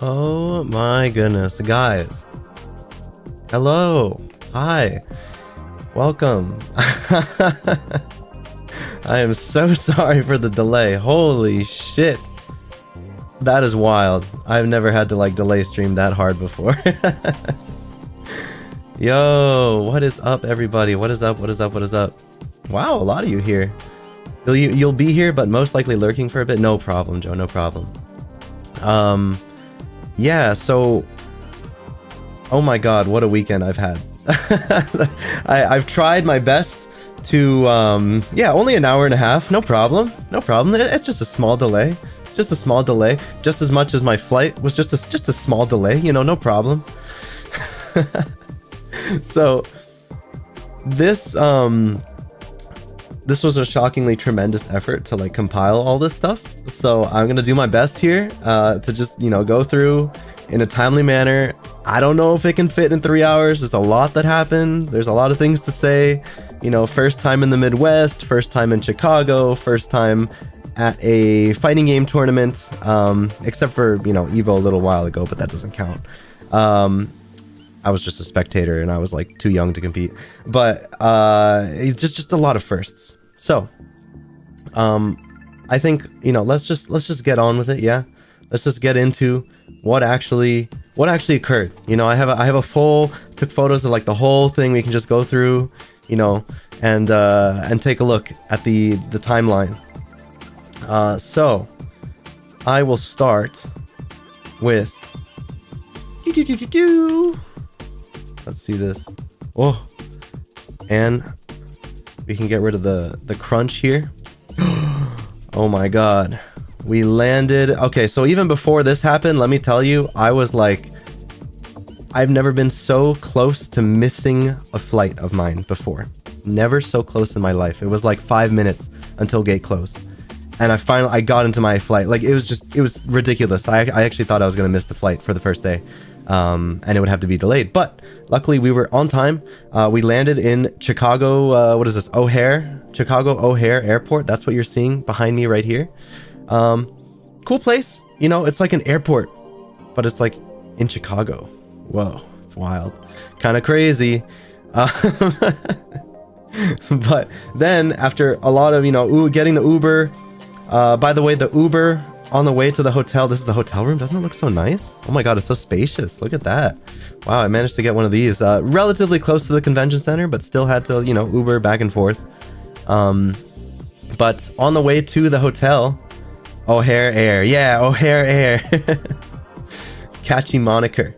Oh my goodness, guys. Hello. Hi. Welcome. I am so sorry for the delay. Holy shit. That is wild. I've never had to like delay stream that hard before. Yo, what is up everybody? What is up? What is up? What is up? Wow, a lot of you here. You'll be here, but most likely lurking for a bit. No problem, Joe. No problem. Yeah, so oh my god, what a weekend I've had. I've tried my best to yeah, only an hour and a half. No problem. No problem. It's just a small delay. Just a small delay. Just as much as my flight was just a small delay, you know, no problem. So this was a shockingly tremendous effort to like compile all this stuff. So I'm gonna do my best here to just, you know, go through in a timely manner. I don't know if it can fit in 3 hours. There's a lot that happened. There's a lot of things to say. You know, first time in the Midwest, first time in Chicago, first time at a fighting game tournament, except for, you know, Evo a little while ago, but that doesn't count. I was just a spectator and I was like too young to compete, but it's just a lot of firsts. So I think, you know, let's just get on with it. Yeah, let's just get into what actually occurred. You know, I have a full, took photos of like the whole thing. We can just go through, you know, and take a look at the timeline. So I will start with let's see this. Oh, and we can get rid of the crunch here. Oh my god, we landed. Okay, so even before this happened, let me tell you, I was like, I've never been so close to missing a flight of mine before. Never so close in my life. It was like 5 minutes until gate closed, and I got into my flight. Like it was ridiculous. I actually thought I was gonna miss the flight for the first day. And it would have to be delayed, but luckily we were on time. We landed in Chicago, what is this, Chicago O'Hare Airport. That's what you're seeing behind me right here. Cool place, you know, it's like an airport, but it's like in Chicago. Whoa, it's wild, kind of crazy. But then after a lot of, you know, getting the Uber, by the way, the Uber on the way to the hotel, this is the hotel room. Doesn't it look so nice? Oh my god, it's so spacious. Look at that. Wow, I managed to get one of these relatively close to the convention center, but still had to, you know, Uber back and forth. But on the way to the hotel, O'Hare Air. Yeah, O'Hare Air. Catchy moniker.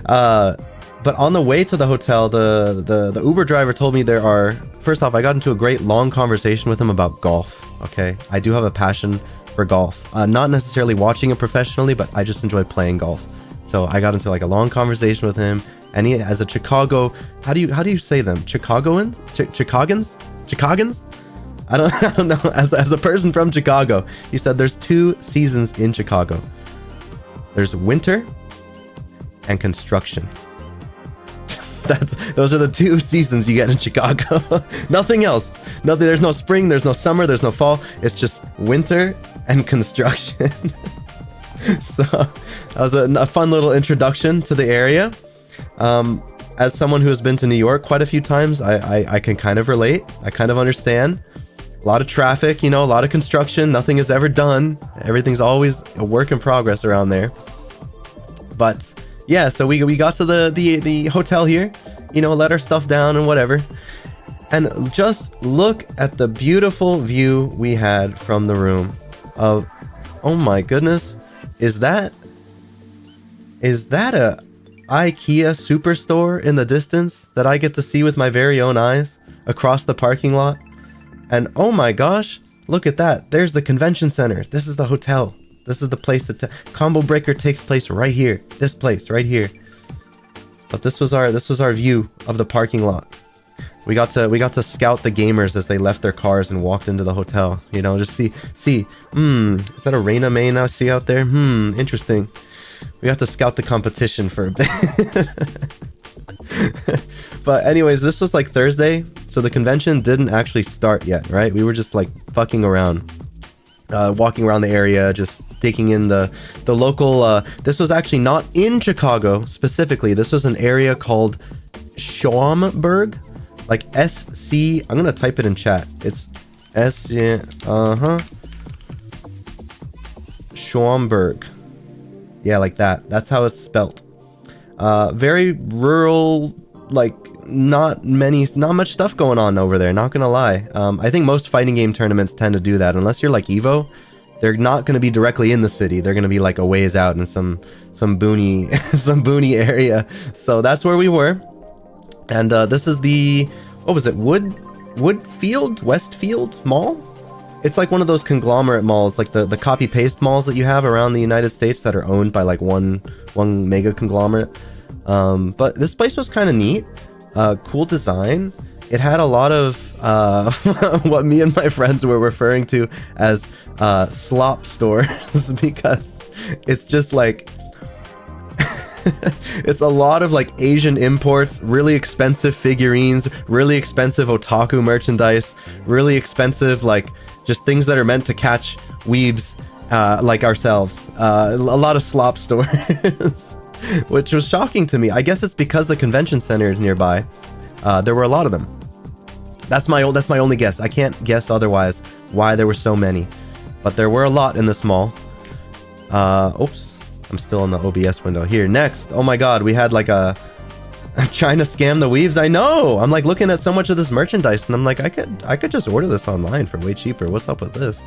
But on the way to the hotel, the Uber driver told me there are, first off, I got into a great long conversation with him about golf. Okay, I do have a passion for golf, not necessarily watching it professionally, but I just enjoy playing golf. So I got into like a long conversation with him, and he, as a Chicago, how do you say them, Chicagoans, Chicagans, I don't know, as a person from Chicago, he said there's 2 seasons in Chicago. There's winter and construction. Those are the 2 seasons you get in Chicago. Nothing else. Nothing. There's no spring, there's no summer, there's no fall. It's just winter and construction. So that was a fun little introduction to the area. As someone who has been to New York quite a few times, I can kind of relate. I kind of understand. A lot of traffic, you know, a lot of construction. Nothing is ever done. Everything's always a work in progress around there. But yeah, so we got to the hotel here, you know, let our stuff down and whatever. And just look at the beautiful view we had from the room of, oh my goodness, is that a IKEA superstore in the distance that I get to see with my very own eyes across the parking lot? And oh my gosh, look at that. There's the convention center. This is the hotel. This is the place that Combo Breaker takes place right here. This place right here. But this was our view of the parking lot. We got to scout the gamers as they left their cars and walked into the hotel. You know, just see. Is that a Reina main I see out there? Interesting. We got to scout the competition for a bit. But anyways, this was like Thursday, so the convention didn't actually start yet, right? We were just like fucking around. walking around the area, just taking in the local. This was actually not in Chicago specifically. This was an area called Schaumburg, like SC. I'm gonna type it in chat. It's SC. Schaumburg. Yeah, like that. That's how it's spelt. Very rural, like not much stuff going on over there, not gonna lie. I think most fighting game tournaments tend to do that. Unless you're like Evo, they're not gonna be directly in the city. They're gonna be like a ways out in some boony some boony area. So that's where we were. And this is the, what was it, Westfield Mall? It's like one of those conglomerate malls, like the copy paste malls that you have around the United States that are owned by like one mega conglomerate. But this place was kind of neat. Cool design. It had a lot of what me and my friends were referring to as slop stores, because it's just like it's a lot of like Asian imports, really expensive figurines, really expensive otaku merchandise, really expensive like just things that are meant to catch weebs like ourselves. A lot of slop stores. Which was shocking to me. I guess it's because the convention center is nearby. There were a lot of them. That's my only guess. I can't guess otherwise why there were so many. But there were a lot in this mall. Oops. I'm still in the OBS window here. Next. Oh my god, we had like a trying to scam the weaves. I know. I'm like looking at so much of this merchandise and I'm like, I could just order this online for way cheaper. What's up with this?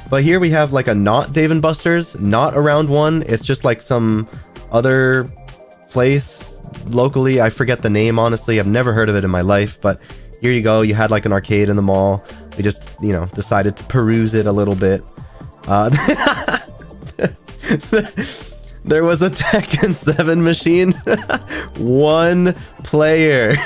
But here we have like a not Dave & Buster's, not around one. It's just like some other place locally. I forget the name, honestly. I've never heard of it in my life, but here you go. You had like an arcade in the mall. We just, you know, decided to peruse it a little bit. There was a Tekken 7 machine. One player.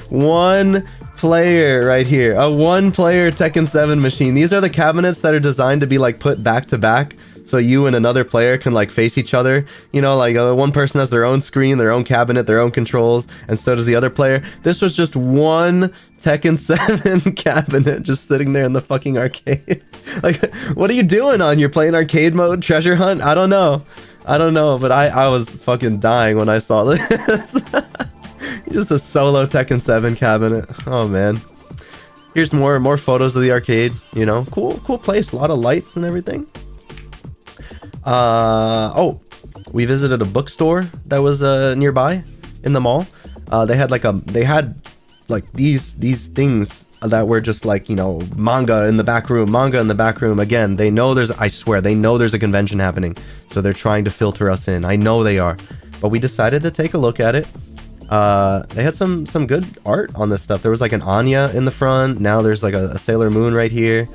One player right here. A one-player Tekken 7 machine. These are the cabinets that are designed to be like put back to back, so you and another player can like face each other. You know, like one person has their own screen, their own cabinet, their own controls, and so does the other player. This was just one Tekken 7 cabinet just sitting there in the fucking arcade. Like, what are you doing on? You're playing arcade mode, treasure hunt? I don't know, but I was fucking dying when I saw this. Just a solo Tekken 7 cabinet. Oh man. Here's more photos of the arcade. You know, cool place. A lot of lights and everything. Oh, we visited a bookstore that was nearby in the mall. They had like these things that were just like, you know, manga in the back room. Again, they know I swear they know there's a convention happening, so they're trying to filter us in. I know they are, but we decided to take a look at it. They had some good art on this stuff. There was like an Anya in the front. Now there's like a Sailor Moon right here.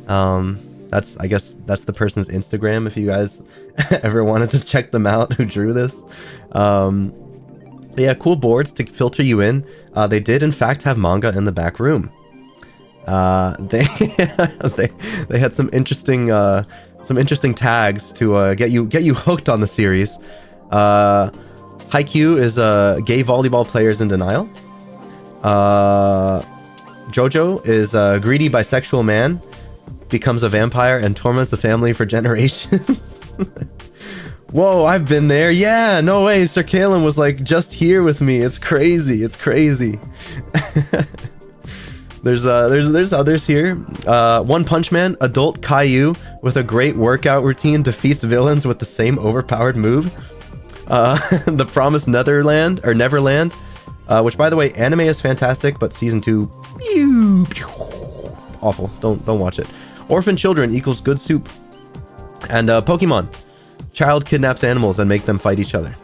I guess that's the person's Instagram if you guys ever wanted to check them out who drew this. Yeah, cool boards to filter you in. They did in fact have manga in the back room. They had some interesting tags to get you hooked on the series. Haikyuu is gay volleyball players in denial. Jojo is greedy bisexual man becomes a vampire and torments the family for generations. Whoa, I've been there. Yeah, no way. Sir Kalen was like just here with me. It's crazy. There's others here. One Punch Man, adult Caillou with a great workout routine defeats villains with the same overpowered move. The Promised Neverland, which by the way, anime is fantastic, but season 2, awful. Don't watch it. Orphan children equals good soup. And Pokemon, child kidnaps animals and make them fight each other.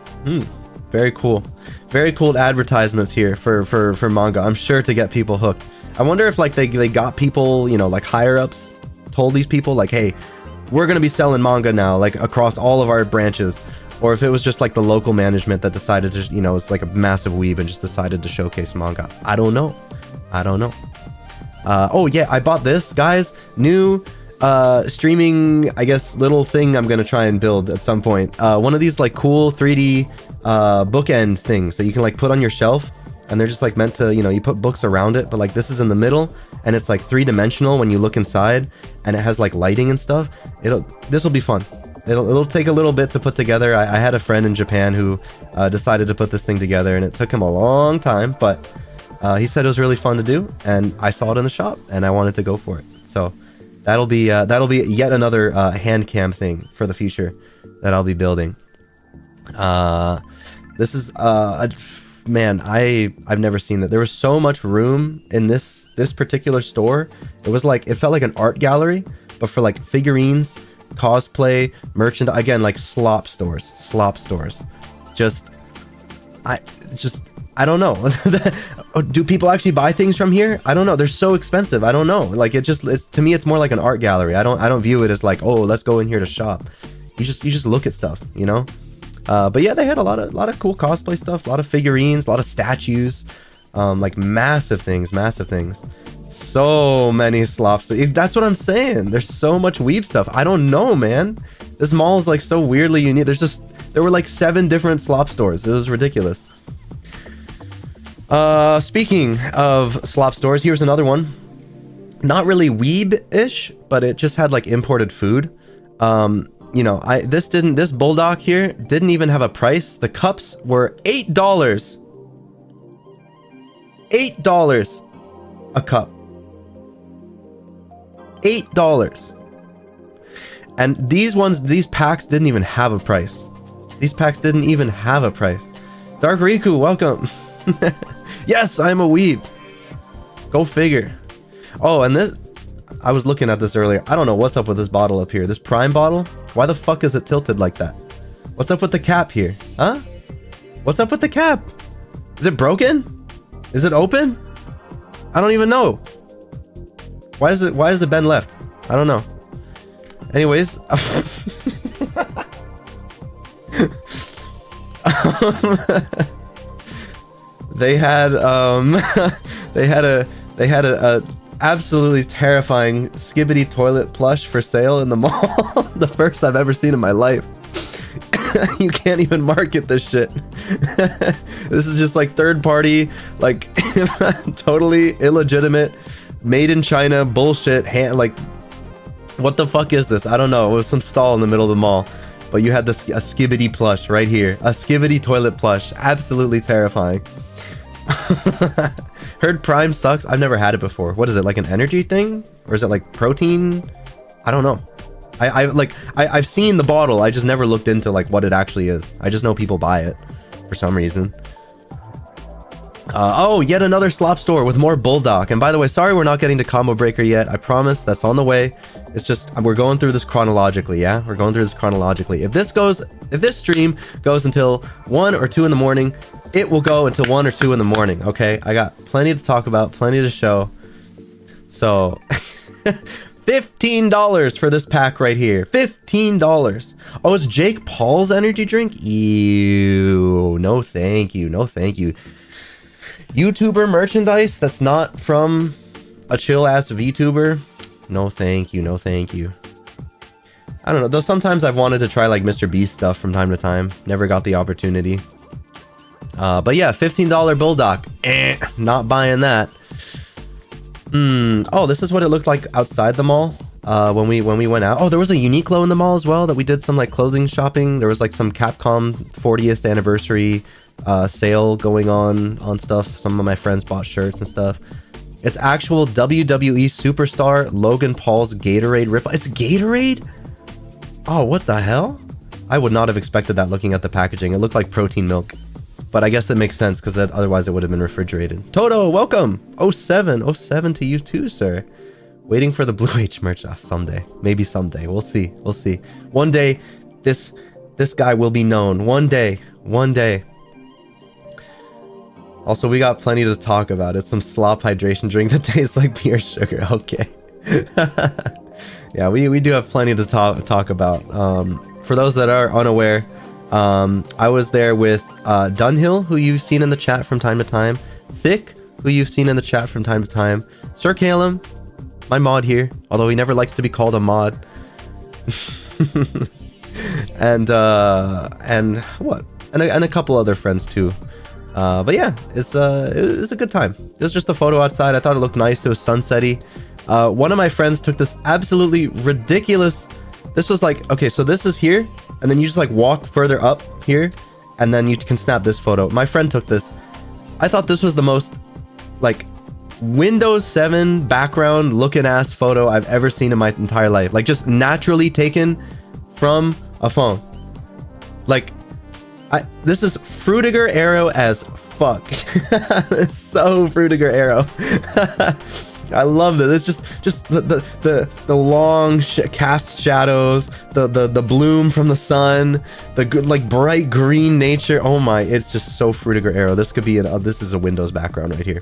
Very cool. Very cool advertisements here for manga. I'm sure to get people hooked. I wonder if like they got people, you know, like higher ups told these people like, hey, we're gonna be selling manga now, like across all of our branches. Or if it was just like the local management that decided to, you know, it's like a massive weeb and just decided to showcase manga. I don't know. Oh yeah, I bought this, guys. New streaming, I guess, little thing I'm gonna try and build at some point. One of these like cool 3D bookend things that you can like put on your shelf. and they're just like meant to, you know, you put books around it, but like this is in the middle, and it's like 3-dimensional when you look inside, and it has like lighting and stuff. This will be fun. It'll take a little bit to put together. I had a friend in Japan who decided to put this thing together, and it took him a long time, but he said it was really fun to do, and I saw it in the shop, and I wanted to go for it. So that'll be yet another hand cam thing for the future that I'll be building. This is man, I've never seen that. There was so much room in this particular store. It was like, it felt like an art gallery, but for like figurines, cosplay, merchandise, again, like slop stores. I don't know. Do people actually buy things from here? I don't know. They're so expensive. I don't know. Like it's to me, it's more like an art gallery. I don't view it as like, oh, let's go in here to shop. You just look at stuff, you know? But yeah, they had a lot of cool cosplay stuff, a lot of figurines, a lot of statues, like massive things. So many slops. That's what I'm saying. There's so much weeb stuff. I don't know, man. This mall is like so weirdly unique. There were like 7 different slop stores. It was ridiculous. Speaking of slop stores, here's another one. Not really weeb-ish, but it just had like imported food. You know, this bulldog here didn't even have a price. The cups were $8. $8 a cup. $8. And these packs didn't even have a price. These packs didn't even have a price. Dark Riku, welcome. Yes, I'm a weeb. Go figure. Oh, and this, I was looking at this earlier. I don't know what's up with this bottle up here. This Prime bottle? Why the fuck is it tilted like that? What's up with the cap here? Huh? What's up with the cap? Is it broken? Is it open? I don't even know. Why is the bend left? I don't know. Anyways, they had a absolutely terrifying Skibbity toilet plush for sale in the mall. The first I've ever seen in my life. You can't even market this shit. This is just like third party, like totally illegitimate, made in China bullshit. Like, what the fuck is this? I don't know. It was some stall in the middle of the mall, but you had a Skibbity plush right here, a Skibbity toilet plush. Absolutely terrifying. Heard Prime sucks. I've never had it before. What is it, like an energy thing, or is it like protein? I don't know. I've seen the bottle. I just never looked into like what it actually is. I just know people buy it for some reason. Oh, yet another slop store with more bulldog. And by the way, sorry we're not getting to combo breaker yet. I promise that's on the way. It's just we're going through this chronologically. Yeah, we're going through this chronologically. If this stream goes until 1 or 2 in the morning, it will go until 1 or 2 in the morning. Okay, I got plenty to talk about, plenty to show. So $15 for this pack right here. $15. Oh, it's Jake Paul's energy drink? Ew. No thank you. No thank you. YouTuber merchandise that's not from a chill ass VTuber? No thank you. No thank you. I don't know, though sometimes I've wanted to try like Mr. Beast stuff from time to time. Never got the opportunity. But yeah, $15 bulldog. Not buying that. Oh, this is what it looked like outside the mall when we went out. Oh, there was a Uniqlo in the mall as well that we did some like clothing shopping. There was like some Capcom 40th anniversary sale going on stuff. Some of my friends bought shirts and stuff. It's actual WWE superstar Logan Paul's Gatorade rip. It's Gatorade? Oh, what the hell? I would not have expected that looking at the packaging. It looked like protein milk. But I guess that makes sense because that otherwise it would have been refrigerated. Toto, welcome. 07 to you too, sir. Waiting for the Blue H merch. Someday, maybe someday. We'll see. One day, this guy will be known. One day. Also, we got plenty to talk about. It's some slop hydration drink that tastes like pure sugar. Okay. Yeah, we do have plenty to talk about. For those that are unaware, I was there with Dunhill, who you've seen in the chat from time to time, Thick, who you've seen in the chat from time to time, Sir Calum, my mod here, although he never likes to be called a mod, and what, and a couple other friends too. But yeah, it was a good time. It was just a photo outside. I thought it looked nice. It was sunsetty. One of my friends took this absolutely ridiculous. This was like, okay, so this is here, and then you just like walk further up here, and then you can snap this photo. My friend took this. I thought this was the most like Windows 7 background looking ass photo I've ever seen in my entire life. Like just naturally taken from a phone. Like this is Frutiger Arrow as fuck. It's so Frutiger Arrow. I love it. It's just the long cast shadows, the bloom from the sun, the good like bright green nature. Oh my, it's just so Frutiger Arrow. This could be this is a Windows background right here.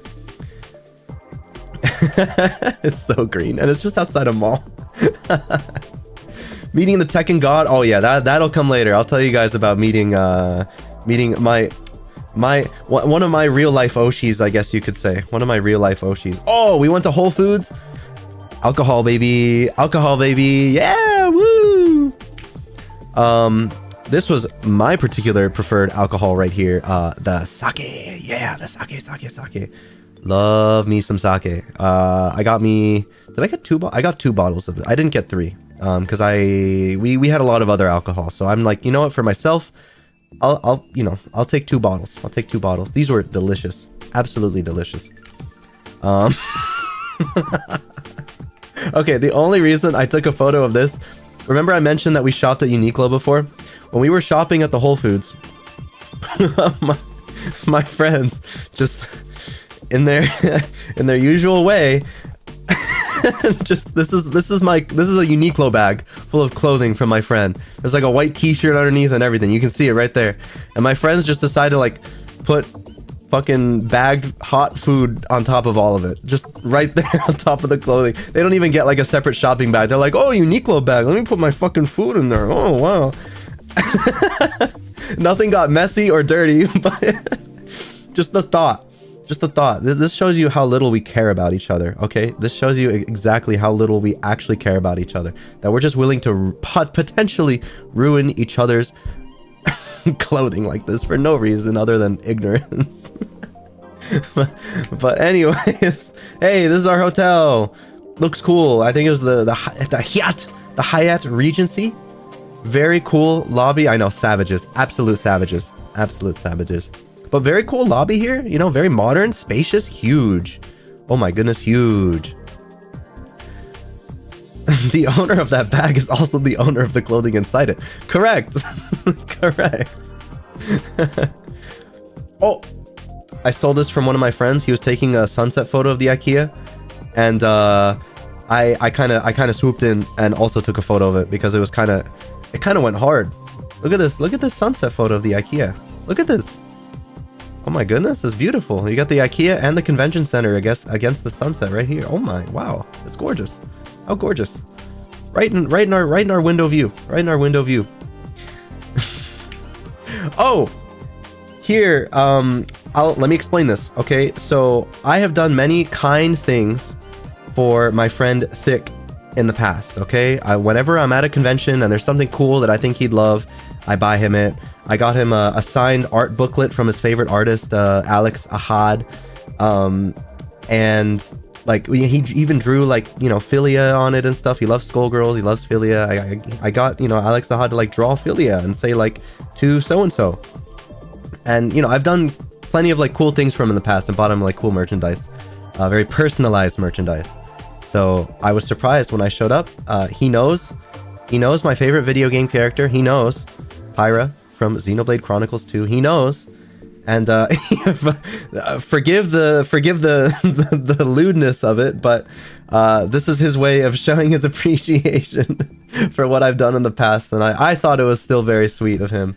It's so green, and it's just outside a mall. Meeting the Tekken God. Oh yeah, that'll come later. I'll tell you guys about meeting my one of my real life Oshis, I guess you could say. One of my real life Oshis. Oh, we went to Whole Foods. Alcohol baby, yeah, woo. This was my particular preferred alcohol right here. The sake, yeah, the sake. Love me some sake. Did I get I got 2 bottles of it. I didn't get 3 because we had a lot of other alcohol, so I'm like, you know what, for myself, I'll take 2 bottles. I'll take 2 bottles. These were delicious, absolutely delicious. Okay, the only reason I took a photo of this, remember I mentioned that we shopped at Uniqlo before? When we were shopping at the Whole Foods, my friends just in their usual way, just this is a Uniqlo bag full of clothing from my friend. There's like a white t-shirt underneath and everything. You can see it right there. And my friends just decided to like put fucking bagged hot food on top of all of it, just right there on top of the clothing. They don't even get like a separate shopping bag. They're like, oh, Uniqlo bag, let me put my fucking food in there. Oh wow. Nothing got messy or dirty, but just the thought. This shows you how little we care about each other, okay? This shows you exactly how little we actually care about each other. That we're just willing to potentially ruin each other's clothing like this for no reason other than ignorance. but anyways, hey, this is our hotel. Looks cool. I think it was the Hyatt Regency. Very cool lobby. I know, savages, absolute savages. But very cool lobby here, you know, very modern, spacious, huge. Oh my goodness, huge. The owner of that bag is also the owner of the clothing inside it. Correct. Correct. Oh, I stole this from one of my friends. He was taking a sunset photo of the IKEA, and I kind of swooped in and also took a photo of it because it kind of went hard. Look at this sunset photo of the IKEA. Look at this. Oh my goodness, it's beautiful. You got the IKEA and the convention center against the sunset right here. Oh my, wow, it's gorgeous. How gorgeous! Right in our window view. Right in our window view. Oh, here. Let me explain this. Okay, so I have done many kind things for my friend Thick in the past. Okay, whenever I'm at a convention and there's something cool that I think he'd love, I buy him it. I got him a signed art booklet from his favorite artist, Alex Ahad, and like he even drew like, you know, Philia on it and stuff. He loves Skullgirls, he loves Philia. I got, you know, Alex Ahad to like draw Philia and say like to so and so, and you know, I've done plenty of like cool things for him in the past and bought him like cool merchandise, very personalized merchandise. So I was surprised when I showed up. He knows my favorite video game character. He knows Pyra from Xenoblade Chronicles 2. He knows, and forgive the lewdness of it, but this is his way of showing his appreciation for what I've done in the past, and I thought it was still very sweet of him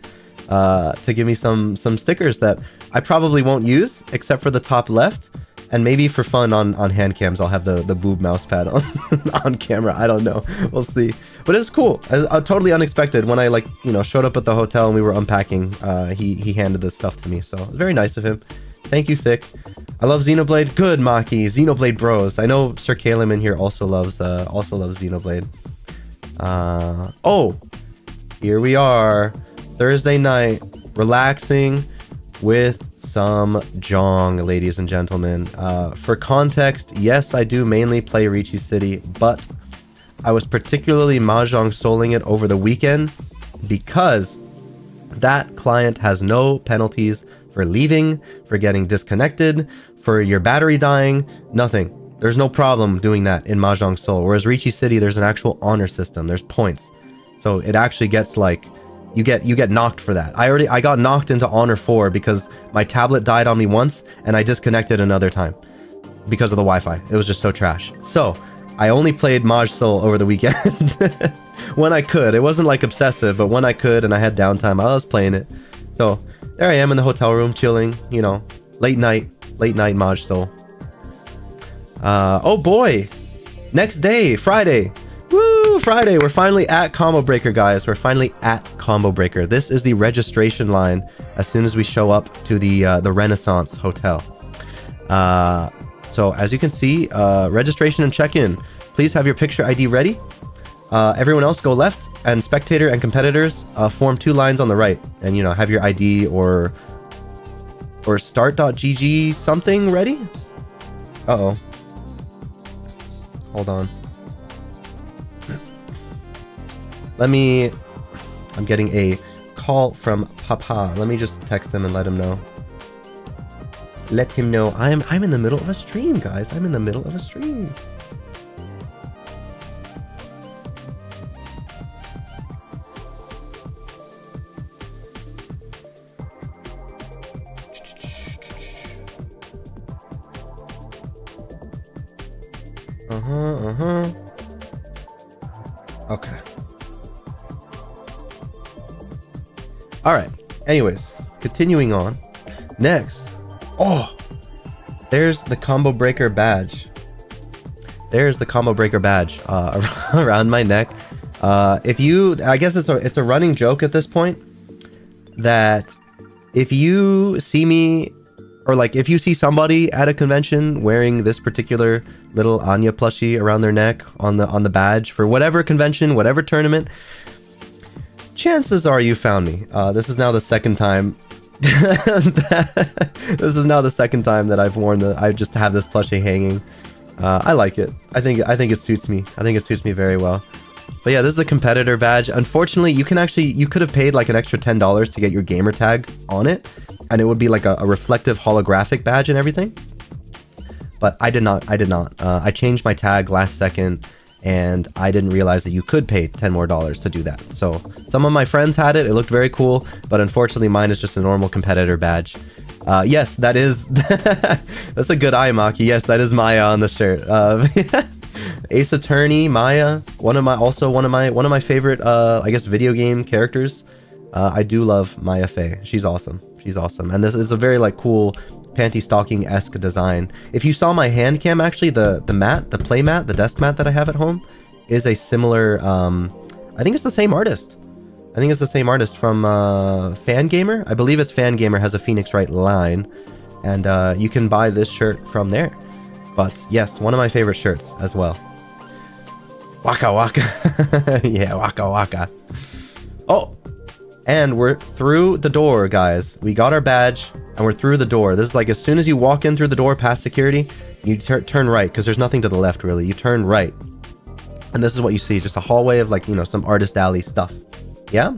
to give me some stickers that I probably won't use except for the top left, and maybe for fun on hand cams I'll have the boob mouse pad on camera. I don't know, we'll see. But it's cool. Totally unexpected. When I like, you know, showed up at the hotel and we were unpacking, he handed this stuff to me. So very nice of him. Thank you, Thick. I love Xenoblade. Good, Maki. Xenoblade bros. I know Sir Caleb in here also loves Xenoblade. Oh, here we are. Thursday night, relaxing, with some Jong, ladies and gentlemen. For context, yes, I do mainly play Ricci City, but I was particularly Mahjong Souling it over the weekend because that client has no penalties for leaving, for getting disconnected, for your battery dying, nothing. There's no problem doing that in Mahjong Soul. Whereas Ricci City, there's an actual honor system. There's points. So it actually gets like, you get knocked for that. I got knocked into Honor 4 because my tablet died on me once and I disconnected another time because of the Wi-Fi. It was just so trash. So I only played Maj Soul over the weekend when I could. It wasn't like obsessive, but when I could and I had downtime, I was playing it. So there I am in the hotel room chilling, you know, late night Maj Soul. Oh boy, next day, Friday. Woo, Friday. We're finally at Combo Breaker, guys. We're finally at Combo Breaker. This is the registration line as soon as we show up to the Renaissance Hotel. So as you can see, registration and check-in. Please have your picture ID ready. Everyone else go left, and spectator and competitors form 2 lines on the right. And, you know, have your ID or start.gg something ready. Uh-oh. Hold on. I'm getting a call from Papa. Let me just text him and let him know. Let him know I'm in the middle of a stream, guys. I'm in the middle of a stream. Okay. All right. Anyways, continuing on. Next. Oh, there's the Combo Breaker badge. There's the Combo Breaker badge around my neck. I guess it's a running joke at this point that if you see me, or like if you see somebody at a convention wearing this particular little Anya plushie around their neck on the badge for whatever convention, whatever tournament, chances are you found me. This is now the second time. This is now the second time that I've worn I just have this plushie hanging. I like it. I think it suits me. I think it suits me very well. But yeah, this is the competitor badge. Unfortunately, you could have paid like an extra $10 to get your gamer tag on it, and it would be like a reflective holographic badge and everything. But I did not. I changed my tag last second, and I didn't realize that you could pay $10 more to do that. So some of my friends had it. It looked very cool, but unfortunately mine is just a normal competitor badge. Yes, that is that's a good eye, Maki. Yes, that is Maya on the shirt. Ace Attorney, Maya, one of my favorite I guess video game characters. I do love Maya Fey. She's awesome. And this is a very like cool panty stocking-esque design. If you saw my hand cam, actually the play mat, the desk mat that I have at home is a similar I think it's the same artist. I think it's the same artist from Fangamer. I believe it's Fangamer has a Phoenix Wright line, and you can buy this shirt from there. But yes, one of my favorite shirts as well. Waka waka. Yeah, waka waka. Oh, and we're through the door, guys. We got our badge, and we're through the door. This is like as soon as you walk in through the door past security, you turn right, because there's nothing to the left, really. You turn right. And this is what you see, just a hallway of like, you know, some artist alley stuff. Yeah?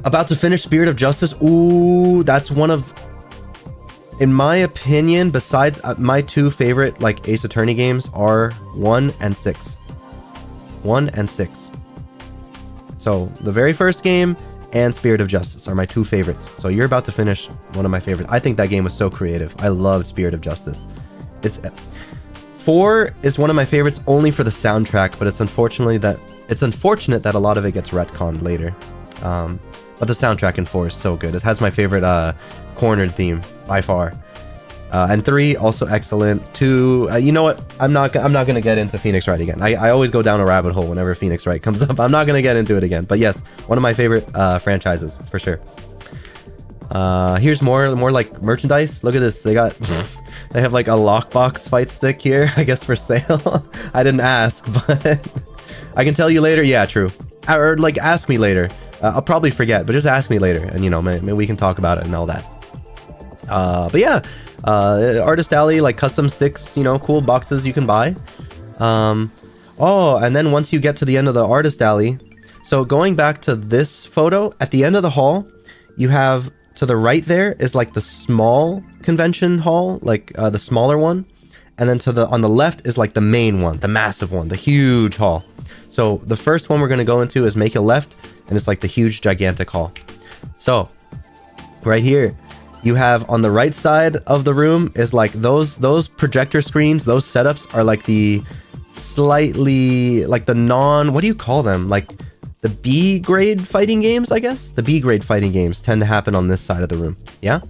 About to finish Spirit of Justice. Ooh, that's one of... In my opinion, besides my 2 favorite like Ace Attorney games are 1 and 6. 1 and 6. So the very first game and Spirit of Justice are my 2 favorites. So you're about to finish one of my favorites. I think that game was so creative. I loved Spirit of Justice. 4 is one of my favorites only for the soundtrack, but it's unfortunate that a lot of it gets retconned later. But the soundtrack in 4 is so good. It has my favorite cornered theme by far. And 3 also excellent. 2, you know what? I'm not gonna get into Phoenix Wright again. I always go down a rabbit hole whenever Phoenix Wright comes up. I'm not gonna get into it again. But yes, one of my favorite franchises for sure. Here's more like merchandise. Look at this. They have like a lockbox fight stick here, I guess for sale. I didn't ask, but I can tell you later. Yeah, true. Or like ask me later. I'll probably forget, but just ask me later, and you know, maybe we can talk about it and all that. But yeah, Artist Alley, like custom sticks, you know, cool boxes you can buy. Oh, and then once you get to the end of the Artist Alley, so going back to this photo, at the end of the hall, you have to the right there is like the small convention hall, like the smaller one. And then on the left is like the main one, the massive one, the huge hall. So the first one we're going to go into is make a left, and it's like the huge gigantic hall. So right here, you have on the right side of the room is like those projector screens, those setups are like the slightly like the what do you call them? Like the B grade fighting games, I guess. The B grade fighting games tend to happen on this side of the room. Yeah.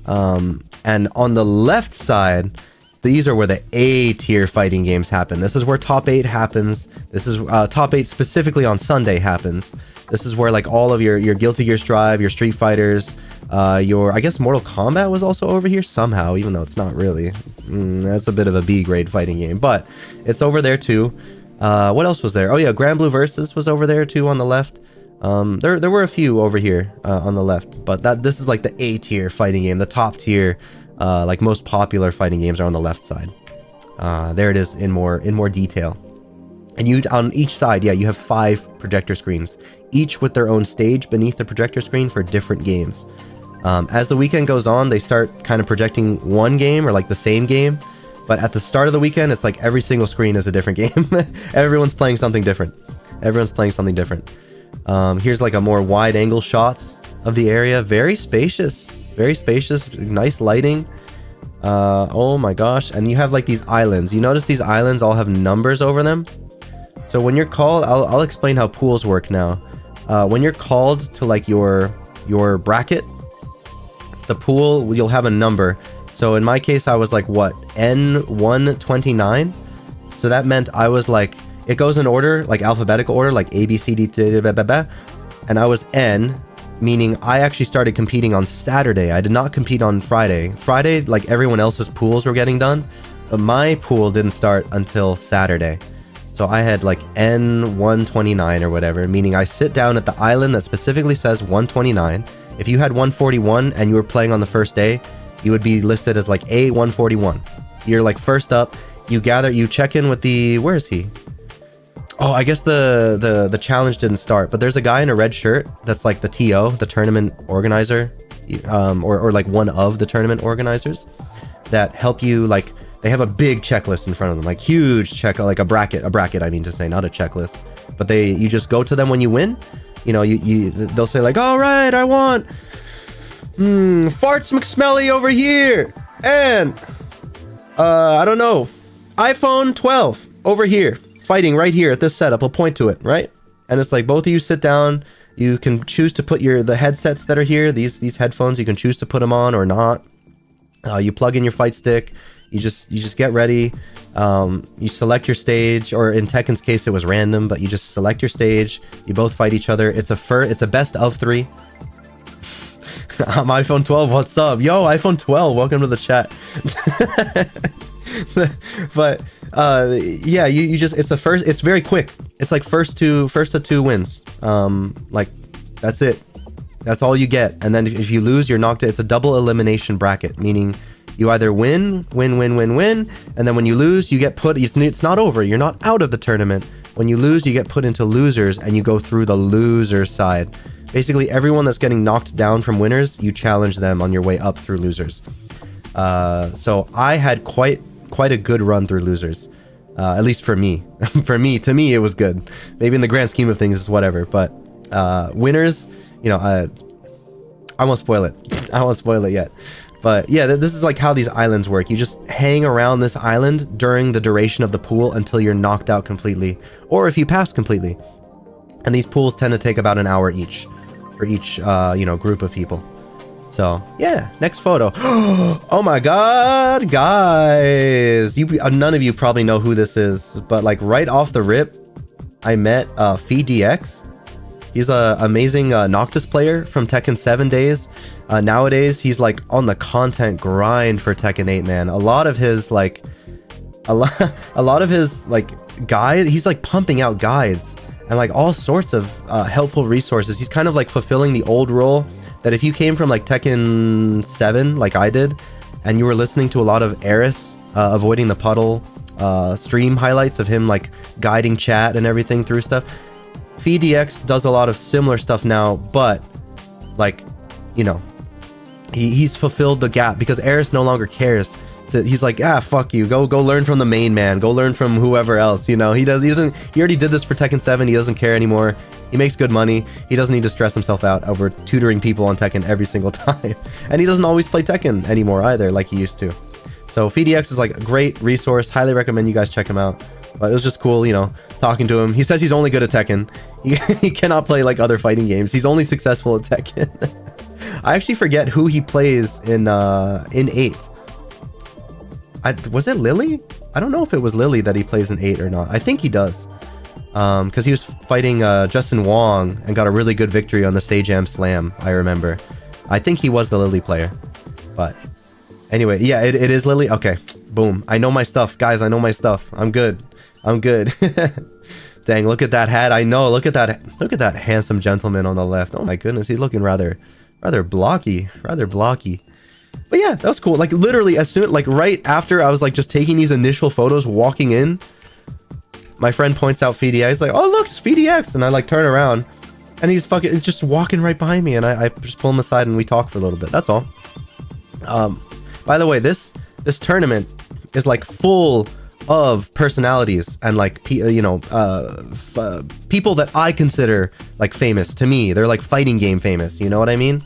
And on the left side, these are where the A tier fighting games happen. This is where top 8 happens. This is top 8 specifically on Sunday happens. This is where like all of your Guilty Gear Strive, your Street Fighters, I guess Mortal Kombat was also over here somehow, even though it's not really. That's a bit of a B grade fighting game, but it's over there too. What else was there? Oh yeah, Grand Blue Versus was over there too on the left. There were a few over here on the left, but this is like the A tier fighting game, the top tier, like most popular fighting games are on the left side. There it is in more detail. And you on each side, yeah, you have 5 projector screens, each with their own stage beneath the projector screen for different games. As the weekend goes on, they start kind of projecting one game or like the same game. But at the start of the weekend, it's like every single screen is a different game. Everyone's playing something different. Here's like a more wide angle shots of the area. Very spacious, nice lighting. Oh my gosh. And you have like these islands. You notice these islands all have numbers over them. So when you're called, I'll explain how pools work now. When you're called to like your bracket, the pool, you'll have a number. So in my case, I was like, what, N129? So that meant I was like, it goes in order, like alphabetical order, like A, B, C, D, and I was N, meaning I actually started competing on Saturday. I did not compete on Friday. Friday, like everyone else's pools were getting done, but my pool didn't start until Saturday. So I had like N129 or whatever, meaning I sit down at the island that specifically says 129. If you had 141 and you were playing on the first day, you would be listed as like A141. You're like first up. You check in with the, where is he? Oh, I guess the challenge didn't start, but there's a guy in a red shirt that's like the TO, the tournament organizer, or like one of the tournament organizers that help you. Like they have a big checklist in front of them, like huge like a bracket, I mean to say, not a checklist, but you just go to them when you win. You know, they'll say like, all right, I want Farts McSmelly over here, and I don't know, iPhone 12 over here, fighting right here at this setup. I'll point to it, right? And it's like both of you sit down. You can choose to put the headsets that are here, these headphones. You can choose to put them on or not. You plug in your fight stick. You just get ready. You select your stage, or in Tekken's case, it was random, but you just select your stage. You both fight each other. It's a best of 3. I'm iPhone 12. What's up? Yo, iPhone 12. Welcome to the chat. But yeah, you just, it's very quick. It's like first to 2 wins. Like that's it. That's all you get. And then if you lose, you're knocked out. It's a double elimination bracket, meaning you either win, and then when you lose, you get put, it's not over. You're not out of the tournament. When you lose, you get put into losers, and you go through the loser side. Basically, everyone that's getting knocked down from winners, you challenge them on your way up through losers. So I had quite a good run through losers, at least for me. To me, it was good. Maybe in the grand scheme of things, it's whatever. But winners, you know, I won't spoil it. I won't spoil it yet. But yeah, this is like how these islands work. You just hang around this island during the duration of the pool until you're knocked out completely, or if you pass completely. And these pools tend to take about an hour each for each group of people. So yeah, next photo. Oh my god, guys, none of you probably know who this is, but like right off the rip, I met FeeDX. He's an amazing Noctis player from Tekken 7 days. Nowadays, he's like on the content grind for Tekken 8, man. A lot of his guide, he's like pumping out guides, and like all sorts of helpful resources. He's kind of like fulfilling the old role that if you came from like Tekken 7 like I did, and you were listening to a lot of Eris avoiding the puddle stream highlights of him like guiding chat and everything through stuff, FeedDX does a lot of similar stuff now, but like, you know, he's fulfilled the gap because Eris no longer cares. So he's like, ah, fuck you, go learn from the main man, go learn from whoever else, you know. He already did this for Tekken 7. He doesn't care anymore. He makes good money. He doesn't need to stress himself out over tutoring people on Tekken every single time. And he doesn't always play Tekken anymore either, like he used to. So FeedDX is like a great resource. Highly recommend you guys check him out. But it was just cool, you know, talking to him. He says he's only good at Tekken. He cannot play like other fighting games. He's only successful at Tekken. I actually forget who he plays in 8. Was it Lily? I don't know if it was Lily that he plays in 8 or not. I think he does. Because he was fighting Justin Wong and got a really good victory on the Sajam Slam, I remember. I think he was the Lily player. But anyway, yeah, it is Lily. Okay, boom. I know my stuff. Guys, I know my stuff. I'm good. I'm good. Dang, look at that hat. I know. Look at that handsome gentleman on the left. Oh my goodness, he's looking rather blocky. But yeah, that was cool. Like literally as soon, like right after I was like just taking these initial photos walking in, my friend points out FeedDX. He's like, oh look, it's FeedDX. And I like turn around and he's just walking right behind me, and I just pull him aside and we talk for a little bit. That's all. By the way, this tournament is like full of personalities and like people that I consider like famous to me. They're like fighting game famous, you know what I mean?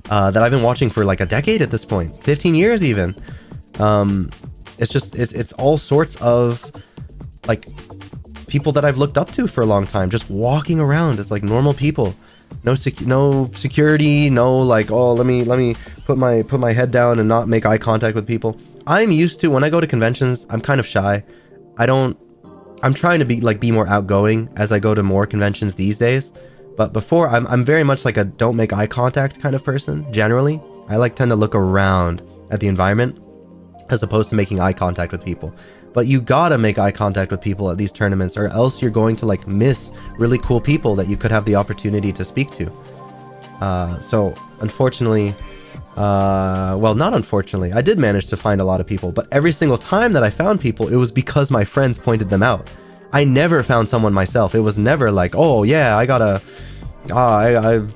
That I've been watching for like a decade at this point, 15 years even. It's all sorts of like people that I've looked up to for a long time, just walking around as like normal people. No security, no like, oh, let me put my head down and not make eye contact with people. I'm used to, when I go to conventions, I'm kind of shy. I'm trying to be more outgoing as I go to more conventions these days. But before, I'm very much like a don't make eye contact kind of person, generally. I tend to look around at the environment as opposed to making eye contact with people. But you gotta make eye contact with people at these tournaments, or else you're going to like miss really cool people that you could have the opportunity to speak to. So unfortunately, well, not unfortunately, I did manage to find a lot of people, but every single time that I found people, it was because my friends pointed them out. I never found someone myself. It was never like, oh yeah, I gotta,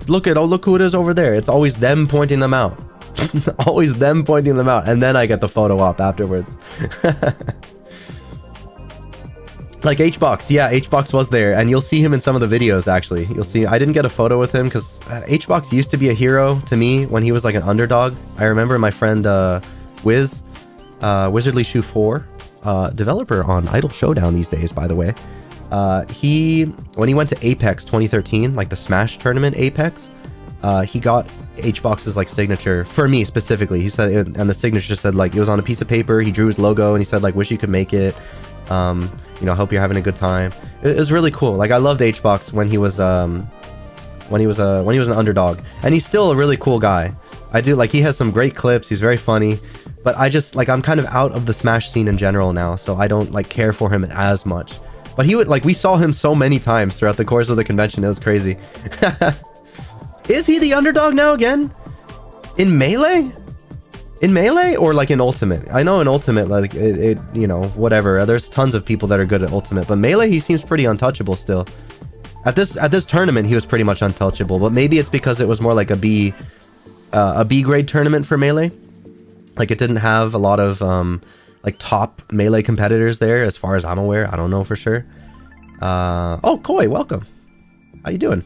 look who it is over there. It's always them pointing them out. Always them pointing them out, and then I get the photo op afterwards. Like HBox, yeah, HBox was there, and you'll see him in some of the videos, actually. You'll see, I didn't get a photo with him, because HBox used to be a hero to me when he was like an underdog. I remember my friend Wiz, Wizardly Shoe 4, developer on Idle Showdown these days, by the way. When he went to Apex 2013, like the Smash tournament Apex, he got HBox's like signature for me specifically. He said, and the signature said like, it was on a piece of paper, he drew his logo, and he said like, wish you could make it. You know, hope you're having a good time. It was really cool. Like I loved HBox when he was an underdog, and he's still a really cool guy. I do like, he has some great clips. He's very funny, but I just like, I'm kind of out of the Smash scene in general now, so I don't like care for him as much. But he would like, we saw him so many times throughout the course of the convention. It was crazy. Is he the underdog now again? In Melee? In Melee or like in Ultimate? I know in Ultimate, like it you know, whatever. There's tons of people that are good at Ultimate, but Melee, he seems pretty untouchable still. At this tournament, he was pretty much untouchable, but maybe it's because it was more like a B grade tournament for Melee. Like it didn't have a lot of like top Melee competitors there, as far as I'm aware. I don't know for sure. Oh, Koi, welcome. How you doing?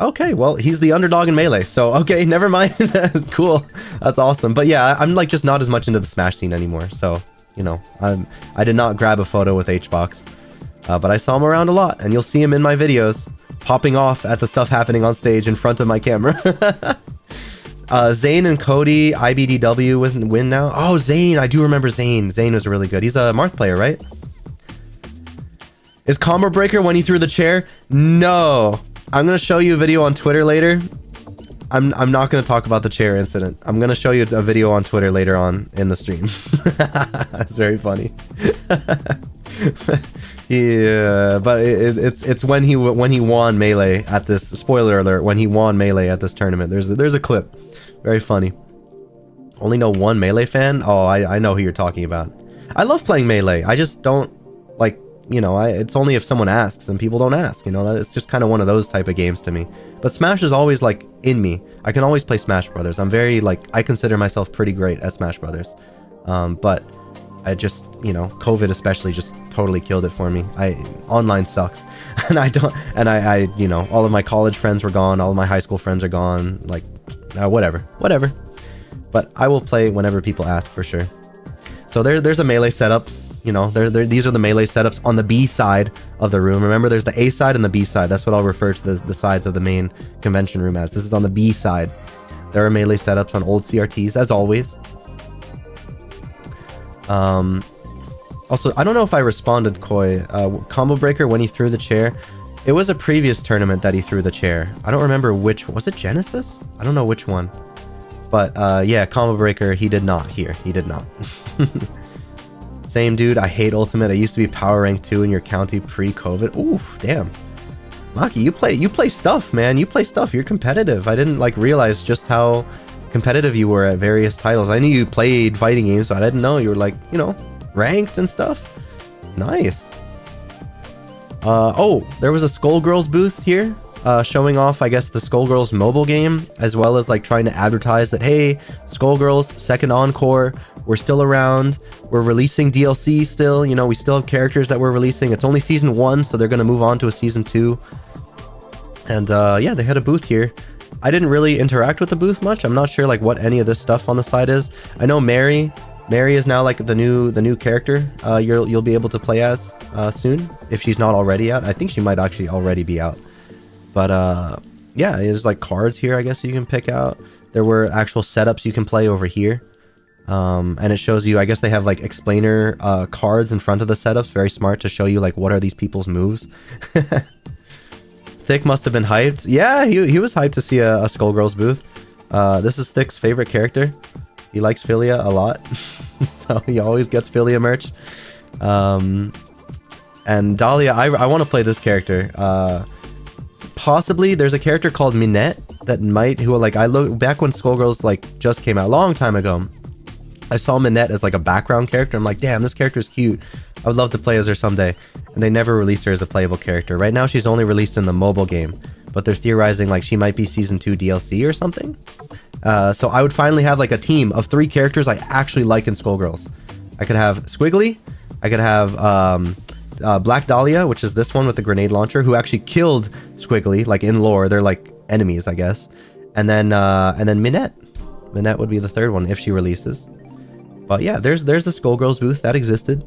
Okay, well, he's the underdog in Melee, so okay, never mind. Cool, that's awesome. But yeah, I'm like just not as much into the Smash scene anymore, so you know, I did not grab a photo with HBox, but I saw him around a lot, and you'll see him in my videos popping off at the stuff happening on stage in front of my camera. Zane and Cody, IBDW win now. Oh, Zane, I do remember Zane. Zane was really good. He's a Marth player, right? Is Combo Breaker when he threw the chair? No. I'm going to show you a video on Twitter later. I'm not going to talk about the chair incident. I'm going to show you a video on Twitter later on in the stream. That's very funny. Yeah, but it's when he won Melee at this, spoiler alert, when he won Melee at this tournament. There's a clip, very funny. Only know one Melee fan? Oh, I know who you're talking about. I love playing Melee. I just don't like, you know, it's only if someone asks, and people don't ask, you know. It's just kind of one of those type of games to me. But Smash is always like in me. I can always play Smash Brothers. I'm very like, I consider myself pretty great at Smash Brothers. But I just, you know, COVID especially just totally killed it for me. Online sucks. And I you know, all of my college friends were gone, all of my high school friends are gone, like whatever. But I will play whenever people ask, for sure. So there's a Melee setup. You know, these are the Melee setups on the B side of the room. Remember, there's the A side and the B side. That's what I'll refer to the sides of the main convention room as. This is on the B side. There are Melee setups on old CRTs, as always. Also, I don't know if I responded, Koi. Combo Breaker, when he threw the chair. It was a previous tournament that he threw the chair. I don't remember which. Was it Genesis? I don't know which one. But yeah, Combo Breaker, he did not here. He did not. Same dude, I hate Ultimate. I used to be Power Rank 2 in your county pre-COVID. Oof, damn. Maki, you play stuff, man. You play stuff. You're competitive. I didn't like realize just how competitive you were at various titles. I knew you played fighting games, but I didn't know you were like, you know, ranked and stuff. Nice. Oh, there was a Skullgirls booth here. Showing off, I guess, the Skullgirls mobile game, as well as like trying to advertise that, hey, Skullgirls second encore, we're still around, we're releasing DLC still, you know, we still have characters that we're releasing. It's only season 1, so they're gonna move on to a season 2. And yeah, they had a booth here. I didn't really interact with the booth much. I'm not sure like what any of this stuff on the side is. I know Mary is now like the new character you'll be able to play as soon, if she's not already out. I think she might actually already be out. But yeah, there's like cards here, I guess, you can pick out. There were actual setups you can play over here. And it shows you, I guess they have like explainer cards in front of the setups. Very smart to show you like what are these people's moves. Thick must have been hyped. Yeah, he was hyped to see a Skullgirls booth. This is Thick's favorite character. He likes Philia a lot. So he always gets Philia merch. And Dahlia, I want to play this character. Possibly there's a character called Minette that might, who like, I look back when Skullgirls like just came out a long time ago. I saw Minette as like a background character. I'm like, damn, this character is cute. I would love to play as her someday. And they never released her as a playable character. Right now she's only released in the mobile game, but they're theorizing like she might be season 2 DLC or something. So I would finally have like a team of 3 characters I actually like in Skullgirls. I could have Squiggly, I could have Black Dahlia, which is this one with the grenade launcher, who actually killed Squiggly, like in lore. They're like enemies, I guess. And then Minette. Minette would be the third one if she releases. But yeah, there's the Skullgirls booth that existed.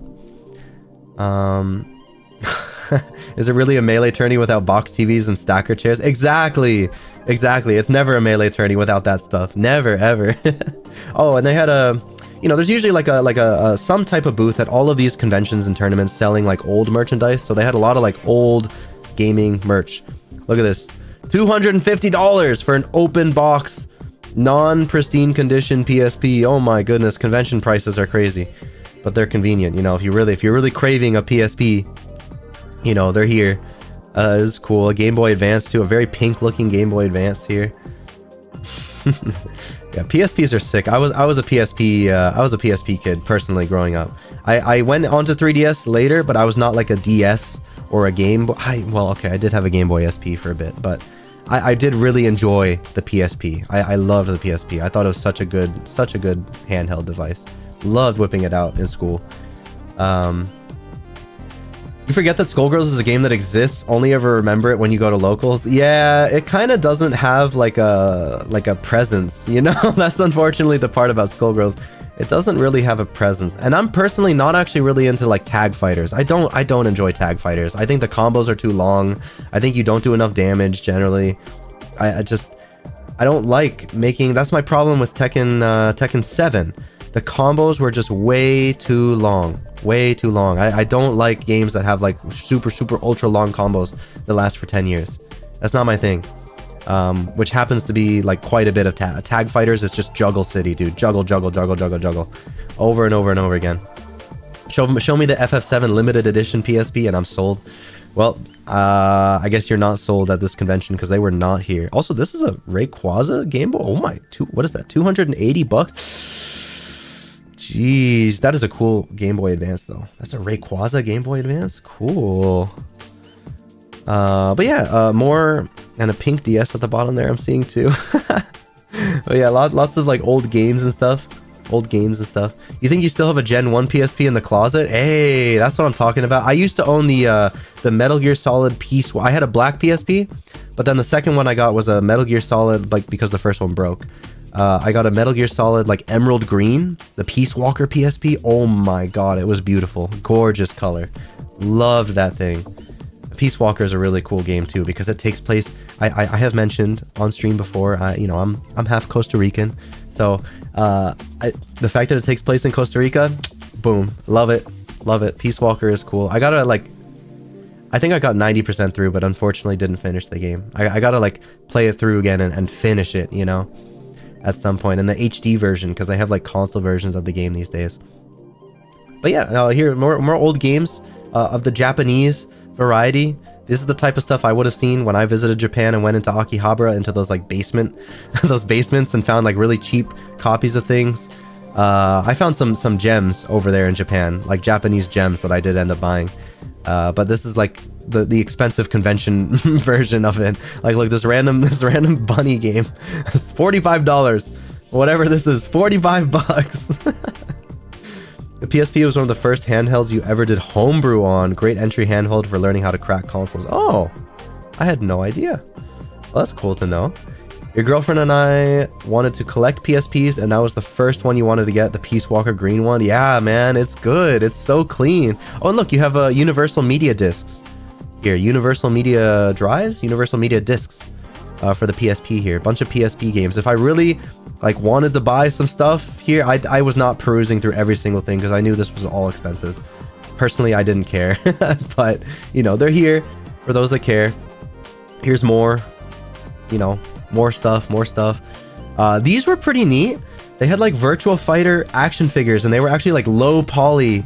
Is it really a Melee tourney without box TVs and stacker chairs? Exactly. It's never a Melee tourney without that stuff. Never, ever. Oh, and they had a, you know, there's usually like a some type of booth at all of these conventions and tournaments selling like old merchandise. So they had a lot of like old gaming merch. Look at this, $250 for an open box, non-pristine condition PSP. Oh my goodness, convention prices are crazy, but they're convenient. You know, if you're really craving a PSP, you know, they're here. This is cool. A Game Boy Advance too, a very pink looking Game Boy Advance here. Yeah, PSPs are sick. I was a PSP kid personally growing up. I went onto 3DS later, but I was not like a DS or a Game Boy. Well, okay, I did have a Game Boy SP for a bit, but I did really enjoy the PSP. I loved the PSP. I thought it was such a good handheld device. Loved whipping it out in school. You forget that Skullgirls is a game that exists, only ever remember it when you go to locals. Yeah, it kind of doesn't have like a presence, you know? That's unfortunately the part about Skullgirls. It doesn't really have a presence. And I'm personally not actually really into like tag fighters. I don't enjoy tag fighters. I think the combos are too long. I think you don't do enough damage generally. I don't like making, that's my problem with Tekken 7. The combos were just way too long. Way too long. I don't like games that have like super ultra long combos that last for 10 years. That's not my thing. Which happens to be like quite a bit of tag fighters. It's just juggle city, dude. Juggle over and over and over again. Show me the FF7 limited edition PSP and I'm sold. Well, I guess you're not sold at this convention because they were not here. Also, this is a Rayquaza Game Boy. Oh my, what is that? 280 bucks. Jeez, that is a cool Game Boy Advance though. That's a Rayquaza Game Boy Advance. Cool. But yeah, more and a pink DS at the bottom there. I'm seeing too. But yeah, lots of like old games and stuff. You think you still have a Gen 1 PSP in the closet? Hey, that's what I'm talking about. I used to own the Metal Gear Solid piece. I had a black PSP, but then the second one I got was a Metal Gear Solid, like, because the first one broke. I got a Metal Gear Solid, like, emerald green, the Peace Walker PSP. Oh my god, it was beautiful. Gorgeous color. Loved that thing. Peace Walker is a really cool game too because it takes place. I have mentioned on stream before. You know, I'm half Costa Rican, so the fact that it takes place in Costa Rica, boom, love it. Peace Walker is cool. I gotta like, I think I got 90% through, but unfortunately didn't finish the game. I gotta like play it through again and finish it, you know, at some point in the HD version because they have like console versions of the game these days. But yeah, here more old games of the Japanese variety. This is the type of stuff I would have seen when I visited Japan and went into Akihabara, into those like those basements, and found like really cheap copies of things. I found some gems over there in Japan, like Japanese gems that I did end up buying. But this is like the expensive convention version of it. Like, look, this random bunny game. It's $45. Whatever this is, 45 bucks. The PSP was one of the first handhelds you ever did homebrew on. Great entry handheld for learning how to crack consoles. Oh, I had no idea. Well, that's cool to know. Your girlfriend and I wanted to collect PSPs, and that was the first one you wanted to get, the Peace Walker green one. Yeah, man, it's good. It's so clean. Oh, and look, you have Universal Media Discs. Here, Universal Media Drives? Universal Media Discs for the PSP here. A bunch of PSP games. If I really like wanted to buy some stuff here, I was not perusing through every single thing because I knew this was all expensive. Personally, I didn't care. But, you know, they're here for those that care. Here's more, you know, more stuff. These were pretty neat. They had like Virtua Fighter action figures, and they were actually like low poly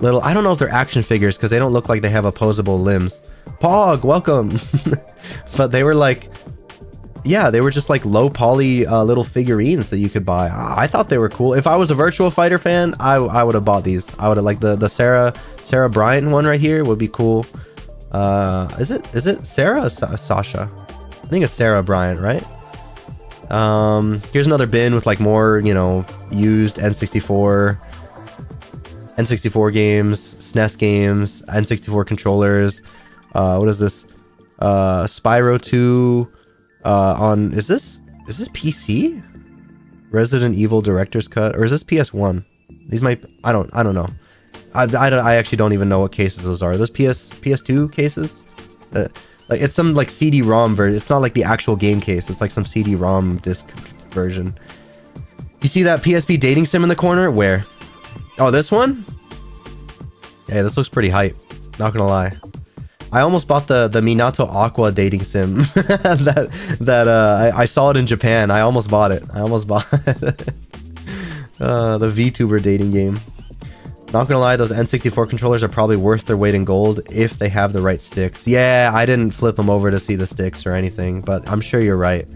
little, I don't know if they're action figures because they don't look like they have opposable limbs. Pog, welcome. But they were like, yeah, they were just like low poly little figurines that you could buy. I thought they were cool. If I was a Virtua Fighter fan, I would have bought these. I would have, like, the Sarah Bryant one right here would be cool. Is it Sarah or Sasha? I think it's Sarah Bryant, right? Here's another bin with like more, you know, used N64 games, SNES games, N64 controllers. What is this? Spyro 2 on, is this PC? Resident Evil Director's Cut, or is this PS1? These might, I don't know. I actually don't even know what cases those are. Are those PS2 cases? Like, it's some like CD-ROM version. It's not like the actual game case. It's like some CD-ROM disc version. You see that PSP dating sim in the corner? Where? Oh, this one? Yeah, this looks pretty hype. Not gonna lie. I almost bought the Minato Aqua dating sim. I saw it in Japan. I almost bought it. The VTuber dating game. Not gonna lie, those N64 controllers are probably worth their weight in gold if they have the right sticks. Yeah, I didn't flip them over to see the sticks or anything, but I'm sure you're right.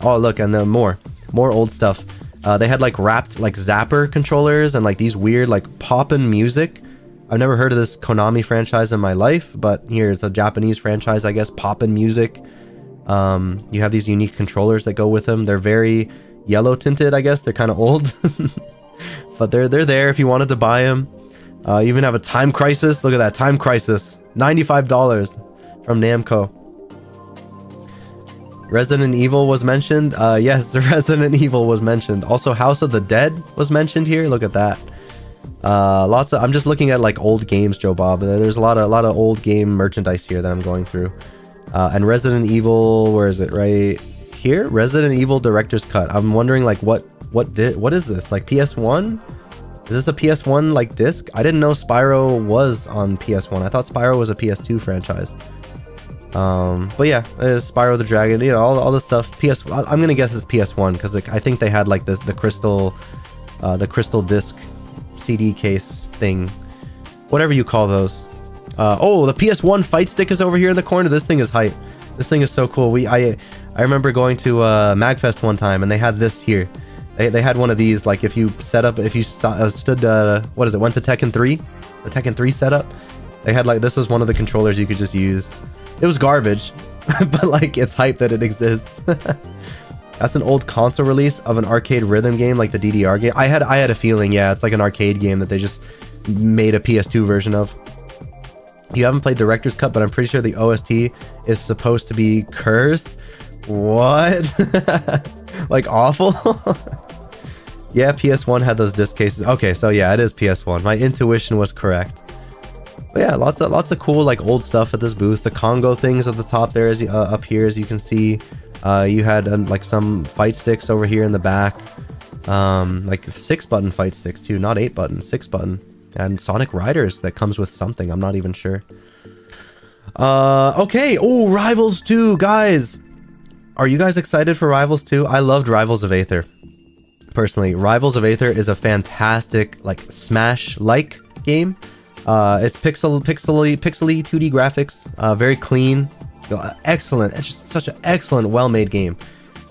Oh, look, and then more old stuff. They had like wrapped like Zapper controllers and like these weird like poppin' music. I've never heard of this Konami franchise in my life, but here it's a Japanese franchise, I guess. Poppin' music. You have these unique controllers that go with them. They're very yellow tinted, I guess. They're kind of old. But they're there if you wanted to buy them. You even have a Time Crisis. Look at that, Time Crisis. $95 from Namco. Resident Evil was mentioned. Yes, Resident Evil was mentioned. Also, House of the Dead was mentioned here. Look at that. Lots of. I'm just looking at like old games, Joe Bob. There's a lot of old game merchandise here that I'm going through. And Resident Evil, where is it? Right here, Resident Evil Director's Cut. I'm wondering like what is this? Like PS1? Is this a PS1 like disc? I didn't know Spyro was on PS1. I thought Spyro was a PS2 franchise. But yeah, Spyro the Dragon, you know, all this stuff. I'm gonna guess it's PS1 because I think they had like the crystal disc CD case thing, whatever you call those. Oh, the PS1 fight stick is over here in the corner. This thing is hype. This thing is so cool. I remember going to Magfest one time and they had this here. They had one of these, like if you set up, if you stood, what is it, went to Tekken 3, the Tekken 3 setup, they had like, this was one of the controllers you could just use. It was garbage, but like it's hype that it exists. That's an old console release of an arcade rhythm game, like the DDR game. I had a feeling, yeah, it's like an arcade game that they just made a PS2 version of. You haven't played Director's Cut, but I'm pretty sure the OST is supposed to be cursed. What? Like awful? Yeah, PS1 had those disc cases. Okay, so yeah, it is PS1. My intuition was correct. But yeah, lots of cool like old stuff at this booth. The Congo things at the top there, as up here, as you can see. You had like some fight sticks over here in the back, like 6-button fight sticks too, not 8-button, 6-button, and Sonic Riders that comes with something. I'm not even sure. Okay. Oh, Rivals 2, guys. Are you guys excited for Rivals 2? I loved Rivals of Aether. Personally, Rivals of Aether is a fantastic like Smash-like game. It's pixely 2D graphics, very clean, excellent. It's just such an excellent, well-made game.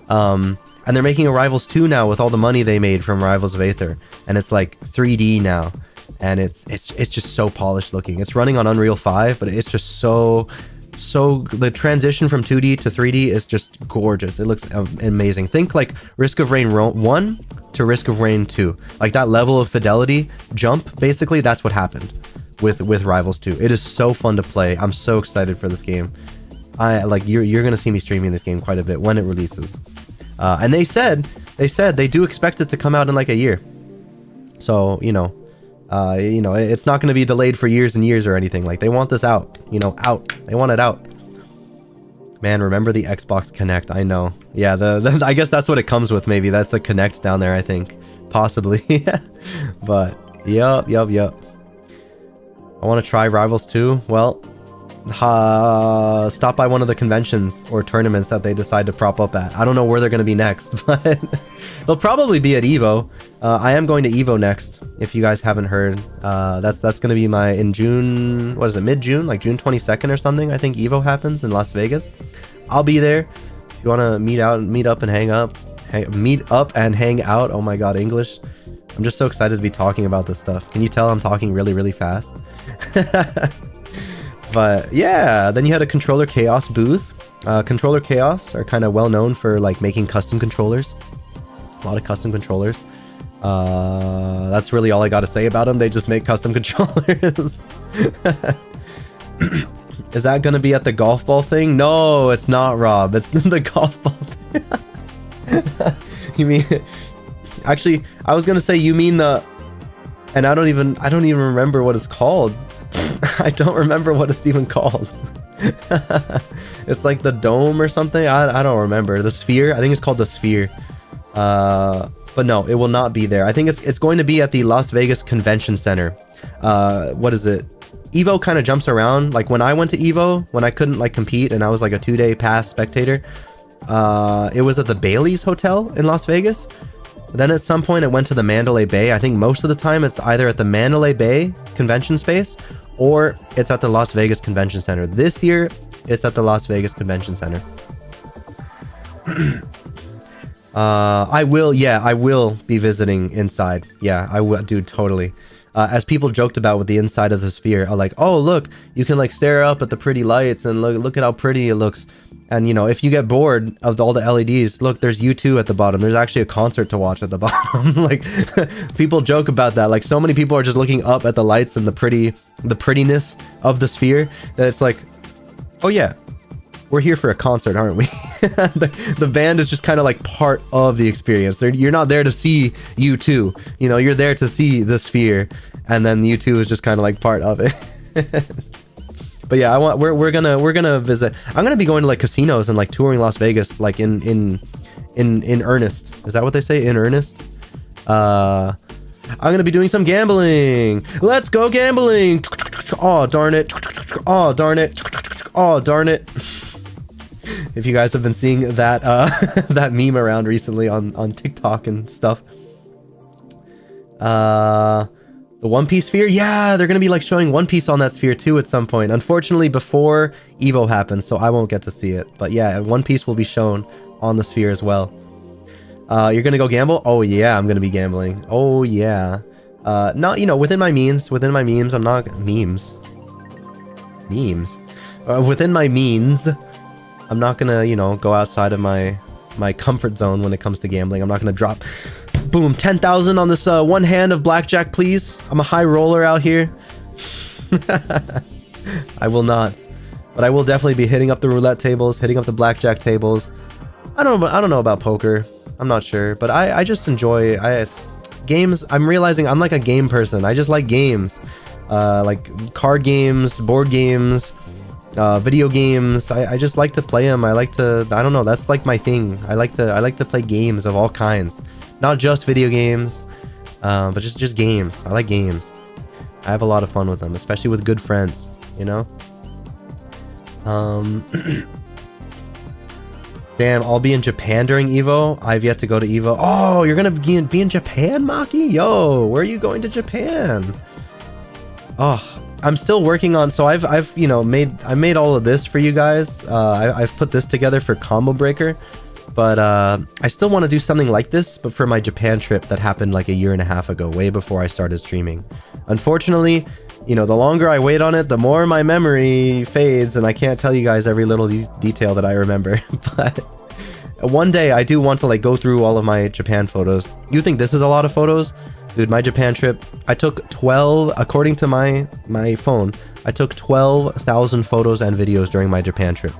And they're making a Rivals 2 now with all the money they made from Rivals of Aether, and it's like 3D now, and it's just so polished looking. It's running on Unreal 5, but it's just so the transition from 2D to 3D is just gorgeous. It looks amazing. Think like Risk of Rain 1 to Risk of Rain 2. Like that level of fidelity jump, basically, that's what happened with Rivals 2. It is so fun to play. I'm so excited for this game. You're gonna see me streaming this game quite a bit when it releases. And they said they do expect it to come out in like a year. So, you know, it's not going to be delayed for years and years or anything. Like, they want this out, out. They want it out. Man, remember the Xbox Kinect? I know. Yeah, I guess that's what it comes with, maybe. That's a Kinect down there, I think. Possibly. But, yup. I want to try Rivals 2. Well, stop by one of the conventions or tournaments that they decide to prop up at. I don't know where they're going to be next, but they'll probably be at EVO. I am going to EVO next, if you guys haven't heard. That's going to be in June, what is it, mid-June? Like June 22nd or something, I think EVO happens in Las Vegas. I'll be there. If you want to meet up and hang out. Oh my god, English. I'm just so excited to be talking about this stuff. Can you tell I'm talking really, really fast? But yeah, then you had a Controller Chaos booth. Controller Chaos are kind of well known for like making custom controllers. A lot of custom controllers. That's really all I got to say about them. They just make custom controllers. Is that going to be at the golf ball thing? No, it's not, Rob. It's the golf ball thing. You mean... Actually, I was going to say you mean the... And I don't even remember what it's called. I don't remember what it's even called. It's like the dome or something. I don't remember. The sphere. I think it's called the sphere. But no, it will not be there. I think it's going to be at the Las Vegas Convention Center. What is it? EVO kind of jumps around. Like when I went to EVO, when I couldn't like compete and I was like a 2-day pass spectator, it was at the Bally's Hotel in Las Vegas. Then at some point it went to the Mandalay Bay. I think most of the time it's either at the Mandalay Bay Convention Space or it's at the Las Vegas Convention Center. This year, it's at the Las Vegas Convention Center. I will be visiting inside. Yeah, I will, dude, totally. As people joked about with the inside of the sphere, like, oh, look, you can like stare up at the pretty lights and look at how pretty it looks. And, you know, if you get bored of all the LEDs, look, there's U2 at the bottom. There's actually a concert to watch at the bottom. Like, people joke about that. Like, so many people are just looking up at the lights and the prettiness of the sphere that it's like, oh yeah, we're here for a concert, aren't we? The band is just kind of like part of the experience. You're not there to see U2. You know, you're there to see the sphere, and then U2 is just kind of like part of it. But yeah, we're gonna visit. I'm gonna be going to like casinos and like touring Las Vegas, like in earnest. Is that what they say? In earnest? I'm gonna be doing some gambling. Let's go gambling. Oh darn it. Oh darn it. Oh darn it. If you guys have been seeing that that meme around recently on TikTok and stuff. The One Piece sphere? Yeah, they're gonna be like showing One Piece on that sphere too at some point. Unfortunately, before Evo happens, so I won't get to see it. But yeah, One Piece will be shown on the sphere as well. You're gonna go gamble? Oh yeah, I'm gonna be gambling. Oh yeah. Not, you know, within my means. Within my memes, I'm not... Memes? Memes? Within my means, I'm not gonna, you know, go outside of my comfort zone when it comes to gambling. I'm not gonna drop... Boom, 10,000 on this one hand of blackjack, please. I'm a high roller out here. I will not. But I will definitely be hitting up the roulette tables, hitting up the blackjack tables. I don't know about poker. I'm not sure, but I just enjoy games. I'm realizing I'm like a game person. I just like games. Like card games, board games, video games. I just like to play them. I like to, I don't know, that's like my thing. I like to play games of all kinds. Not just video games, but just games. I like games. I have a lot of fun with them, especially with good friends, you know? Damn, I'll be in Japan during Evo. I've yet to go to Evo. Oh, you're gonna be in Japan, Maki? Yo, where are you going to Japan? Oh, I'm still working on, so I've you know, I made all of this for you guys. I've put this together for Combo Breaker. But I still want to do something like this, but for my Japan trip that happened like a year and a half ago, way before I started streaming. Unfortunately, you know, the longer I wait on it, the more my memory fades, and I can't tell you guys every little detail that I remember. But one day I do want to like go through all of my Japan photos. You think this is a lot of photos? Dude, my Japan trip, I took 12, according to my phone, I took 12,000 photos and videos during my Japan trip.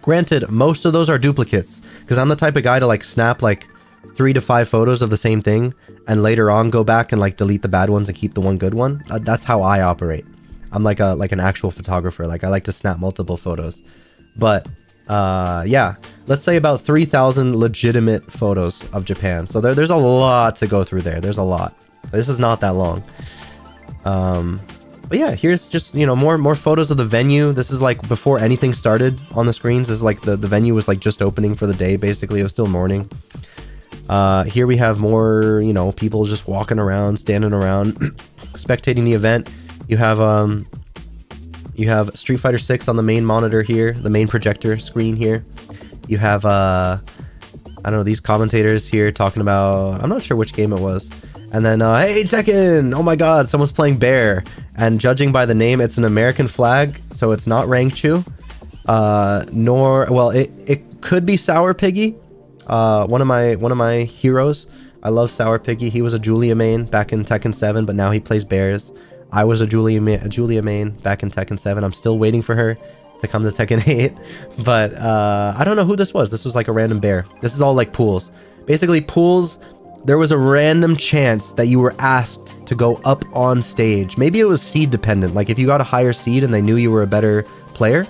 Granted, most of those are duplicates, because I'm the type of guy to like snap like 3 to 5 photos of the same thing, and later on go back and like delete the bad ones and keep the one good one. That's how I operate. I'm like an actual photographer. Like I like to snap multiple photos. But yeah, let's say about 3,000 legitimate photos of Japan. So there's a lot to go through there. There's a lot. This is not that long. But yeah, here's just, you know, more photos of the venue. This is like before anything started on the screens. This is like the venue was like just opening for the day, basically. It was still morning. Here we have more, you know, people just walking around, standing around, spectating the event. You have Street Fighter 6 on the main monitor here, the main projector screen here. You have I don't know, these commentators here talking about, I'm not sure which game it was. And then, hey, Tekken! Oh my god, someone's playing Bear. And judging by the name, it's an American flag, so it's not Rangchu. Well, it could be Sour Piggy. One of my heroes. I love Sour Piggy. He was a Julia main back in Tekken 7, but now he plays Bears. I was a Julia main back in Tekken 7. I'm still waiting for her to come to Tekken 8. But I don't know who this was. This was like a random bear. This is all like pools. Basically, pools... There was a random chance that you were asked to go up on stage. Maybe it was seed dependent. Like if you got a higher seed and they knew you were a better player,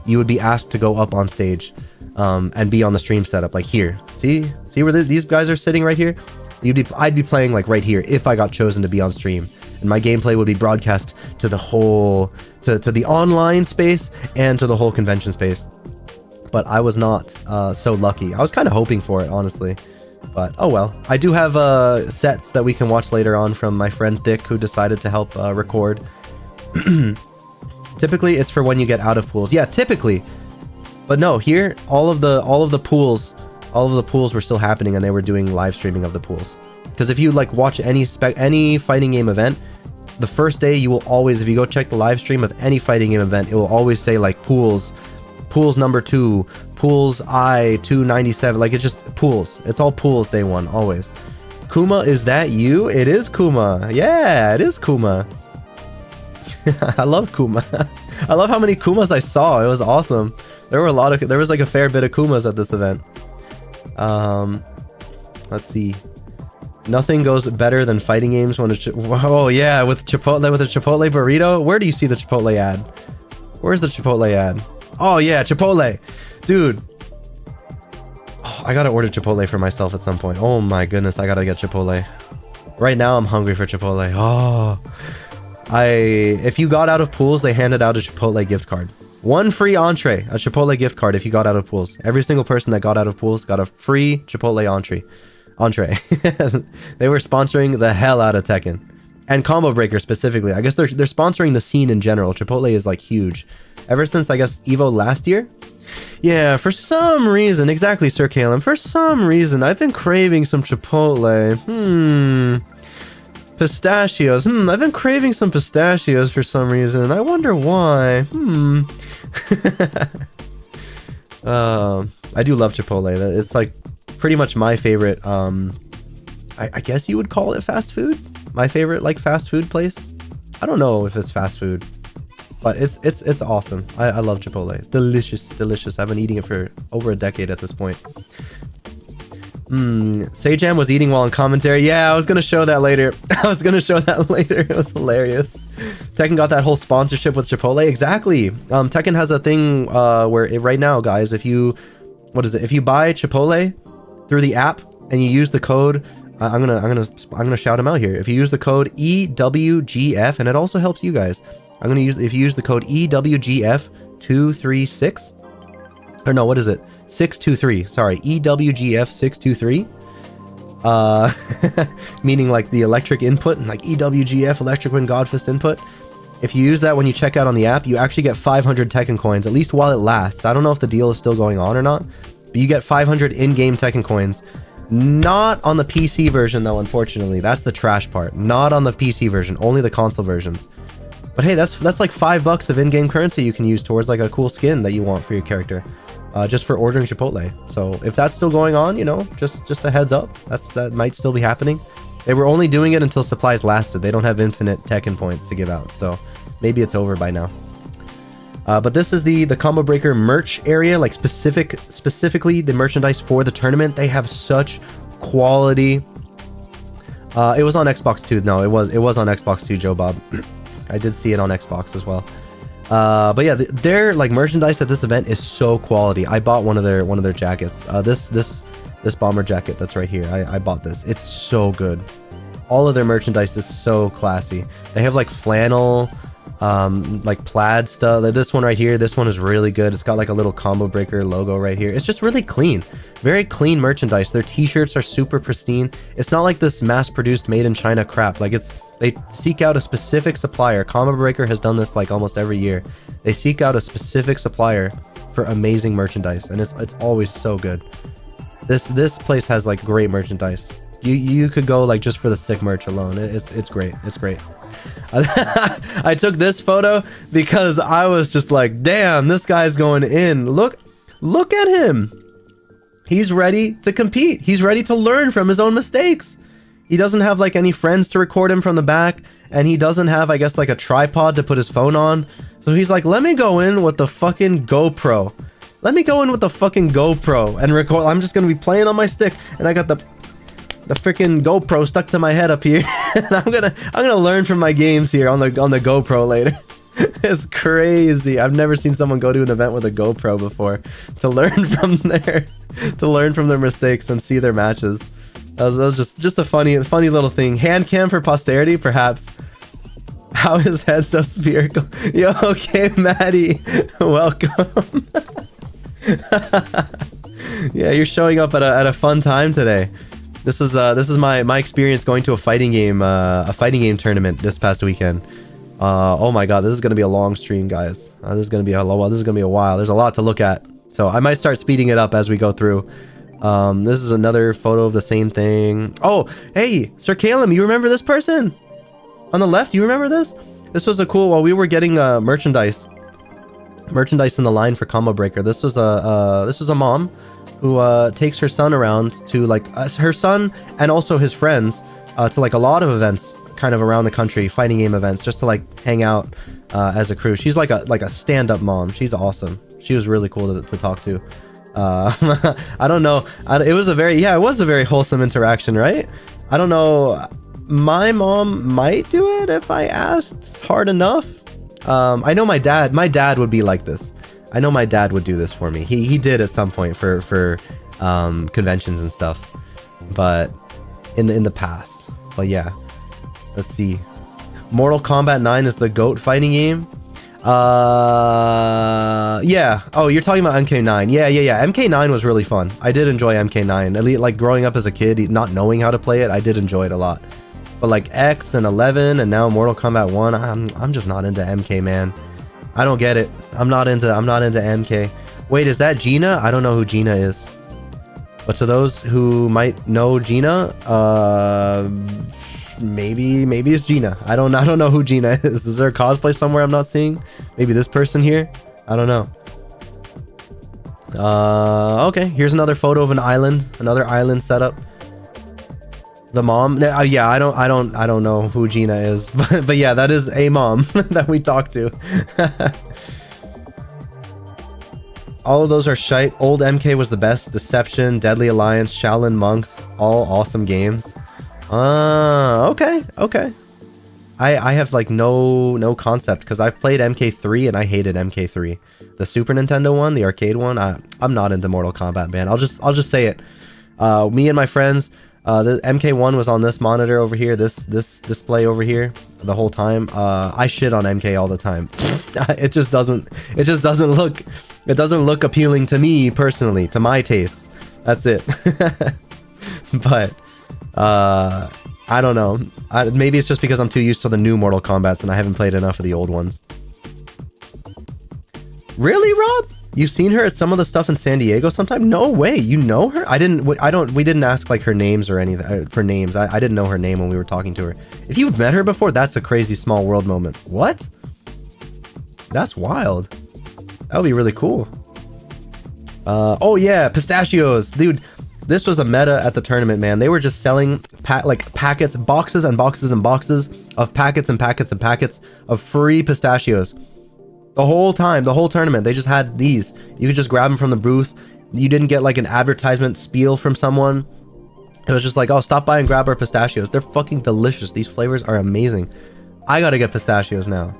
you would be asked to go up on stage and be on the stream setup. Like here, see where these guys are sitting right here? I'd be playing like right here if I got chosen to be on stream, and my gameplay would be broadcast to the whole, to the online space and to the whole convention space. But I was not so lucky. I was kind of hoping for it, honestly. But oh well. I do have sets that we can watch later on from my friend Thick, who decided to help record. Typically it's for when you get out of pools. Yeah, typically. But no, here all of the pools were still happening, and they were doing live streaming of the pools. Because if you like watch any fighting game event, the first day you will always, if you go check the live stream of any fighting game event, it will always say like pools number 2, pools I 297. Like it's just pools. It's all pools day 1 always. Kuma, is that you? It is Kuma. Yeah, it is Kuma. I love Kuma. I love how many Kumas I saw. It was awesome. There was like a fair bit of Kumas at this event. Let's see. Nothing goes better than fighting games when it's... Oh yeah, with a Chipotle burrito. Where do you see the Chipotle ad? Where's the Chipotle ad? Oh yeah, Chipotle. Dude. Oh, I gotta order Chipotle for myself at some point. Oh my goodness, I gotta get Chipotle. Right now I'm hungry for Chipotle. Oh. If you got out of pools, they handed out a Chipotle gift card. 1 free entree, a Chipotle gift card if you got out of pools. Every single person that got out of pools got a free Chipotle entree. They were sponsoring the hell out of Tekken. and Combo Breaker specifically. I guess they're sponsoring the scene in general. Chipotle is like huge. Ever since, I guess, Evo last year. Yeah, for some reason, exactly, Sir Calum. For some reason, I've been craving some Chipotle. Pistachios. I've been craving some pistachios for some reason. I wonder why. I do love Chipotle. It's like pretty much my favorite. I guess you would call it fast food. My favorite like fast food place. I don't know if it's fast food, but it's awesome. I love Chipotle. It's delicious, delicious. I've been eating it for over a decade at this point. Sajam was eating while in commentary. Yeah, I was gonna show that later. It was hilarious. Tekken got that whole sponsorship with Chipotle. Exactly. Tekken has a thing where right now, guys, if you buy Chipotle through the app and you use the code, I'm gonna shout him out here. If you use the code EWGF, and it also helps you guys. If you use the code EWGF236, or no, what is it? 623. Sorry, EWGF623. Meaning like the electric input, and like EWGF electric wind godfist input. If you use that when you check out on the app, you actually get 500 Tekken coins, at least while it lasts. I don't know if the deal is still going on or not, but you get 500 in-game Tekken coins. Not on the PC version though, unfortunately. That's the trash part. Not on the PC version, only the console versions. But hey, that's like $5 of in-game currency you can use towards like a cool skin that you want for your character, just for ordering Chipotle. So if that's still going on, you know, just a heads up. That might still be happening. They were only doing it until supplies lasted. They don't have infinite Tekken points to give out, so maybe it's over by now. But this is the Combo Breaker merch area, like specifically the merchandise for the tournament. They have such quality. It was on Xbox too. No, it was on Xbox too, Joe Bob. I did see it on Xbox as well. But yeah, their like merchandise at this event is so quality. I bought one of their jackets. This bomber jacket that's right here. I bought this. It's so good. All of their merchandise is so classy. They have like flannel, like plaid stuff. Like this one right here, this one is really good. It's got like a little Combo Breaker logo right here. It's just really clean, very clean merchandise. Their t-shirts are super pristine. It's not like this mass-produced made in China crap. Like they seek out a specific supplier. Combo Breaker has done this like almost every year. They seek out a specific supplier for amazing merchandise, and it's always so good. This place has like great merchandise. You could go like just for the sick merch alone. It's great. It's great. I took this photo because I was just like, damn, this guy's going in. Look at him. He's ready to compete. He's ready to learn from his own mistakes. He doesn't have like any friends to record him from the back, and he doesn't have, I guess, like a tripod to put his phone on. So he's like, let me go in with the fucking GoPro. Let me go in with the fucking GoPro and record. I'm just gonna be playing on my stick, and I got the freaking GoPro stuck to my head up here. And I'm gonna learn from my games here on the GoPro later. It's crazy. I've never seen someone go to an event with a GoPro before to learn from their mistakes and see their matches. That was just a funny little thing. Hand cam for posterity, perhaps. How is head so spherical? Yo, okay, Maddie, welcome. Yeah, you're showing up at a fun time today. This is my experience going to a fighting game tournament this past weekend. Oh my god, this is gonna be a long stream, guys. This is gonna be a while. There's a lot to look at, so I might start speeding it up as we go through. This is another photo of the same thing. Oh, hey, Sir Calum, you remember this person on the left? You remember this? This was a cool. While we were getting merchandise in the line for Combo Breaker. This was a mom who takes her son around to like her son and also his friends to like a lot of events kind of around the country, fighting game events, just to like hang out as a crew. She's like a stand-up mom. She's awesome. She was really cool to talk to. I don't know. It was a very wholesome interaction, right? I don't know. My mom might do it if I asked hard enough. I know my dad would be like this. I know my dad would do this for me. He did at some point for conventions and stuff, but in the past. But yeah, let's see. Mortal Kombat 9 is the GOAT fighting game. Yeah. Oh, you're talking about MK9. Yeah. MK9 was really fun. I did enjoy MK9. At least, like growing up as a kid, not knowing how to play it, I did enjoy it a lot. But like X and 11 and now Mortal Kombat 1, I'm just not into MK, man. I don't get it. I'm not into MK. Wait, is that Gina? I don't know who Gina is. But to those who might know Gina, maybe it's Gina. I don't know who Gina is. Is there a cosplay somewhere I'm not seeing? Maybe this person here? I don't know. Okay, here's another photo of another island setup. The mom, yeah, I don't know who Gina is, but yeah, that is a mom that we talked to. All of those are shite. Old MK was the best. Deception, Deadly Alliance, Shaolin Monks, all awesome games. Okay. I have like no concept because I've played MK3 and I hated MK3. The Super Nintendo one, the arcade one, I'm not into Mortal Kombat, man. I'll just say it. Me and my friends, the MK1 was on this monitor over here, this display over here the whole time. I shit on MK all the time. It just doesn't look appealing to me personally, to my taste. That's it. But I don't know. Maybe it's just because I'm too used to the new Mortal Kombats and I haven't played enough of the old ones. Really, Rob? You've seen her at some of the stuff in San Diego sometime? No way. You know her? We didn't ask like her names or anything, for names. I didn't know her name when we were talking to her. If you've met her before, that's a crazy small world moment. What? That's wild. That would be really cool. Oh yeah, pistachios. Dude, this was a meta at the tournament, man. They were just selling packets, boxes and boxes and boxes of packets and packets and packets of free pistachios. The whole time, the whole tournament, they just had these. You could just grab them from the booth. You didn't get like an advertisement spiel from someone. It was just like, oh, stop by and grab our pistachios. They're fucking delicious. These flavors are amazing. I gotta get pistachios now.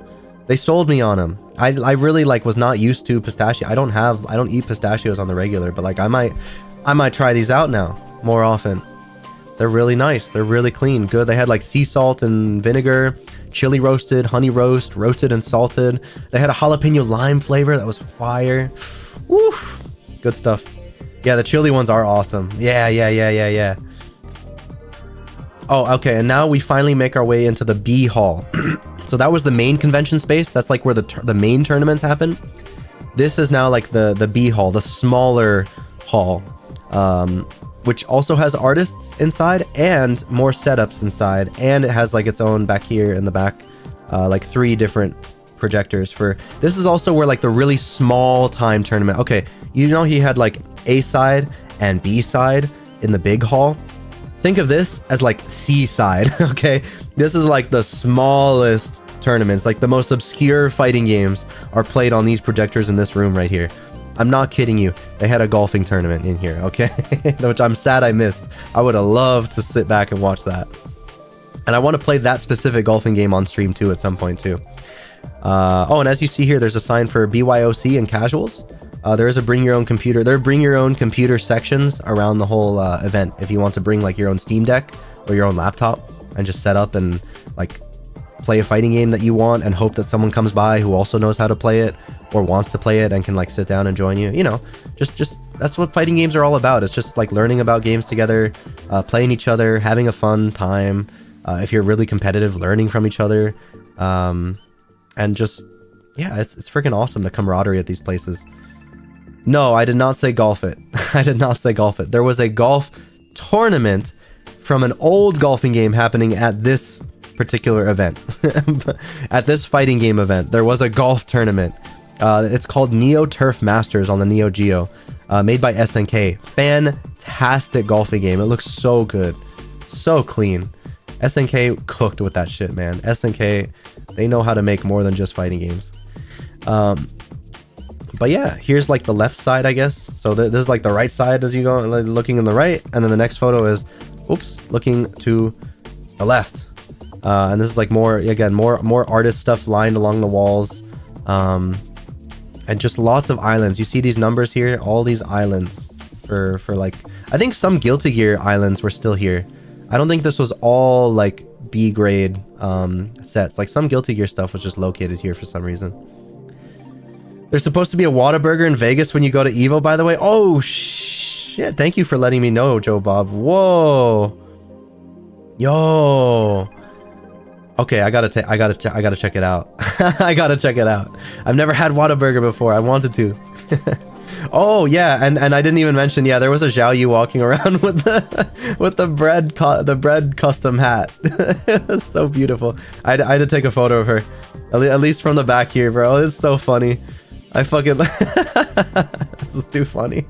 They sold me on them. I really like was not used to pistachio. I don't eat pistachios on the regular, but like I might try these out now more often. They're really nice. They're really clean. Good. They had like sea salt and vinegar, chili roasted, honey roast, roasted and salted. They had a jalapeno lime flavor that was fire. Woof. Good stuff. Yeah, the chili ones are awesome. Yeah. Oh, okay. And now we finally make our way into the B hall. So that was the main convention space. That's like where the main tournaments happen. This is now like the B hall, the smaller hall. Which also has artists inside and more setups inside, and it has like its own back here in the back, like 3 different projectors for. This is also where like the really small time tournament. Okay, you know he had like A side and B side in the big hall. Think of this as like C side. Okay, this is like the smallest tournaments, like the most obscure fighting games are played on these projectors in this room right here. I'm not kidding you. They had a golfing tournament in here, okay? Which I'm sad I missed. I would have loved to sit back and watch that. And I want to play that specific golfing game on stream too at some point too. Oh, and as you see here, there's a sign for BYOC and casuals. There is a bring your own computer. There are bring your own computer sections around the whole event. If you want to bring like your own Steam Deck or your own laptop and just set up and like play a fighting game that you want and hope that someone comes by who also knows how to play it or wants to play it and can like sit down and join you. You know, just that's what fighting games are all about. It's just like learning about games together, playing each other, having a fun time. If you're really competitive, learning from each other, and just yeah, it's freaking awesome, the camaraderie at these places. No, I did not say golf it. I did not say golf it. There was a golf tournament from an old golfing game happening at this particular event. At this fighting game event, there was a golf tournament. It's called Neo Turf Masters on the Neo Geo, made by SNK. Fantastic golfing game. It looks so good, so clean. SNK cooked with that shit, man. SNK, they know how to make more than just fighting games. But yeah, here's like the left side, I guess. So this is like the right side as you go, like, looking in the right, and then the next photo is, oops, looking to the left. And this is like more artist stuff lined along the walls, and just lots of islands. You see these numbers here, all these islands for like, I think some Guilty Gear islands were still here. I don't think this was all like B grade sets. Like some Guilty Gear stuff was just located here for some reason. There's supposed to be a Whataburger in Vegas when you go to Evo, by the way. Oh shit! Thank you for letting me know, Joe Bob. Whoa, yo. Okay, I gotta check it out. I gotta check it out. I've never had Whataburger before. I wanted to. Oh yeah, and I didn't even mention, yeah, there was a Xiao Yu walking around with the bread custom hat. It was so beautiful. I had to take a photo of her, at least from the back here, bro. It's so funny. I fucking this is too funny.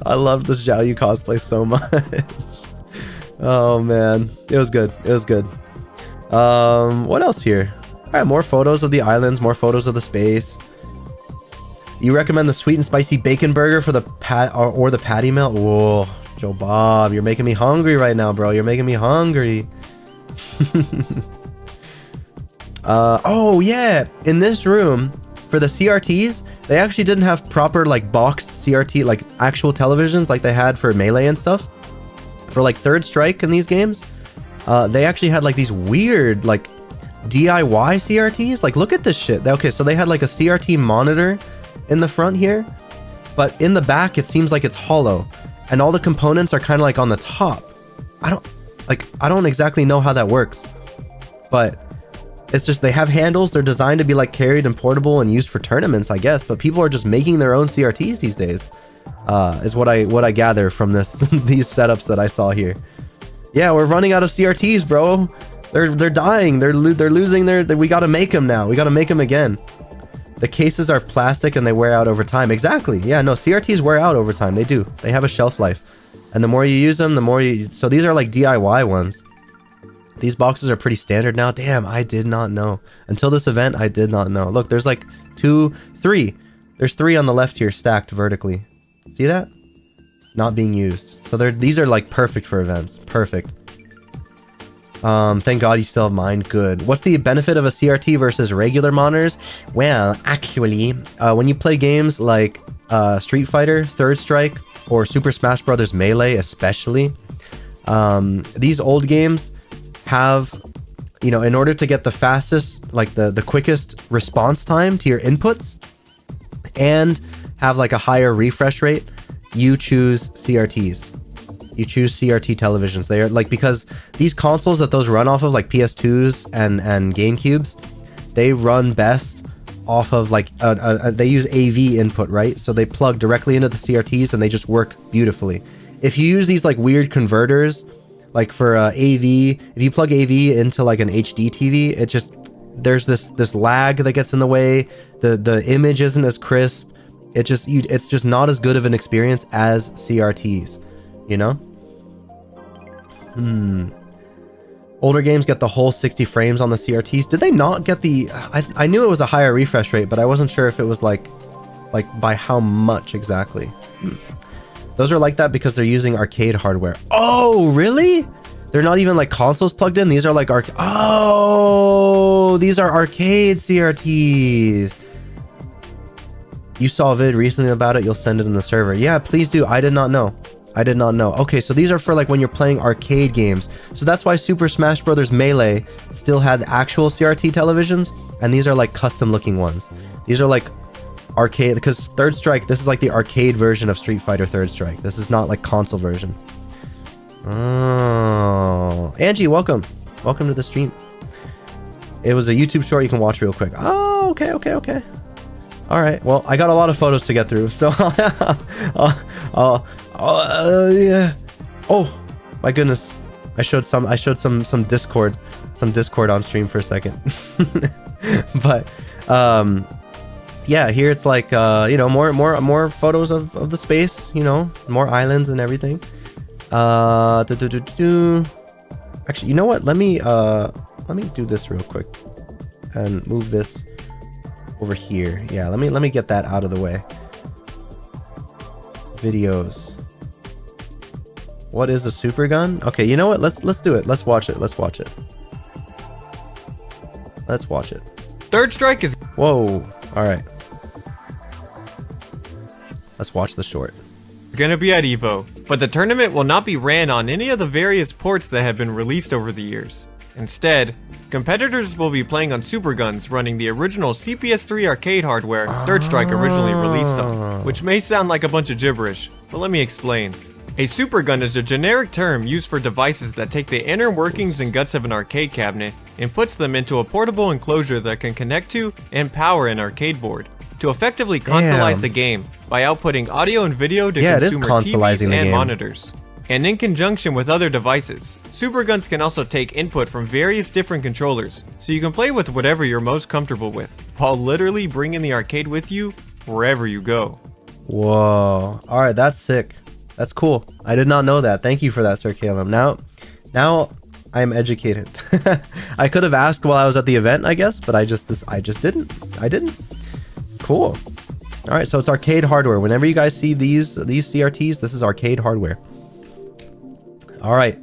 I love this Xiao Yu cosplay so much. Oh man, it was good. It was good. What else here? All right, more photos of the islands, more photos of the space. You recommend the sweet and spicy bacon burger for the or the patty melt? Whoa, Joe Bob, you're making me hungry right now, bro. You're making me hungry. Oh yeah, in this room for the CRTs, they actually didn't have proper like boxed CRT, like actual televisions like they had for Melee and stuff. For like Third Strike in these games, they actually had like these weird like DIY CRTs. Like look at this shit. Okay, so they had like a CRT monitor in the front here, but in the back it seems like it's hollow and all the components are kind of like on the top. I don't exactly know how that works, but it's just they have handles. They're designed to be like carried and portable and used for tournaments, I guess, but people are just making their own CRTs these days, is what I gather from this these setups that I saw here. Yeah, we're running out of CRTs, bro. They're dying. They're losing we got to make them now. We got to make them again. The cases are plastic and they wear out over time. Exactly. Yeah, no, CRTs wear out over time. They do. They have a shelf life. And the more you use them, the more you... So these are like DIY ones. These boxes are pretty standard now. Damn, I did not know. Until this event, I did not know. Look, there's like 3. There's 3 on the left here stacked vertically. See that? Not being used. So these are like perfect for events. Perfect. Thank God you still have mine. Good. What's the benefit of a CRT versus regular monitors? Well, actually, when you play games like Street Fighter, Third Strike, or Super Smash Bros. Melee especially, these old games have, you know, in order to get the fastest, like the quickest response time to your inputs and have like a higher refresh rate, you choose CRTs. You choose CRT televisions. They are like, because these consoles that those run off of, like PS2s and GameCubes, they run best off of like they use AV input, right? So they plug directly into the CRTs and they just work beautifully. If you use these like weird converters, like for AV, if you plug AV into like an HD TV, it just, there's this lag that gets in the way. The image isn't as crisp. It's just not as good of an experience as CRTs. You know? Older games get the whole 60 frames on the CRTs. Did they not get the... I knew it was a higher refresh rate, but I wasn't sure if it was like by how much exactly. Those are like that because they're using arcade hardware. Oh, really? They're not even like consoles plugged in? These are like these are arcade CRTs. You saw a vid recently about it. You'll send it in the server. Yeah, please do. I did not know. I did not know. Okay, so these are for like when you're playing arcade games. So that's why Super Smash Bros. Melee still had actual CRT televisions, and these are like custom looking ones. These are like arcade, because Third Strike, this is like the arcade version of Street Fighter Third Strike. This is not like console version. Oh, Angie, welcome. Welcome to the stream. It was a YouTube short you can watch real quick. Oh, okay. All right. Well, I got a lot of photos to get through, so yeah. Oh, my goodness. I showed some Discord on stream for a second. But yeah, here it's like you know, more photos of the space, you know, more islands and everything. Actually, you know what? Let me do this real quick and move this over here. Yeah, let me get that out of the way. Videos. What is a super gun? Okay, you know what? Let's do it. Let's watch it. Let's watch it. Third Strike is... Whoa. All right. Let's watch the short. Gonna be at EVO, but the tournament will not be ran on any of the various ports that have been released over the years. Instead, competitors will be playing on super guns running the original CPS3 arcade hardware Third Strike originally released on, which may sound like a bunch of gibberish, but let me explain. A super gun is a generic term used for devices that take the inner workings and guts of an arcade cabinet and puts them into a portable enclosure that can connect to and power an arcade board to effectively consolize the game by outputting audio and video to consumer TVs and monitors. And in conjunction with other devices, Superguns can also take input from various different controllers, so you can play with whatever you're most comfortable with, while literally bringing the arcade with you wherever you go. Whoa. Alright, that's sick. That's cool. I did not know that. Thank you for that, Sir Caleb. Now I am educated. I could have asked while I was at the event, I guess, but I just didn't. I didn't. Cool. Alright, so it's arcade hardware. Whenever you guys see these CRTs, this is arcade hardware. Alright,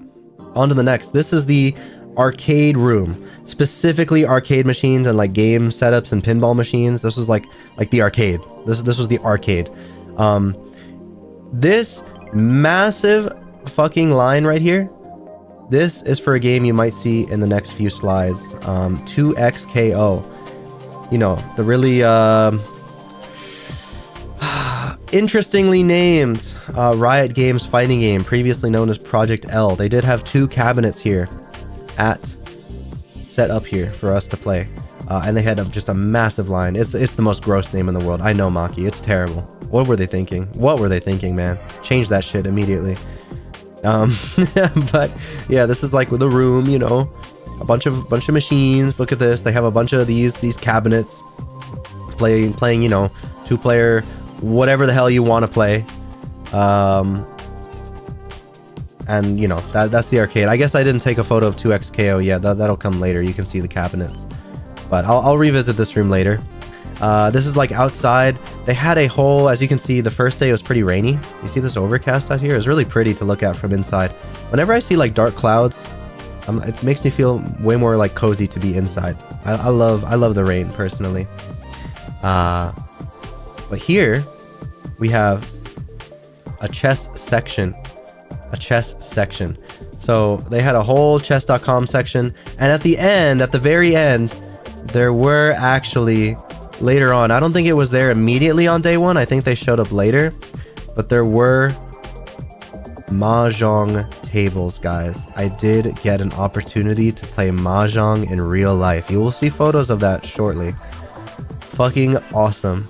on to the next. This is the arcade room. Specifically arcade machines and like game setups and pinball machines. This was like the arcade. This was the arcade. This massive fucking line right here, this is for a game you might see in the next few slides. 2XKO. You know, the really interestingly named Riot Games fighting game, previously known as Project L. They did have 2 cabinets here set up here for us to play, and they had just a massive line. It's the most gross name in the world. I know, Maki, it's terrible. What were they thinking? What were they thinking, man? Change that shit immediately. But yeah, this is like the room, you know, a bunch of machines. Look at this. They have a bunch of these cabinets playing, you know, 2-player, whatever the hell you want to play. And you know, that's the arcade. I guess I didn't take a photo of 2XKO yet. That'll come later. You can see the cabinets, but I'll revisit this room later. This is like outside. They had a whole, as you can see, the first day was pretty rainy. You see this overcast out here? It's really pretty to look at from inside. Whenever I see like dark clouds, it makes me feel way more like cozy to be inside. I love the rain personally. But here we have a chess section. So they had a whole chess.com section, and at the very end, there were actually, later on, I don't think it was there immediately on day 1, I think they showed up later, but there were mahjong tables, guys. I did get an opportunity to play mahjong in real life. You will see photos of that shortly. Fucking awesome.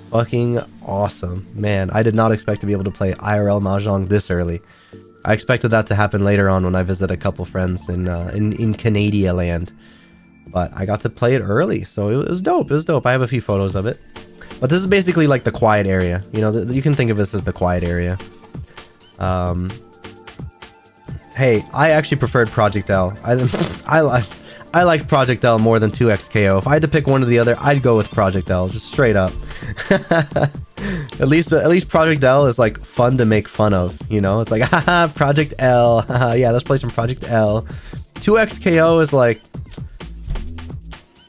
Fucking awesome. Man, I did not expect to be able to play IRL mahjong this early. I expected that to happen later on when I visit a couple friends in Canada land. But I got to play it early, so it was dope. It was dope. I have a few photos of it. But this is basically like the quiet area. You know, you can think of this as the quiet area. Hey, I actually preferred Project L. I liked Project L more than 2XKO. If I had to pick one or the other, I'd go with Project L, just straight up. At least Project L is like fun to make fun of, you know? It's like, haha, Project L. Haha, yeah, let's play some Project L. 2XKO is like,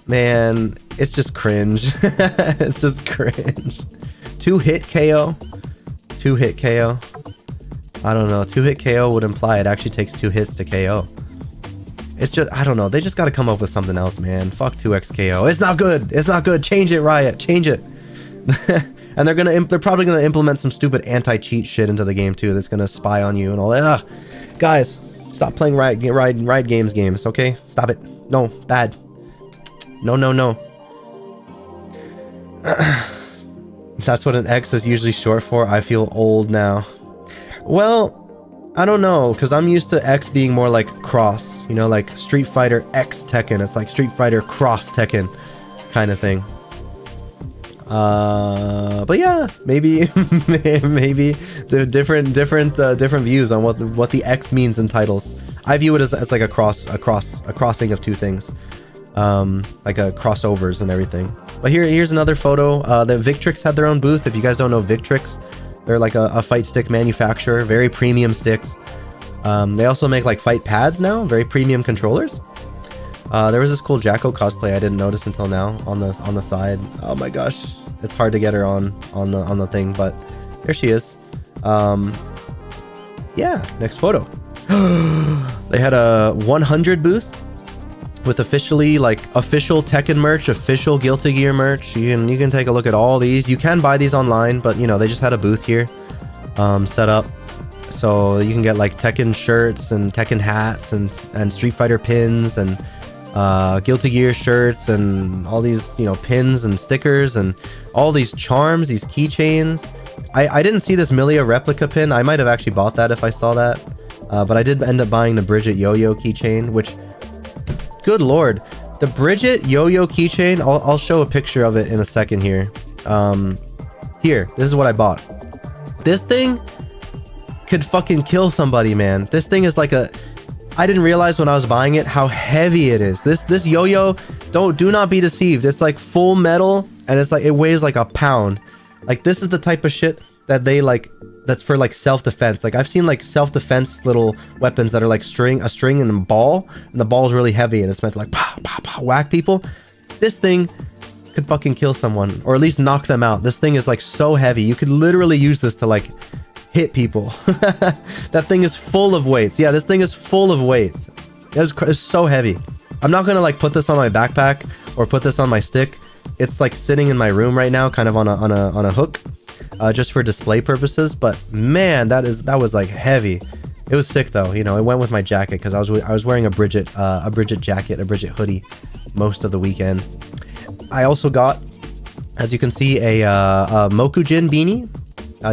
man, it's just cringe. It's just cringe. 2-hit KO. 2-hit KO. I don't know. 2-hit KO would imply it actually takes 2 hits to KO. It's just, I don't know. They just got to come up with something else, man. Fuck 2XKO. It's not good. It's not good. Change it, Riot. Change it. And they're probably gonna implement some stupid anti-cheat shit into the game too. That's gonna spy on you and all that. Ugh. Guys, stop playing Riot games. Okay, stop it. No, bad. No. That's what an X is usually short for. I feel old now. Well, I don't know, because I'm used to X being more like cross, you know, like Street Fighter X Tekken. It's like Street Fighter Cross Tekken kind of thing. But yeah, maybe the different views on what the X means in titles. I view it as like a crossing of 2 things, like a crossovers and everything. But here's another photo. The Victrix had their own booth. If you guys don't know Victrix, they're like a fight stick manufacturer, very premium sticks. They also make like fight pads now, very premium controllers. There was this cool Jacko cosplay I didn't notice until now on the side. Oh my gosh, it's hard to get her on the thing, but there she is. Yeah, next photo. They had a 100 booth with official Tekken merch, official Guilty Gear merch. You can take a look at all these. You can buy these online, but you know, they just had a booth here set up. So you can get like Tekken shirts and Tekken hats and Street Fighter pins and Guilty Gear shirts and all these, you know, pins and stickers and all these charms, these keychains. I didn't see this Milia replica pin. I might have actually bought that if I saw that. But I did end up buying the Bridget yo-yo keychain, which, good lord. The Bridget yo-yo keychain, I'll show a picture of it in a second here. Here, this is what I bought. This thing could fucking kill somebody, man. This thing is like a... I didn't realize when I was buying it how heavy it is. This yo-yo, do not be deceived. It's like full metal, and it's like it weighs like a pound. Like, this is the type of shit that they like, that's for like self-defense. Like, I've seen like self-defense little weapons that are like a string and a ball, and the ball's really heavy and it's meant to like pow, pow, pow, whack people. This thing could fucking kill someone, or at least knock them out. This thing is like so heavy. You could literally use this to like hit people. That thing is full of weights. Yeah, this thing is full of weights. It's so heavy. I'm not gonna like put this on my backpack or put this on my stick. It's like sitting in my room right now, kind of on a hook, just for display purposes. But man, that was like heavy. It was sick though. You know, it went with my jacket because I was wearing a Bridget jacket, a Bridget hoodie most of the weekend. I also got, as you can see, a Mokujin beanie.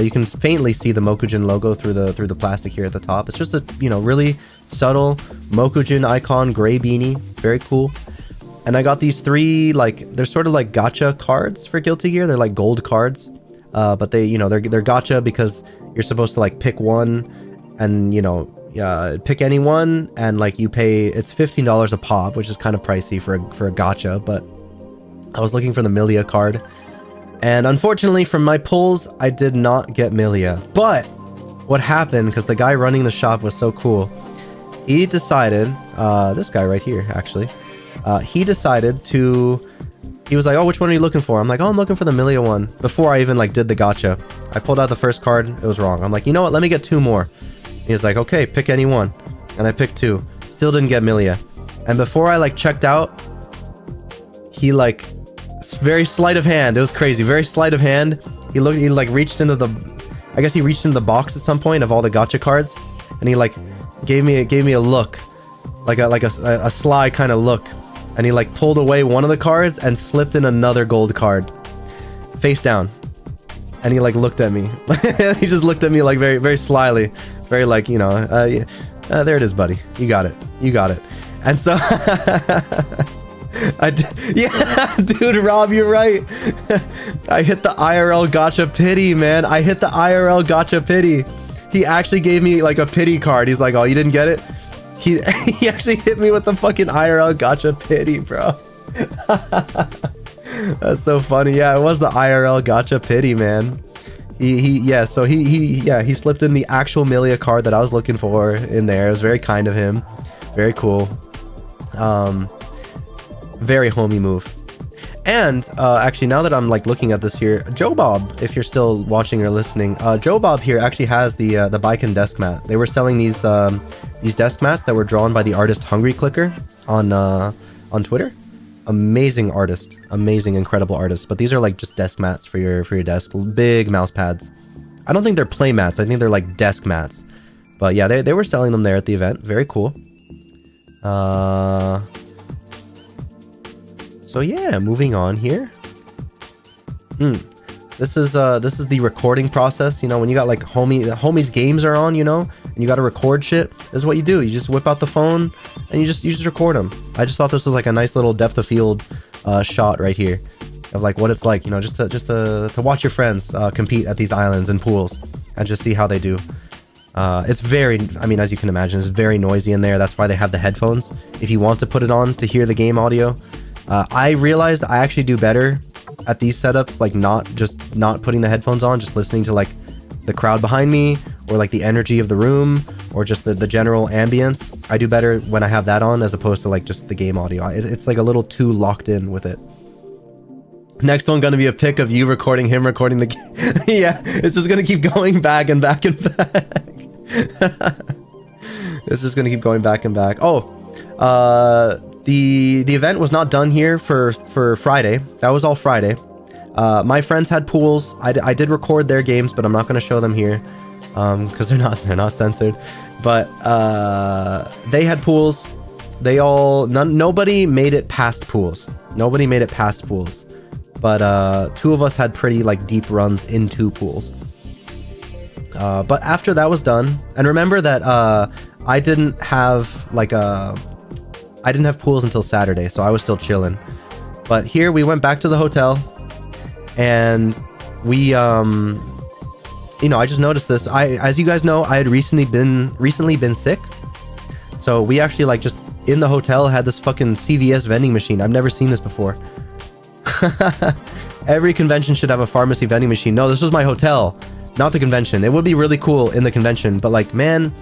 You can faintly see the Mokujin logo through the plastic here at the top. It's just a, you know, really subtle Mokujin icon gray beanie. Very cool. And I got these 3, like, they're sort of like gacha cards for Guilty Gear. They're like gold cards. But they, you know, they're gacha because you're supposed to like pick one and, you know, pick any one, and like you pay, it's $15 a pop, which is kind of pricey for a gacha. But I was looking for the Milia card, and unfortunately from my pulls, I did not get Milia. But what happened, because the guy running the shop was so cool, he decided, this guy right here, actually, he decided to, he was like, oh, which one are you looking for? I'm like, oh, I'm looking for the Milia one. Before I even like did the gacha, I pulled out the first card. It was wrong. I'm like, you know what? Let me get 2 more. He's like, okay, pick any one. And I picked 2. Still didn't get Milia. And before I like checked out, he like, very sleight of hand. It was crazy. Very sleight of hand. He like reached into the, I guess he reached into the box at some point of all the gacha cards, and he like gave me a look, like a sly kind of look, and he like pulled away one of the cards and slipped in another gold card, face down, and he like looked at me. He just looked at me like very, very slyly, very like, you know, there it is, buddy. You got it. You got it. And so. Yeah, dude, Rob, you're right. I hit the IRL gacha pity, man. I hit the IRL gacha pity. He actually gave me like a pity card. He's like, oh, you didn't get it? He actually hit me with the fucking IRL gacha pity, bro. That's so funny. Yeah, it was the IRL gacha pity, man. So he slipped in the actual Milia card that I was looking for in there. It was very kind of him. Very cool. Very homie move. And actually, now that I'm like looking at this here, Joe Bob, if you're still watching or listening, Joe Bob here actually has the bike and desk mat. They were selling these desk mats that were drawn by the artist Hungry Clicker on Twitter. Amazing artist, amazing, incredible artist. But these are like just desk mats for your desk, big mouse pads. I don't think they're play mats. I think they're like desk mats. But yeah, they were selling them there at the event. Very cool. So yeah, moving on here. This is the recording process. You know, when you got like homies games are on, you know, and you got to record shit. This is what you do. You just whip out the phone and you just record them. I just thought this was like a nice little depth of field shot right here of like what it's like, you know, just to watch your friends compete at these islands and pools and just see how they do. It's very, I mean, as you can imagine, it's very noisy in there. That's why they have the headphones. If you want to put it on to hear the game audio. I realized I actually do better at these setups, like not putting the headphones on, just listening to like the crowd behind me or like the energy of the room or just the general ambience. I do better when I have that on as opposed to like just the game audio. It's like a little too locked in with it. Next one gonna be a pic of you recording him recording the game. Yeah, it's just gonna keep going back and back and back. It's just gonna keep going back and back. The event was not done here for Friday. That was all Friday. My friends had pools. I did record their games, but I'm not going to show them here because they're not censored. But they had pools. Nobody made it past pools. Nobody made it past pools. But two of us had pretty like deep runs into pools. But after that was done, and remember that I didn't have pools until Saturday, so I was still chilling. But here we went back to the hotel, and we I just noticed this. As you guys know, I had recently been sick. So we actually like just in the hotel had this fucking CVS vending machine. I've never seen this before. Every convention should have a pharmacy vending machine. No, this was my hotel, not the convention. It would be really cool in the convention, but like, man,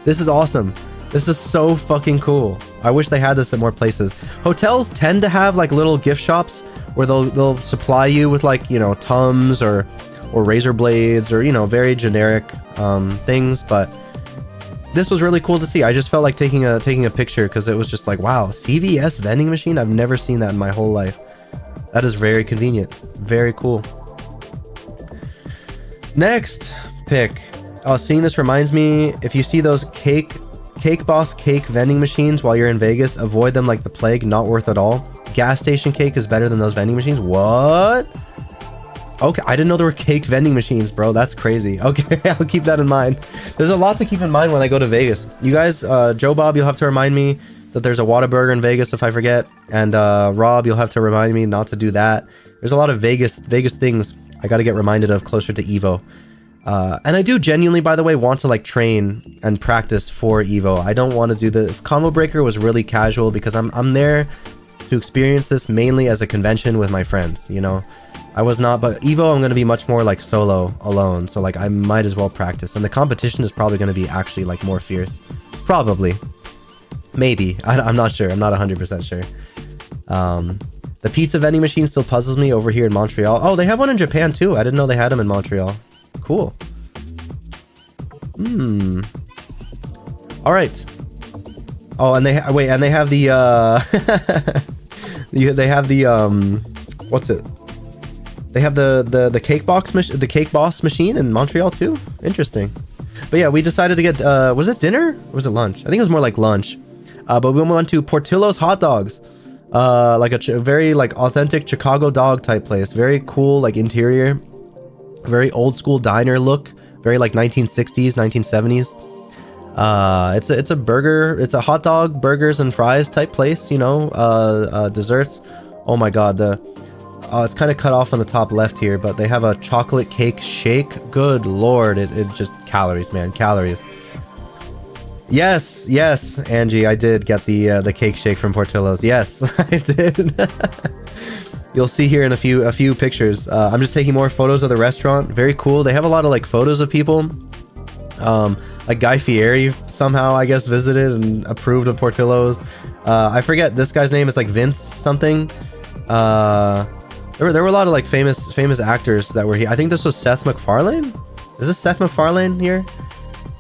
this is awesome. This is so fucking cool. I wish they had this at more places. Hotels tend to have like little gift shops where they'll supply you with like, you know, Tums or razor blades or, you know, very generic things, but this was really cool to see. I just felt like taking a picture because it was just like, wow, CVS vending machine? I've never seen that in my whole life. That is very convenient. Very cool. Next pick. Oh, seeing this reminds me, if you see those Cake Boss cake vending machines while you're in Vegas, avoid them like the plague. Not worth it all. Gas station cake is better than those vending machines. What? Okay, I didn't know there were cake vending machines, bro. That's crazy. Okay, I'll keep that in mind. There's a lot to keep in mind when I go to Vegas. You guys, Joe Bob, you'll have to remind me that there's a Whataburger in Vegas if I forget. And Rob, you'll have to remind me not to do that. There's a lot of Vegas things I got to get reminded of closer to Evo. And I do genuinely, by the way, want to like train and practice for Evo. I don't want to do the combo breaker was really casual because I'm there to experience this mainly as a convention with my friends, you know. I was not, but Evo I'm going to be much more like solo, alone, so like I might as well practice, and the competition is probably going to be actually like more fierce. Probably. Maybe. I'm not sure. I'm not 100% sure. The pizza vending machine still puzzles me over here in Montreal. Oh, they have one in Japan too. I didn't know they had them in Montreal. Cool. All right. Oh, and they have the they have the what's it? They have the cake boss machine in Montreal too. Interesting. But yeah, we decided to get was it dinner or was it lunch? I think it was more like lunch. But we went to Portillo's hot dogs. Like a very like authentic Chicago dog type place. Very cool like interior. Very old school diner look. Very like 1960s, 1970s. It's a burger, it's a hot dog, burgers and fries type place, you know, desserts. Oh my god, it's kind of cut off on the top left here, but they have a chocolate cake shake. Good lord, it just calories, man, calories. Yes, Angie, I did get the cake shake from Portillo's. Yes, I did. You'll see here in a few pictures. I'm just taking more photos of the restaurant. Very cool. They have a lot of like photos of people. Like Guy Fieri somehow, I guess, visited and approved of Portillo's. I forget this guy's name. It's like Vince something. There were a lot of like famous actors that were here. I think this was Seth MacFarlane. Is this Seth MacFarlane here?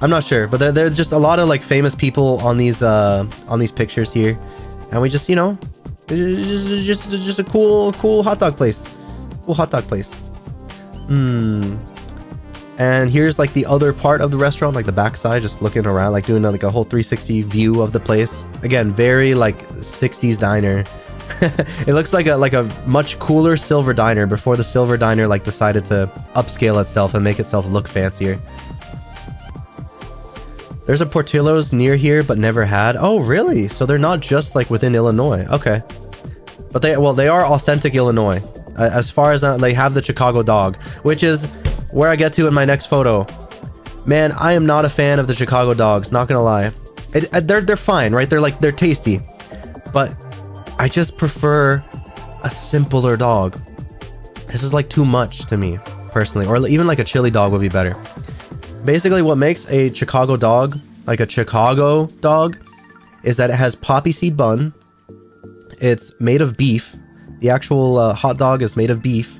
I'm not sure, but there's just a lot of like famous people on these pictures here, and we just, you know, just a cool hot dog place. Cool hot dog place. And here's like the other part of the restaurant, like the backside, just looking around, like doing like a whole 360 view of the place. Again, very like 60s diner. It looks like a much cooler silver diner before the silver diner like decided to upscale itself and make itself look fancier. There's a Portillo's near here, but never had. Oh, really? So they're not just like within Illinois. Okay. But they are authentic Illinois. As far as they have the Chicago dog, which is where I get to in my next photo. Man, I am not a fan of the Chicago dogs, not gonna lie. They're fine, right? They're tasty. But I just prefer a simpler dog. This is like too much to me, personally. Or even like a chili dog would be better. Basically, what makes a Chicago dog, like a Chicago dog, is that it has poppy seed bun. It's made of beef. The actual hot dog is made of beef.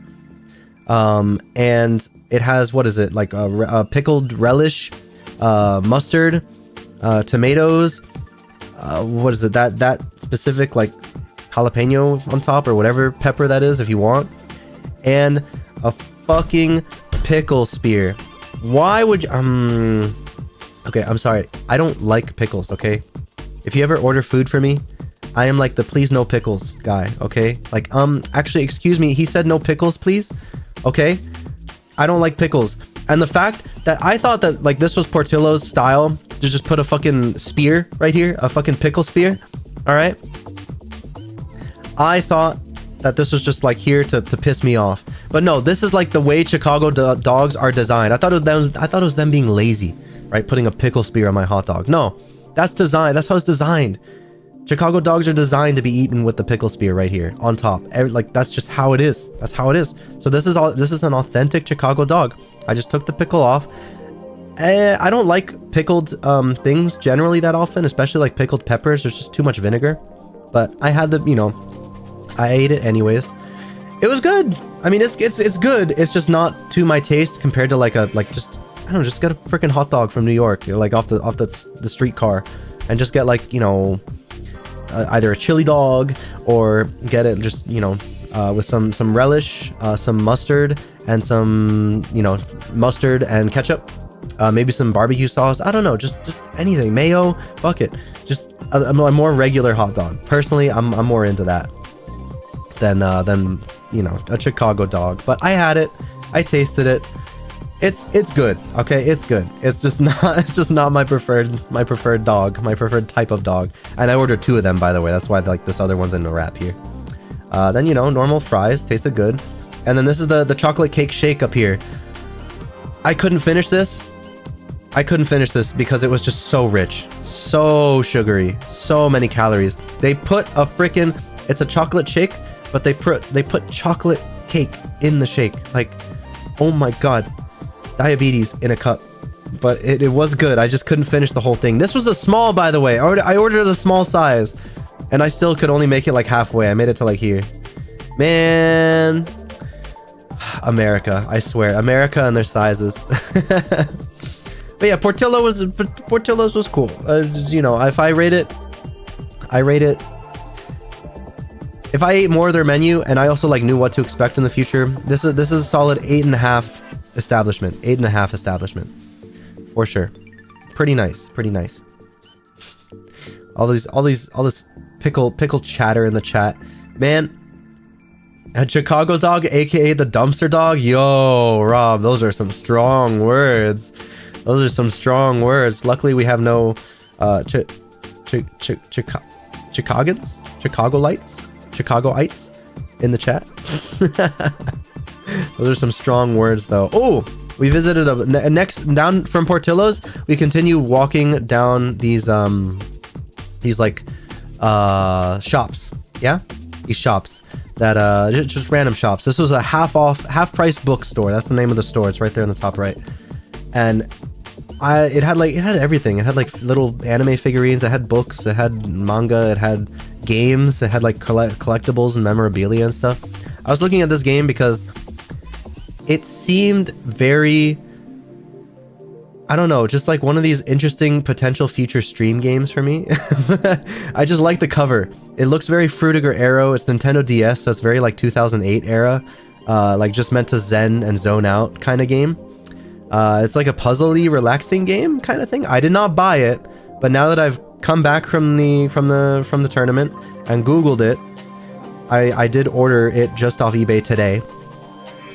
And it has, what is it? Like a pickled relish, mustard, tomatoes. What is it? That specific like jalapeno on top or whatever pepper that is if you want. And a fucking pickle spear. Why would you, okay, I'm sorry. I don't like pickles, okay? if you ever order food for me, I am like the please no pickles guy, okay? Like, actually, excuse me, he said no pickles, please, okay? I don't like pickles. And the fact that I thought that, like, this was Portillo's style to just put a fucking spear right here, a fucking pickle spear, all right? I thought that this was just, like, here to piss me off. But no, this is, like, the way Chicago dogs are designed. I thought it was them being lazy, right? Putting a pickle spear on my hot dog. No, that's designed. That's how it's designed. Chicago dogs are designed to be eaten with the pickle spear right here on top. Like, that's just how it is. That's how it is. So this is an authentic Chicago dog. I just took the pickle off. I don't like pickled things generally that often, especially like pickled peppers. There's just too much vinegar. But I had the, you know, I ate it anyways. It was good. I mean, it's good. It's just not to my taste compared to just I don't know, just get a freaking hot dog from New York, like off the streetcar, and just get, like, you know, either a chili dog or get it just, you know, with some relish, some mustard, and some, you know, mustard and ketchup, maybe some barbecue sauce. I don't know, just anything, mayo, fuck it. Just a more regular hot dog. Personally, I'm more into that than you know, a Chicago dog. But I had it, I tasted it. It's good, okay? It's good. It's just not my preferred dog, my preferred type of dog. And I ordered 2 of them, by the way. That's why, like, this other one's in the wrap here. Then, you know, normal fries, tasted good. And then this is the chocolate cake shake up here. I couldn't finish this because it was just so rich, so sugary, so many calories. They put a freaking, it's a chocolate shake, but they put chocolate cake in the shake. Like, oh my god. Diabetes in a cup. But it was good. I just couldn't finish the whole thing. This was a small, by the way. I ordered a small size, and I still could only make it like halfway. I made it to like here. Man, America, I swear, America and their sizes. But yeah, Portillo's was cool. You know, if I rate it, if I ate more of their menu and I also, like, knew what to expect in the future, this is a solid 8.5 establishment. 8.5 establishment for sure. Pretty nice. All this pickle chatter in the chat, man. A Chicago dog, aka the dumpster dog. Yo, Rob, those are some strong words. Luckily, we have no Chicagoites in the chat. Those are some strong words, though. Oh, we visited next down from Portillo's. We continue walking down these like shops. Yeah, these shops that just random shops. This was a half price bookstore. That's the name of the store. It's right there in the top right. And it had everything. It had like little anime figurines. It had books. It had manga. It had games. It had like collectibles and memorabilia and stuff. I was looking at this game because it seemed very, I don't know, just like one of these interesting potential future stream games for me. I just like the cover. It looks very Frutiger Arrow. It's Nintendo DS, so it's very like 2008 era, like just meant to zen and zone out kind of game. It's like a puzzly, relaxing game kind of thing. I did not buy it, but now that I've come back from the tournament and Googled it, I did order it just off eBay today.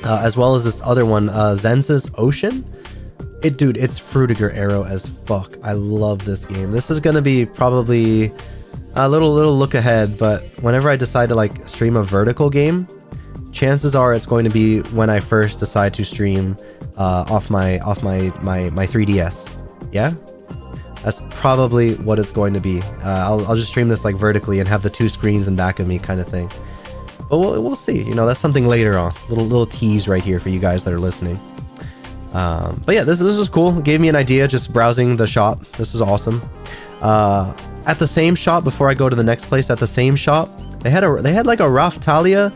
As well as this other one, Zenza's Ocean. Dude, it's Frutiger Arrow as fuck. I love this game. This is gonna be probably a little look ahead, but whenever I decide to like stream a vertical game, chances are it's going to be when I first decide to stream off my 3DS. Yeah, that's probably what it's going to be. I'll just stream this like vertically and have the 2 screens in back of me kind of thing. But we'll see. You know, that's something later on. Little tease right here for you guys that are listening. But yeah, this was cool. It gave me an idea just browsing the shop. This is awesome. At the same shop, before I go to the next place, at the same shop, they had like a Raftalia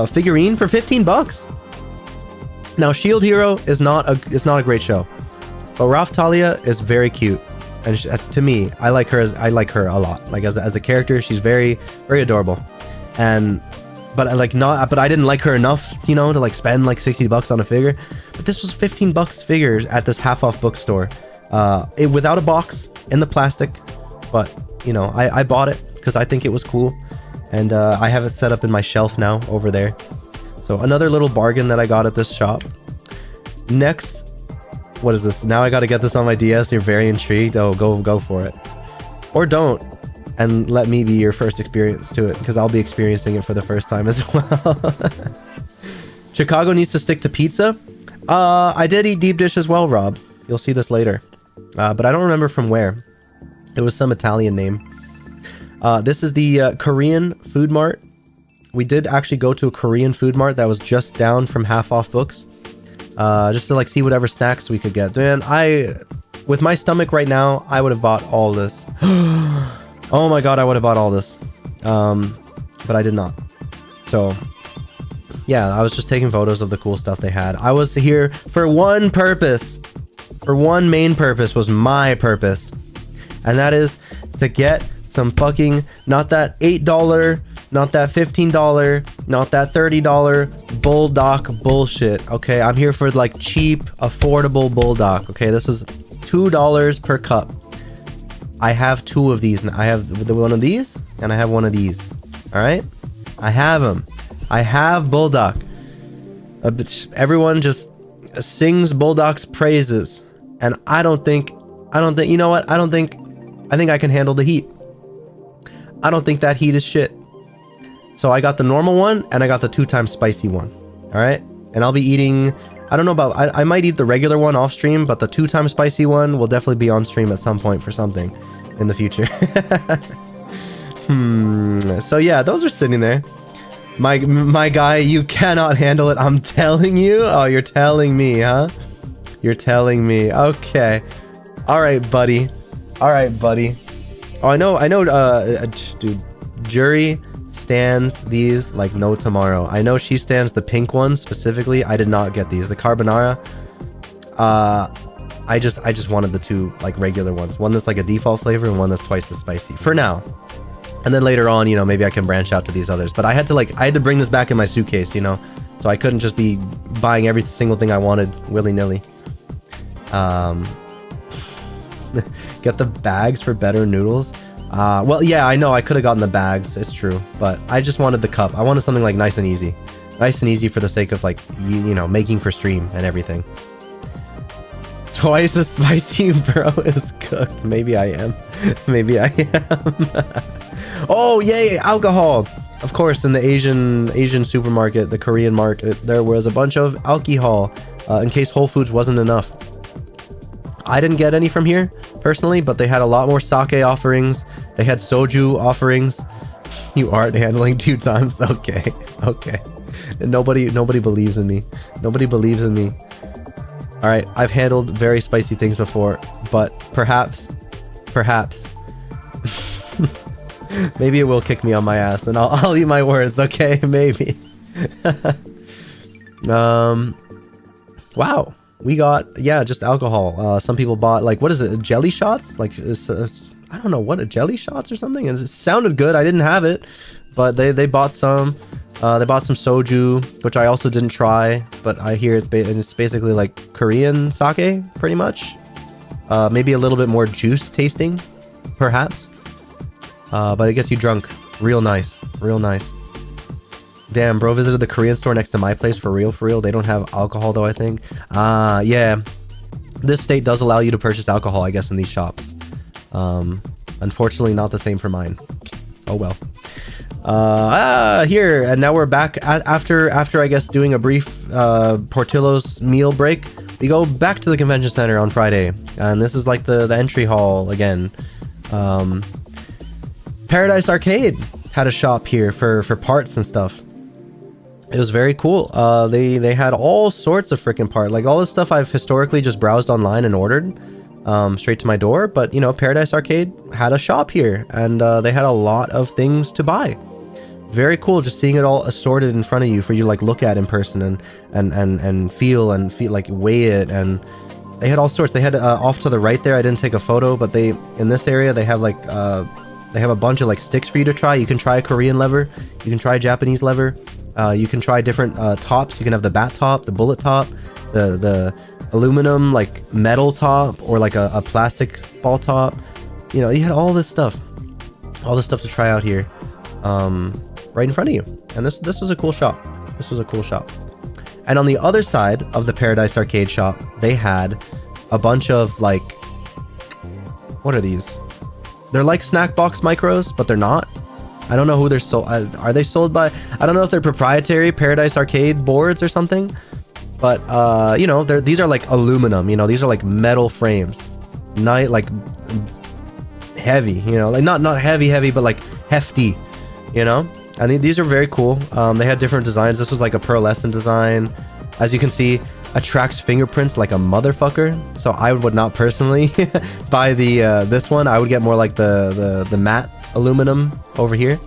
figurine for $15. Now, Shield Hero is not a great show, but Raftalia is very cute, and to me, I like her a lot. Like as a character, she's very, very adorable, but I didn't like her enough, you know, to like spend like $60 on a figure. But this was $15 figures at this half off bookstore, without a box, in the plastic, but you know, I bought it because I think it was cool, and I have it set up in my shelf now over there. So another little bargain that I got at this shop. Next, what is this? Now I got to get this on my DS. You're very intrigued. Oh, go for it, or don't, and let me be your first experience to it, because I'll be experiencing it for the first time as well. Chicago needs to stick to pizza. I did eat deep dish as well, Rob. You'll see this later, but I don't remember from where. It was some Italian name. This is the Korean food mart. We did actually go to a Korean food mart that was just down from Half Off Books, just to like see whatever snacks we could get. Man, with my stomach right now, I would have bought all this. Oh my god, I would have bought all this, but I did not. So yeah, I was just taking photos of the cool stuff they had. I was here for one purpose. For one main purpose, was my purpose. And that is to get some fucking, not that $8, not that $15, not that $30 bulldog bullshit. Okay, I'm here for like cheap, affordable bulldog. Okay, this was $2 per cup. I have two of these, and I have the one of these, and I have one of these. All right, I have them. I have bulldog. Everyone just sings bulldog's praises, and I think you know what? I think I can handle the heat. I don't think that heat is shit. So I got the normal one, and I got the 2 times spicy one. All right, and I'll be eating. I don't know about. I might eat the regular one off stream, but the 2 times spicy one will definitely be on stream at some point for something in the future. So yeah, those are sitting there. My guy, you cannot handle it. I'm telling you. Oh, you're telling me, huh? You're telling me. Okay. All right, buddy. All right, buddy. Oh, I know. Dude, Jury stands these like no tomorrow. I know she stands the pink ones specifically. I did not get these. The carbonara. I just wanted the 2 like regular ones. One that's like a default flavor and one that's twice as spicy for now. And then later on, you know, maybe I can branch out to these others. But I had to bring this back in my suitcase, you know, so I couldn't just be buying every single thing I wanted willy-nilly. Get the bags for better noodles. Well, yeah, I know I could have gotten the bags. It's true, but I just wanted the cup. I wanted something like nice and easy for the sake of like you know, making for stream and everything. Twice as spicy, bro, is cooked. Maybe I am. Maybe I am. Oh, yay, alcohol. Of course, in the Asian supermarket, the Korean market, there was a bunch of alcohol in case Whole Foods wasn't enough. I didn't get any from here personally, but they had a lot more sake offerings. They had soju offerings. You aren't handling 2 times. Okay. Nobody believes in me. Nobody believes in me. All right, I've handled very spicy things before, but perhaps, maybe it will kick me on my ass, and I'll eat my words. Okay, maybe. Wow, we got just alcohol. Some people bought like, what is it, jelly shots? Like I don't know what, a jelly shots or something. And it sounded good. I didn't have it, but they bought some. They bought some soju, which I also didn't try, but I hear it's basically like Korean sake, pretty much. Maybe a little bit more juice tasting, perhaps. But it gets you drunk. Real nice. Real nice. Damn, bro visited the Korean store next to my place for real, for real. They don't have alcohol though, I think. Yeah. This state does allow you to purchase alcohol, I guess, in these shops. Unfortunately, not the same for mine. Oh well. Here, and now we're back after I guess doing a brief Portillo's meal break. We go back to the convention center on Friday, and this is like the entry hall again. Paradise Arcade had a shop here for parts and stuff. It was very cool. They had all sorts of freaking parts, like all this stuff I've historically just browsed online and ordered straight to my door. But you know, Paradise Arcade had a shop here, and they had a lot of things to buy. Very cool, just seeing it all assorted in front of you for you to like look at in person and feel like weigh it. And they had all sorts. They had off to the right there, I didn't take a photo, but they in this area they have like they have a bunch of like sticks for you to try. You can try a Korean lever, you can try a Japanese lever, you can try different tops. You can have the bat top, the bullet top, the aluminum like metal top, or like a plastic ball top. You know, you had all this stuff to try out here, right in front of you. And this was a cool shop. This was a cool shop. And on the other side of the Paradise Arcade shop, they had a bunch of like, what are these? They're like snack box micros, but they're not. I don't know who they're sold. Are they sold by? I don't know if they're proprietary Paradise Arcade boards or something. But you know, these are like aluminum. You know, these are like metal frames, like heavy. You know, like not heavy, but like hefty. You know, and these are very cool. They had different designs. This was like a pearlescent design. As you can see, attracts fingerprints like a motherfucker. So I would not personally buy the this one. I would get more like the matte aluminum over here.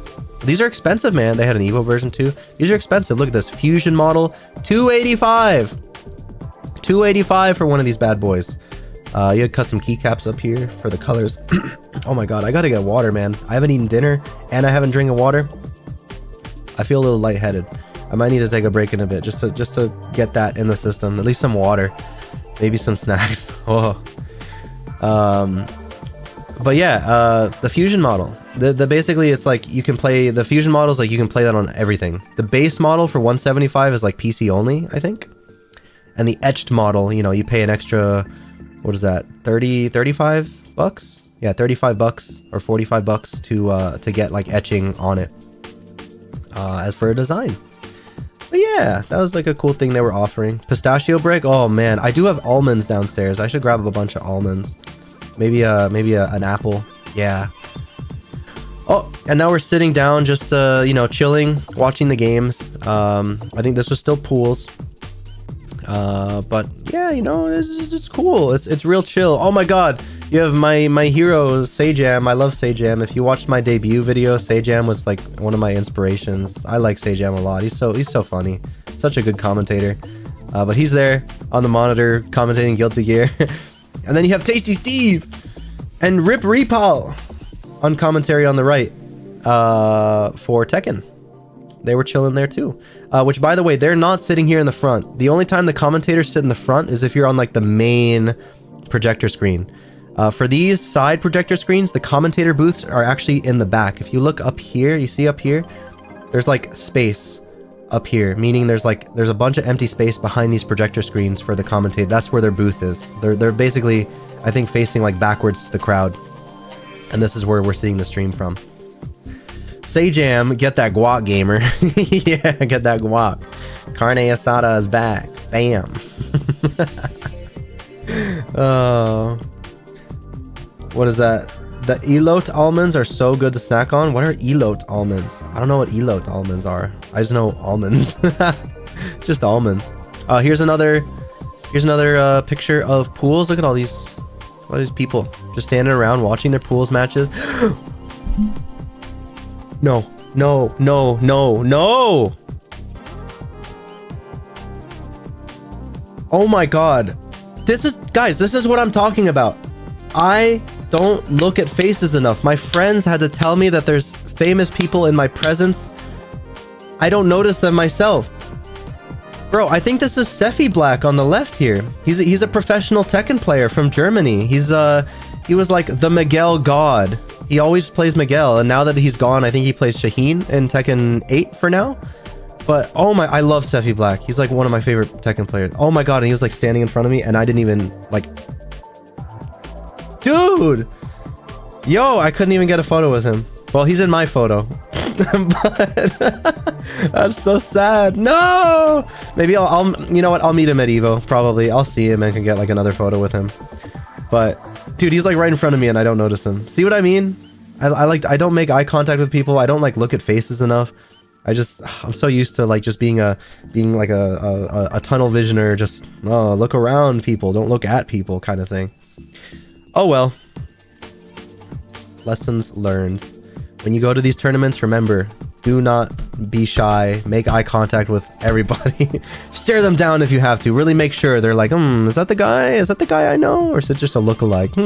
These are expensive, man. They had an Evo version too. These are expensive. Look at this Fusion model, $285. $285 for one of these bad boys. You had custom keycaps up here for the colors. Oh my god, I gotta get water, man. I haven't eaten dinner and I haven't drank water. I feel a little lightheaded. I might need to take a break in a bit just to get that in the system. At least some water, maybe some snacks. Oh, but yeah, the Fusion model. The basically it's like you can play the Fusion models, like you can play that on everything. The base model for 175 is like PC only, I think. And the etched model, you know, you pay an extra, what is that, 35 bucks? Yeah, 35 bucks or 45 bucks to get like etching on it as for a design. But yeah, that was like a cool thing they were offering. Pistachio brick. Oh man, I do have almonds downstairs. I should grab a bunch of almonds. Maybe an apple. Yeah. Oh, and now we're sitting down, just you know, chilling, watching the games. I think this was still pools. But yeah, you know, it's cool. It's real chill. Oh my god, you have my hero Sajam. I love Sajam. If you watched my debut video, Sajam was like one of my inspirations. I like Sajam a lot. He's so funny. Such a good commentator. But he's there on the monitor commentating Guilty Gear. And then you have Tasty Steve and Rip Repal on commentary on the right for Tekken. They were chilling there too. Which, by the way, they're not sitting here in the front. The only time the commentators sit in the front is if you're on like the main projector screen. For these side projector screens, the commentator booths are actually in the back. If you look up here, you see up here, there's like space up here, meaning there's a bunch of empty space behind these projector screens for the commentator. That's where their booth is. They're basically, I think, facing like backwards to the crowd. And this is where we're seeing the stream from. Sajam, get that guac, gamer. Yeah, get that guac. Carne asada is back. Bam. What is that? The elote almonds are so good to snack on. What are elote almonds? I don't know what elote almonds are. I just know almonds. Just almonds. Here's another picture of pools. Look at all these people just standing around watching their pools matches. No. Oh my god. This is what I'm talking about. I don't look at faces enough. My friends had to tell me that there's famous people in my presence. I don't notice them myself. Bro, I think this is Sephi Black on the left here. He's a professional Tekken player from Germany. He was like the Miguel god. He always plays Miguel, and now that he's gone, I think he plays Shaheen in Tekken 8 for now. But oh my, I love Sephi Black. He's like one of my favorite Tekken players. Oh my god, and he was like standing in front of me, and I didn't even like... Dude! Yo, I couldn't even get a photo with him. Well, he's in my photo. But that's so sad. No! Maybe I'll you know what? I'll meet him at Evo, probably. I'll see him and can get like another photo with him. But dude, he's like right in front of me and I don't notice him. See what I mean? I don't make eye contact with people. I don't like look at faces enough. I'm so used to like just being like a tunnel visioner, just look around people, don't look at people kind of thing. Oh well. Lessons learned. When you go to these tournaments, remember, do not be shy. Make eye contact with everybody. Stare them down if you have to. Really make sure they're like, is that the guy? Is that the guy I know? Or is it just a lookalike?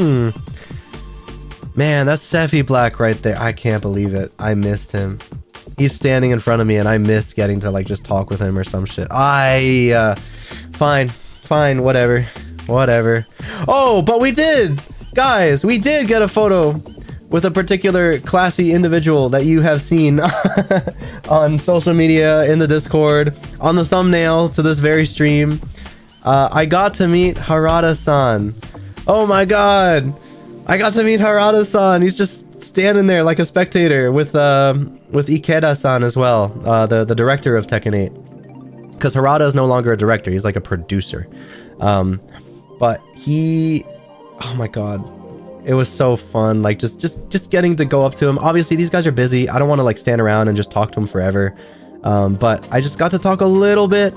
Man, that's Sephi Black right there. I can't believe it. I missed him. He's standing in front of me and I missed getting to like just talk with him or some shit. Fine, whatever. Oh, but we did. guys, we did get a photo with a particular classy individual that you have seen on social media, in the Discord, on the thumbnail to this very stream. I got to meet Harada-san. Oh my god, I got to meet Harada-san. He's just standing there like a spectator with Ikeda-san as well, the director of Tekken 8. Because Harada is no longer a director, he's like a producer. But he, oh my god, it was so fun. Like just getting to go up to him. Obviously these guys are busy. I don't want to like stand around and just talk to him forever. But I just got to talk a little bit.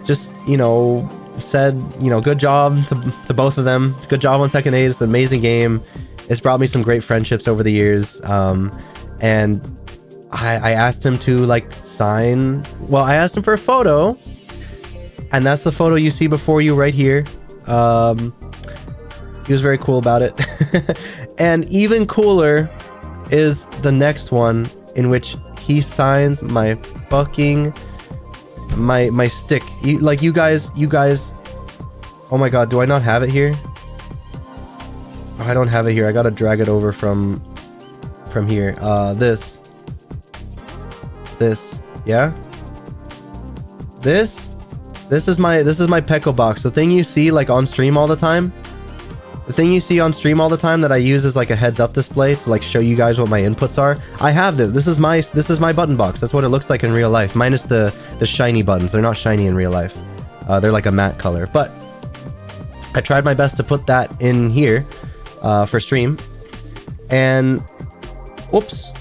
Just, you know, said, you know, good job to both of them. Good job on Tekken 8. It's an amazing game. It's brought me some great friendships over the years. And I asked him to like sign, well, I asked him for a photo, and that's the photo you see before you right here. He was very cool about it. And even cooler is the next one, in which he signs my fucking my stick. You guys, oh my god, do I not have it here? Oh, I don't have it here. I gotta drag it over from here. This, yeah, this is my Peko box. The thing you see like on stream all the time. The thing you see on stream all the time that I use as like a heads up display to like show you guys what my inputs are. I have this. This is my button box. That's what it looks like in real life. Minus the shiny buttons. They're not shiny in real life. They're like a matte color. But I tried my best to put that in here for stream. And whoops.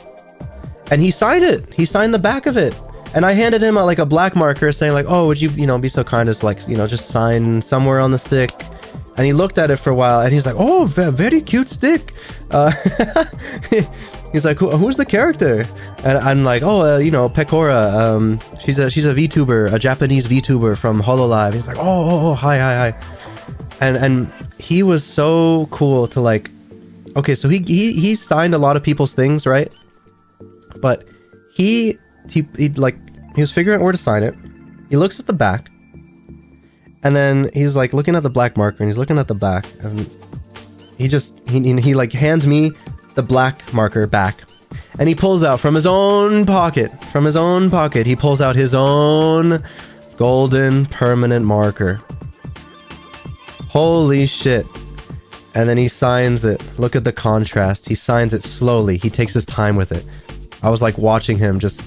And he signed it. He signed the back of it. And I handed him like a black marker saying like, oh, would you know, be so kind as like, you know, just sign somewhere on the stick. And he looked at it for a while, and he's like, "Oh, very cute stick." He's like, "Who's the character?" And I'm like, "Oh, you know, Pekora. She's a VTuber, a Japanese VTuber from Hololive." He's like, "Oh, hi." And he was so cool to like. Okay, so he signed a lot of people's things, right? But he was figuring out where to sign it. He looks at the back. And then he's like looking at the black marker, and he's looking at the back, and he like hands me the black marker back, and he pulls out from his own pocket, he pulls out his own golden permanent marker. Holy shit. And then he signs it. Look at the contrast. He signs it slowly. He takes his time with it. I was like watching him just,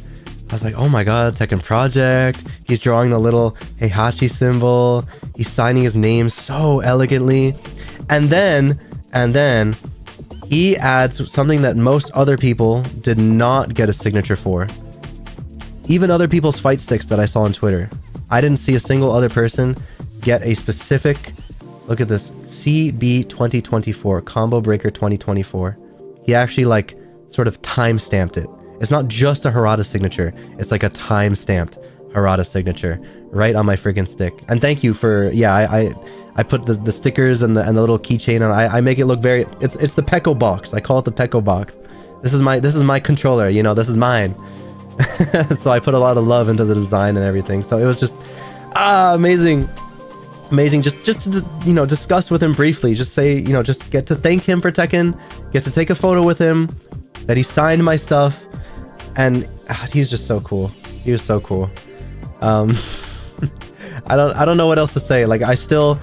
I was like, oh my god, Tekken Project. He's drawing the little Heihachi symbol. He's signing his name so elegantly. And then he adds something that most other people did not get a signature for. Even other people's fight sticks that I saw on Twitter. I didn't see a single other person get a specific, look at this, CB 2024, Combo Breaker 2024. He actually like sort of time stamped it. It's not just a Harada signature. It's like a time-stamped Harada signature right on my freaking stick. And thank you for, yeah, I put the stickers and the little keychain on. I make it look very, it's the Peko box. I call it the Peko box. This is my controller, you know, this is mine. So I put a lot of love into the design and everything. So it was just amazing. Just to, you know, discuss with him briefly. Just say, you know, just get to thank him for Tekken, get to take a photo with him, that he signed my stuff. And he's just so cool. He was so cool. I don't know what else to say. Like I'm still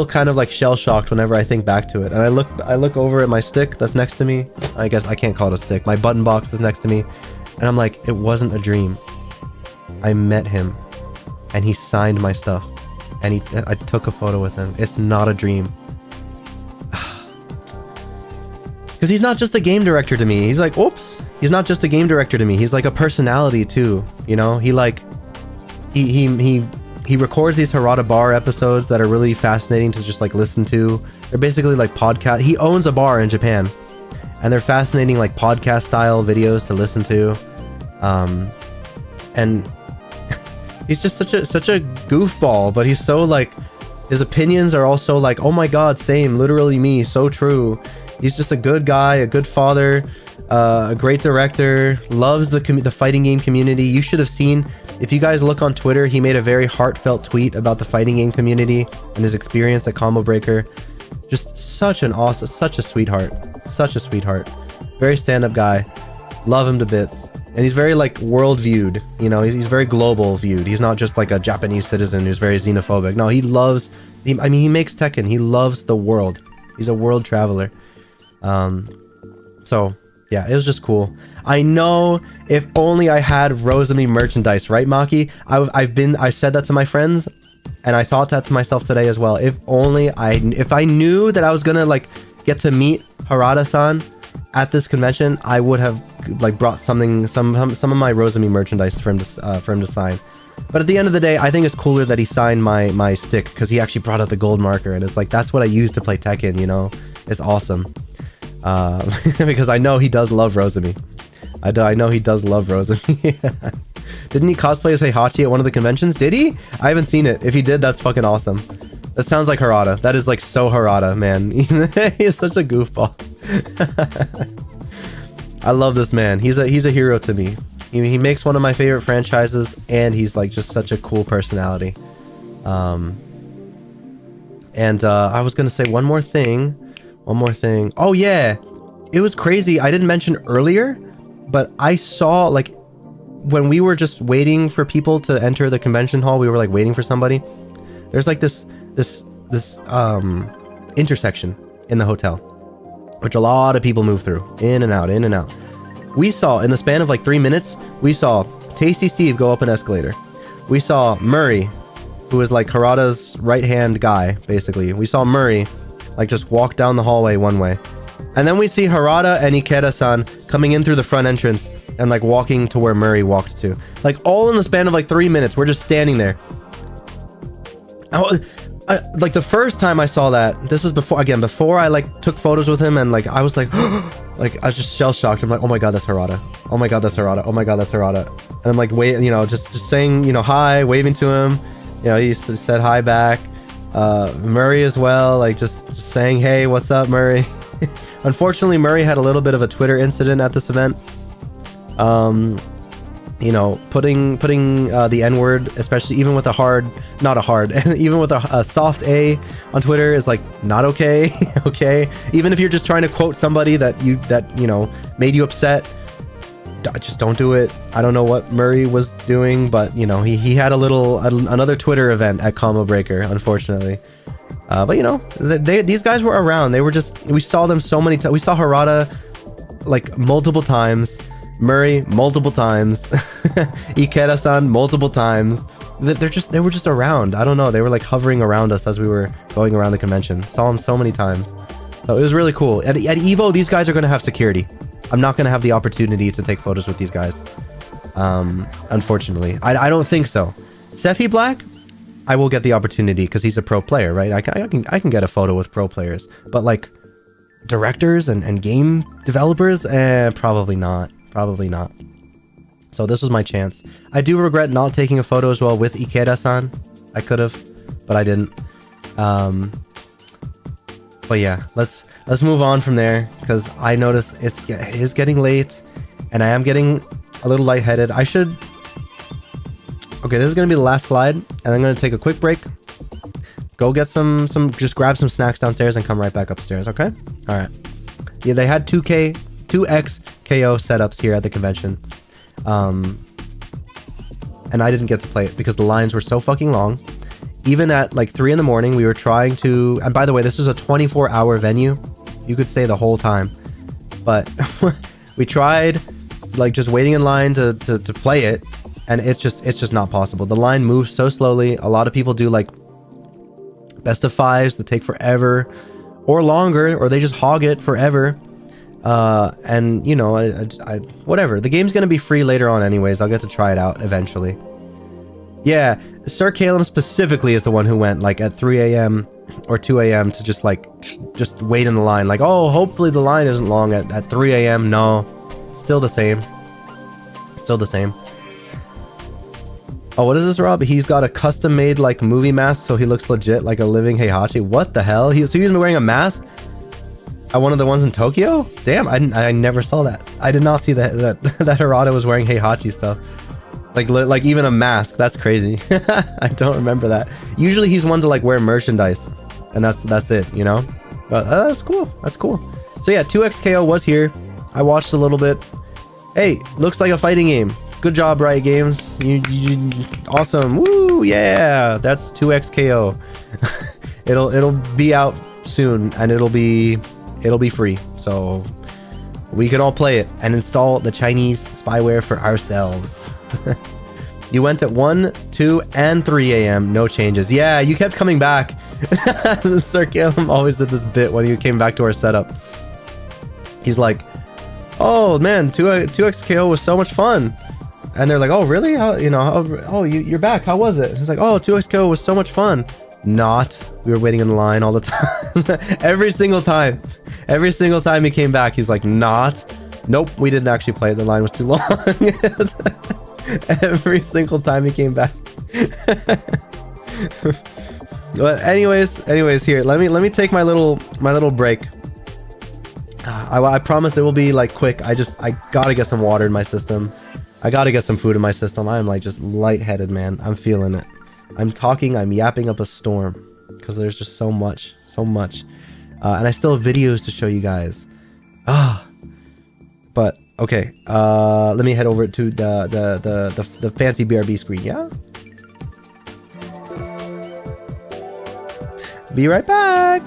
kind of like shell shocked whenever I think back to it. And I look over at my stick that's next to me. I guess I can't call it a stick. My button box is next to me, and I'm like, it wasn't a dream. I met him, and he signed my stuff, and I took a photo with him. It's not a dream. Because he's not just a game director to me. He's like, oops. He's not just a game director to me. He's like a personality too. You know, he records these Harada bar episodes that are really fascinating to just like listen to. They're basically like podcast. He owns a bar in Japan, and they're fascinating like podcast style videos to listen to. And he's just such a goofball, but he's so like, his opinions are also like, oh my god, same, literally me, so true. He's just a good guy, a good father, a great director, loves the fighting game community. You should have seen, if you guys look on Twitter, he made a very heartfelt tweet about the fighting game community and his experience at Combo Breaker. Just such a sweetheart. Such a sweetheart. Very stand-up guy. Love him to bits. And he's very like world viewed, you know, he's very global viewed. He's not just like a Japanese citizen who's very xenophobic. No, he makes Tekken. He loves the world. He's a world traveler. So yeah, it was just cool. I know, if only I had Rosemi merchandise, right, Maki? I said that to my friends, and I thought that to myself today as well. If I knew that I was gonna like get to meet Harada-san at this convention, I would have like brought some of my Rosemi merchandise for him to sign. But at the end of the day, I think it's cooler that he signed my stick, because he actually brought out the gold marker, and it's like, that's what I use to play Tekken, you know? It's awesome. Because I know he does love Rosemi. I know he does love Rosemi. Didn't he cosplay as Heihachi at one of the conventions? Did he? I haven't seen it. If he did, that's fucking awesome. That sounds like Harada. That is like so Harada, man. He is such a goofball. I love this man. He's a hero to me. He makes one of my favorite franchises, and he's like just such a cool personality. I was gonna say one more thing. Oh yeah, it was crazy. I didn't mention earlier, but I saw, like, when we were just waiting for people to enter the convention hall, we were like waiting for somebody. There's like this intersection in the hotel, which a lot of people move through, in and out. We saw, in the span of like 3 minutes, we saw Tasty Steve go up an escalator. We saw Murray, who is like Harada's right-hand guy, basically. We saw Murray like just walk down the hallway one way. And then we see Harada and Ikeda-san coming in through the front entrance and like walking to where Murray walked to. Like all in the span of like 3 minutes, we're just standing there. Like the first time I saw that, this is before I like took photos with him, and like I was like, like I was just shell shocked. I'm like, oh my god, that's Harada. Oh my god, that's Harada. Oh my god, that's Harada. And I'm like, wait, you know, just saying, you know, hi, waving to him. You know, he said hi back. Murray as well, like just saying, hey, what's up, Murray? Unfortunately, Murray had a little bit of a Twitter incident at this event. You know, putting the N-word, especially even with even with a soft A on Twitter, is like not okay. Okay, even if you're just trying to quote somebody that you know made you upset, just don't do it. I don't know what Murray was doing, but you know, he had another Twitter event at Combo Breaker, unfortunately. But you know, these guys were around. We saw them so many times. We saw Harada like multiple times, Murray multiple times, Ikeda-san multiple times. They were just around. I don't know. They were like hovering around us as we were going around the convention. Saw them so many times. So it was really cool. At Evo, these guys are going to have security. I'm not going to have the opportunity to take photos with these guys. Unfortunately. I don't think so. Sephi Black, I will get the opportunity because he's a pro player, right? I can get a photo with pro players. But like directors and game developers, probably not. Probably not. So this was my chance. I do regret not taking a photo as well with Ikeda-san. I could have, but I didn't. But yeah, let's move on from there, because I notice it is getting late, and I am getting a little lightheaded. Okay, this is gonna be the last slide, and I'm gonna take a quick break. Go get just grab some snacks downstairs and come right back upstairs. Okay. All right. Yeah, they had 2X KO setups here at the convention. And I didn't get to play it because the lines were so fucking long. Even at like 3 in the morning, we were trying to, and by the way, this was a 24-hour venue. You could stay the whole time, but we tried like just waiting in line to play it, and it's just not possible. The line moves so slowly. A lot of people do like best of fives that take forever or longer, or they just hog it forever. And you know, I whatever. The game's gonna be free later on anyways. I'll get to try it out eventually. Yeah, Sir Calum specifically is the one who went like at 3 a.m. or 2 a.m. to just like just wait in the line. Like, oh, hopefully the line isn't long at 3 a.m. No, still the same. Still the same. Oh, what is this, Rob? He's got a custom-made like movie mask, so he looks legit like a living Heihachi. What the hell? So he's been wearing a mask at one of the ones in Tokyo? Damn, I never saw that. I did not see that Harada was wearing Heihachi stuff. Like even a mask. That's crazy. I don't remember that. Usually he's one to like wear merchandise, and that's it, you know? But that's cool. That's cool. So yeah, 2XKO was here. I watched a little bit. Hey, looks like a fighting game. Good job, Riot Games. You awesome. Woo, yeah. That's 2XKO. it'll be out soon, and it'll be free. So we can all play it and install the Chinese spyware for ourselves. You went at 1, 2, and 3 a.m. No changes. Yeah, you kept coming back. Sir Caleb always did this bit when he came back to our setup. He's like, oh man, 2XKO was so much fun. And they're like, oh really? How, you're back. How was it? He's like, oh, 2XKO was so much fun. Not. We were waiting in line all the time. Every single time. Every single time he came back, he's like, not. Nope, we didn't actually play it. The line was too long. Every single time he came back. But anyways, here, let me take my little break. I promise it will be like quick. I gotta get some water in my system. I gotta get some food in my system. I'm like just lightheaded, man. I'm feeling it. I'm yapping up a storm because there's just so much. And I still have videos to show you guys. But okay, let me head over to the fancy BRB screen, yeah? Be right back.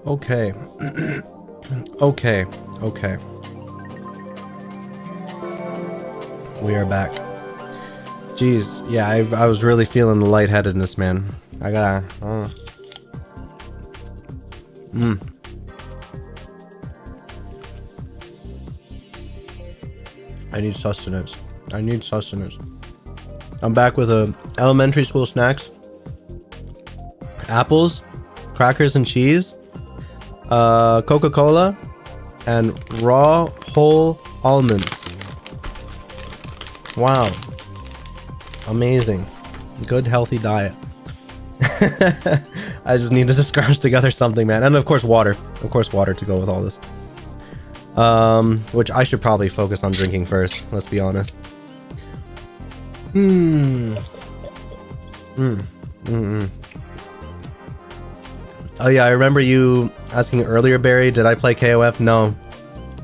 Okay. Okay. Okay. We are back. Jeez, yeah, I was really feeling the lightheadedness, man. I gotta... I need sustenance. I need sustenance. I'm back with elementary school snacks. Apples, crackers and cheese, Coca-Cola, and raw whole almonds. Wow. Amazing. Good healthy diet. I just need to scratch together something, man. And of course water. Of course water to go with all this. Which I should probably focus on drinking first, let's be honest. Oh yeah, I remember you asking earlier, Barry, did I play KOF? No.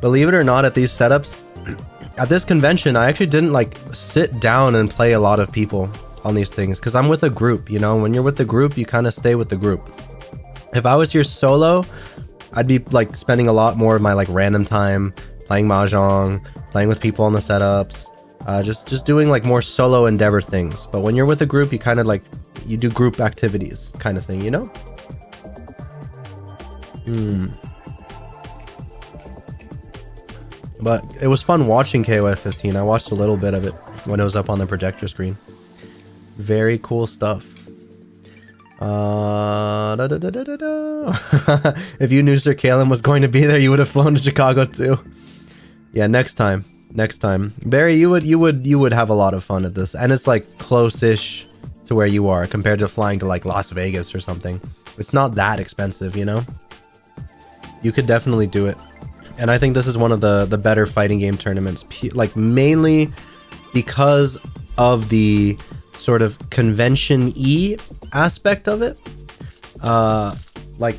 Believe it or not, at these setups, at this convention, I actually didn't like sit down and play a lot of people on these things because I'm with a group, you know? When you're with the group, you kind of stay with the group. If I was here solo, I'd be like spending a lot more of my like random time playing Mahjong, playing with people on the setups, just doing like more solo endeavor things. But when you're with a group, you kind of like, you do group activities kind of thing, you know? But it was fun watching KOF 15. I watched a little bit of it when it was up on the projector screen. Very cool stuff. If you knew Sir Kalen was going to be there, you would have flown to Chicago too. Yeah, next time. Next time. Barry, you would have a lot of fun at this. And it's like close-ish to where you are compared to flying to like Las Vegas or something. It's not that expensive, you know? You could definitely do it. And I think this is one of the better fighting game tournaments, like mainly because of the sort of convention-y aspect of it. Like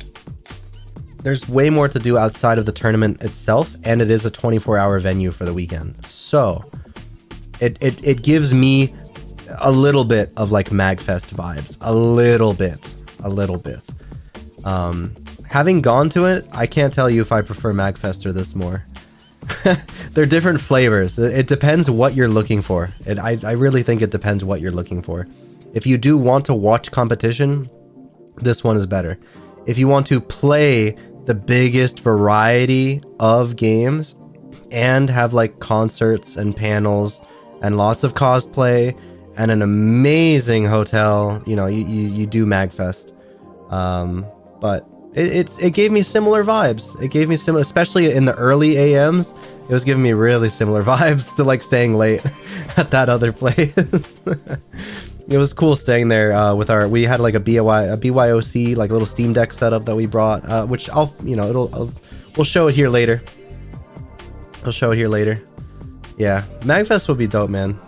there's way more to do outside of the tournament itself, and it is a 24-hour venue for the weekend. So it gives me a little bit of like MagFest vibes, a little bit. Having gone to it, I can't tell you if I prefer MagFest or this more. They're different flavors. It depends what you're looking for. I really think it depends what you're looking for. If you do want to watch competition, this one is better. If you want to play the biggest variety of games and have like concerts and panels and lots of cosplay and an amazing hotel, you know, you do MagFest. But it gave me similar vibes. It gave me similar, especially in the early AMs. It was giving me really similar vibes to like staying late at that other place. It was cool staying there with we had like a BYOC like little Steam Deck setup that we brought, which we'll show it here later. I'll show it here later. Yeah, MagFest would be dope, man.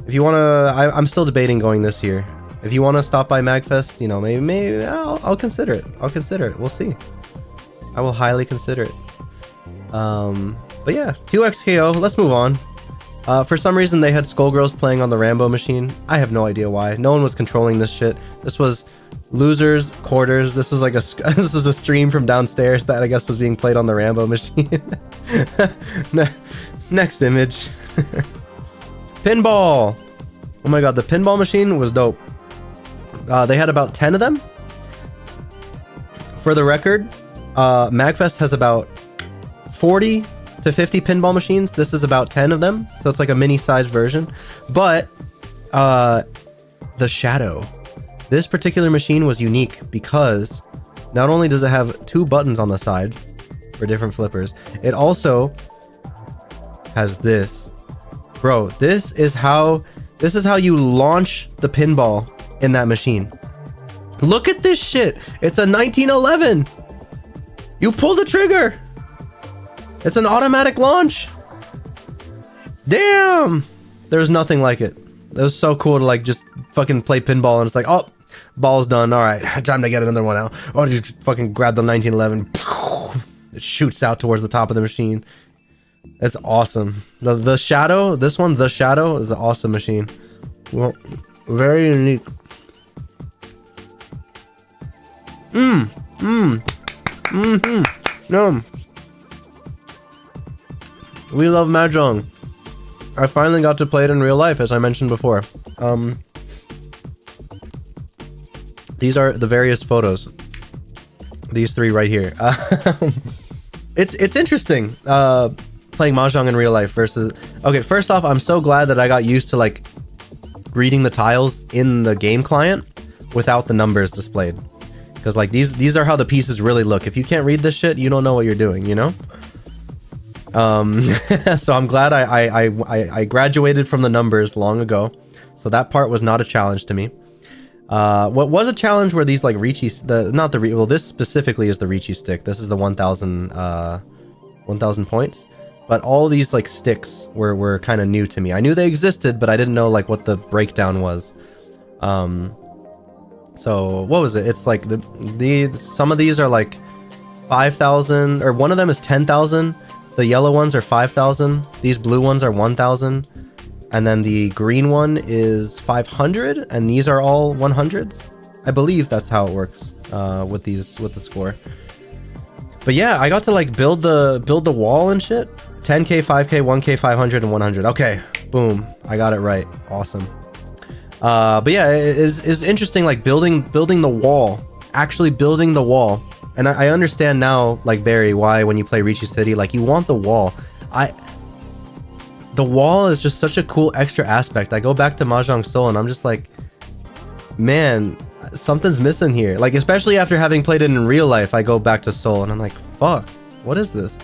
If you wanna, I'm still debating going this year. If you want to stop by MagFest, you know, maybe I'll consider it. I'll consider it. We'll see. I will highly consider it. But yeah, 2XKO. Let's move on. For some reason, they had Skullgirls playing on the Rambo machine. I have no idea why. No one was controlling this shit. This was losers quarters. This was like this is a stream from downstairs that I guess was being played on the Rambo machine. Next image. Pinball. Oh my god, the pinball machine was dope. They had about 10 of them. For the record, MagFest has about 40 to 50 pinball machines. This is about 10 of them, so it's like a mini-sized version. But the Shadow, this particular machine was unique because not only does it have 2 buttons on the side for different flippers, it also has this. Bro, this is how you launch the pinball in that machine. Look at this shit. It's a 1911. You pull the trigger. It's an automatic launch. Damn. There's nothing like it. It was so cool to like just fucking play pinball and it's like, oh, ball's done. All right, time to get another one out. Or just fucking grab the 1911. It shoots out towards the top of the machine. It's awesome. The Shadow, this one, the Shadow, is an awesome machine. Well, very unique. No. We love Mahjong. I finally got to play it in real life, as I mentioned before. These are the various photos. These three right here. It's interesting playing Mahjong in real life versus... Okay, first off, I'm so glad that I got used to like reading the tiles in the game client without the numbers displayed. Because like these are how the pieces really look. If you can't read this shit, you don't know what you're doing, you know? So I'm glad I graduated from the numbers long ago. So that part was not a challenge to me. What was a challenge were these like Ricci, well, this specifically is the Ricci stick. This is the 1000 points. But all these like sticks were kind of new to me. I knew they existed, but I didn't know like what the breakdown was. So what was it? It's like some of these are like 5,000, or one of them is 10,000. The yellow ones are 5,000. These blue ones are 1,000. And then the green one is 500, and these are all 100s. I believe that's how it works with the score. But yeah, I got to like build the wall and shit. 10k, 5k, 1k, 500, and 100. Okay, boom, I got it right. Awesome. But yeah, it's interesting, like building the wall, actually building the wall. And I understand now, like Barry, why when you play Ricci City, like you want the wall. The wall is just such a cool extra aspect. I go back to Mahjong Soul and I'm just like, man, something's missing here. Like, especially after having played it in real life, I go back to Soul and I'm like, fuck, what is this?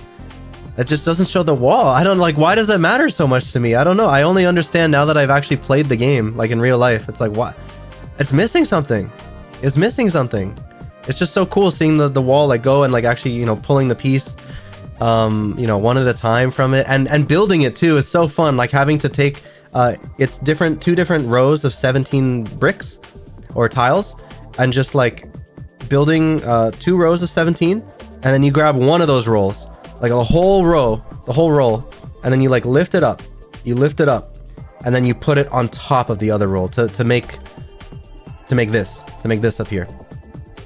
It just doesn't show the wall. I don't like, why does that matter so much to me? I don't know. I only understand now that I've actually played the game, like in real life. It's like, what? It's missing something. It's missing something. It's just so cool seeing the wall like go and like actually, you know, pulling the piece you know, one at a time from it, and building it too is so fun. Like having to take it's two different rows of 17 bricks or tiles, and just like building 2 rows of 17, and then you grab one of those rolls, like the whole roll, and then you like lift it up, and then you put it on top of the other roll to make this up here,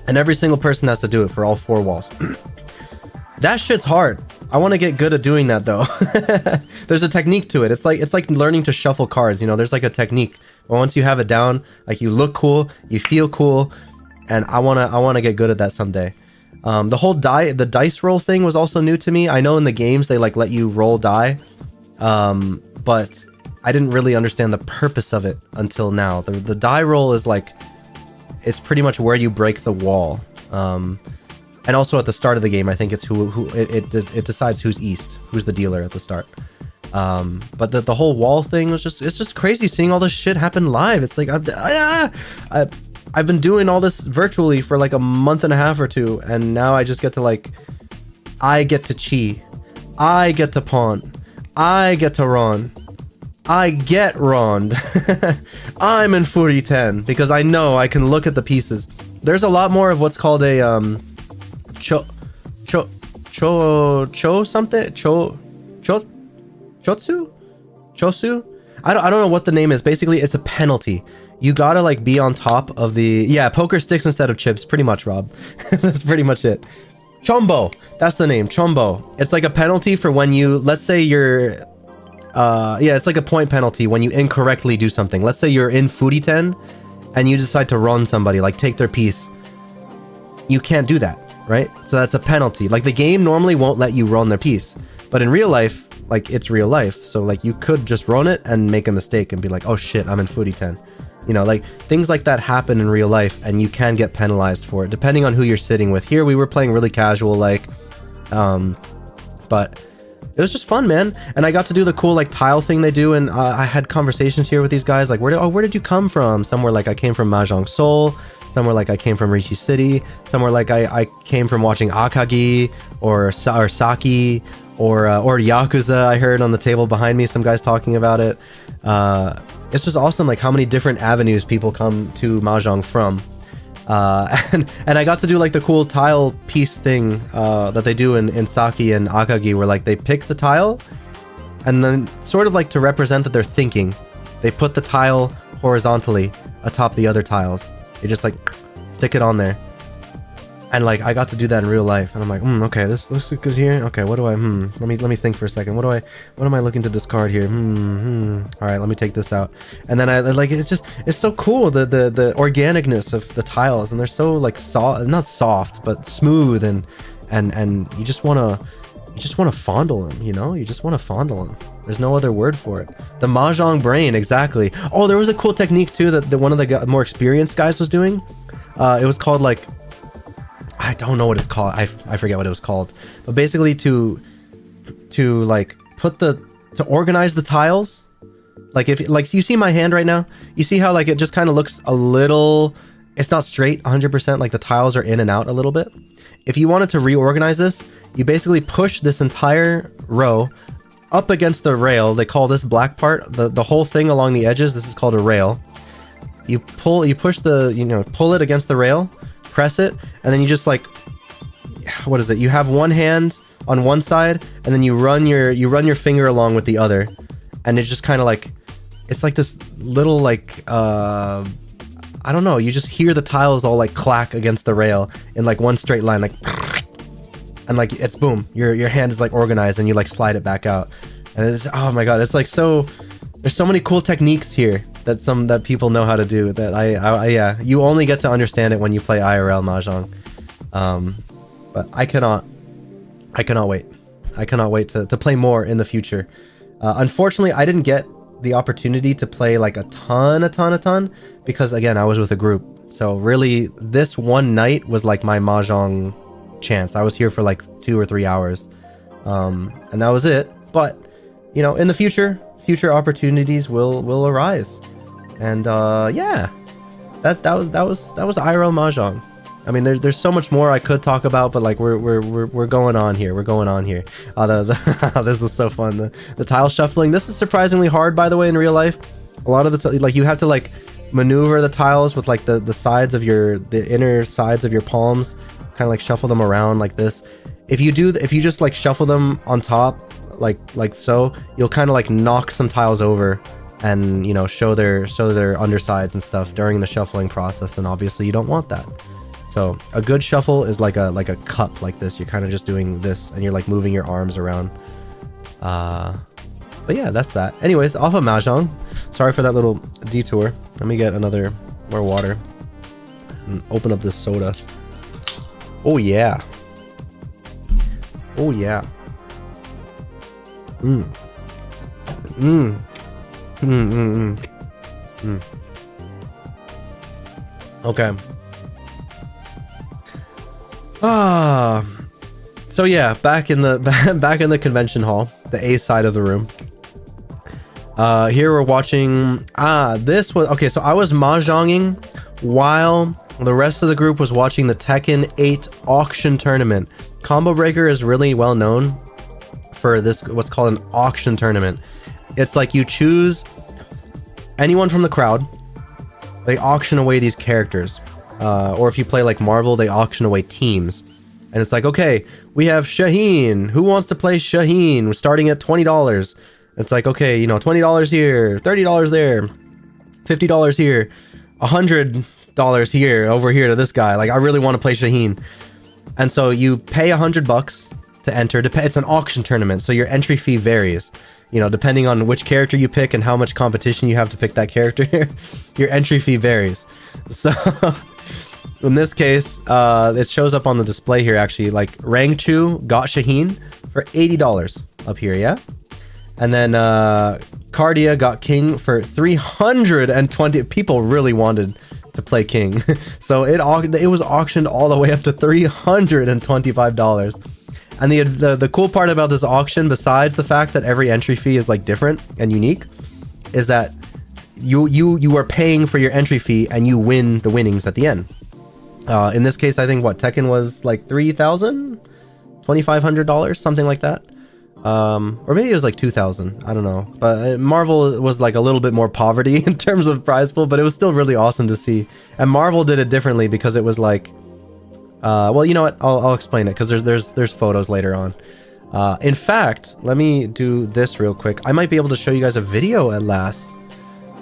and every single person has to do it for all 4 walls. That shit's hard. I want to get good at doing that though. There's a technique to it. It's like learning to shuffle cards, you know, there's like a technique. But once you have it down, like you look cool, you feel cool, and I want to get good at that someday. The whole the dice roll thing was also new to me. I know in the games they like let you roll die, but I didn't really understand the purpose of it until now. The die roll is like, it's pretty much where you break the wall. And also at the start of the game, I think it's it decides who's east, who's the dealer at the start. But the whole wall thing was it's just crazy seeing all this shit happen live. It's like I've been doing all this virtually for like a month and a half or 2, and now I just get to like, I get to chi, I get to pawn, I get to ron, I get rond. I'm in Furi 10 because I know I can look at the pieces. There's a lot more of what's called a chotsu? I don't know what the name is. Basically, it's a penalty. You gotta like be on top of the... Yeah, poker sticks instead of chips. Pretty much, Rob. That's pretty much it. Chombo. That's the name. Chombo. It's like a penalty for when you... Let's say you're... yeah, it's like a point penalty when you incorrectly do something. Let's say you're in Furi 10 and you decide to run somebody, like take their piece. You can't do that, right? So that's a penalty. Like the game normally won't let you run their piece, but in real life, like it's real life. So like you could just run it and make a mistake and be like, oh shit, I'm in Furi 10. You know, like things like that happen in real life and you can get penalized for it depending on who you're sitting with. Here we were playing really casual, like, but it was just fun, man. And I got to do the cool like tile thing they do, and I had conversations here with these guys like, where did you come from? Somewhere like I came from Mahjong Soul, somewhere like I came from Ricci City, somewhere like I came from watching Akagi or Saki or Yakuza. I heard on the table behind me some guys talking about it. It's just awesome like how many different avenues people come to Mahjong from. And I got to do like the cool tile piece thing that they do in Saki and Akagi, where like they pick the tile and then sort of like to represent that they're thinking, they put the tile horizontally atop the other tiles. They just like stick it on there. And like I got to do that in real life, and I'm like, okay, this looks good here. Okay, what do I? Let me think for a second. What am I looking to discard here? All right, let me take this out. And then I like it's so cool the organicness of the tiles, and they're so like not soft, but smooth, and you just wanna fondle them. You know, you just wanna fondle them. There's no other word for it. The mahjong brain, exactly. Oh, there was a cool technique too that one of the more experienced guys was doing. It was called like. I don't know what it's called. I forget what it was called. But basically to like to organize the tiles. Like if like you see my hand right now, you see how like it just kind of looks a little, it's not straight 100%, like the tiles are in and out a little bit. If you wanted to reorganize this, you basically push this entire row up against the rail. They call this black part, the whole thing along the edges, this is called a rail. You pull it against the rail, press it, and then you just like, what is it? You have one hand on one side, and then you run your finger along with the other, and it just kind of like, it's like this little like I don't know. You just hear the tiles all like clack against the rail in like one straight line, like, and like it's boom. Your hand is like organized, and you like slide it back out, and it's, oh my god, it's like so. There's so many cool techniques here that people know how to do that I yeah, you only get to understand it when you play IRL mahjong. But I cannot wait. I cannot wait to play more in the future. Unfortunately, I didn't get the opportunity to play like a ton because again, I was with a group. So really this one night was like my mahjong chance. I was here for like 2 or 3 hours. And that was it. But you know, in the future opportunities will arise. And yeah, that was IRL mahjong. I mean, there's so much more I could talk about, but like we're going on here. We're going on here. This is so fun. The tile shuffling. This is surprisingly hard, by the way, in real life. A lot of the like you have to like maneuver the tiles with like the sides of the inner sides of your palms, kind of like shuffle them around like this. If you just like shuffle them on top, like so, you'll kind of like knock some tiles over, and you know show their undersides and stuff during the shuffling process, and obviously you don't want that. So a good shuffle is like a cup like this. You're kind of just doing this, and you're like moving your arms around. But yeah, that's that. Anyways, off of mahjong. Sorry for that little detour. Let me get more water and open up this soda. Oh yeah. Oh yeah. Okay. So yeah, back in the convention hall, the A side of the room. Here we're watching. This was okay. So I was mahjonging while the rest of the group was watching the Tekken 8 auction tournament. Combo Breaker is really well known for this, what's called an auction tournament. It's like you choose anyone from the crowd. They auction away these characters. Or if you play like Marvel, they auction away teams. And it's like, okay, we have Shaheen. Who wants to play Shaheen? We're starting at $20. It's like, okay, you know, $20 here, $30 there, $50 here, $100 here, over here to this guy. Like, I really want to play Shaheen. And so you pay $100 to enter. It's an auction tournament, so your entry fee varies. You know, depending on which character you pick and how much competition you have to pick that character, your entry fee varies. So in this case, it shows up on the display here actually. Like Rangchu got Shaheen for $80 up here, yeah? And then Cardia got King for 320. People really wanted to play King. So it was auctioned all the way up to $325. And the cool part about this auction, besides the fact that every entry fee is like different and unique, is that you are paying for your entry fee and you win the winnings at the end. In this case, I think what Tekken was like $3,000, $2,500, something like that. Or maybe it was like 2,000. I don't know. But Marvel was like a little bit more poverty in terms of prize pool, but it was still really awesome to see. And Marvel did it differently because it was like, well, you know what? I'll explain it because there's photos later on. In fact, let me do this real quick. I might be able to show you guys a video at last.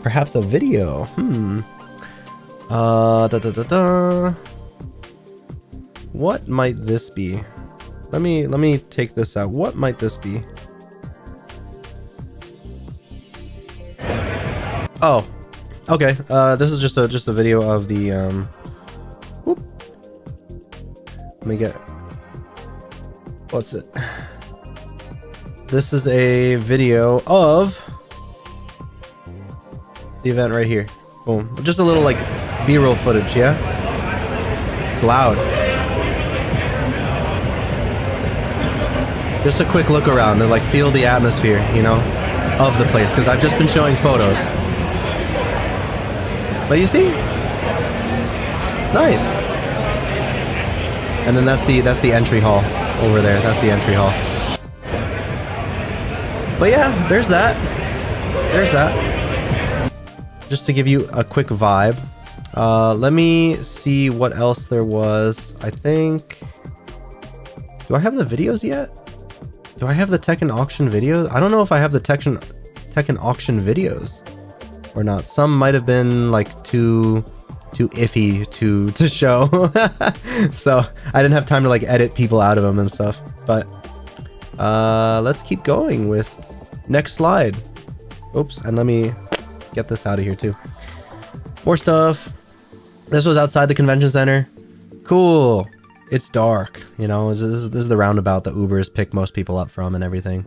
Perhaps a video. What might this be? Let me take this out. What might this be? Oh, okay. This is just a video of the whoop. Let me get. What's it? This is a video of the event right here. Boom. Just a little like B-roll footage, yeah? It's loud. Just a quick look around and like feel the atmosphere, you know, of the place, because I've just been showing photos. But you see? Nice. And then that's the entry hall over there. That's the entry hall. But yeah, there's that. There's that. Just to give you a quick vibe. Let me see what else there was. I think... Do I have the videos yet? Do I have the Tekken auction videos? I don't know if I have the Tekken auction videos or not. Some might have been like too iffy to show. So I didn't have time to like edit people out of them and stuff. But let's keep going with next slide. Oops, and let me get this out of here too. More stuff. This was outside the convention center. Cool. It's dark, you know. This is the roundabout that Ubers pick most people up from and everything.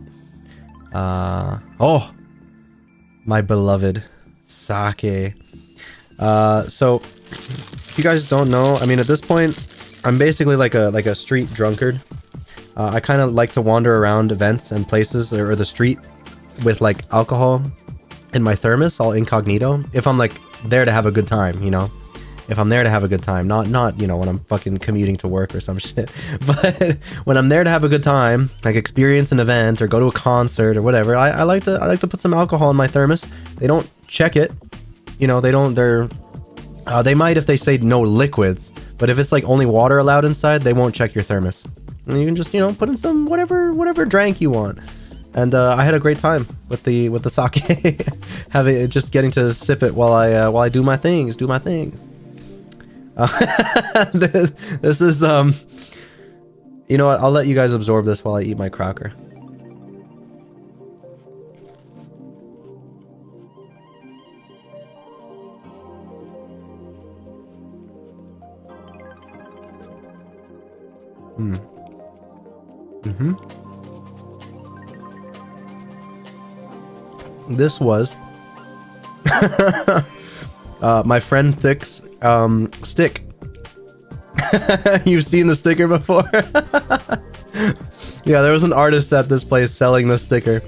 Oh, my beloved sake. So if you guys don't know, I mean, at this point, I'm basically like a street drunkard. I kind of like to wander around events and places or the street with like alcohol in my thermos, all incognito. If I'm like there to have a good time, you know. If I'm there to have a good time, not you know, when I'm fucking commuting to work or some shit, but when I'm there to have a good time, like experience an event or go to a concert or whatever, I like to put some alcohol in my thermos. They don't check it, you know. They might if they say no liquids, but if it's like only water allowed inside, they won't check your thermos. And you can just, you know, put in some whatever drink you want. And I had a great time with the sake, just getting to sip it while I do my things. This is you know what, I'll let you guys absorb this while I eat my cracker. This was my friend Thick's stick. You've seen the sticker before? Yeah, there was an artist at this place selling this sticker.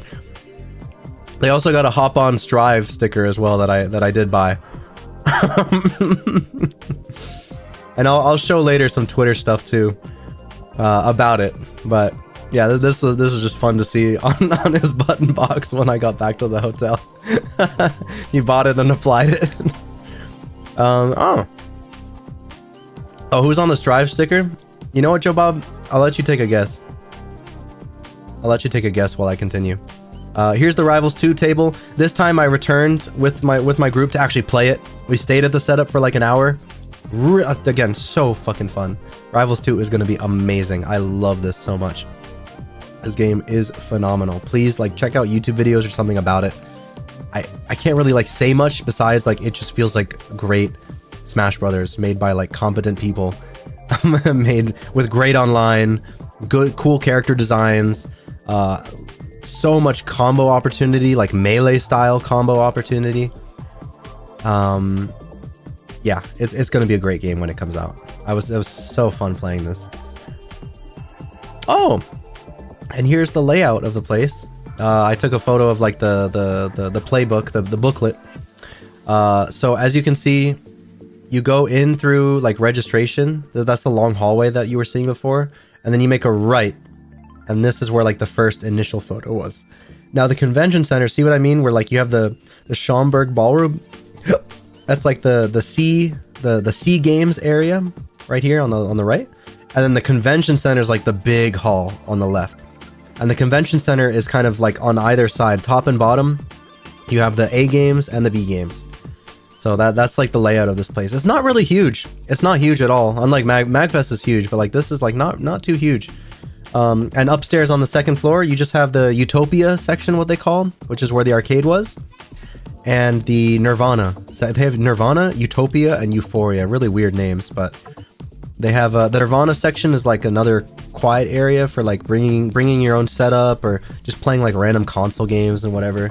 They also got a Hop On Strive sticker as well that I did buy. And I'll show later some Twitter stuff too about it. But yeah, this is just fun to see on his button box when I got back to the hotel. He bought it and applied it. Oh, who's on the Strive sticker? You know what, Joe Bob? I'll let you take a guess. I'll let you take a guess while I continue. Here's the Rivals 2 table. This time I returned with my group to actually play it. We stayed at the setup for like an hour. Again, so fucking fun. Rivals 2 is going to be amazing. I love this so much. This game is phenomenal. Please like check out YouTube videos or something about it. I can't really like say much besides like it just feels like great Smash Brothers made by like competent people. Made with great online, good cool character designs, so much combo opportunity, like melee style combo opportunity. Yeah, it's gonna be a great game when it comes out. It was so fun playing this. Oh, and here's the layout of the place. I took a photo of like the playbook, the booklet. So as you can see, you go in through like registration. That's the long hallway that you were seeing before, and then you make a right, and this is where like the first initial photo was. Now the convention center, see what I mean? Where like you have the Schaumburg ballroom. That's like the C games area right here on the right, and then the convention center is like the big hall on the left. And the convention center is kind of like on either side, top and bottom. You have the A games and the B games. So that's like the layout of this place. It's not really huge. It's not huge at all. Unlike Magfest is huge, but like this is like not too huge. And upstairs on the second floor, you just have the Utopia section, what they call, which is where the arcade was, and the Nirvana. So they have Nirvana, Utopia, and Euphoria. Really weird names, but they have the Nirvana section is like another quiet area for like bringing your own setup or just playing like random console games and whatever.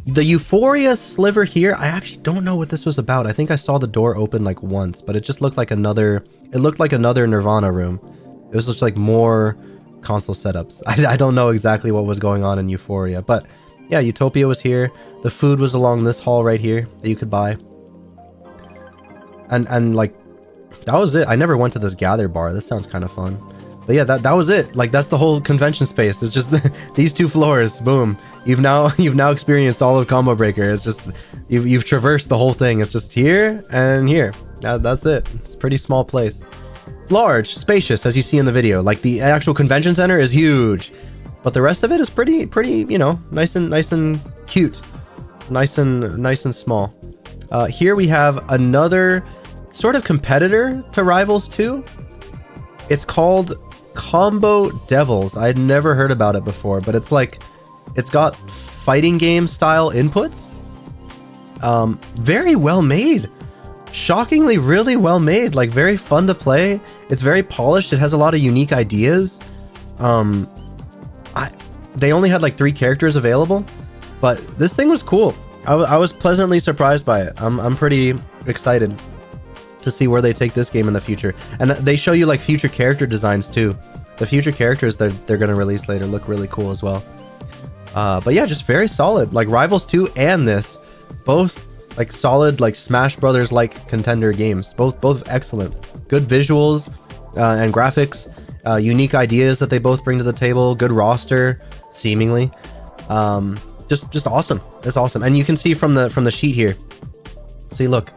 The Euphoria sliver here, I actually don't know what this was about. I think I saw the door open like once, but it just looked like another Nirvana room. It was just like more console setups. I don't know exactly what was going on in Euphoria, but yeah, Utopia was here. The food was along this hall right here that you could buy. And like, that was it. I never went to this gather bar. This sounds kind of fun. But yeah, that was it. Like, that's the whole convention space. It's just these two floors. Boom. You've now experienced all of Combo Breaker. It's just you've traversed the whole thing. It's just here and here. That's it. It's a pretty small place. Large, spacious, as you see in the video. Like, the actual convention center is huge, but the rest of it is pretty, you know, nice and cute, nice and small. Here we have another sort of competitor to Rivals 2. It's called Combo Devils. I'd never heard about it before, but it's like, it's got fighting game style inputs. Very well made. Shockingly really well made, like very fun to play. It's very polished. It has a lot of unique ideas. They only had like 3 characters available, but this thing was cool. I was pleasantly surprised by it. I'm pretty excited to see where they take this game in the future. And they show you like future character designs too. The future characters that they're gonna release later look really cool as well. But yeah, just very solid. Like Rivals 2 and this, both like solid, like Smash Brothers like contender games. Both excellent. Good visuals and graphics, unique ideas that they both bring to the table. Good roster, seemingly. Just awesome. It's awesome. And you can see from the sheet here. See, look,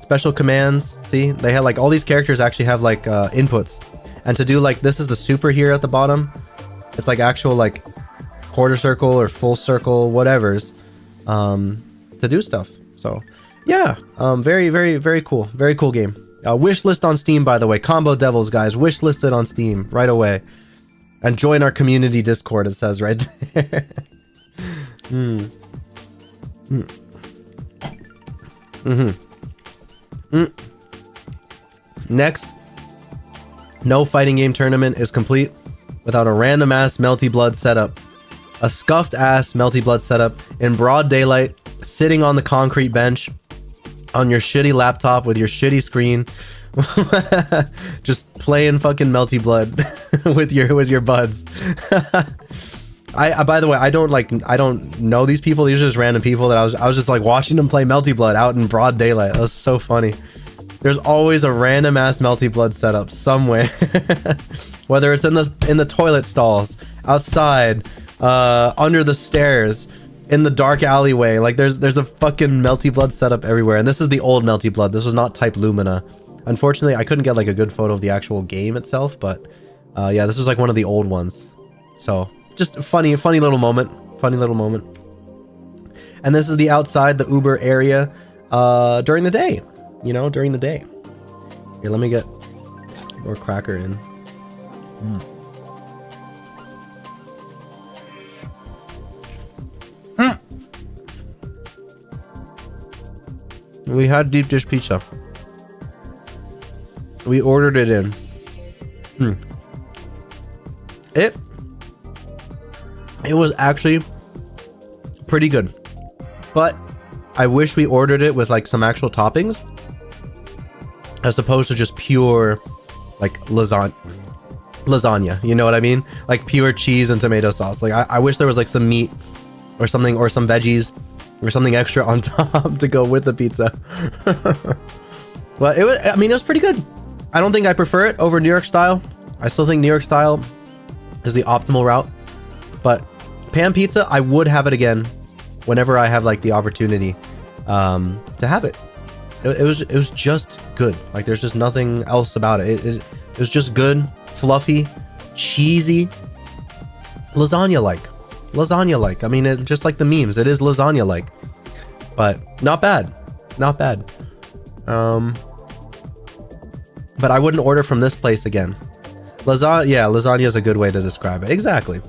special commands. See, they have like all these characters actually have like inputs, and to do like this is the super here at the bottom. It's like actual like quarter circle or full circle, whatever's to do stuff. So yeah, very cool. Very cool game. Wish list on Steam, by the way. Combo Devils, guys. Wish listed on Steam right away. And join our community Discord, it says right there. Next, no fighting game tournament is complete without a random ass Melty Blood setup. A scuffed ass Melty Blood setup in broad daylight, sitting on the concrete bench on your shitty laptop with your shitty screen, just playing fucking Melty Blood with your buds. I by the way, I don't know these people. These are just random people that I was just like watching them play Melty Blood out in broad daylight. That was so funny. There's always a random ass Melty Blood setup somewhere. Whether it's in the toilet stalls, outside, under the stairs, in the dark alleyway. Like there's a fucking Melty Blood setup everywhere. And this is the old Melty Blood. This was not Type Lumina. Unfortunately, I couldn't get like a good photo of the actual game itself, but yeah, this was like one of the old ones. So just a funny little moment. And this is the outside, the Uber area, during the day. You know, during the day. Here, let me get more cracker in. We had deep dish pizza. We ordered it in. It was actually pretty good, but I wish we ordered it with like some actual toppings as opposed to just pure like lasagna, you know what I mean? Like pure cheese and tomato sauce. Like I wish there was like some meat or something, or some veggies or something extra on top to go with the pizza. But it was pretty good. I don't think I prefer it over New York style. I still think New York style is the optimal route, but pan pizza, I would have it again whenever I have like the opportunity to have it. It was just good. Like there's just nothing else about it. It was just good, fluffy, cheesy, lasagna like. I mean, just like the memes, it is lasagna like, but not bad. Not bad. But I wouldn't order from this place again. Lasagna, yeah, lasagna is a good way to describe it. Exactly.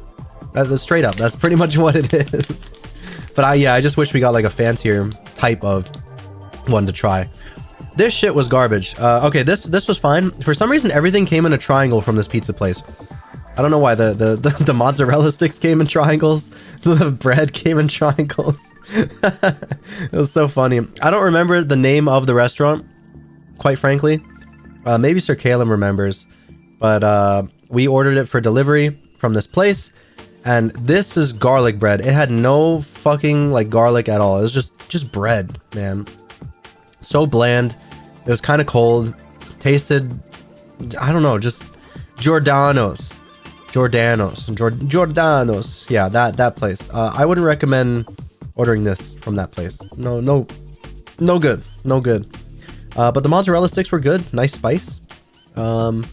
That's straight up. That's pretty much what it is. But I just wish we got like a fancier type of one to try. This shit was garbage. Okay, this was fine. For some reason, everything came in a triangle from this pizza place. I don't know why the mozzarella sticks came in triangles. The bread came in triangles. It was so funny. I don't remember the name of the restaurant, quite frankly. Maybe Sir Caleb remembers, but we ordered it for delivery from this place, and this is garlic bread. It had no fucking like garlic at all. It was just bread, man. So bland. It was kind of cold. Tasted, I don't know, just Giordano's. Yeah, that place. I wouldn't recommend ordering this from that place. No good. But the mozzarella sticks were good. Nice spice. And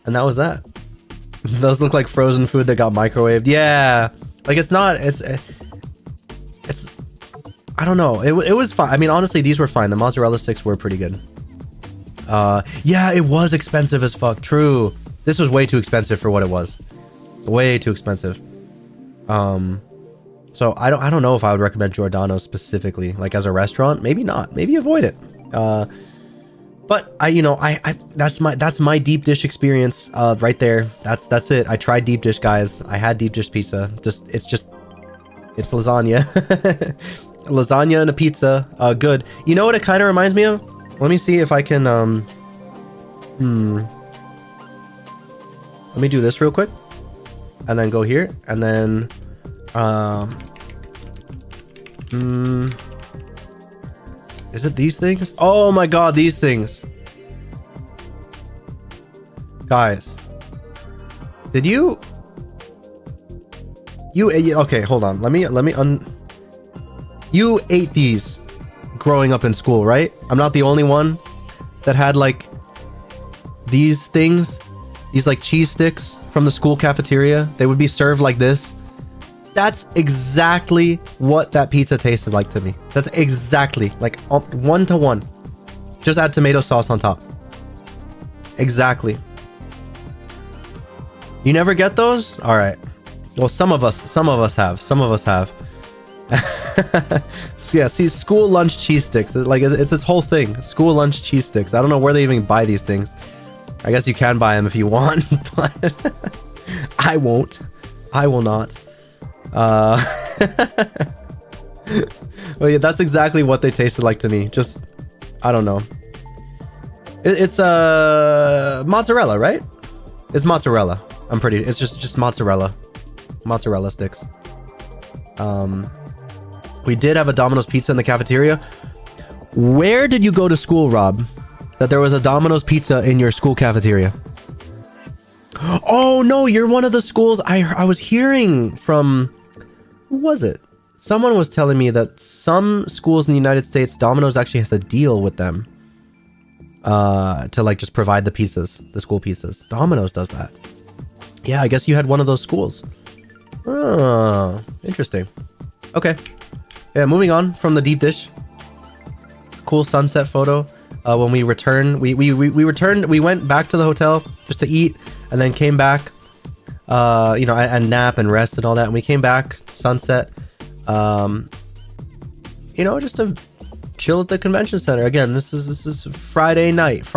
that was that. Those look like frozen food that got microwaved. Yeah. Like it's I don't know. It was fine. I mean, honestly, these were fine. The mozzarella sticks were pretty good. Yeah, it was expensive as fuck. True. This was way too expensive for what it was. Way too expensive. So I don't know if I would recommend Giordano's specifically, like as a restaurant. Maybe not. Maybe avoid it. But I that's my deep dish experience right there. That's it. I tried deep dish, guys. I had deep dish pizza. It's lasagna. Lasagna and a pizza. Good. You know what it kind of reminds me of? Let me see if I can let me do this real quick, and then go here, and then is it these things? Oh my god, these things. Guys, did you okay, hold on. Let me you ate these growing up in school, right? I'm not the only one that had like these things. These like cheese sticks from the school cafeteria. They would be served like this. That's exactly what that pizza tasted like to me. That's exactly like 1-to-1. Just add tomato sauce on top. Exactly. You never get those? All right. Well, some of us have. So yeah, see, school lunch cheese sticks. Like it's this whole thing. School lunch cheese sticks. I don't know where they even buy these things. I guess you can buy them if you want, but I won't. I will not. Well, yeah, that's exactly what they tasted like to me. Just, I don't know. It's mozzarella, right? It's mozzarella. It's just mozzarella sticks. We did have a Domino's pizza in the cafeteria. Where did you go to school, Rob, that there was a Domino's pizza in your school cafeteria? Oh no, you're one of the schools. I was hearing from, who was it? Someone was telling me that some schools in the United States, Domino's actually has a deal with them to like just provide the pizzas, the school pizzas. Domino's does that. Yeah, I guess you had one of those schools. Oh, interesting. Okay. Yeah, moving on from the deep dish. Cool sunset photo. When we returned, we went back to the hotel just to eat, and then came back, and nap and rest and all that. And we came back, sunset, just to chill at the convention center. Again, this is Friday night, this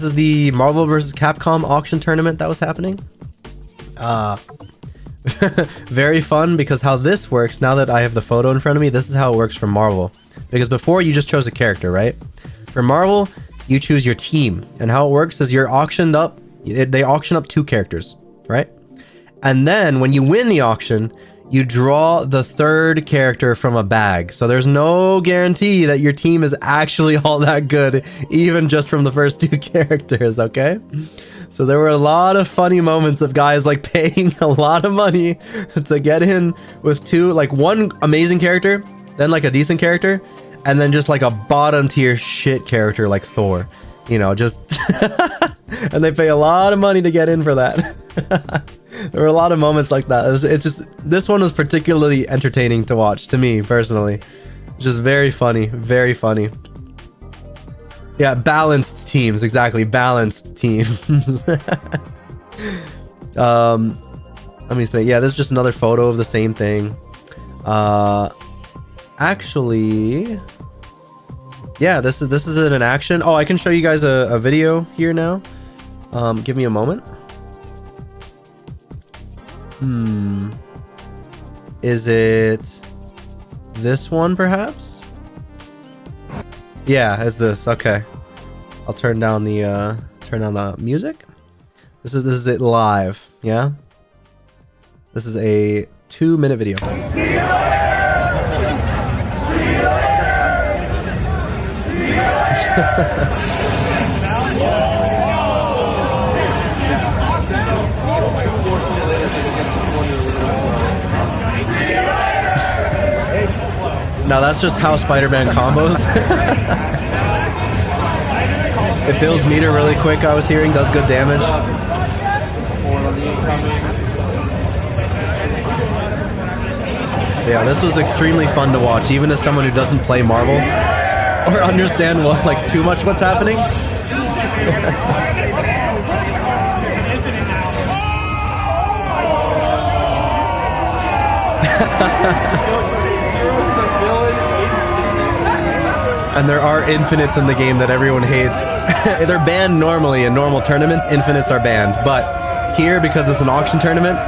is the Marvel vs. Capcom auction tournament that was happening. Very fun, because how this works, now that I have the photo in front of me, this is how it works for Marvel. Because before, you just chose a character, right? For Marvel, you choose your team. And how it works is you're auctioned up. They auction up 2 characters, right? And then when you win the auction, you draw the 3rd character from a bag. So there's no guarantee that your team is actually all that good, even just from the first 2 characters, okay? So there were a lot of funny moments of guys like paying a lot of money to get in with 2, like one amazing character, then like a decent character, and then just like a bottom tier shit character like Thor, just and they pay a lot of money to get in for that. There were a lot of moments like that. It just, this one was particularly entertaining to watch, to me personally. Just very funny, very funny. Yeah, balanced teams, exactly, balanced teams. Let me think. Yeah, this is just another photo of the same thing. Actually, yeah, this is it in action. Oh, I can show you guys a video here now. Give me a moment. Is it this one perhaps? Yeah, it's this. Okay, I'll turn down the music. This is it live. Yeah, this is a 2-minute video. Now that's just how Spider-Man combos. It builds meter really quick, I was hearing, does good damage. Yeah, this was extremely fun to watch, even as someone who doesn't play Marvel or understand what, like, too much what's happening. And there are infinites in the game that everyone hates. They're banned normally in normal tournaments. Infinites are banned, but here, because it's an auction tournament,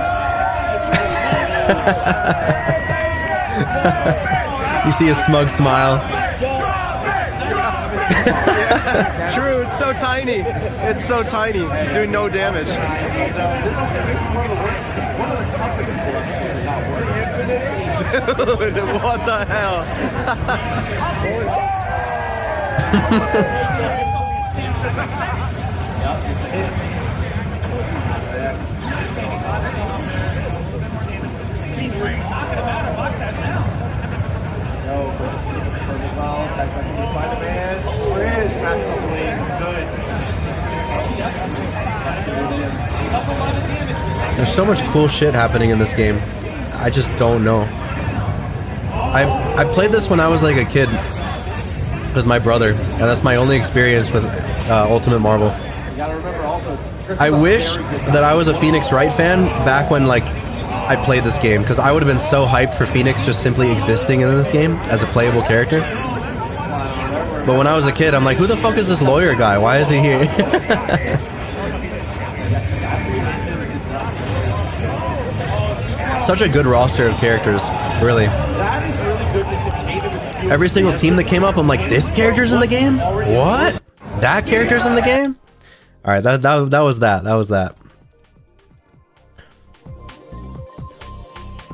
you see a smug smile. True, it's so tiny. It's so tiny, doing no damage. Dude, what the hell? There's so much cool shit happening in this game. I just don't know. I played this when I was like a kid with my brother, and that's my only experience with Ultimate Marvel. I wish that I was a Phoenix Wright fan back when like I played this game, because I would have been so hyped for Phoenix just simply existing in this game as a playable character. But when I was a kid, I'm like, who the fuck is this lawyer guy? Why is he here? Such a good roster of characters, really. Every single team that came up, I'm like, this character's in the game? What? That character's in the game? All right, that was that. That was that.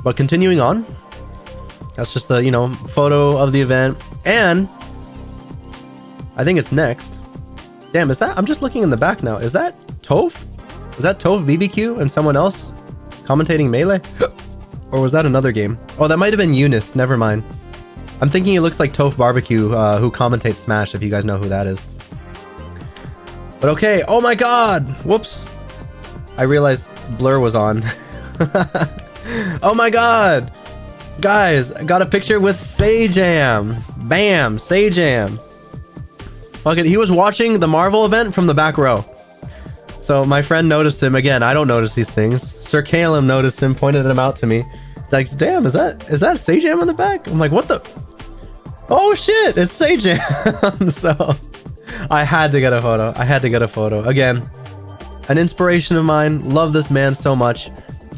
But continuing on, that's just the, you know, photo of the event. And I think it's next. Damn, is that? I'm just looking in the back now. Is that Toph? Is that Toph BBQ and someone else commentating Melee? Or was that another game? Oh, that might have been Eunice. Never mind. I'm thinking it looks like Toph Barbecue, who commentates Smash, if you guys know who that is. But okay. Oh my god! Whoops. I realized Blur was on. Oh my god! Guys, I got a picture with Sajam. Bam! Sajam. Fuck it. He was watching the Marvel event from the back row. So my friend noticed him. Again, I don't notice these things. Sir Calum noticed him, pointed him out to me. Like, damn, is that Sajam in the back? I'm like, what the? Oh shit, it's Sajam. So I had to get a photo. I had to get a photo. Again, an inspiration of mine. Love this man so much.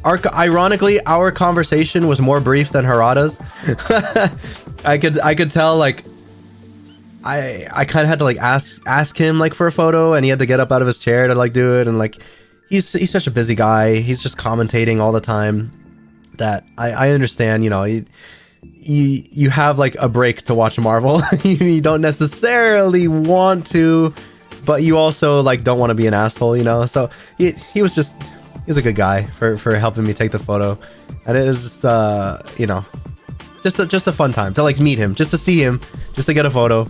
Ironically, our conversation was more brief than Harada's. I could tell, like, I kind of had to like ask him like for a photo, and he had to get up out of his chair to like do it, and like he's such a busy guy. He's just commentating all the time. That I understand, you know, you have like a break to watch Marvel. You don't necessarily want to, but you also like don't want to be an asshole, you know. So he was a good guy for helping me take the photo, and it was just you know, just a fun time to like meet him, just to see him, just to get a photo,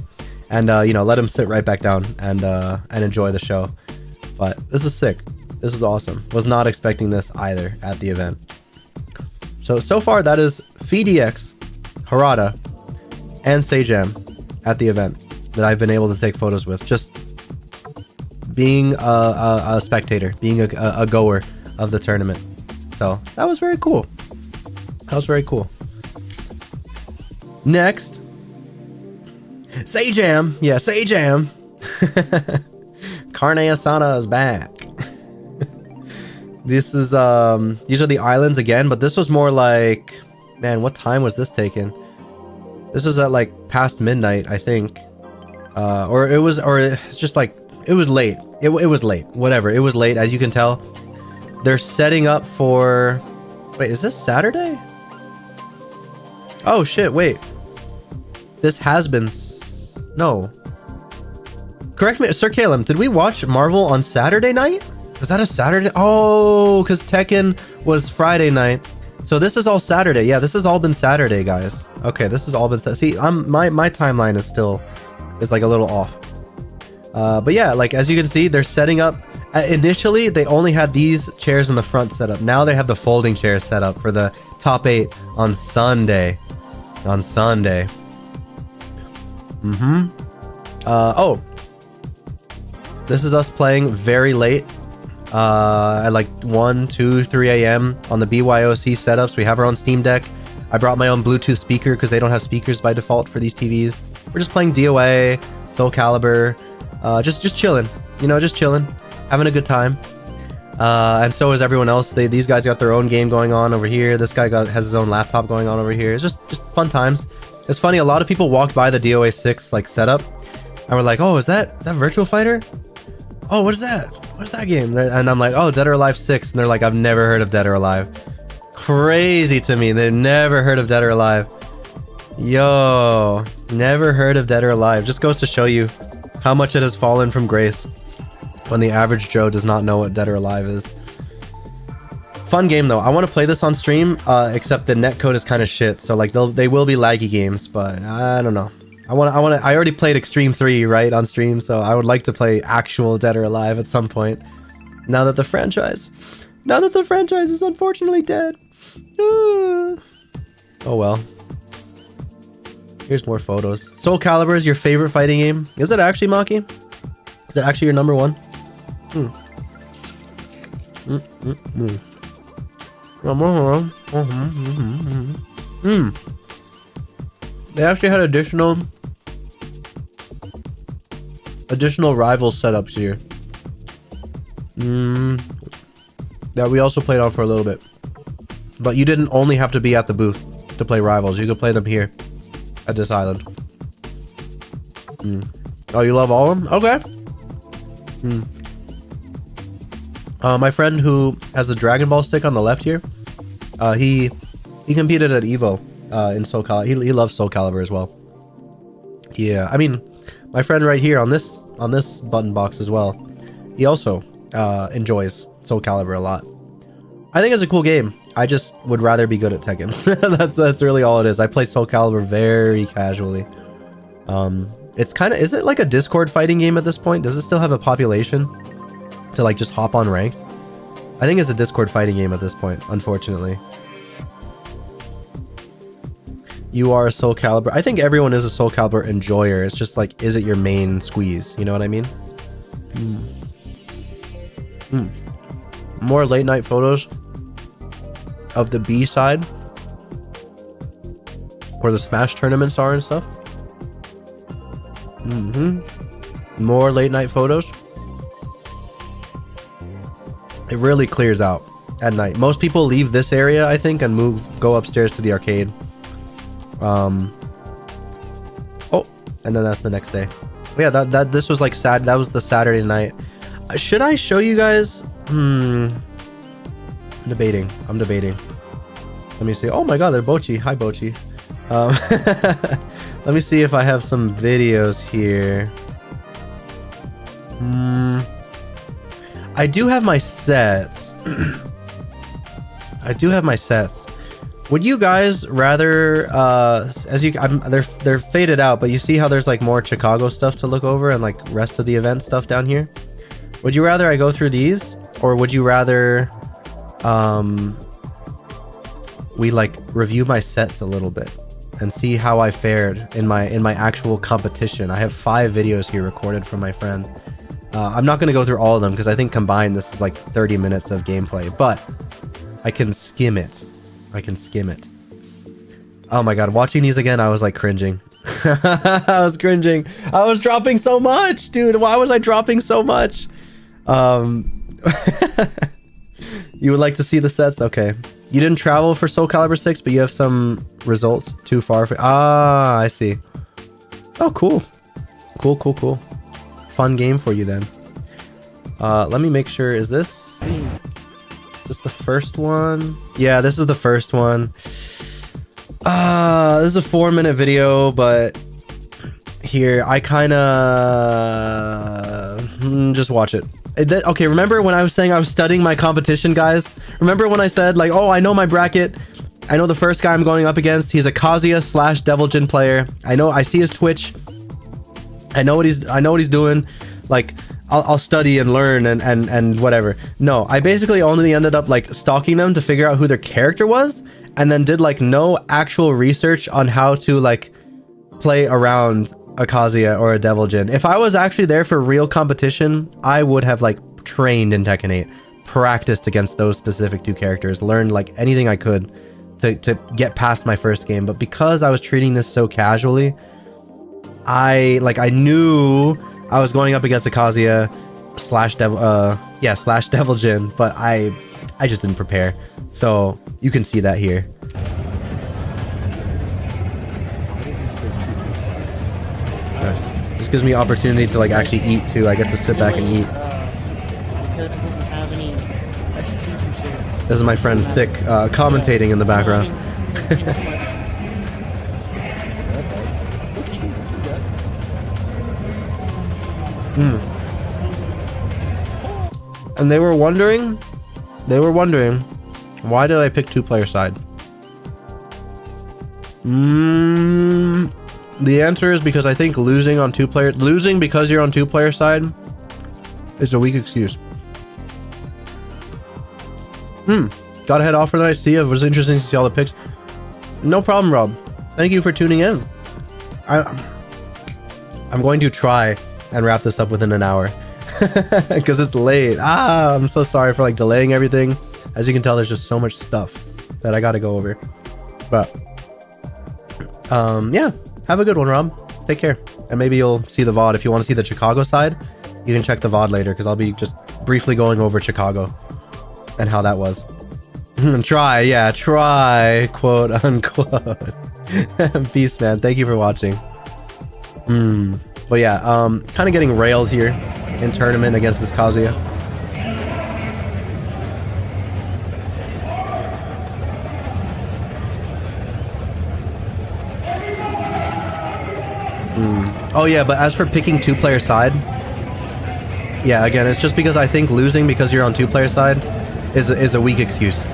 and you know, let him sit right back down and enjoy the show. But this is sick. This was awesome. Was not expecting this either at the event. So far that is FeeDX, Harada, and Sejam at the event that I've been able to take photos with. Just being a spectator, being a goer of the tournament. So that was very cool. That was very cool. Next, Sejam. Yeah, Sejam. Carne asada is back. This is these are the islands again, but this was more like, man, what time was this taken? This was at like past midnight, I think. Or it's just like, it was late. It was late. Whatever. It was late, as you can tell. They're setting up for, wait, is this Saturday? Oh shit, wait. This has been no. Correct me, Sir Caleb, did we watch Marvel on Saturday night? Was that a Saturday? Oh, because Tekken was Friday night. So this is all Saturday. Yeah, this has all been Saturday, guys. Okay, this has all been... See, my timeline is like a little off. But yeah, like as you can see, they're setting up... initially, they only had these chairs in the front set up. Now they have the folding chairs set up for the top 8 on Sunday. On Sunday. Oh. This is us playing very late. At like 1, 2, 3 a.m. on the BYOC setups. We have our own Steam Deck. I brought my own Bluetooth speaker because they don't have speakers by default for these TVs. We're just playing DOA, Soul Calibur, just chilling. You know, just chilling, having a good time. And so is everyone else. These guys got their own game going on over here. This guy has his own laptop going on over here. It's just fun times. It's funny. A lot of people walked by the DOA 6 like setup, and we're like, "Oh, is that Virtual Fighter? Oh, what is that? What is that game?" And I'm like, "Oh, Dead or Alive 6." And they're like, "I've never heard of Dead or Alive." Crazy to me. They've never heard of Dead or Alive. Yo, never heard of Dead or Alive. Just goes to show you how much it has fallen from grace when the average Joe does not know what Dead or Alive is. Fun game though. I want to play this on stream, except the netcode is kind of shit. So like they will be laggy games, but I don't know. I already played Extreme 3, right, on stream, so I would like to play actual Dead or Alive at some point. Now that the franchise is unfortunately dead. Oh well. Here's more photos. Soul Calibur is your favorite fighting game? Is it actually, Maki? Is it actually your number one? They actually had additional rival setups here. That we also played on for a little bit. But you didn't only have to be at the booth to play rivals. You could play them here at this island. Oh, you love all of them? Okay. My friend who has the Dragon Ball stick on the left here, he competed at Evo in Soul Calibur. He loves Soul Calibur as well. Yeah, I mean, my friend right here on this button box as well, he also enjoys Soul Calibur a lot. I think it's a cool game. I just would rather be good at Tekken. that's really all it is. I play Soul Calibur very casually. It's kind of, is it like a Discord fighting game at this point? Does it still have a population to like just hop on ranked? I think it's a Discord fighting game at this point, unfortunately. You are a Soul Calibur. I think everyone is a Soul Calibur enjoyer. It's just like, is it your main squeeze? You know what I mean? More late night photos of the B side, where the Smash tournaments are and stuff. More late night photos. It really clears out at night. Most people leave this area, I think, and go upstairs to the arcade. Oh, and then that's the next day. But yeah, this was like sad. That was the Saturday night. Should I show you guys? I'm debating. Let me see. Oh my god, they're Bochi. Hi, Bochi. Let me see if I have some videos here. I do have my sets. Would you guys rather, they're faded out, but you see how there's like more Chicago stuff to look over and like rest of the event stuff down here? Would you rather I go through these, or would you rather we like review my sets a little bit and see how I fared in my actual competition? I have 5 videos here recorded from my friend. I'm not going to go through all of them because I think combined this is like 30 minutes of gameplay, but I can skim it. I can skim it. Oh my god, watching these again, I was like cringing. I was cringing. I was dropping so much, dude. Why was I dropping so much? You would like to see the sets? Okay. You didn't travel for Soul Calibur 6, but you have some results too far for... Ah, I see. Oh, cool. Cool, cool, cool. Fun game for you then. Let me make sure. Is this the first one? Yeah, this is the first one. This is a 4-minute video, but here I kind of just watch it. Okay, remember when I was saying I was studying my competition, guys? Remember when I said like, oh, I know my bracket. I know the first guy I'm going up against. He's a Kazuya / Devil Jin player. I see his Twitch. I know what he's doing. Like, I'll study and learn and whatever. No, I basically only ended up like stalking them to figure out who their character was, and then did like no actual research on how to like play around a Kazuya or a Devil Jin. If I was actually there for real competition, I would have like trained in Tekken 8, practiced against those specific 2 characters, learned like anything I could to get past my first game. But because I was treating this so casually, I knew I was going up against a Kazuya / Devil Jin, but I just didn't prepare. So you can see that here. Nice. This gives me opportunity to like actually eat too. I get to sit back and eat. This is my friend Thick commentating in the background. And they were wondering why did I pick 2-player side? The answer is because I think losing because you're on 2-player side is a weak excuse. Gotta head off for the night. See, it was interesting to see all the picks. No problem, Rob. Thank you for tuning in. I'm going to try and wrap this up within an hour because it's late. I'm so sorry for like delaying everything. As you can tell, there's just so much stuff that I gotta go over. But yeah, have a good one, Rob. Take care. And maybe you'll see the VOD. If you want to see the Chicago side, you can check the VOD later because I'll be just briefly going over Chicago and how that was. Try, quote unquote. Peace, man. Thank you for watching. But yeah, kind of getting railed here in tournament against this Kazuya. Oh yeah, but as for picking 2-player side, yeah, again, it's just because I think losing because you're on 2-player side is a weak excuse.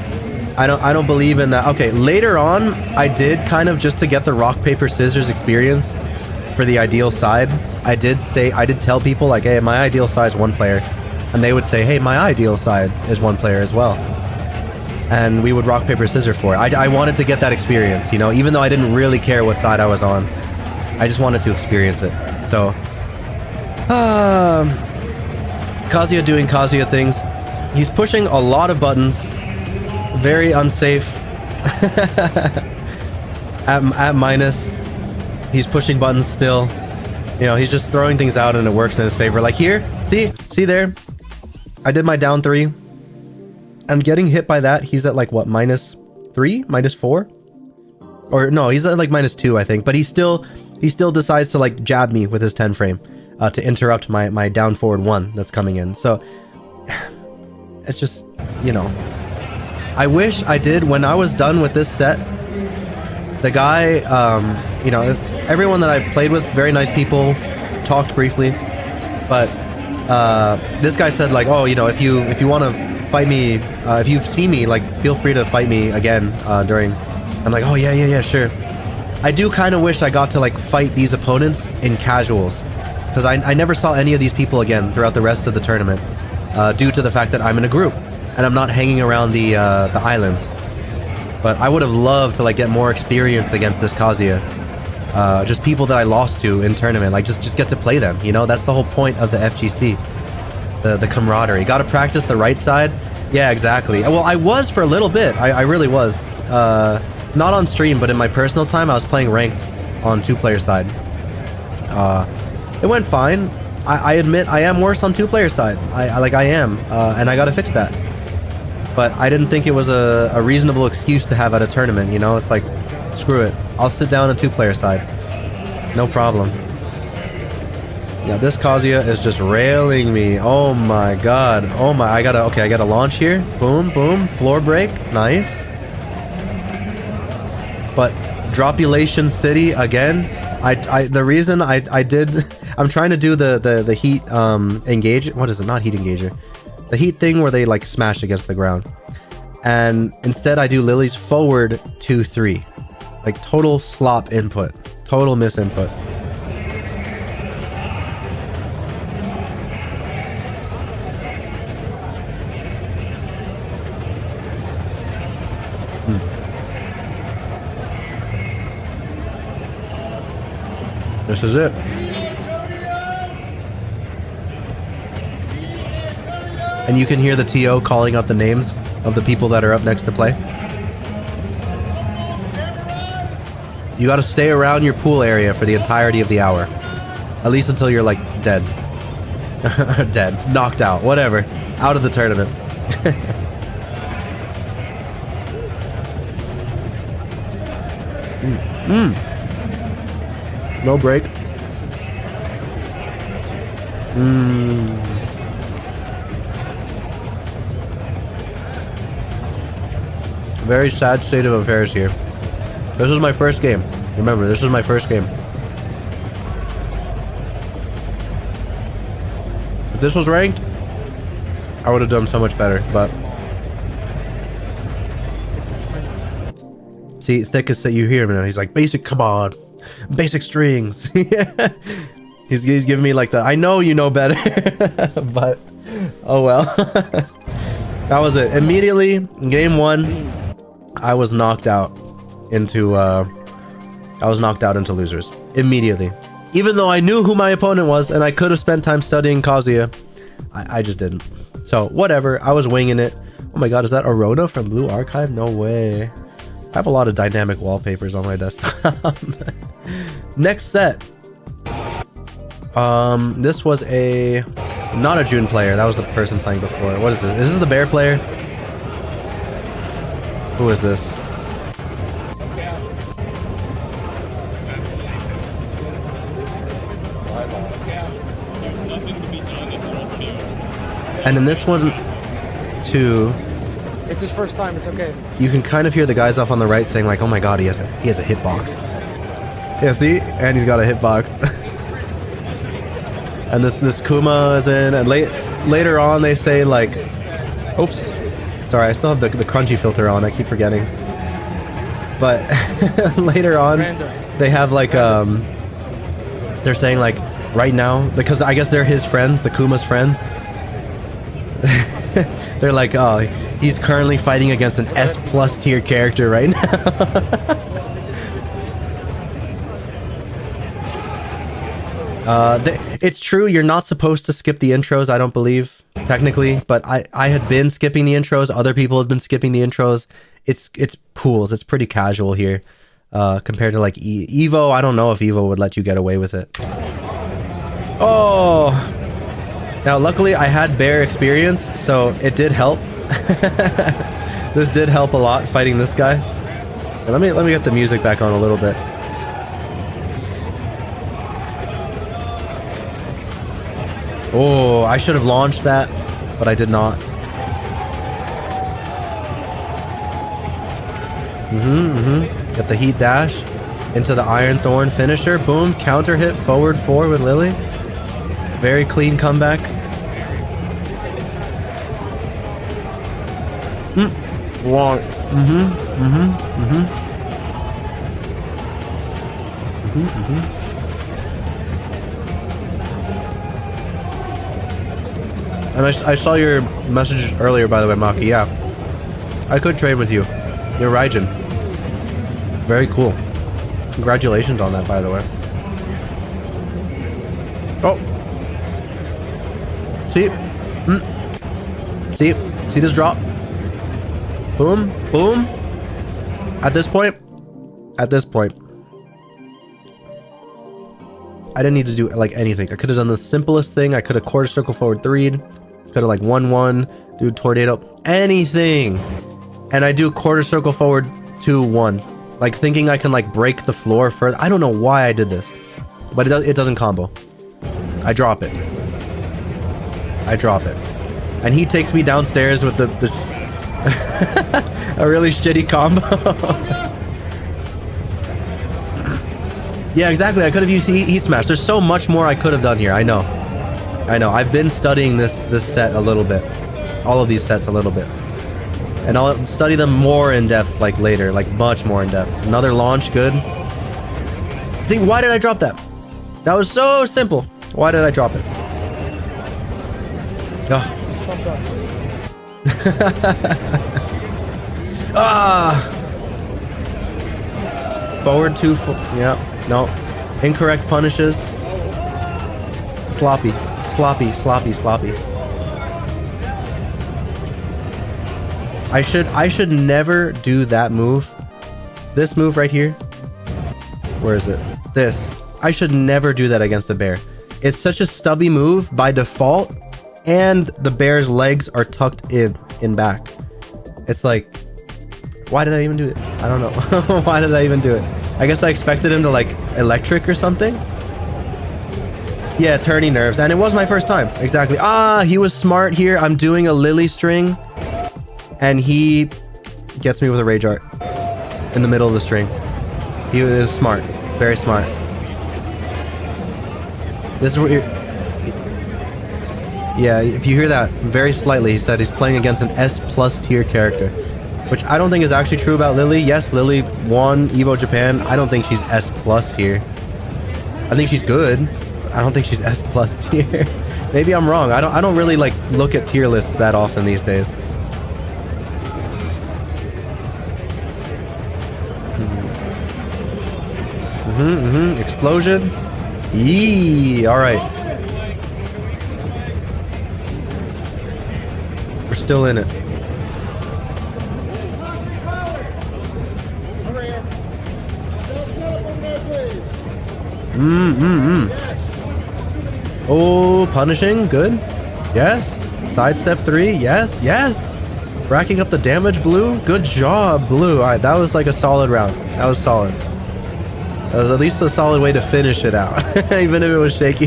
I don't believe in that. Okay, later on, I did kind of, just to get the rock paper scissors experience for the ideal side, I did tell people like, hey, my ideal side is 1-player, and they would say, hey, my ideal side is 1-player as well, and we would rock paper scissors for it. I wanted to get that experience, you know, even though I didn't really care what side I was on. I just wanted to experience it. So Kazuya doing Kazuya things. He's pushing a lot of buttons, very unsafe. at minus, he's pushing buttons still. You know, he's just throwing things out and it works in his favor. Like here, see there, I did my down 3 and getting hit by that. He's at like what, -3, -4, or no, he's at like -2, I think. But he still decides to like jab me with his 10 frame to interrupt my down forward 1 that's coming in. So it's just, you know, I wish I did. When I was done with this set, the guy, you know, everyone that I've played with, very nice people, talked briefly, but this guy said like, oh, you know, if you want to fight me, if you see me, like, feel free to fight me again during. I'm like, oh yeah, sure. I do kind of wish I got to like fight these opponents in casuals, because I never saw any of these people again throughout the rest of the tournament. due to the fact that I'm in a group and I'm not hanging around the islands. But I would have loved to like get more experience against this Kazuya. Just people that I lost to in tournament, like just get to play them, you know? That's the whole point of the FGC. The camaraderie. Got to practice the right side. Yeah, exactly. Well, I was for a little bit. I really was. Not on stream, but in my personal time, I was playing ranked on 2-player side. It went fine. I admit I am worse on 2-player side. I am, and I got to fix that. But I didn't think it was a reasonable excuse to have at a tournament, you know? It's like, screw it. I'll sit down on 2-player side. No problem. Yeah, this Kazuya is just railing me. Oh my god. Oh my, I gotta launch here. Boom, boom, floor break. Nice. But Dropulation City again. The reason I did, I'm trying to do the heat engage. What is it? Not heat engager. The heat thing where they like smash against the ground. And instead I do Lily's forward 2-3. Like total slop input. Total misinput. This is it. And you can hear the TO calling out the names of the people that are up next to play. You got to stay around your pool area for the entirety of the hour. At least until you're like dead. Dead. Knocked out. Whatever. Out of the tournament. No break. Very sad state of affairs here. This is my first game. Remember, this is my first game. If this was ranked, I would have done so much better, but... See, thickest that you hear him now. He's like, basic, come on. Basic strings. He's giving me like the, I know you know better. But, oh well. That was it. Immediately, game 1, I was knocked out into losers. Immediately. Even though I knew who my opponent was and I could have spent time studying Kazuya, I just didn't. So, whatever. I was winging it. Oh my god, is that Arona from Blue Archive? No way. I have a lot of dynamic wallpapers on my desktop. Next set. This was not a June player. That was the person playing before. What is this? Is this the bear player? Who is this? And in this one, too, it's his first time. It's okay. you can kind of hear the guys off on the right saying like, "Oh my god, he has a hitbox." Yeah, see, and he's got a hitbox. And this Kuma is in, and later on they say like, "Oops, sorry, I still have the crunchy filter on. I keep forgetting." But later on, they have like they're saying like right now, because I guess they're his friends, the Kuma's friends. They're like, oh, he's currently fighting against an S+ tier character right now. It's true, you're not supposed to skip the intros, I don't believe, technically, but I had been skipping the intros, other people had been skipping the intros. It's pools, it's pretty casual here, compared to like Evo. I don't know if Evo would let you get away with it. Oh! Now, luckily, I had bear experience, so it did help. This did help a lot, fighting this guy. And let me get the music back on a little bit. Oh, I should have launched that, but I did not. Get the heat dash into the Iron Thorn finisher. Boom, counter hit, forward 4 with Lily. Very clean comeback. Long. And I saw your message earlier, by the way, Maki. Yeah. I could trade with you. You're Raijin. Very cool. Congratulations on that, by the way. Oh. See? See this drop? Boom, boom. At this point, I didn't need to do like anything. I could have done the simplest thing. I could have quarter circle forward 3'd. Could have like 1-1, do tornado, anything. And I do quarter circle forward 2-1. Like thinking I can like break the floor further. I don't know why I did this, but it doesn't combo. I drop it. And he takes me downstairs with this a really shitty combo. Yeah, exactly. I could have used heat smash. There's so much more I could have done here. I know. I've been studying this set a little bit. All of these sets a little bit. And I'll study them more in depth like later, like much more in depth. Another launch, good. See, why did I drop that? That was so simple. Why did I drop it? Oh. Forward 2, yeah, no. Incorrect punishes. Sloppy. I should never do that move. This move right here. Where is it? This. I should never do that against a bear. It's such a stubby move by default, and the bear's legs are tucked in back. It's like, why did I even do it? I don't know. Why did I even do it? I guess I expected him to like electric or something. Yeah, turny nerves. And it was my first time. Exactly. He was smart here. I'm doing a lily string. And he gets me with a rage art in the middle of the string. He was smart. Very smart. This is what you're... Yeah, if you hear that very slightly, he said he's playing against an S+ tier character. Which I don't think is actually true about Lily. Yes, Lily won Evo Japan. I don't think she's S+ tier. I think she's good. I don't think she's S+ tier. Maybe I'm wrong. I don't really like look at tier lists that often these days. Explosion. Yee. All right. We're still in it. Oh, punishing. Good. Yes. Sidestep 3. Yes. Yes. Racking up the damage, Blue. Good job, Blue. All right. That was like a solid round. That was solid. That was at least a solid way to finish it out. Even if it was shaky.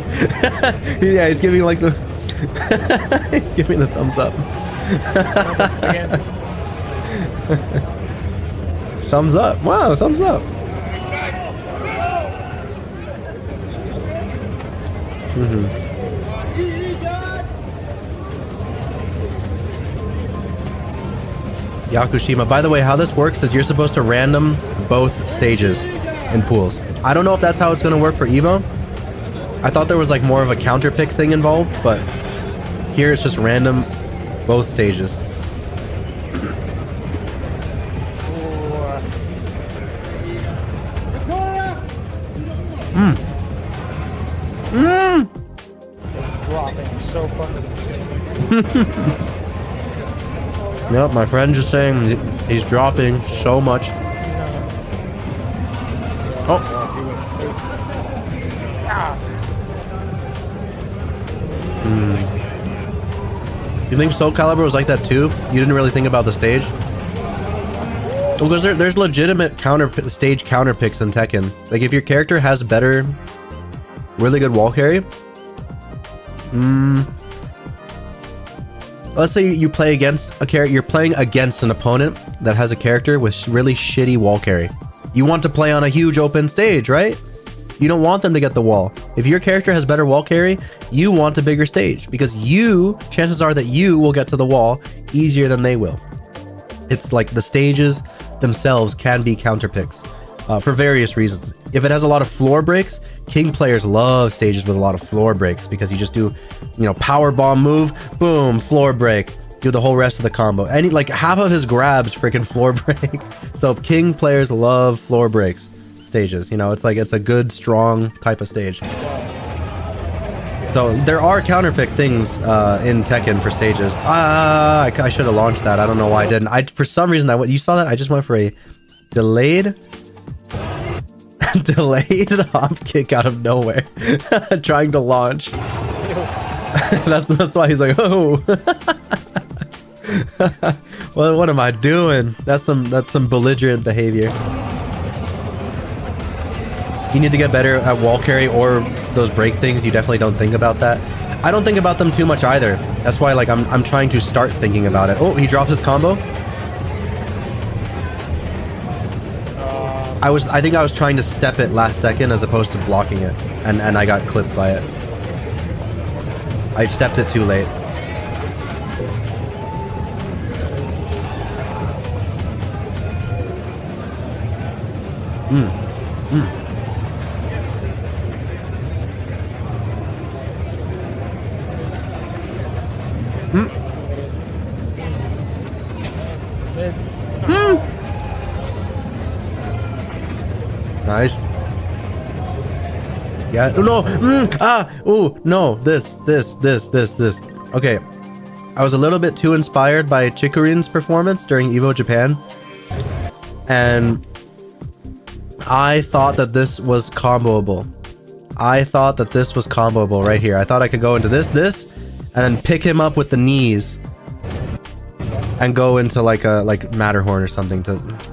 Yeah, he's giving like the... he's giving the thumbs up. Thumbs up. Wow, thumbs up. Yakushima. By the way, how this works is you're supposed to random both stages in pools. I don't know if that's how it's going to work for Evo. I thought there was like more of a counter pick thing involved, but here it's just random both stages. Dropping so funny. Yep, my friend just saying he's dropping so much. Oh. You think Soul Calibur was like that too? You didn't really think about the stage? Well, because there's legitimate stage counter picks in Tekken. Like if your character has better, really good wall carry. Let's say you play against a character. You're playing against an opponent that has a character with really shitty wall carry. You want to play on a huge open stage, right? You don't want them to get the wall. If your character has better wall carry, you want a bigger stage because chances are that you will get to the wall easier than they will. It's like the stages themselves can be counter picks for various reasons. If it has a lot of floor breaks, king players love stages with a lot of floor breaks because you just do, you know, power bomb move, boom, floor break, do the whole rest of the combo. Any like half of his grabs freaking floor break. So king players love floor breaks stages. You know, it's like it's a good strong type of stage. So there are counterpick things in Tekken for stages. I should have launched that. I don't know why I didn't. For some reason you saw that I just went for a delayed hop kick out of nowhere, trying to launch. that's why he's like, oh. Well, what am I doing? That's some belligerent behavior. You need to get better at wall carry or those break things. You definitely don't think about that. I don't think about them too much either. That's why like I'm trying to start thinking about it. Oh, he drops his combo. I think I was trying to step it last second as opposed to blocking it, and I got clipped by it. I stepped it too late. Nice. Yeah. No. Oh no. This. Okay. I was a little bit too inspired by Chikurin's performance during Evo Japan, and I thought that this was comboable. Right here. I thought I could go into this, and then pick him up with the knees, and go into like Matterhorn or something.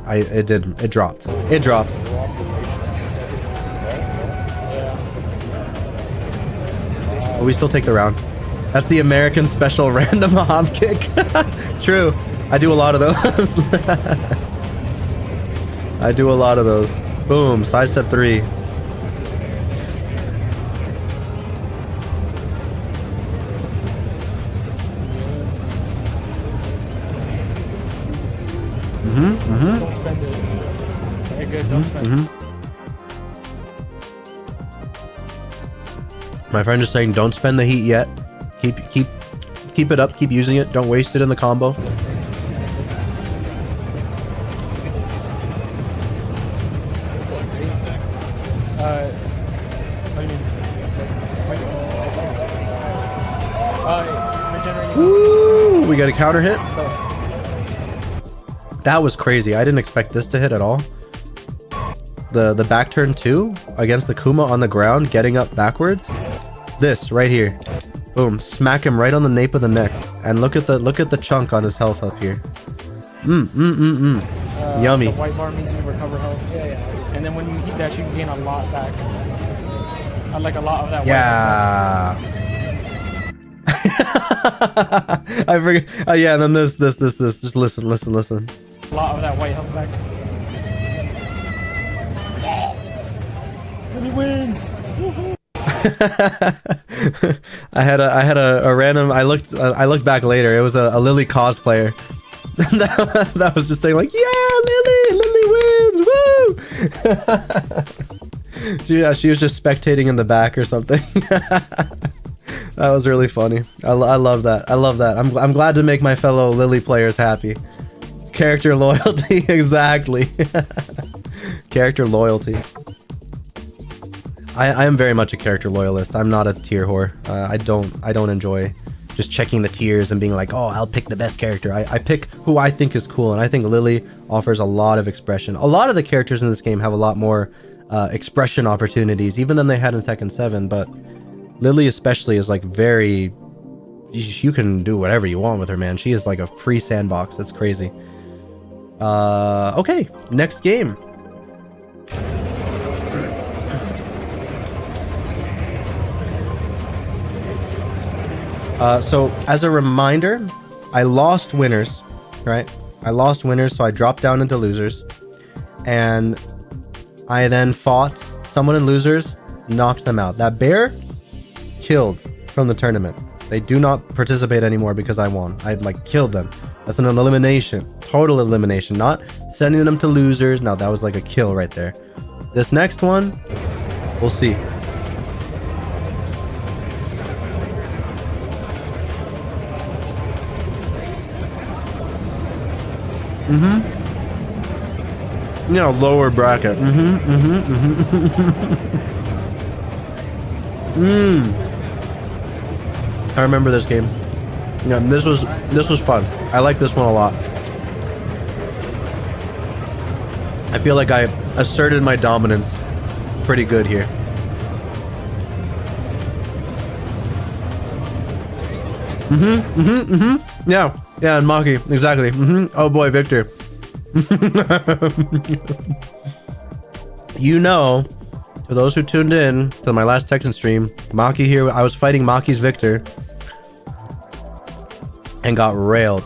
It dropped. But we still take the round. That's the American special random hop kick. True. I do a lot of those. Boom. Side step 3. Don't spend it. Very good, don't spend it. My friend is saying don't spend the heat yet. Keep it up, keep using it. Don't waste it in the combo. Woo! We got a counter hit. That was crazy. I didn't expect this to hit at all. The back turn 2 against the Kuma on the ground, getting up backwards. This right here. Boom. Smack him right on the nape of the neck. And look at the chunk on his health up here. Yummy. The white bar means you recover health. Yeah. And then when you hit that, you gain a lot back. I like a lot of that. Yeah. I forget. Yeah, and then this. Just listen. A lot of that white health back. And he wins. I had a random. I looked back later. It was a Lily cosplayer that was just saying like, yeah, Lily wins, woo. She was just spectating in the back or something. That was really funny. I love that. I'm glad to make my fellow Lily players happy. Character loyalty. Exactly. Character loyalty. I am very much a character loyalist. I'm not a tier whore. I don't enjoy just checking the tiers and being like, oh, I'll pick the best character. I pick who I think is cool, and I think Lily offers a lot of expression. A lot of the characters in this game have a lot more expression opportunities, even than they had in Tekken 7, but Lily especially is like very... You can do whatever you want with her, man. She is like a free sandbox. That's crazy. Okay, next game. So as a reminder, I lost winners, right? I lost winners, so I dropped down into losers, and I then fought someone in losers, knocked them out. That bear killed from the tournament. They do not participate anymore because I won. I like killed them. That's an elimination, total elimination, not sending them to losers. No, that was like a kill right there. This next one, we'll see. Yeah, lower bracket. I remember this game. Yeah, this was fun. I like this one a lot. I feel like I asserted my dominance pretty good here. Yeah, yeah, and Maki, exactly. Oh boy, Victor. You know, for those who tuned in to my last Texan stream, Maki here, I was fighting Maki's Victor and got railed.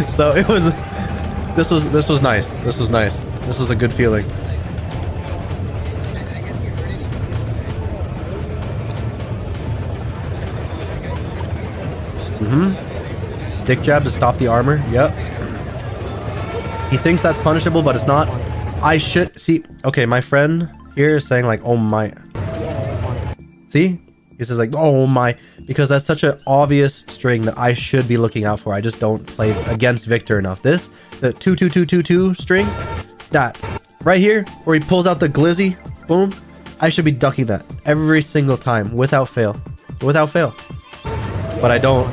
So it was, this was nice. This was nice. This was a good feeling. Dick jab to stop the armor. Yep. He thinks that's punishable, but it's not. I should see. Okay, my friend here is saying like, "Oh my." See, he says like, "Oh my," because that's such an obvious string that I should be looking out for. I just don't play against Victor enough. This, the 2-2-2-2-2 string, that right here where he pulls out the glizzy, boom. I should be ducking that every single time without fail, but I don't.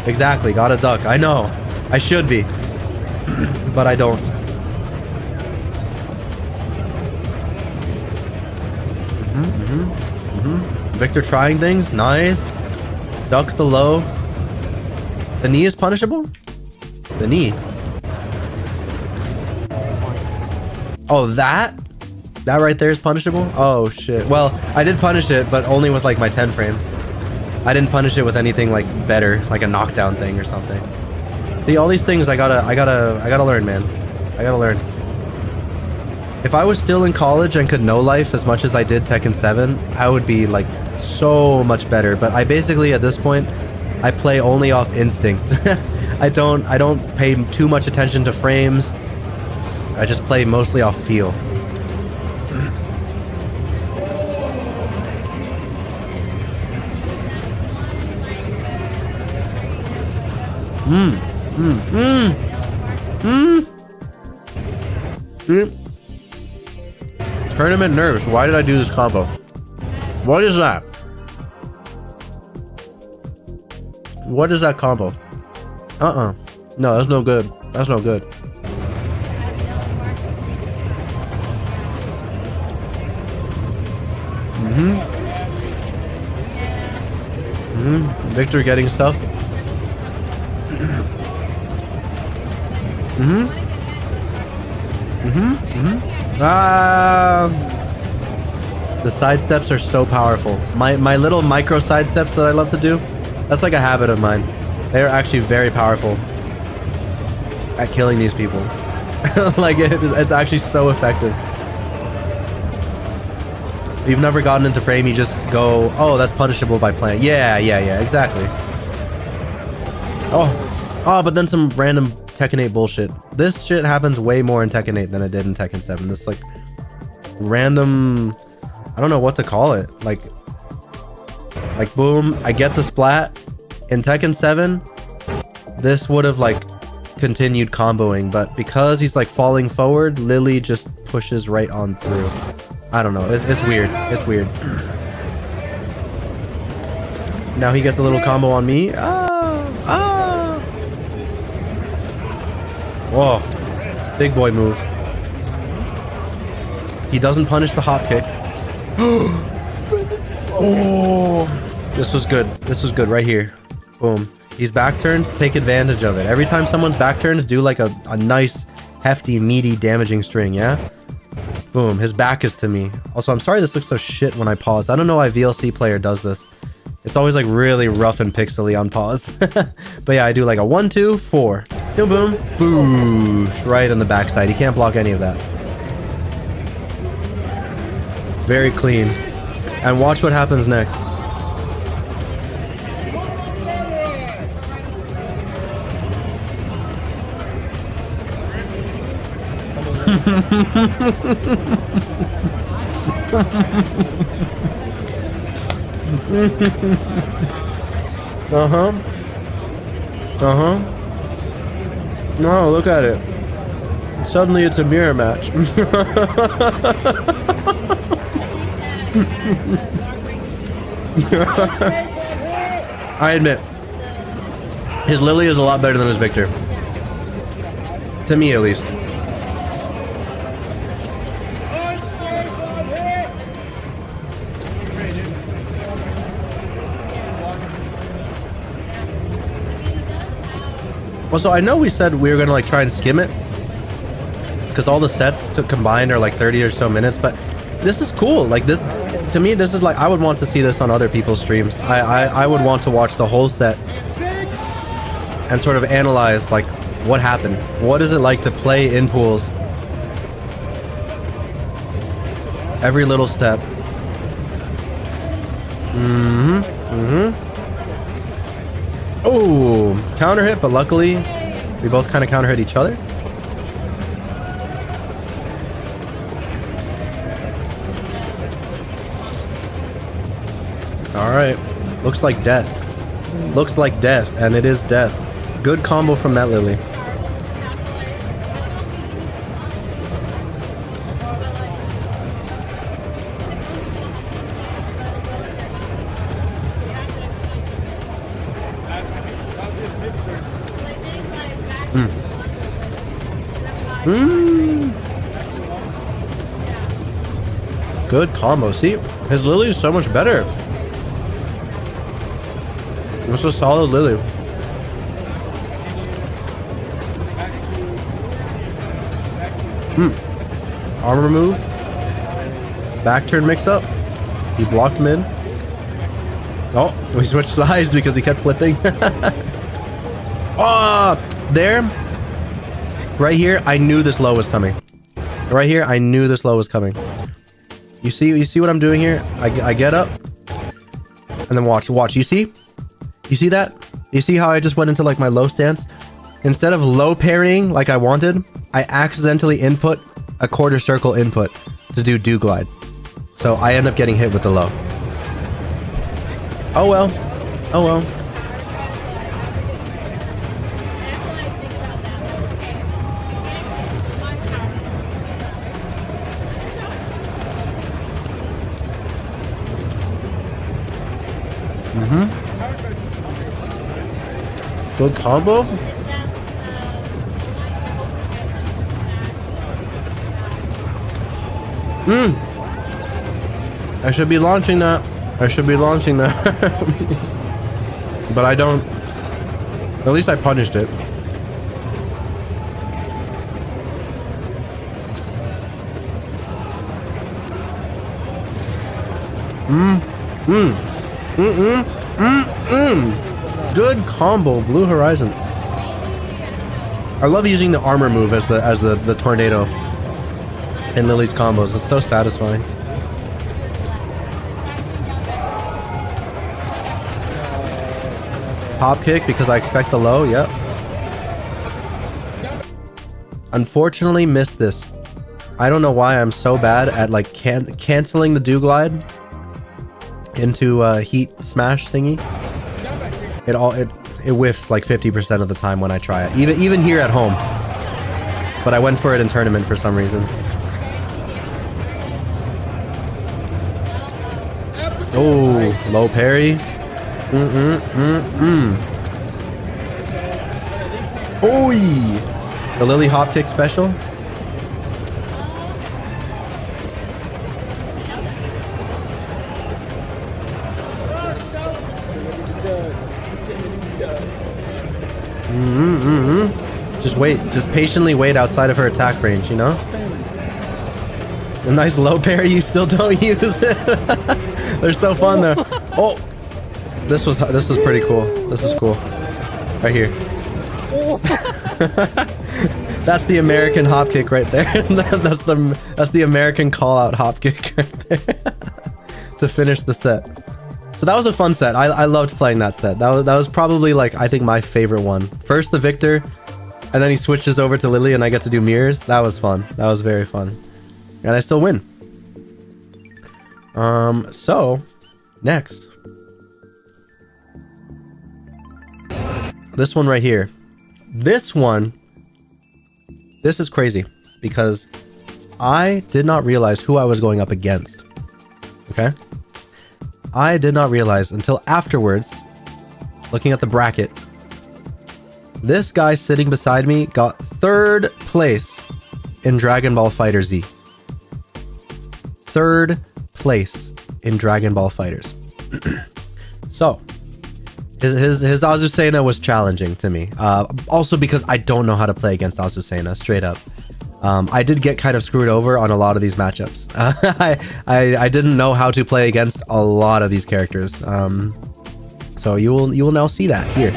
Exactly, gotta duck. I know, I should be, but I don't. Victor trying things, nice. Duck the low. The knee is punishable? The knee. Oh, that right there is punishable? Oh shit. Well, I did punish it, but only with like my 10 frame. I didn't punish it with anything like better, like a knockdown thing or something. See, all these things I gotta learn, man. I gotta learn. If I was still in college and could know life as much as I did Tekken 7, I would be like so much better. But I basically at this point, I play only off instinct. I don't pay too much attention to frames. I just play mostly off feel. Tournament nerves. Why did I do this combo? What is that? What is that combo? No, that's no good. That's no good. Victor getting stuff. The side steps are so powerful. My little micro side steps that I love to do, that's like a habit of mine. They are actually very powerful at killing these people. Like it's actually so effective. You've never gotten into frame, you just go, oh, that's punishable by playing. Yeah, exactly. Oh, but then some random Tekken 8 bullshit. This shit happens way more in Tekken 8 than it did in Tekken 7. This like random, I don't know what to call it. Like boom, I get the splat. In Tekken 7, this would have like continued comboing, but because he's like falling forward, Lily just pushes right on through. I don't know. It's weird. It's weird. Now he gets a little combo on me. Whoa. Big boy move. He doesn't punish the hop kick. Oh. This was good. This was good right here. Boom. He's back turned. Take advantage of it. Every time someone's back turned, do like a nice, hefty, meaty, damaging string, yeah? Boom. His back is to me. Also, I'm sorry this looks so shit when I pause. I don't know why VLC player does this. It's always like really rough and pixely on pause. But yeah, I do like a 1, 2, 4. Boom, boom. Boosh. Right in the backside. He can't block any of that. Very clean. And watch what happens next. Uh-huh. Uh-huh. No, look at it. Suddenly it's a mirror match. I admit, his Lily is a lot better than his Victor. To me, at least. Well, so I know we said we were gonna like try and skim it, because all the sets to combined are like 30 or so minutes, but this is cool. Like this, to me, this is like, I would want to see this on other people's streams. I would want to watch the whole set and sort of analyze like what happened. What is it like to play in pools? Every little step. Oh, counter hit, but luckily we both kind of counter hit each other. All right, looks like death. Looks like death, and it is death. Good combo from that Lily. Good combo. See, his Lily is so much better. It's a solid Lily. Armor move. Back turn mix up. He blocked mid. Oh, we switched sides because he kept flipping. Oh, there. Right here, I knew this low was coming. Right here, I knew this low was coming. You see what I'm doing here? I get up. And then watch. You see? You see that? You see how I just went into like my low stance? Instead of low parrying like I wanted, I accidentally input a quarter circle input to do glide. So I end up getting hit with the low. Oh well. Oh well. Good combo. I should be launching that. I should be launching that. But I don't. At least I punished it. Good combo, Blue Horizon. I love using the armor move as the tornado in Lily's combos. It's so satisfying. Pop kick because I expect the low. Yep. Unfortunately, missed this. I don't know why I'm so bad at like canceling the do glide into heat smash thingy. It whiffs like 50% of the time when I try it. Even here at home. But I went for it in tournament for some reason. Oh, low parry. Oi! The Lily hop kick special. Just wait. Just patiently wait outside of her attack range, you know? A nice low parry you still don't use. They're so fun though. Oh! This was pretty cool. This is cool. Right here. That's the American hop kick right there. that's the American call out hop kick right there. To finish the set. So that was a fun set. I loved playing that set. That was probably like I think my favorite one. First the Victor, And then he switches over to Lily and I get to do mirrors. That was fun. That was very fun. And I still win. So next. This one right here. This is crazy because I did not realize who I was going up against. Okay? I did not realize until afterwards, looking at the bracket, this guy sitting beside me got 3rd place in Dragon Ball Fighter Z. 3rd place in Dragon Ball Fighters. So, his Azucena was challenging to me. Also because I don't know how to play against Azucena, straight up. I did get kind of screwed over on a lot of these matchups. I didn't know how to play against a lot of these characters. So you will now see that here.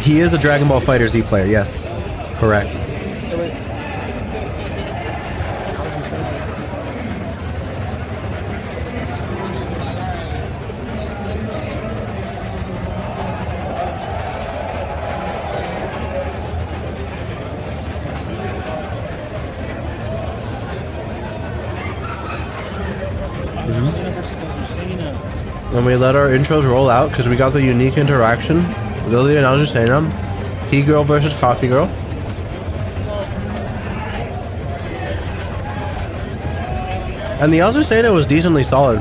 He is a Dragon Ball Fighter Z player, yes. Correct. And we let our intros roll out because we got the unique interaction. Lily and Azucena. Tea Girl versus Coffee Girl. And the Azucena was decently solid.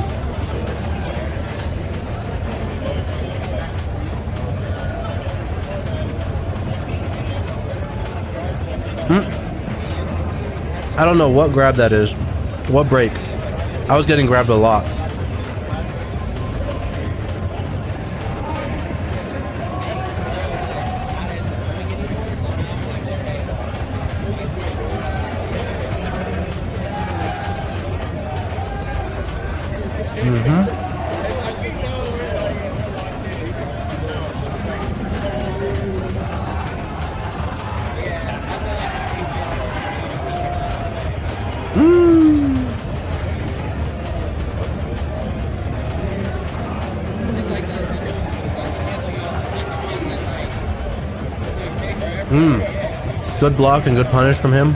I don't know what grab that is. What break? I was getting grabbed a lot. Good block and good punish from him.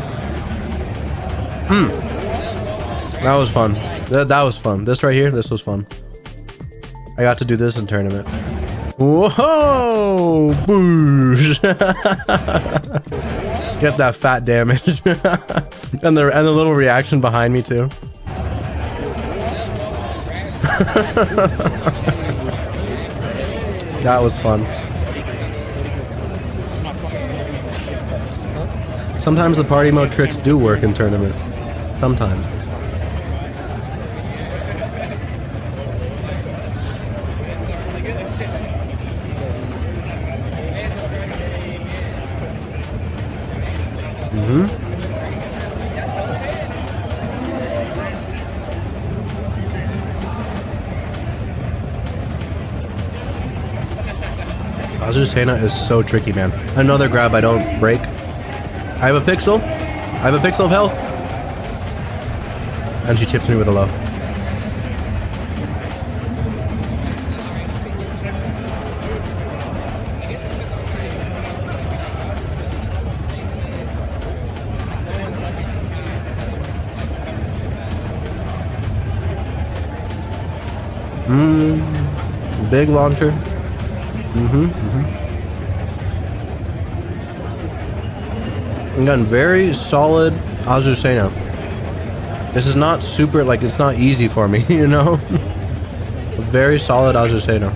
That was fun. That was fun. This right here, this was fun. I got to do this in tournament. Whoa! Boosh! Get that fat damage. and the little reaction behind me too. That was fun. Sometimes the party mode tricks do work in tournament. Sometimes. Azucena is so tricky, man. Another grab I don't break. I have a pixel. I have a pixel of health. And she chips me with a low. Big launcher. Again, very solid Azucena. This is not super, like, it's not easy for me, you know? Very solid Azucena.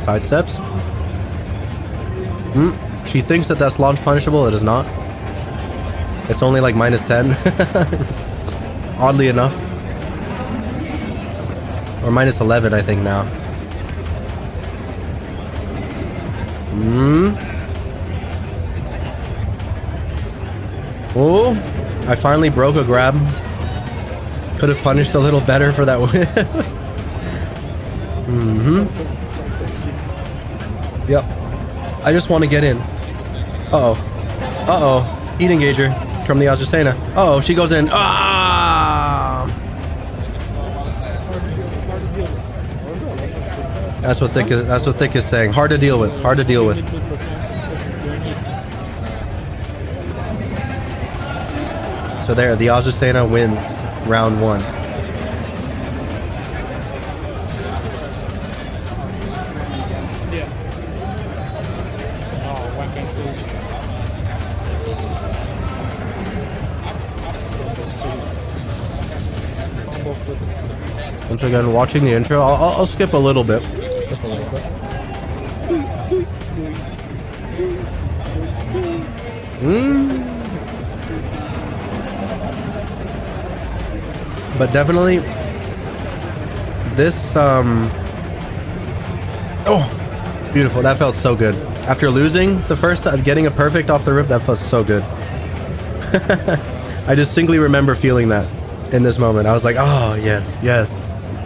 Side steps. She thinks that that's launch punishable. It is not. It's only like -10. Oddly enough. Or -11, I think now. Oh, I finally broke a grab. Could have punished a little better for that win. Yep. I just want to get in. Uh-oh. 哦 Uh-oh. 哦 Uh-oh. 哦 Uh-oh. Heat engager from the Azucena. Uh-oh, she goes in. Ah! That's what Thick is. That's what Thick is saying. Hard to deal with. Hard to deal with. So there, the Azucena wins round 1. Yeah. Oh, white man stage. Once again, watching the intro, I'll skip a little bit. But definitely, this oh, beautiful. That felt so good. After losing the first time, getting a perfect off the rip, that felt so good. I distinctly remember feeling that in this moment. I was like, oh yes, yes.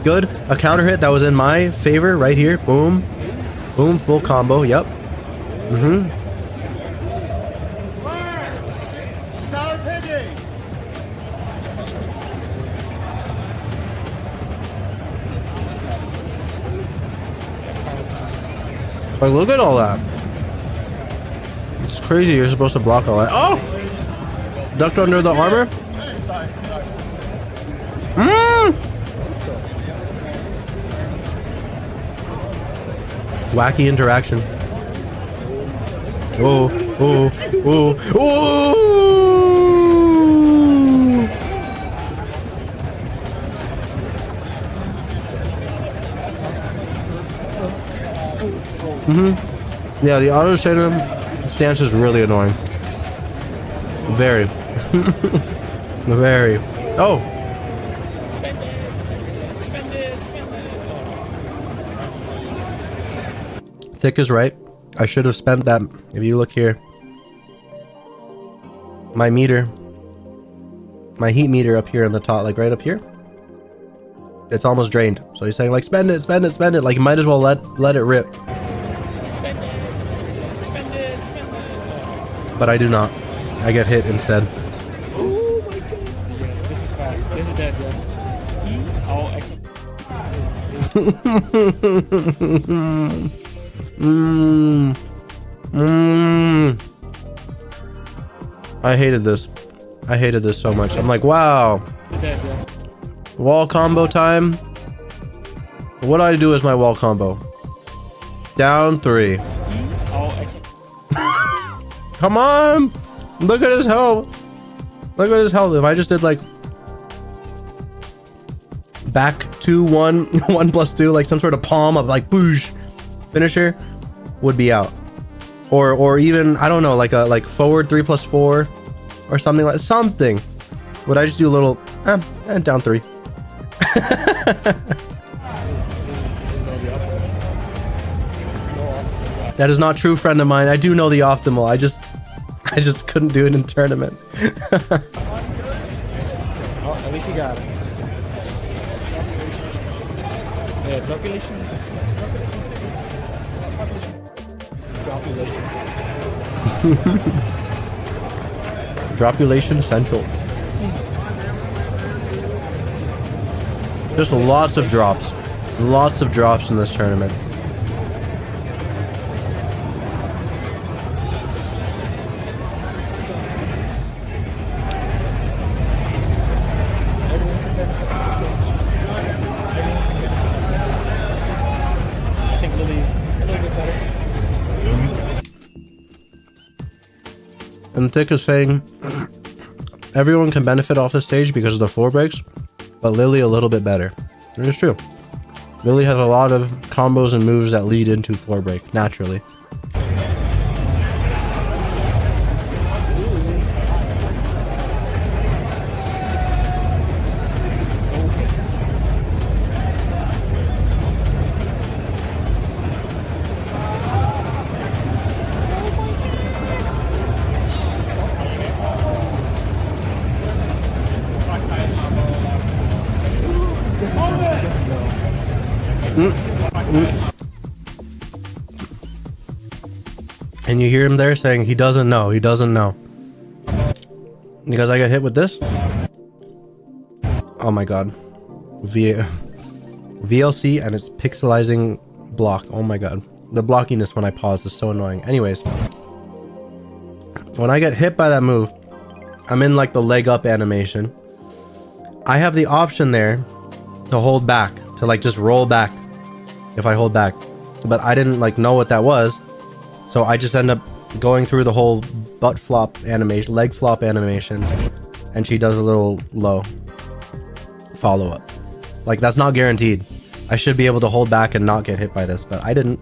Good. A counter hit that was in my favor right here. Boom. Boom. Full combo. Yep. Like, look at all that. It's crazy. You're supposed to block all that. Oh! Ducked under the armor. Wacky interaction. Oh, oh, oh, oh! Yeah, the auto shader stance is really annoying. Very. Very. Oh! Spend it, spend it, spend it, spend it. Thick is right. I should have spent that. If you look here, my meter, my heat meter up here in the top, like right up here, it's almost drained. So he's saying like, spend it, spend it, spend it. Like you might as well let it rip. Spend it, spend it, spend it, spend it. But I do not. I get hit instead. Oh my god. Yes, this is fine. This is dead, yeah. Oh, excellent. I hated this. I hated this so much. I'm like, wow. It's dead, yeah. Wall combo time. What I do is my wall combo. Down 3. Oh, excellent. Come on! Look at his health. Look at his health. If I just did like back 2 1 1 plus 2, like some sort of palm of like boosh finisher, would be out. Or even I don't know, like a forward 3 plus 4 or something like something. Would I just do a little down 3? That is not true, friend of mine. I do know the optimal. I just couldn't do it in tournament. Oh, at least you got it. Yeah, dropulation. Dropulation central. Just lots of drops. Lots of drops in this tournament. I think Lily a little bit better. And Thick is saying everyone can benefit off this stage because of the floor breaks, but Lily a little bit better. And it's true. Lily has a lot of combos and moves that lead into floor break naturally. And you hear him there saying he doesn't know, he doesn't know. Because I got hit with this. Oh my god. VLC and it's pixelizing block. Oh my god. The blockiness when I pause is so annoying. Anyways. When I get hit by that move, I'm in like the leg up animation. I have the option there to hold back, to like just roll back if I hold back. But I didn't like know what that was. So I just end up going through the whole butt flop animation, leg flop animation. And she does a little low follow up. Like that's not guaranteed. I should be able to hold back and not get hit by this, but I didn't.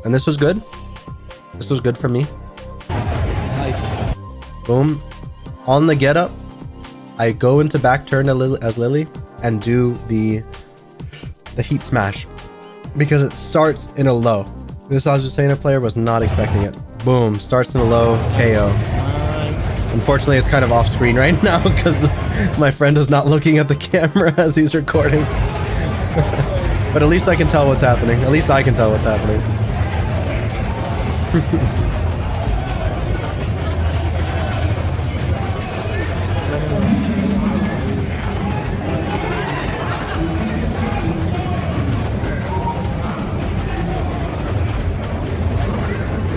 And this was good. This was good for me. Nice. Boom. On the get up, I go into back turn as Lily and do the heat smash because it starts in a low. This Argentina player was not expecting it. Boom. Starts in a low KO. Unfortunately, it's kind of off screen right now because my friend is not looking at the camera as he's recording. But at least I can tell what's happening. At least I can tell what's happening.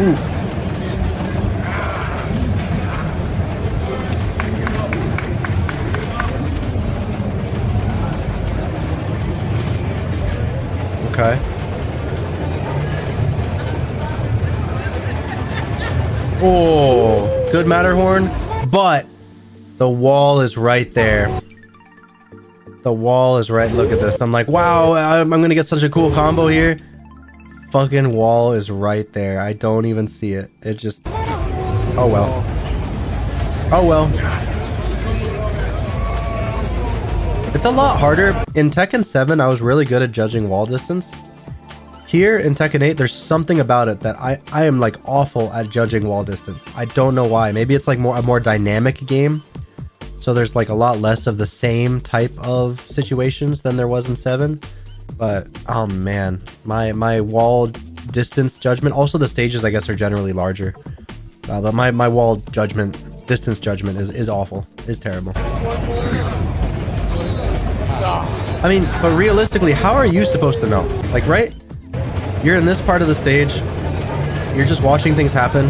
Oof. Okay. Oh, good Matterhorn, but the wall is right there. The wall is right. Look at this. I'm like, wow, I'm gonna get such a cool combo here. Fucking wall is right there. I don't even see it. It just... Oh well. Oh well. It's a lot harder. In Tekken 7, I was really good at judging wall distance. Here in Tekken 8, there's something about it that I am like awful at judging wall distance. I don't know why. Maybe it's like a more dynamic game. So there's like a lot less of the same type of situations than there was in 7. But oh man, my wall distance judgment. Also the stages I guess are generally larger. But my wall distance judgment is awful. Is terrible. I mean, but realistically, how are you supposed to know? Like, right? You're in this part of the stage. You're just watching things happen.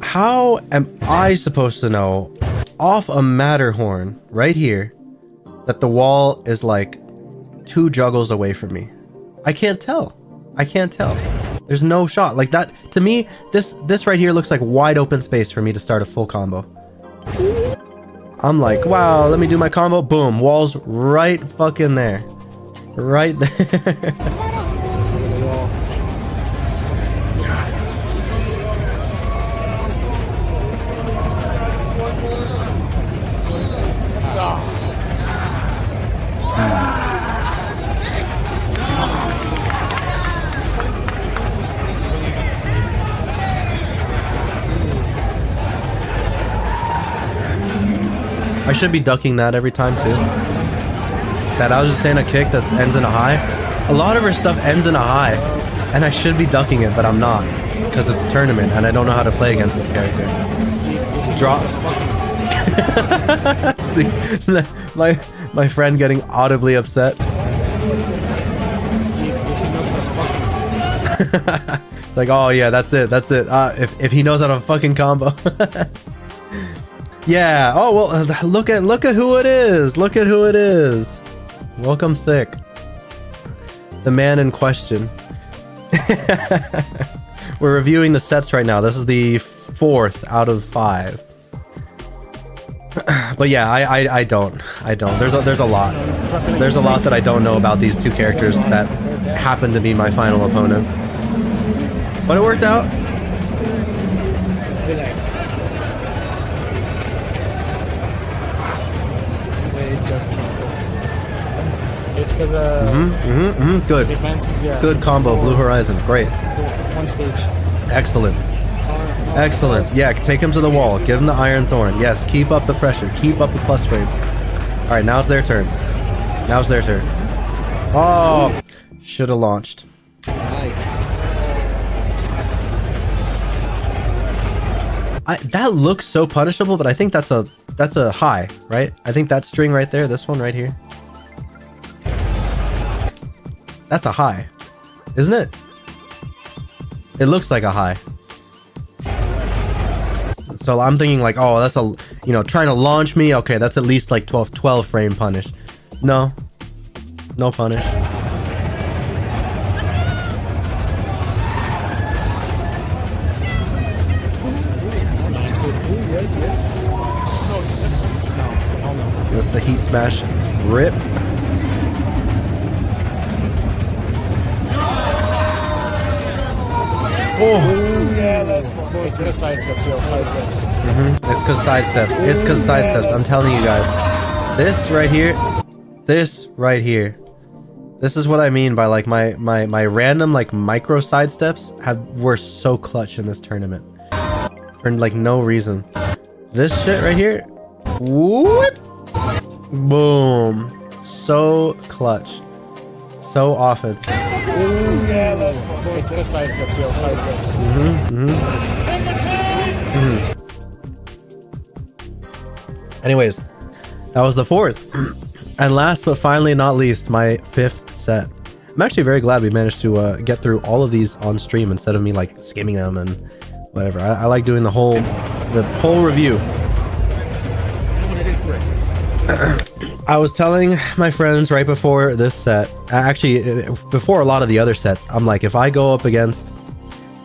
How am I supposed to know off a Matterhorn right here that the wall is like 2 juggles away from me? I can't tell. I can't tell. There's no shot. Like that, to me, this right here looks like wide open space for me to start a full combo. I'm like, wow, let me do my combo. Boom, wall's right fucking there. Right there. I should be ducking that every time too. That I was just saying a kick that ends in a high. A lot of her stuff ends in a high, and I should be ducking it, but I'm not because it's a tournament and I don't know how to play against this character. Drop. See, my friend getting audibly upset. It's like, oh yeah, that's it. If he knows how to fucking combo. Yeah. Oh well. Look at who it is. Look at who it is. Welcome, Thick. The man in question. We're reviewing the sets right now. This is the 4th out of 5. But yeah, I don't. There's a lot. There's a lot that I don't know about these two characters that happen to be my final opponents. But it worked out. It's because good. Yeah. Good combo, Blue Horizon. Great. One stage. Excellent. Excellent. Yeah, take him to the wall. Give him the Iron Thorn. Yes, keep up the pressure. Keep up the plus frames. All right, now it's their turn. Now it's their turn. Oh, should have launched. Nice. That looks so punishable, but I think that's a high, right? I think that string right there, this one right here. That's a high, isn't it? It looks like a high. So I'm thinking like, oh, that's a, you know, trying to launch me. Okay, that's at least like 12 frame punish. No punish. That's the heat smash rip. Oh, Yeah, that's It's because side steps, yo, side steps. it's cause side steps. It's cause side steps. I'm telling you guys. This right here. This is what I mean by like my random like micro side steps were so clutch in this tournament. For like no reason. This shit right here. Whoop. Boom. So clutch. So often. Yeah, that's It's because side steps, yo, side steps. Anyways, that was the fourth. And last but finally not least, my fifth set. I'm actually very glad we managed to get through all of these on stream instead of me like skimming them and whatever. I like doing the whole review. I was telling my friends right before this set, actually before a lot of the other sets, I'm like, if I go up against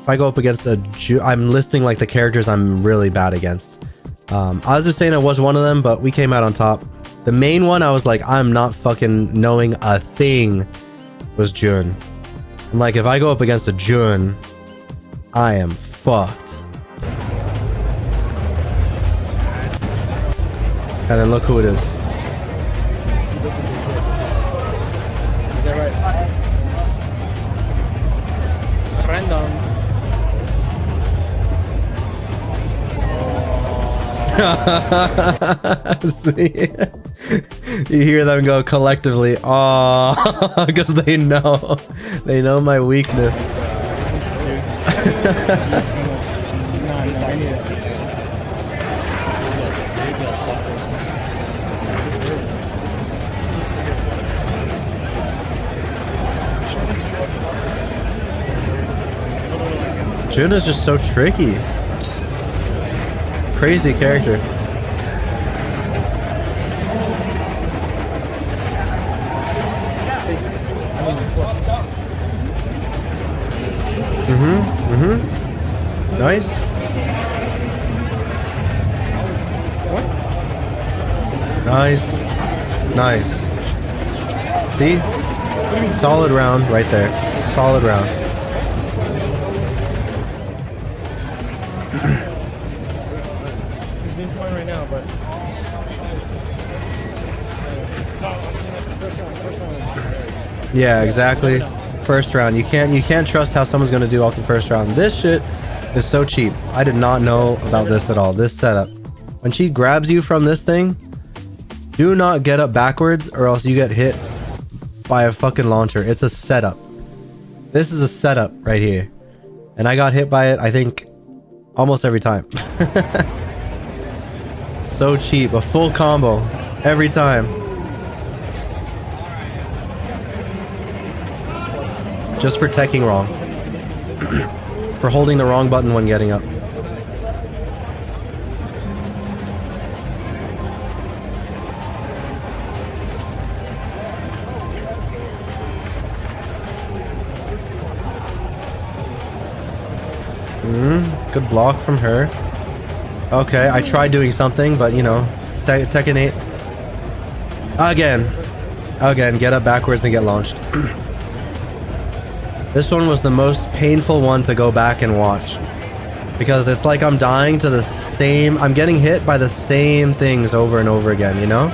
I'm listing like the characters I'm really bad against. I was just saying I was one of them, but we came out on top. The main one, I was like, I'm not fucking knowing a thing, was Jun. I'm like, if I go up against a Jun, I am fucked. And then look who it is. Is that right? Random. See? You hear them go collectively, oh, because they know my weakness. Juna's just so tricky. Crazy character. Nice. Nice. See? Solid round right there. Solid round. He's doing fine right now, but Yeah, exactly. First round. You can't trust how someone's gonna do off the first round. This shit is so cheap. I did not know about this at all. This setup. When she grabs you from this thing, do not get up backwards or else you get hit by a fucking launcher. It's a setup. This is a setup right here. And I got hit by it, I think, almost every time. So cheap. A full combo every time. Just for teching wrong. For holding the wrong button when getting up. Good block from her. Okay, I tried doing something, but you know, Tekken 8. Again, get up backwards and get launched. This one was the most painful one to go back and watch. Because it's like I'm dying to the same... I'm getting hit by the same things over and over again, you know?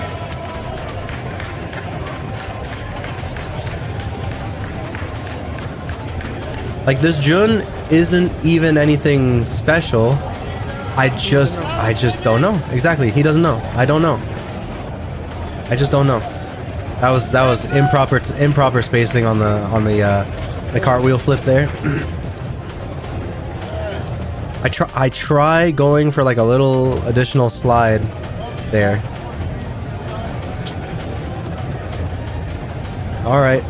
Like, this Jun isn't even anything special. I just don't know. Exactly, he doesn't know. I don't know. I just don't know. That was improper spacing on the cartwheel flip there. I try going for like a little additional slide there. All right.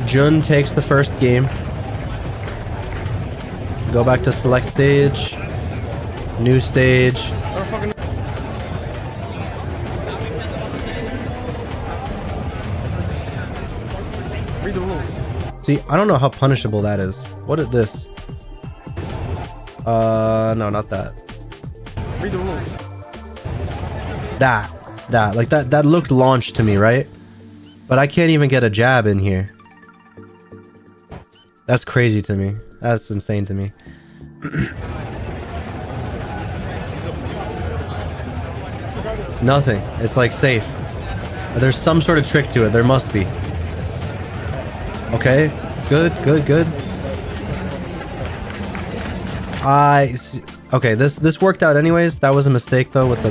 Jun takes the first game. Go back to select stage. New stage. Read the rules. See, I don't know how punishable that is. What is this? No, not that. Read the rules. That looked launched to me, right? But I can't even get a jab in here. That's crazy to me. That's insane to me. Nothing. It's like safe. There's some sort of trick to it. There must be. Okay. Good. I see. Okay, this worked out anyways. That was a mistake though with the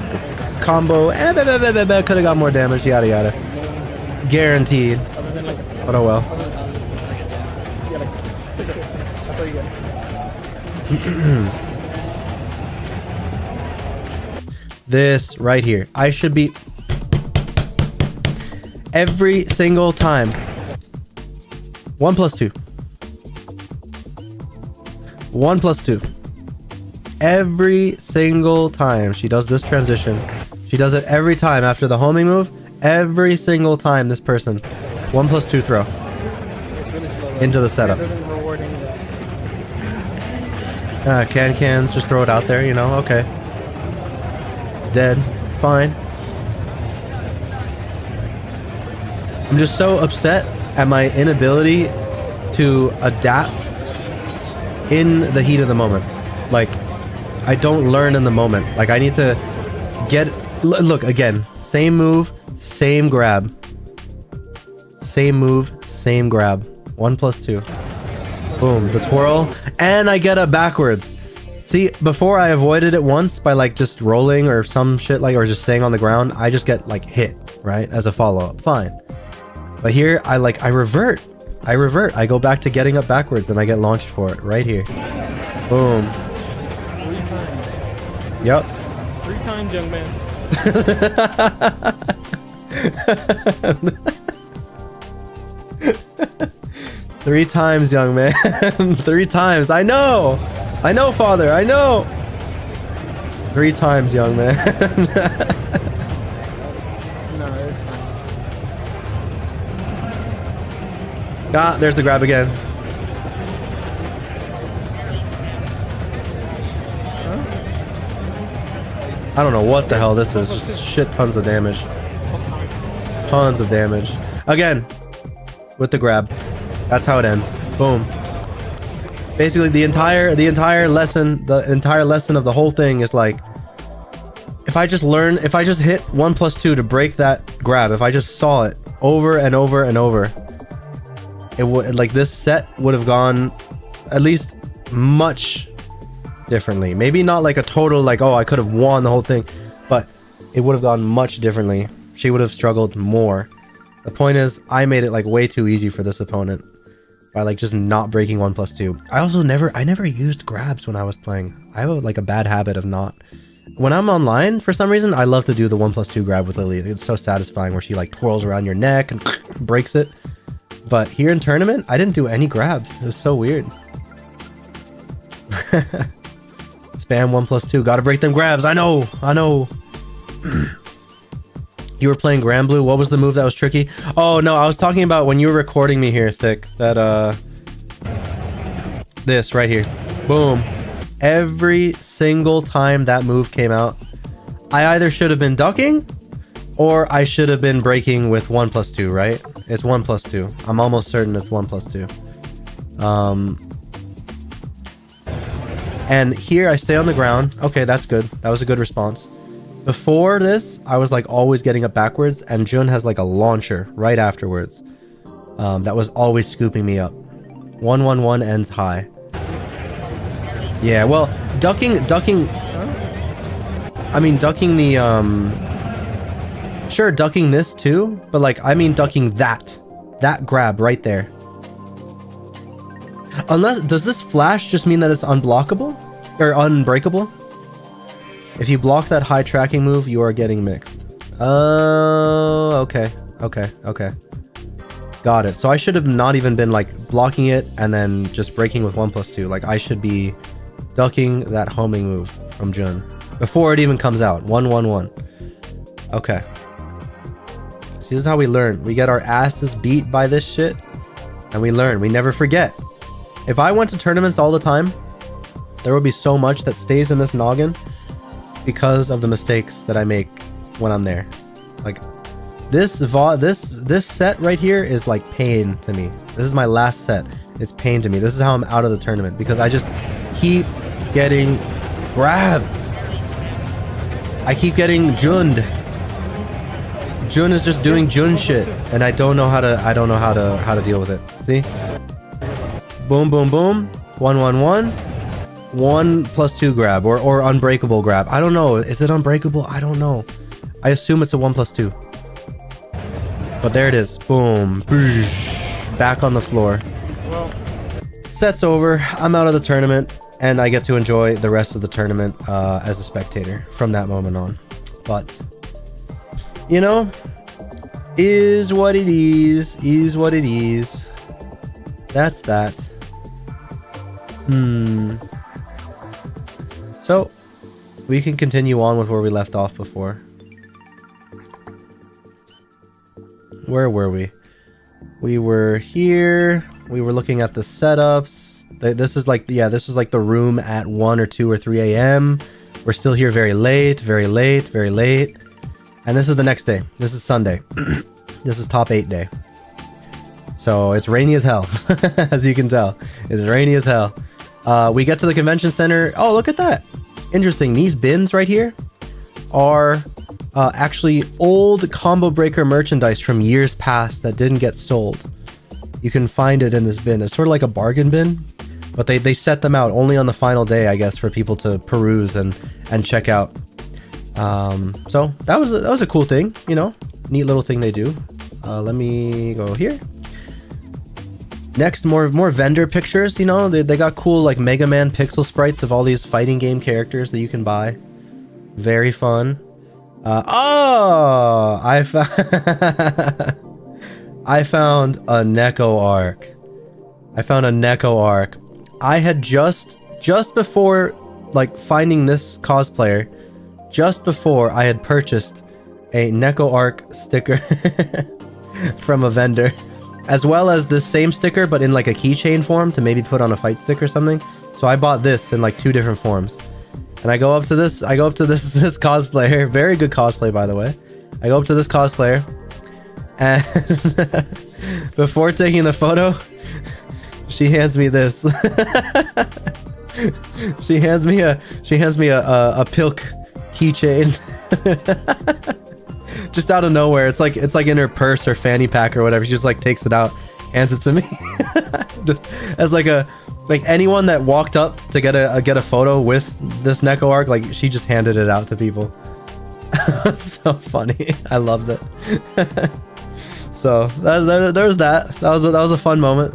combo. Could have got more damage. Yada yada. Guaranteed. But oh well. That's all you get. This right here. I should be every single time. 1 + 2. 1 + 2. Every single time she does this transition. She does it every time after the homing move. Every single time this person. 1 + 2 throw. It's really slow. Into the setup. It doesn't reward any of that. Cans, just throw it out there, you know, okay. Dead. Fine. I'm just so upset at my inability to adapt in the heat of the moment. Like, I don't learn in the moment. Like, I need to get... Look, again, same move, same grab. Same move, same grab. 1 + 2. Boom, the twirl, and I get up backwards. See, before I avoided it once by like just rolling or some shit like, or just staying on the ground, I just get like hit, right? As a follow-up, fine. But here, I revert. I go back to getting up backwards and I get launched for it right here. Boom. 3 times. Yep. 3 times, young man. 3 times, young man. 3 times. I know, father. I know. 3 times, young man. No, it's fine. Ah, there's the grab again. I don't know what the hell this is. Just shit tons of damage. Tons of damage. Again, with the grab. That's how it ends. Boom. Basically, the entire lesson of the whole thing is like, if I just hit 1 + 2 to break that grab, if I just saw it over and over and over, it would, like, this set would have gone at least much differently. Maybe not like a total like, oh, I could have won the whole thing, but it would have gone much differently. She would have struggled more. The point is, I made it like way too easy for this opponent by like just not breaking 1 + 2. I never used grabs when I was playing. I have like a bad habit of not. When I'm online, for some reason, I love to do the 1 + 2 grab with Lily. It's so satisfying where she like twirls around your neck and breaks it. But here in tournament, I didn't do any grabs. It was so weird. Spam 1 + 2. Gotta break them grabs. I know. You were playing Grand Blue. What was the move that was tricky? Oh, no. I was talking about when you were recording me here, Thick. That, this right here. Boom. Every single time that move came out, I either should have been ducking or I should have been breaking with 1 + 2, right? It's 1 + 2. I'm almost certain it's 1 + 2. And here I stay on the ground. Okay, that's good. That was a good response. Before this, I was like always getting up backwards, and Jun has like a launcher right afterwards. That was always scooping me up. 1-1-1 ends high. Yeah, well, ducking. I mean, ducking the sure, ducking this too, but like I mean ducking that grab right there. Unless, does this flash just mean that it's unblockable? Or unbreakable? If you block that high tracking move, you are getting mixed. Oh, okay. Okay, okay. Got it. So I should have not even been like blocking it and then just breaking with 1+2. Like I should be ducking that homing move from Jun before it even comes out. 1-1-1. Okay. See, this is how we learn. We get our asses beat by this shit and we learn. We never forget. If I went to tournaments all the time, there would be so much that stays in this noggin because of the mistakes that I make when I'm there. Like this set right here is like pain to me. This is my last set. It's pain to me. This is how I'm out of the tournament because I just keep getting grabbed. I keep getting Junned. Jun is just doing Jun shit, and I don't know how to deal with it. See? Boom, boom, boom. 1-1-1. 1+2 grab or unbreakable grab. I don't know. Is it unbreakable? I don't know. I assume it's a 1+2. But there it is. Boom. Back on the floor. Well, Set's over. I'm out of the tournament, and I get to enjoy the rest of the tournament as a spectator from that moment on. But, you know, is what it is. Is what it is. That's that. So, we can continue on with where we left off before. Where were we? We were here. We were looking at the setups. This is like, yeah, this was like the room at 1 or 2 or 3 a.m. We're still here very late, very late, very late. And this is the next day. This is Sunday. This is top 8 day. So it's rainy as hell, as you can tell. It's rainy as hell. We get to the convention center. Oh, look at that. Interesting. These bins right here are actually old combo breaker merchandise from years past that didn't get sold. You can find it in this bin. It's sort of like a bargain bin, but they set them out only on the final day, I guess, for people to peruse and check out. So that was a cool thing, you know, neat little thing they do. Let me go here. Next, more vendor pictures. You know, they got cool like Mega Man pixel sprites of all these fighting game characters that you can buy. Very fun. Oh, I found a Neko arc. I had just before like finding this cosplayer, just before I had purchased a Neko arc sticker from a vendor, as well as this same sticker but in like a keychain form to maybe put on a fight stick or something. So I bought this in like 2 different forms. And I go up to this cosplayer, very good cosplay by the way. I go up to this cosplayer and before taking the photo, she hands me this. she hands me a Pilk keychain. Just out of nowhere. It's like in her purse or fanny pack or whatever. She just like takes it out, hands it to me. Just as like anyone that walked up to get a photo with this Neko arc, like she just handed it out to people. So funny. I loved it. So there's that. That was a fun moment.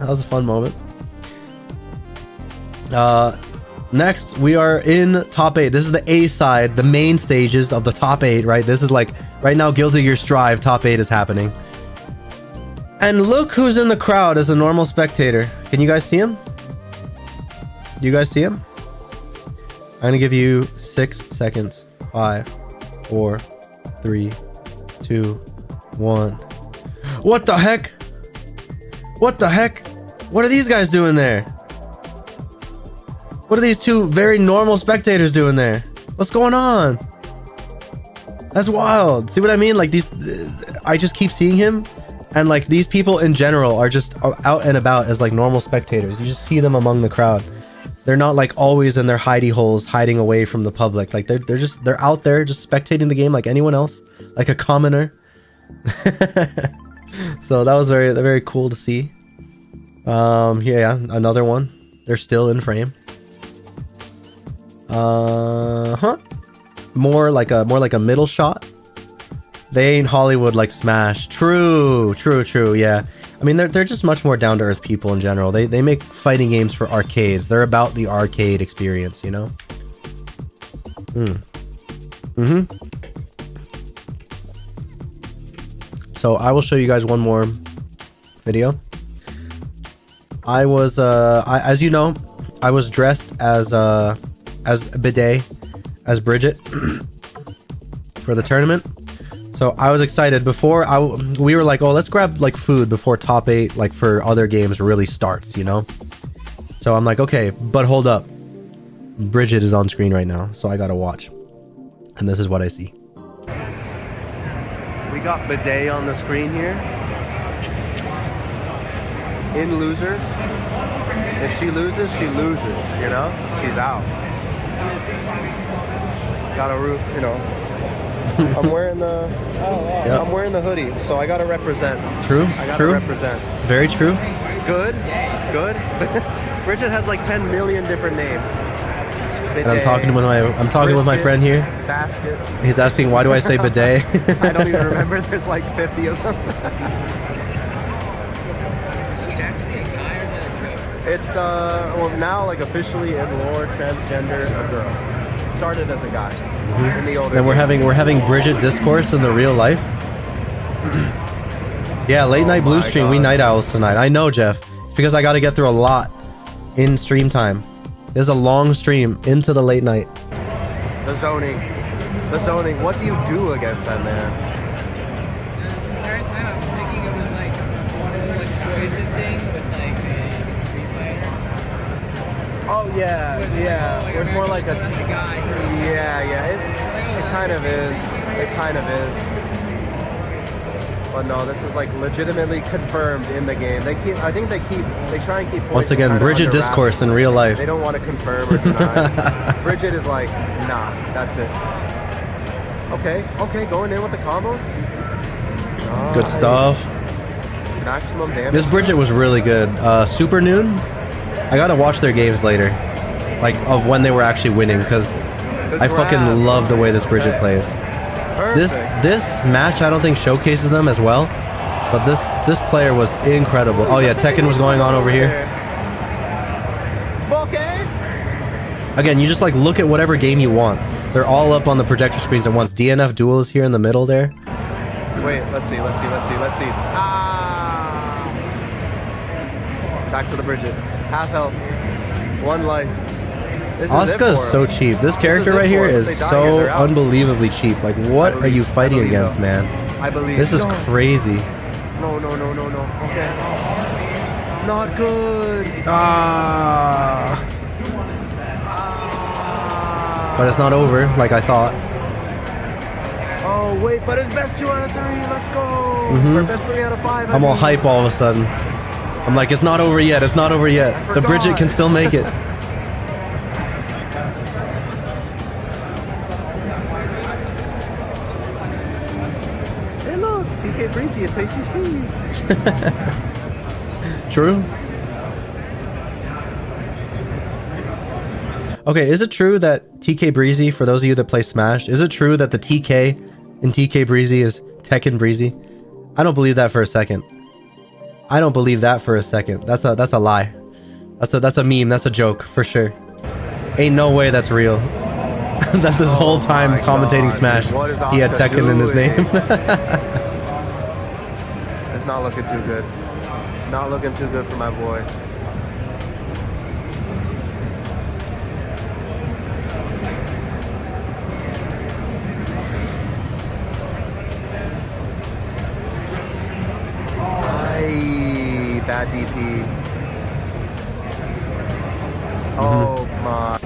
Next we are in top 8. This is the A side, the main stages of the top 8, right? This is like right now Guilty Gear Strive top 8 is happening. And look who's in the crowd as a normal spectator. Can you guys see him? Do you guys see him? I'm gonna give you 6 seconds. 5, 4, 3, 2, 1. What the heck? What the heck? What are these guys doing there? What are these 2 very normal spectators doing there? What's going on? That's wild. See what I mean? Like these, I just keep seeing him, and like these people in general are just out and about as like normal spectators. You just see them among the crowd. They're not like always in their hidey holes, hiding away from the public. Like they're out there just spectating the game like anyone else, like a commoner. So that was very cool to see. Yeah, another one. They're still in frame. More like a middle shot. They ain't Hollywood like Smash. True, true, true. Yeah. I mean, they're just much more down to earth people in general. They make fighting games for arcades. They're about the arcade experience, you know. So I will show you guys one more video. I was, as you know, I was dressed as Bidet, as Bridget for the tournament. So I was excited before we were like, oh, let's grab like food before top 8, like for other games really starts, you know? So I'm like, okay, but hold up. Bridget is on screen right now, so I gotta watch. And this is what I see. We got Bidet on the screen here. In losers. If she loses, she loses, you know? She's out. Gotta root, you know. I'm wearing the Yep. I'm wearing the hoodie, so I gotta represent. True, I gotta true. represent. Very true. Good, good. Bridget has like 10 million different names. And I'm talking with my friend here. Basket. He's asking, why do I say bidet? I don't even remember. There's like 50 of them. It's well now like officially in lore transgender a girl. Started as a guy in the older. And we're having Bridget discourse in the real life. Yeah, late night blue stream. God. We night owls tonight. I know, Jeff, because I got to get through a lot in stream time. There's a long stream into the late night. The zoning. What do you do against that man? This entire time I was thinking it was like one of those like poison thing with like a Street Fighter. Oh yeah, yeah. There's more like a. That's a guy. Yeah. It kind of is. It kind of is. But no, this is like legitimately confirmed in the game. They try and keep. Once again, Bridget discourse in real life. They don't want to confirm or deny. Bridget is like, nah, that's it. Okay, going in with the combos. Good stuff. Maximum damage. This Bridget was really good. Super Noon. I gotta watch their games later, like of when they were actually winning, because I fucking love the way this Bridget plays. This match I don't think showcases them as well, but this player was incredible. Oh yeah, Tekken was going on over here. Again, you just like look at whatever game you want. They're all up on the projector screens at once. DNF Duel is here in the middle there. Wait, let's see. Back to the Bridget. Half health. 1 life. Asuka is so cheap. This character right here is so unbelievably cheap. Like, what are you fighting against, man? I believe. This is crazy. No. Okay. Not good. But it's not over, like I thought. Oh, wait, but it's best 2 out of 3. Let's go. Or best 3 out of 5. I'm all hype all of a sudden. I'm like, it's not over yet. It's not over yet. The Bridget can still make it. Hey, look, TK Breezy and Tasty Steve. True. Okay, is it true that TK Breezy, for those of you that play Smash, is it true that the TK in TK Breezy is Tekken Breezy? I don't believe that for a second. That's a lie. That's a meme. That's a joke for sure. Ain't no way that's real. That this whole time commentating Smash, he had Tekken in his name. It's not looking too good. Not looking too good for my boy. Bad DP. Oh my.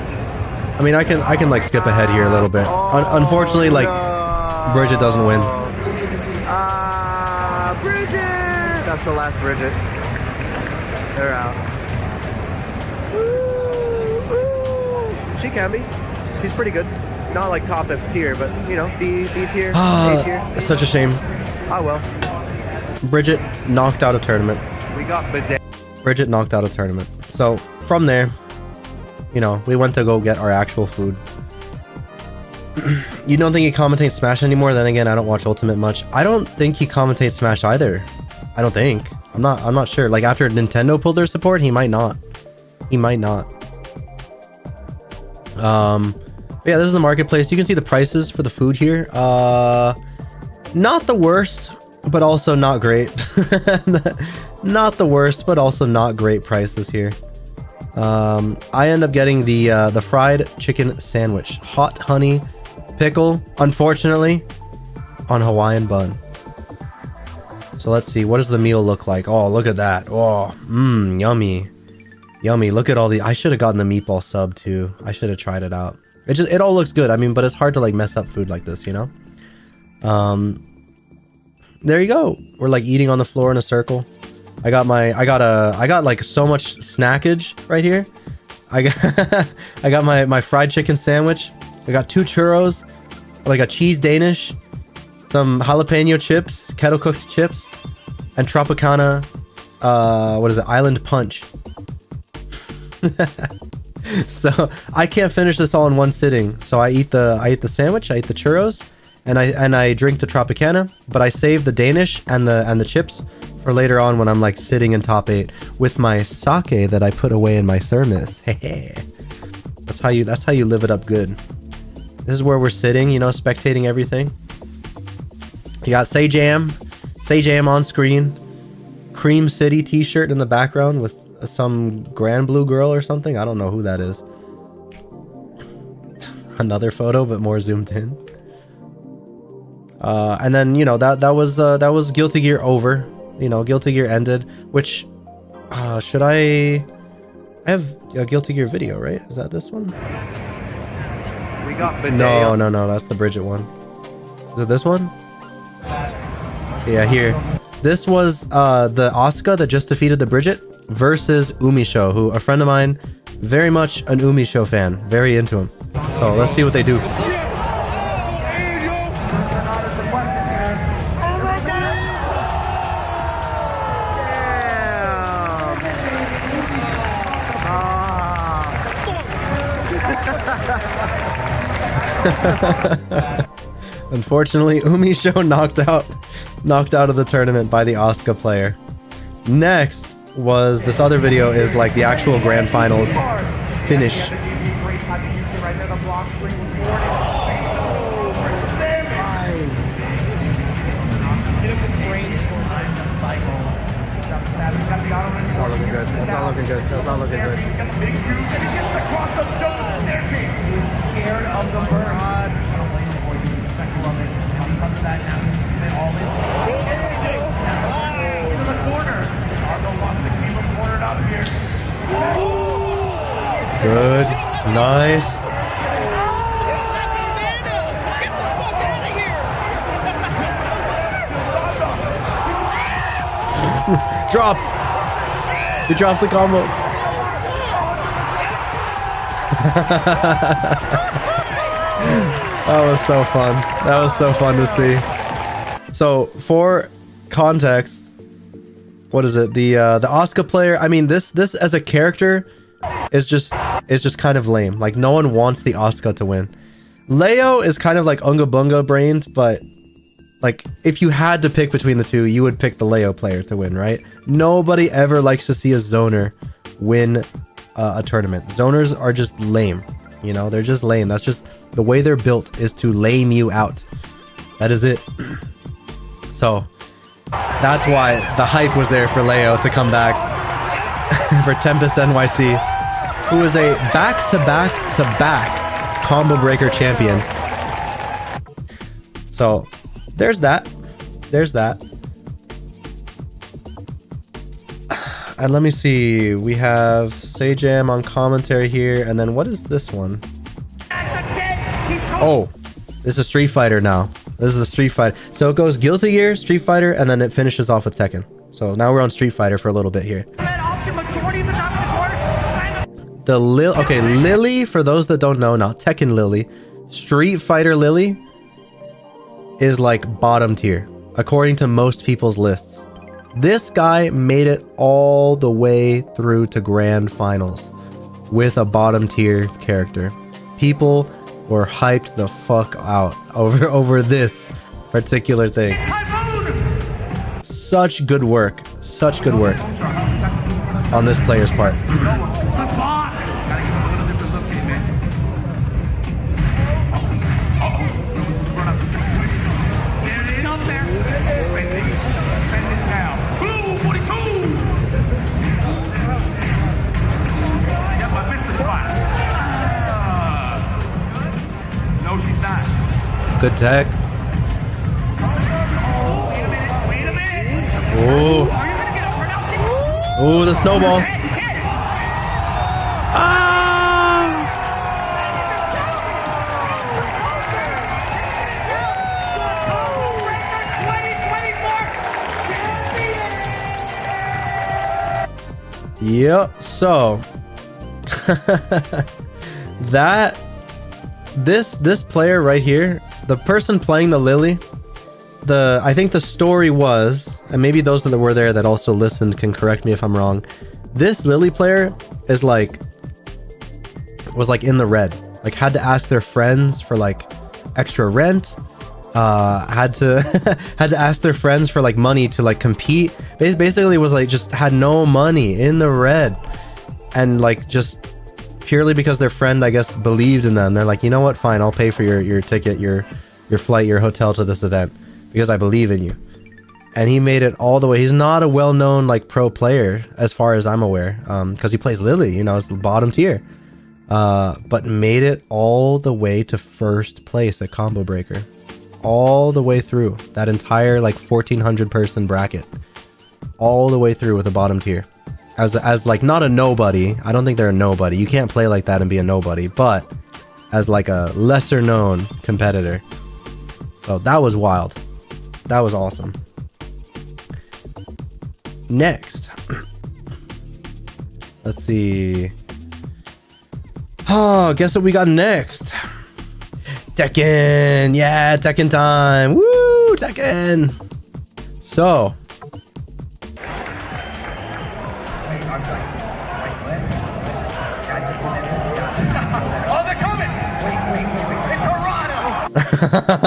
I mean, I can like skip ahead here a little bit. Unfortunately, like Bridget doesn't win. Bridget! That's the last Bridget. They're out. She can be. She's pretty good. Not like top S tier, but you know, B tier, A tier. It's such a shame. Oh well. Bridget knocked out a tournament. We got Bidet. Bridget knocked out a tournament. So from there, you know, we went to go get our actual food. You don't think he commentates Smash anymore? Then again, I don't watch Ultimate much. I don't think he commentates Smash either. I don't think. I'm not sure. Like after Nintendo pulled their support, he might not. He might not. Yeah, this is the marketplace. You can see the prices for the food here. Not the worst, but also not great. Not the worst, but also not great prices here. I end up getting the fried chicken sandwich, hot honey pickle, unfortunately, on Hawaiian bun. So let's see, what does the meal look like? Oh, look at that. Oh, yummy, yummy. Look at all the. I should have gotten the meatball sub too. I should have tried it out. It all looks good. I mean, but it's hard to like mess up food like this, you know. There you go. We're like eating on the floor in a circle. I got like so much snackage right here. I got my fried chicken sandwich. I got 2 churros, like a cheese Danish, some jalapeno chips, kettle cooked chips, and Tropicana, what is it? Island Punch. So I can't finish this all in one sitting. So I eat the sandwich, I eat the churros, and I drink the Tropicana, but I save the Danish and the chips for later on when I'm like sitting in top 8 with my sake that I put away in my thermos. That's how you live it up good. This is where we're sitting, you know, spectating everything. You got Say Jam on screen, Cream City t-shirt in the background with some Grand Blue girl or something. I don't know who that is. Another photo, but more zoomed in. And then, you know, that was Guilty Gear over. You know, Guilty Gear ended, which should I have a Guilty Gear video, right? Is that this one? We got No, that's the Bridget one. Is it this one? Yeah, here. This was the Asuka that just defeated the Bridget versus Umisho, who a friend of mine, very much an Umisho fan, very into him. So let's see what they do. Unfortunately, Umisho knocked out of the tournament by the Asuka player. Next was this other video is like the actual grand finals finish. That's not looking good. That's not looking good. That's not looking good. Scared of the bird. Good. Nice. Drops. He drops the combo. That was so fun. That was so fun to see. So for context, what is it? The Asuka player. I mean, this as a character is just kind of lame. Like no one wants the Asuka to win. Leo is kind of like Unga Bunga brained, but like if you had to pick between the two, you would pick the Leo player to win, right? Nobody ever likes to see a zoner win a tournament. Zoners are just lame. You know, they're just lame. That's just the way they're built, is to lame you out. That is it. So that's why the hype was there for Leo to come back for Tempest NYC, who is a back-to-back-to-back combo breaker champion. So there's that. There's that. And let me see. We have Sajam on commentary here. And then what is this one? Oh, this is Street Fighter now. This is the Street Fighter. So it goes Guilty Gear, Street Fighter, and then it finishes off with Tekken. So now we're on Street Fighter for a little bit here. Okay, Lily, for those that don't know, not Tekken Lily, Street Fighter Lily is like bottom tier, according to most people's lists. This guy made it all the way through to grand finals with a bottom tier character. People were hyped the fuck out over this particular thing. Such good work on this player's part. Good tech. Oh. Oh, the snowball. Ah! Yep. So this player right here, the person playing the Lily, I think the story was, and maybe those that were there that also listened can correct me if I'm wrong, this Lily player was like in the red, like had to ask their friends for like extra rent, had to ask their friends for like money to like compete. Basically was like just had no money, in the red, and like just purely because their friend, I guess, believed in them. They're like, you know what, fine, I'll pay for your ticket, your flight, your hotel to this event because I believe in you. And he made it all the way. He's not a well-known like pro player as far as I'm aware, because he plays Lily, you know, it's the bottom tier, but made it all the way to first place at Combo Breaker, all the way through that entire like 1,400 person bracket, all the way through with the bottom tier. As like not a nobody. I don't think they're a nobody. You can't play like that and be a nobody, but as like a lesser known competitor. So that was wild. That was awesome. Next. Let's see. Oh, guess what we got next? Tekken. Yeah, Tekken time. Woo, Tekken. So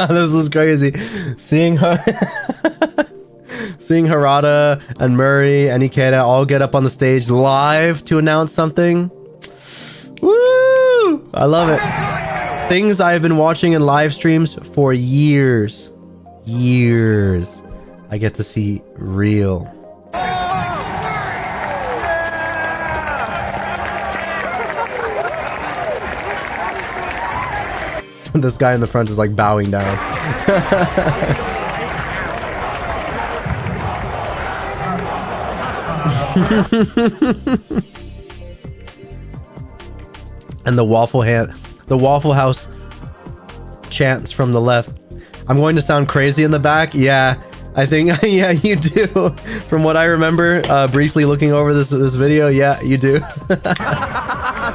this is crazy. Seeing Harada and Murray and Ikeda all get up on the stage live to announce something. Woo! I love it. Things I've been watching in live streams for years. I get to see real. This guy in the front is like bowing down. And the Waffle House chants from the left. I'm going to sound crazy in the back. Yeah, I think yeah, you do. From what I remember, briefly looking over this video, yeah, you do. The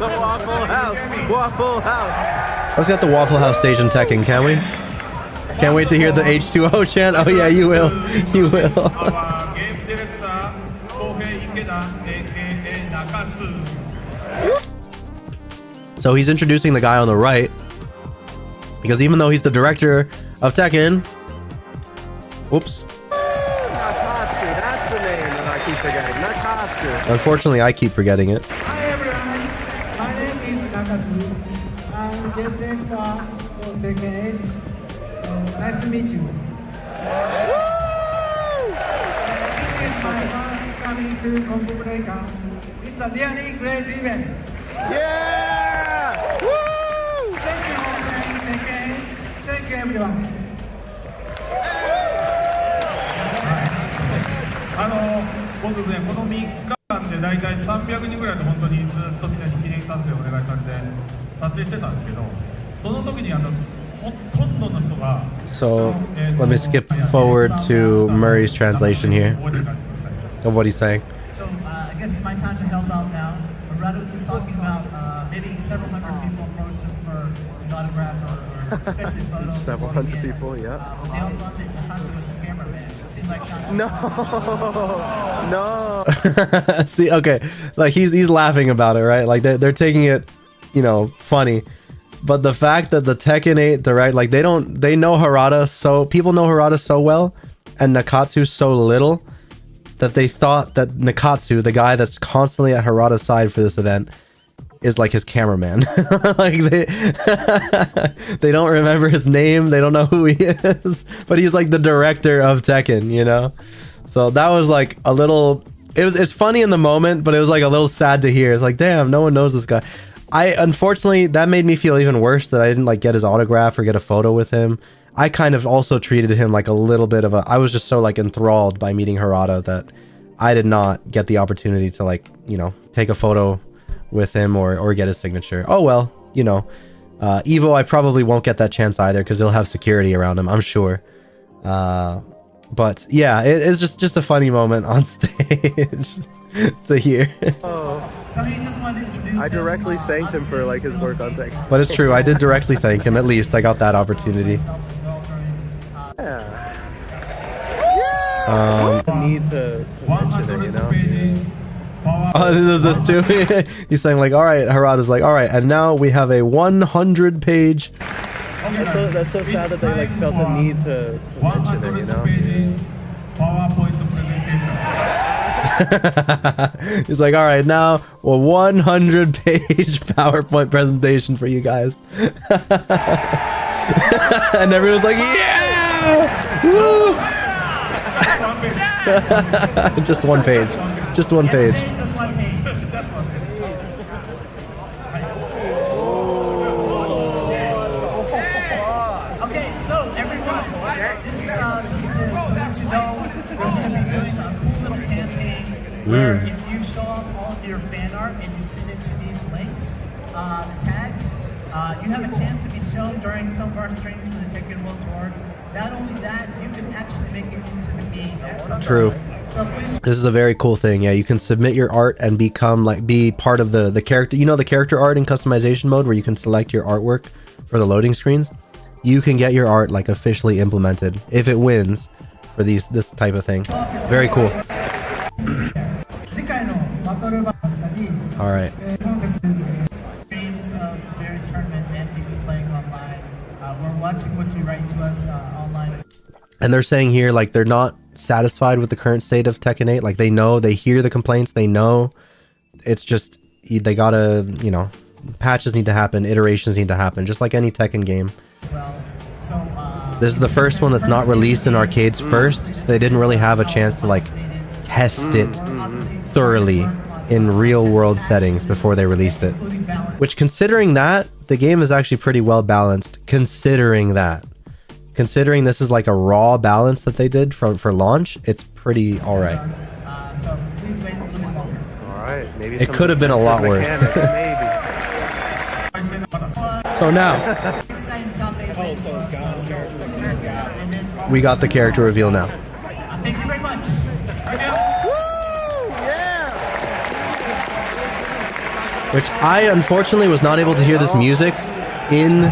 Waffle House. Waffle House. Let's get the Waffle House stage in Tekken, can we? Can't wait to hear the H2O chant. Oh yeah, you will. You will. So he's introducing the guy on the right, because even though he's the director of Tekken, whoops. Nakatsu, that's the name that I keep forgetting. Nakatsu. Unfortunately, I keep forgetting it. Hi everyone, my name is Nakatsu. I'm the director for Tekken 8. Nice to meet you. This is my first coming to Combo Breaker. It's a really great event. Yeah! Woo! Thank you for playing Tekken. Thank you everyone. 僕ね、この3日間で大体300人ぐらいで本当にずっとみんなに記念撮影をお願いされて撮影してたんですけど、その時にほとんどの人が So let me skip forward to Murray's translation here of what he's saying. So I guess it's my time to help out now. Rado was just talking about maybe several hundred people approached him for an autograph or especially photos. Several hundred people, yeah. But they all thought that Hanzo was the cameraman. It seemed like Sean. No. See, okay, like he's laughing about it, right? Like they're taking it, you know, funny. But the fact that the Tekken 8 Direct, like they know Harada, so people know Harada so well and Nakatsu so little that they thought that Nakatsu, the guy that's constantly at Harada's side for this event, is like his cameraman. Like they don't remember his name, they don't know who he is, but he's like the director of Tekken, you know? So that was like a little, it's funny in the moment, but it was like a little sad to hear. It's like, damn, no one knows this guy. Unfortunately, that made me feel even worse that I didn't like get his autograph or get a photo with him. I kind of also treated him like a little bit of I was just so like enthralled by meeting Harada that I did not get the opportunity to like, you know, take a photo with him or get his signature. Oh well, you know, Evo, I probably won't get that chance either because he'll have security around him, I'm sure. But yeah, it's just a funny moment on stage to hear. So he just wanted to introduce I directly him, thanked him for like his work on Tekken. But it's true, I did directly thank him. At least I got that opportunity. Need to mention it, you know? This too. He's saying like, all right, Harada's like, all right, and now we have a 100-page. That's so sad that they like felt the need to mention it, you know? PowerPoint presentation. He's like, all right, now a 100-page PowerPoint presentation for you guys. And everyone's like, yeah! Woo! Just one page. Just one page. Just one page. Okay, so everyone, this is just to let you know we're going to be doing a cool little campaign where if you show off all of your fan art and you send it to these links, tags, you have a chance to be shown during some of our streams for the Tekken World Tour. Not only that, you can actually make it into the game. True. So please. This is a very cool thing. Yeah, you can submit your art and be part of the character. You know the character art in customization mode where you can select your artwork for the loading screens. You can get your art like officially implemented if it wins for this type of thing. Very cool. All right. Streams of various tournaments and people playing online. We're watching what you write to us online. And they're saying here like they're not satisfied with the current state of Tekken 8. Like they hear the complaints, they know it's just they gotta, you know, patches need to happen, iterations need to happen, just like any Tekken game. Well, so This is the first one that's not released in arcades first, so they didn't really have a chance to like test it thoroughly in real world settings before they released it. Which, considering that, the game is actually pretty well balanced. Considering this is like a raw balance that they did for launch, it's pretty alright. so please wait a little bit longer. Alright, maybe It could have been a lot worse. Maybe. So now, Exciting top 8 wins for us. And then we got the character reveal now. thank you very much. Which I unfortunately was not able to hear this music in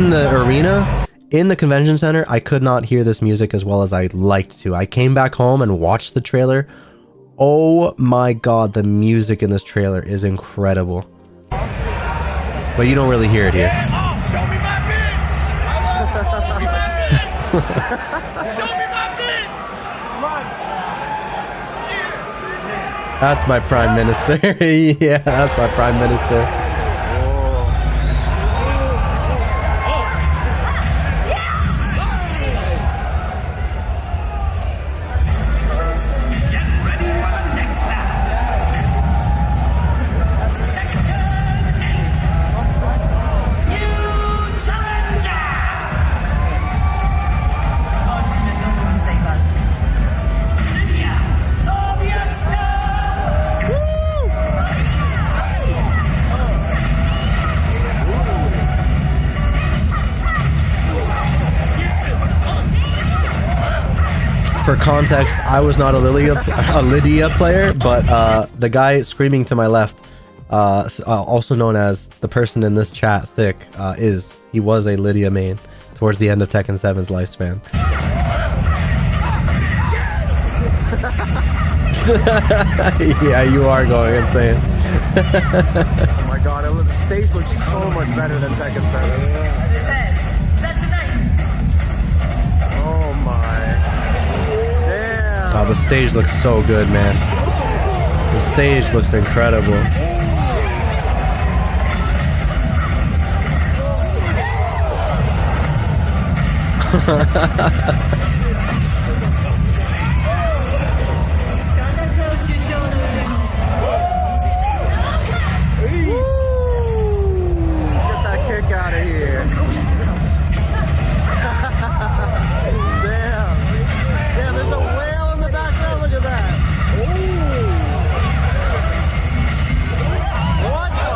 the arena, in the convention center. I could not hear this music as well as I liked to. I came back home and watched the trailer. Oh my god, the music in this trailer is incredible. But you don't really hear it here. Show me my bitch! Show me my bitch! That's my prime minister. Yeah, that's my prime minister. For context, I was not a Lydia player, but the guy screaming to my left, also known as the person in this chat, Thick, he was a Lydia main towards the end of Tekken 7's lifespan. Oh Yeah, you are going insane. my god, the stage looks so much better than Tekken 7. Oh my. Damn. Oh, the stage looks so good, man. The stage looks incredible. Get that kick out of here. Damn. Damn, there's a whale in the background. Look at that. What the?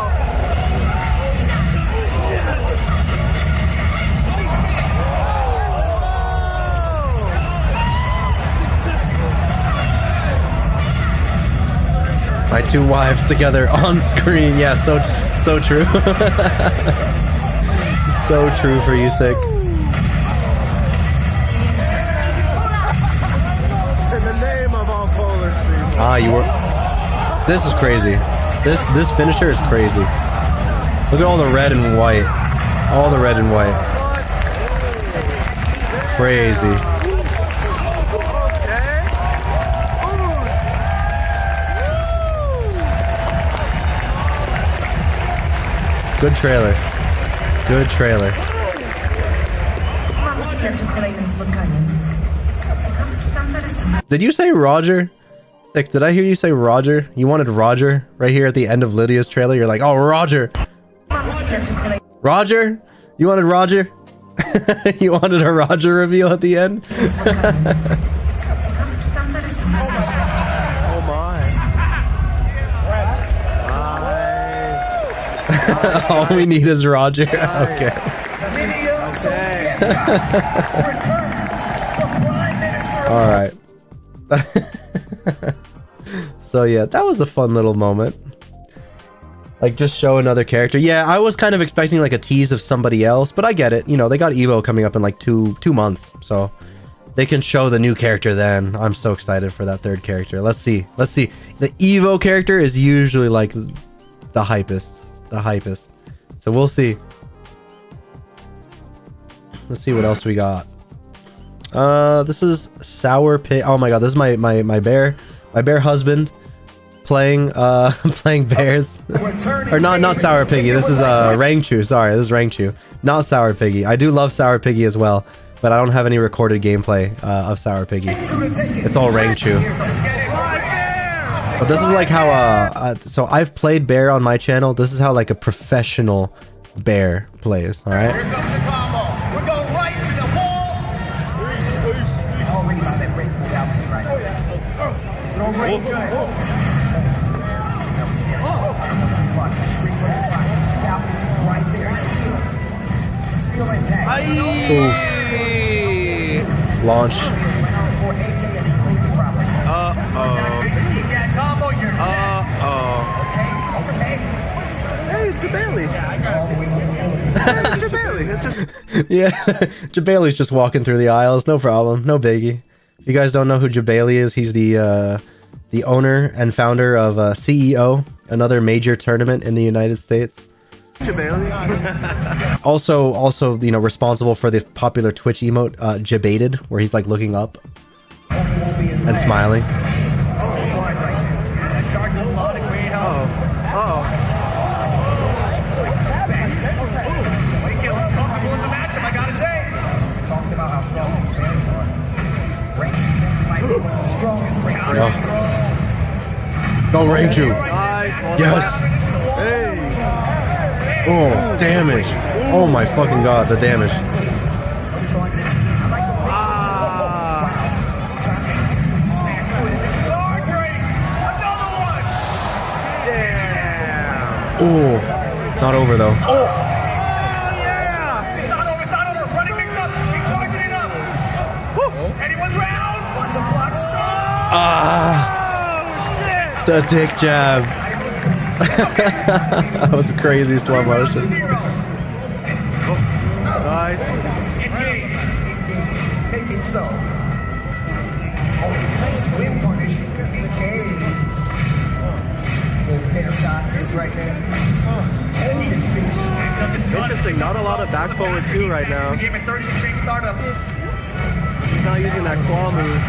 My two wives together on screen. Yeah, so true. So true for you, Thick. In the name of all polar streams. Ah, you were. This is crazy. This finisher is crazy. Look at all the red and white. All the red and white. Crazy. Good trailer. Good trailer. Did you say Roger? Thick, did I hear you say Roger? You wanted Roger right here at the end of Lydia's trailer? You're like, oh, Roger. Roger? You wanted Roger? You wanted a Roger reveal at the end? Oh my. All we need is Roger. Okay. All right. So yeah, that was a fun little moment. Like, just show another character. Yeah, I was kind of expecting like a tease of somebody else, but I get it. You know, they got Evo coming up in like two months, so they can show the new character then. I'm so excited for that third character. Let's see. Let's see. The Evo character is usually like the hypest. The hypest. So we'll see. Let's see what else we got. This is Sour Pig. Oh my god, this is my bear husband playing playing bears. Or not Sour Piggy. This is Rangchu. Sorry, this is Rangchu. Not Sour Piggy. I do love Sour Piggy as well, but I don't have any recorded gameplay of Sour Piggy. It's all Rangchu. But this is like how so I've played bear on my channel. This is how like a professional bear plays. All right. Here comes the combo. We're going right to the wall. Already by that break move out right. Throw break good. That was scary. Straight for the slide. Out right there. Still intact. Launch. Hey, it's Jabali. Yeah, Jabali's just walking through the aisles. No problem. No biggie. If you guys don't know who Jabali is, he's the owner and founder of CEO, another major tournament in the United States. Also, you know, responsible for the popular Twitch emote, Jabated, where he's like looking up and smiling. Go Rangchu. Yes. Oh, damage. Oh my fucking god, the damage. Oh, not over though. The dick jab. That was crazy slow motion. Nice. Make it so. Swim punish. Okay. Little pair of doctors right there. Interesting, not a lot of back forward two right now. Gave it 30 straight startup. He's not using that claw move.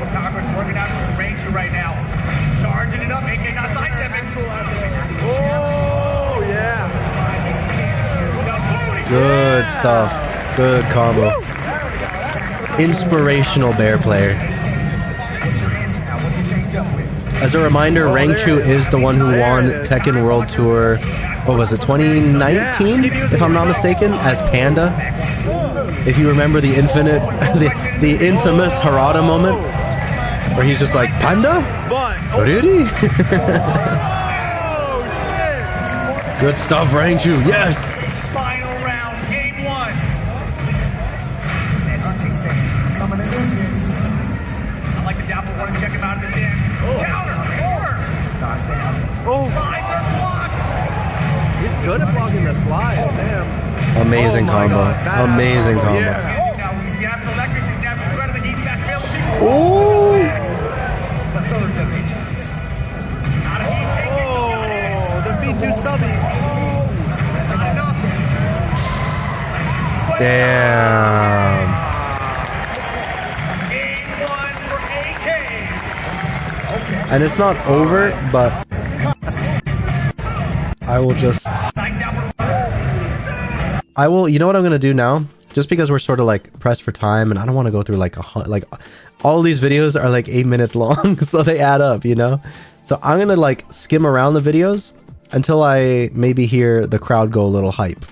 Congress working out with the Ranger right now. Charging it up, AK not sidestepping. Oh, yeah. Good stuff. Good combo. Inspirational bear player. As a reminder, Rangchu is the one who won Tekken World Tour, what was it, 2019, if I'm not mistaken, as Panda. If you remember the the infamous Harada moment, where he's just like, Panda? Really? Good stuff, Rangchu, yes! Final round, game one. I like the dapper one to check him out of the stand. Counter, corner. Slides are blocked. He's good at blocking the slide, damn. Amazing combo. Amazing combo. Now he's gapping electric, he's gapping threat of the heat fast fail the people. Oh! Not a heat, take it. Oh, the feet too stubby. Not enough. Damn. Game one for AK. And it's not over, but I will just... you know what I'm gonna do now? Just because we're sort of like pressed for time and I don't want to go through like all these videos are like 8 minutes long, so they add up, you know? So I'm gonna like skim around the videos until I maybe hear the crowd go a little hype.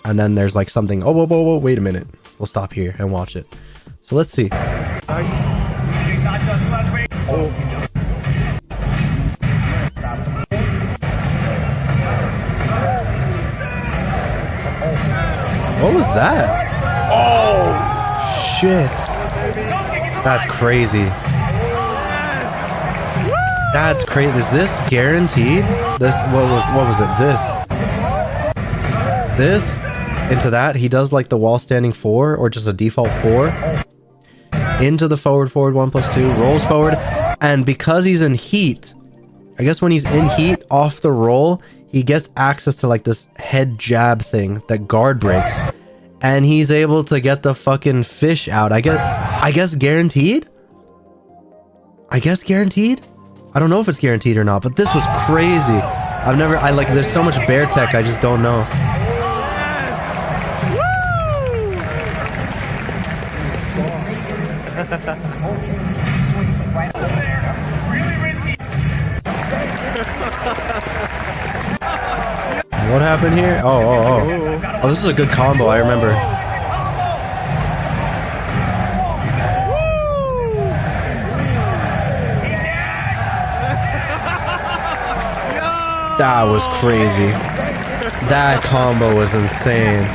And then there's like something, oh, whoa, whoa, whoa, wait a minute. We'll stop here and watch it. So let's see. What was that? Oh, shit. That's crazy. That's crazy. Is this guaranteed? This, what was it? This into that. He does like the wall standing 4 or just a default 4 into the forward 1+2, rolls forward. And because he's in heat, I guess when he's in heat off the roll, he gets access to like this head jab thing that guard breaks, and he's able to get the fucking fish out. I guess guaranteed. I don't know if it's guaranteed or not, but this was crazy. There's so much bear tech, I just don't know. What happened here? Oh, this is a good combo, I remember. That was crazy. That combo was insane.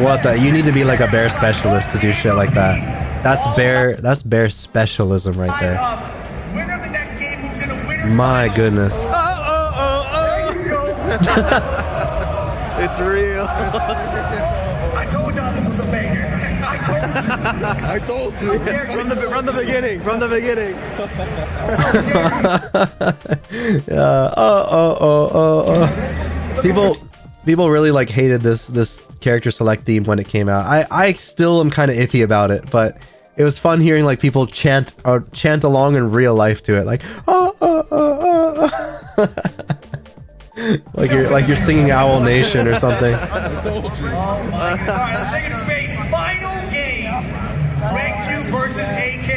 What the? You need to be like a bear specialist to do shit like that. That's bear specialism right there. My goodness. It's real. I told y'all this was a banger. I told you. From the beginning. People really like hated this character select theme when it came out. I still am kind of iffy about it, but it was fun hearing like people chant along in real life to it, like like you're singing Owl Nation or something. Alright, let's take it to space. Final game. Rangchu versus AK.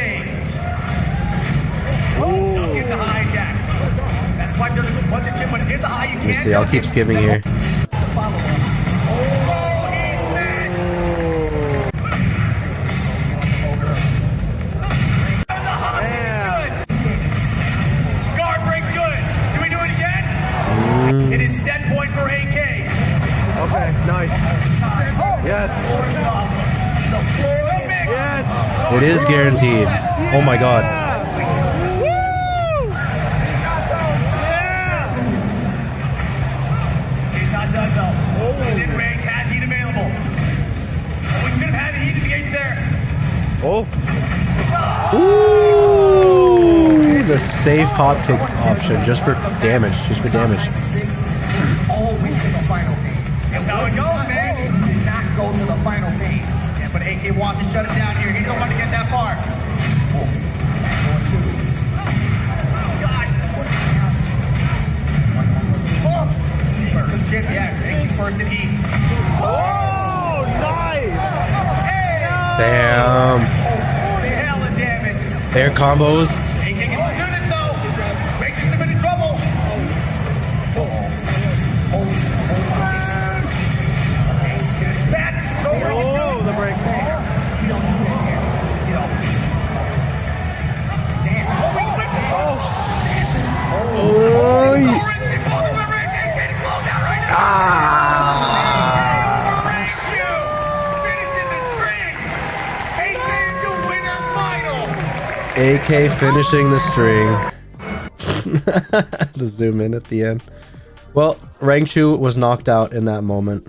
Don't get the hijack. That's why there's a bunch of chip, but it is a high you Let me can't. see, I'll keep skipping here. It is set point for AK. Okay, nice. Yes. Yes. It is guaranteed. Oh my god. He's not done though. He's in range, has heat available. We could have had the heat to the gate there. Oh. Ooh, the a safe hop kick option just for damage. Just for damage. Always in the final game. That's how it goes, man. He did not go to the final game. Yeah, but AK wants to shut it down here. He don't want to get that far. Oh, God. First chip, yeah. AK first and heat. Oh, nice. Hey. Damn. Holy hell of damage. Air combos. AK can still do this, though. Makes us a bit of trouble. Oh, the break. You don't do that here. You know. Dance. AK finishing the string. The zoom in at the end. Well, Rangchu was knocked out in that moment.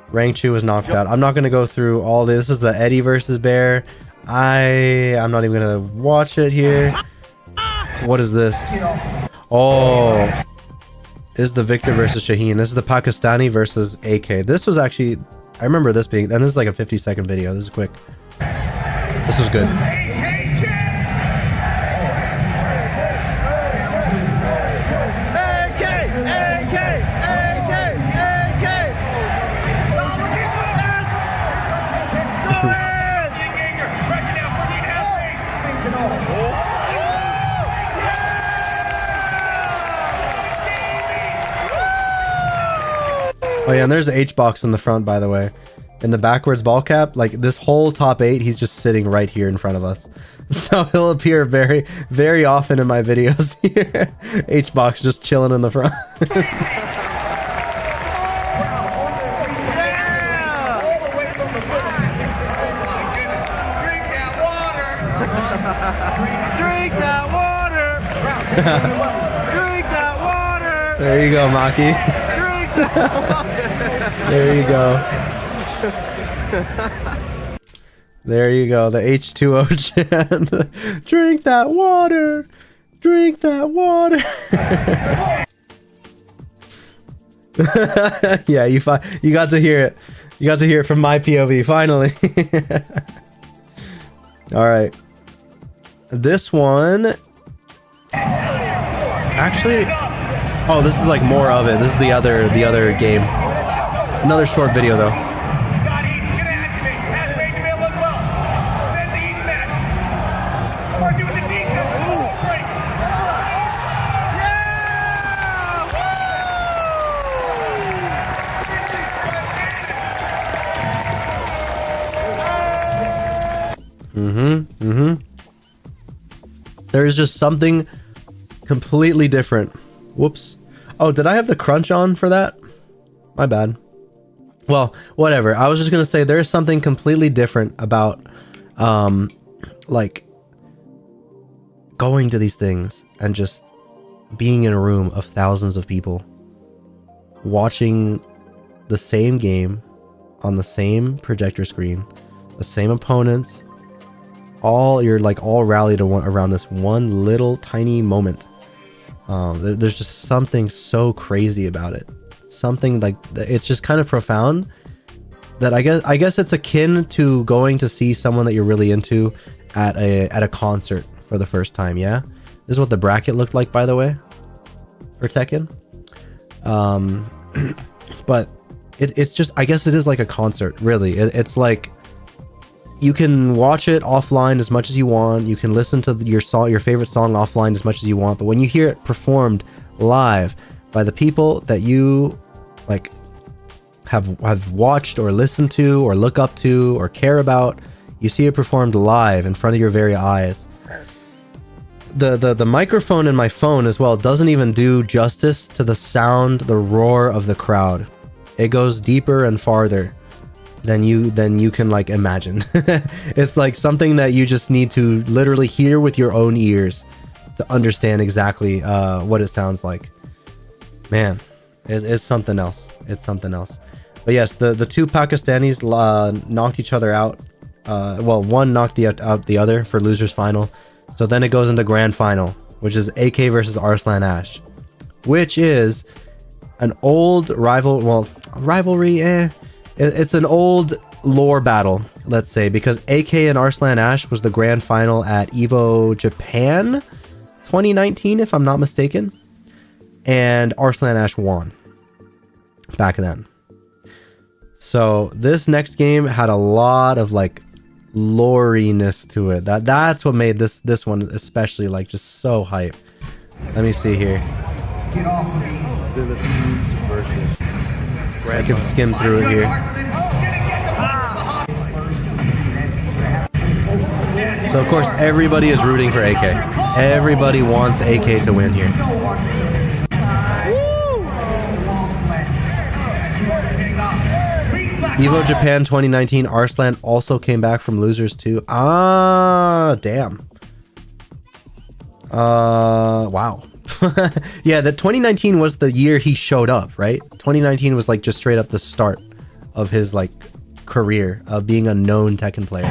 Rangchu was knocked out. I'm not going to go through all this. This is the Eddie versus Bear. I'm not even going to watch it here. What is this? Oh. This is the Victor versus Shaheen. This is the Pakistani versus AK. This was actually... I remember this being... And this is like a 50-second video. This is quick. This was good. Oh yeah, and there's an H-box in the front, by the way. In the backwards ball cap, like this whole top 8, he's just sitting right here in front of us. So he'll appear very, very often in my videos here. H-box just chilling in the front. Drink that water. Drink that water. There you go, Maki. Drink that water. There you go. There you go, the H2O chant. Drink that water. Drink that water. Yeah, you got to hear it. You got to hear it from my POV finally. All right. This one actually, oh, this is like more of it. This is the other game. Another short video though. There is just something completely different. Whoops. Oh, did I have the crunch on for that? My bad. Well, whatever. I was just gonna say there's something completely different about like going to these things and just being in a room of thousands of people watching the same game on the same projector screen, the same opponents, you're like all rallied around this one little tiny moment. There's just something so crazy about it. Something like it's just kind of profound that I guess it's akin to going to see someone that you're really into at a concert for the first time. Yeah, this is what the bracket looked like, by the way, for Tekken. But it's just, I guess it is like a concert, really. It's like you can watch it offline as much as you want. You can listen to your favorite song offline as much as you want. But when you hear it performed live by the people that you like have watched or listened to or look up to or care about, you see it performed live in front of your very eyes. The microphone in my phone as well doesn't even do justice to the sound, the roar of the crowd. It goes deeper and farther than you can like imagine. It's like something that you just need to literally hear with your own ears to understand exactly what it sounds like. Man, it's something else. It's something else. But yes, the two Pakistanis knocked each other out. Well, one knocked out the other for losers final. So then it goes into grand final, which is AK versus Arslan Ash, which is an old rivalry. It's an old lore battle, let's say, because AK and Arslan Ash was the grand final at Evo Japan 2019, if I'm not mistaken, and Arslan Ash won back then. So this next game had a lot of like loriness to it. That's what made this one especially like just so hype. Let me see here. I can skim through it here. So of course everybody is rooting for AK. Everybody wants AK to win here. Evo Japan 2019, Arslan also came back from losers too. Ah, damn. Wow. Yeah, the 2019 was the year he showed up, right? 2019 was like just straight up the start of his like career of being a known Tekken player.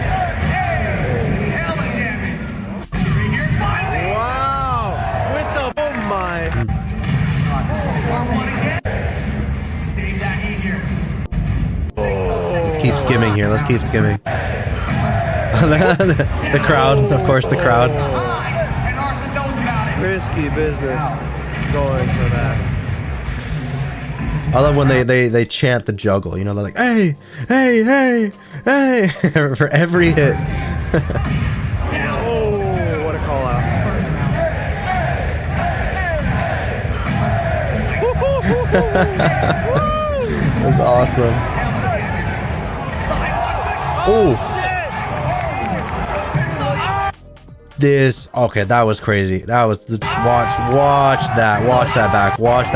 Wow! With the oh my! Let's keep skimming here. Let's keep skimming. The crowd, of course, the crowd. Risky business going for that. I love when they chant the juggle, you know, they're like, hey, hey, hey, hey, for every hit. Oh, what a call out. That was awesome. Oh. This, okay, that was crazy. That was the watch that back, watch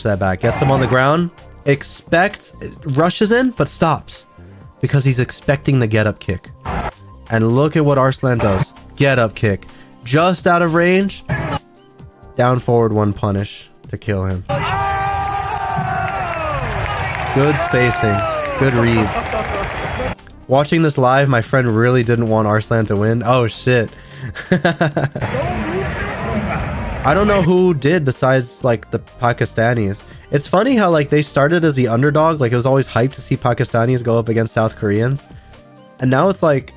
that back. Gets him on the ground, rushes in, but stops because he's expecting the get up kick. And look at what Arslan does. Get up kick, just out of range, down forward one punish to kill him. Good spacing, good reads. Watching this live, my friend really didn't want Arslan to win. Oh shit. I don't know who did besides like the Pakistanis. It's funny how like they started as the underdog. Like it was always hyped to see Pakistanis go up against South Koreans. And now it's like,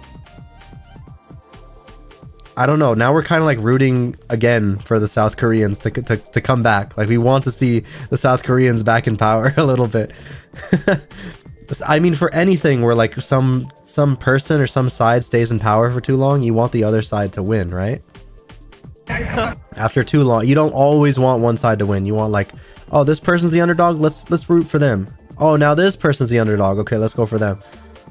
I don't know. Now we're kind of like rooting again for the South Koreans to come back. Like we want to see the South Koreans back in power a little bit. I mean, for anything where like some person or some side stays in power for too long, you want the other side to win, right? After too long, you don't always want one side to win. You want like, oh, this person's the underdog, let's root for them. Oh, now this person's the underdog, okay, let's go for them.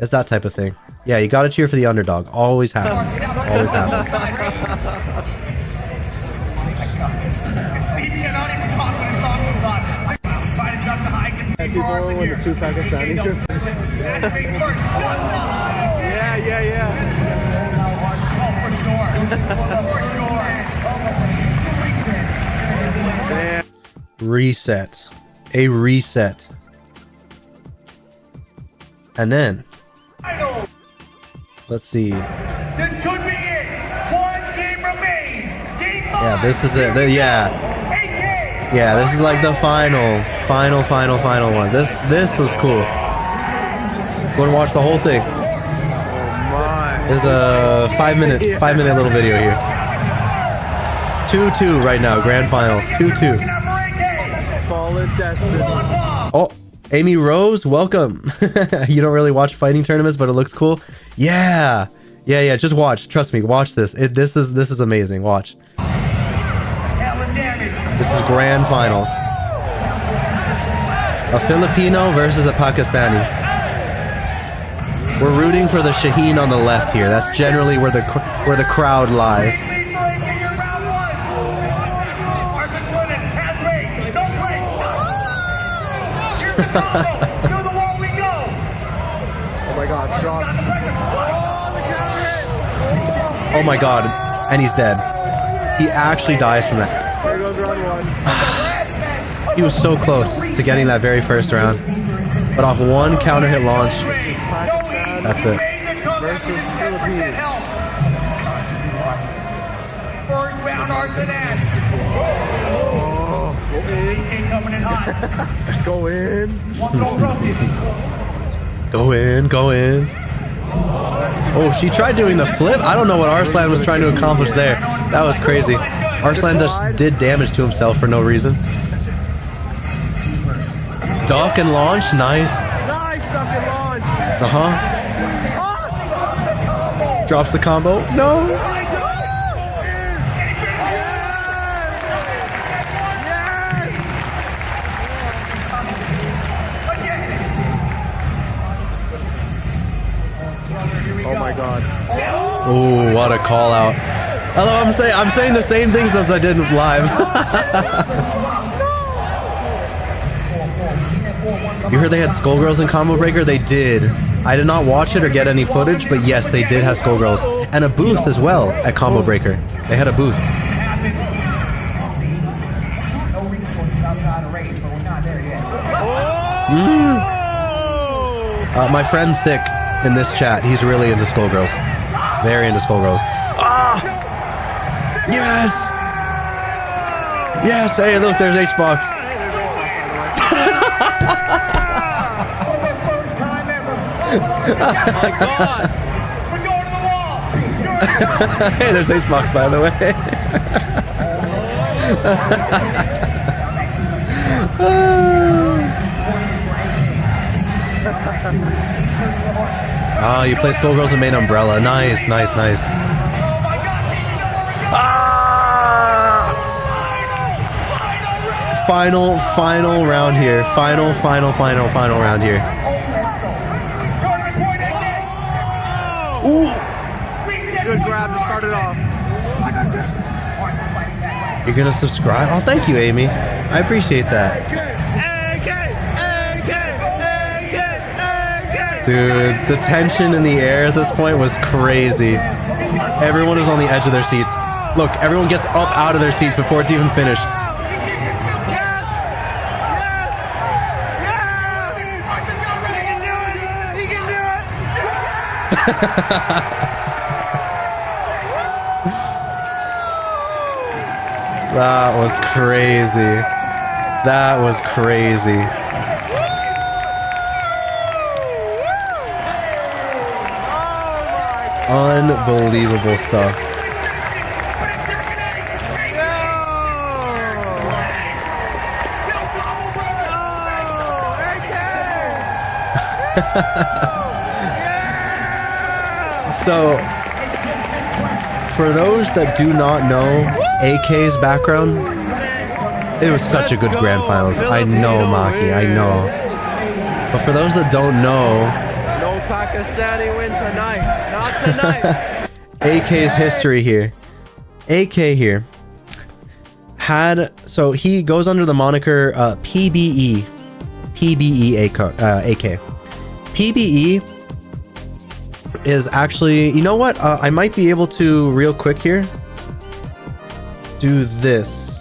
It's that type of thing. Yeah, you gotta cheer for the underdog. Always happens. Always happens. People when the two Pakistanis are... yeah. Reset. A reset. And then let's see. This could be it. One game remains. Game 5. Yeah, this is it. Yeah, this is like the final one. This was cool. Go and watch the whole thing. There's a 5 minute little video here. 2-2 right now, grand finals. 2-2. Fallen destiny. Oh, Amy Rose, welcome. You don't really watch fighting tournaments, but it looks cool. Yeah. Just watch. Trust me. Watch this. This is amazing. Watch. This is grand finals. A Filipino versus a Pakistani. We're rooting for the Shaheen on the left here. That's generally where the crowd lies. Oh my god, drop. Oh my god, and he's dead. He actually dies from that. There goes round one. He was so close to getting that very first round. But off one counter hit launch, that's it. Versus Philippines. first round Arsenal. AK coming in hot. Go in. Go in, go in. Oh, she tried doing the flip. I don't know what Arslan was trying to accomplish there. That was crazy. Arslan just did damage to himself for no reason. Duck and launch, nice. Nice duck and launch. Uh-huh. Drops the combo. No. Oh my god. Oh, what a call out. Hello, I'm saying the same things as I did live. You heard they had Skullgirls in Combo Breaker? They did. I did not watch it or get any footage, but yes, they did have Skullgirls. And a booth as well at Combo Breaker. They had a booth. My friend Thick in this chat, he's really into Skullgirls. Very into Skullgirls. Ah! Yes! Yes! Hey, look, there's H-Box. Hey, there's H-Box, by the way. Oh, you play Skullgirls and main Umbrella. Nice, nice, nice. Ah! Final round here. Final round here. Ooh. Good grab to start it off. You're gonna subscribe? Oh, thank you, Amy. I appreciate that. Dude, the tension in the air at this point was crazy. Everyone was on the edge of their seats. Look, everyone gets up out of their seats before it's even finished. That was crazy. That was crazy. Unbelievable stuff. So, for those that do not know AK's background, it was such a good grand finals. I know, Maki, I know. But for those that don't know, No Pakistani win tonight. Not tonight. AK's history here. AK here had, so he goes under the moniker PBE AK. PBE is actually, you know what? I might be able to real quick here do this.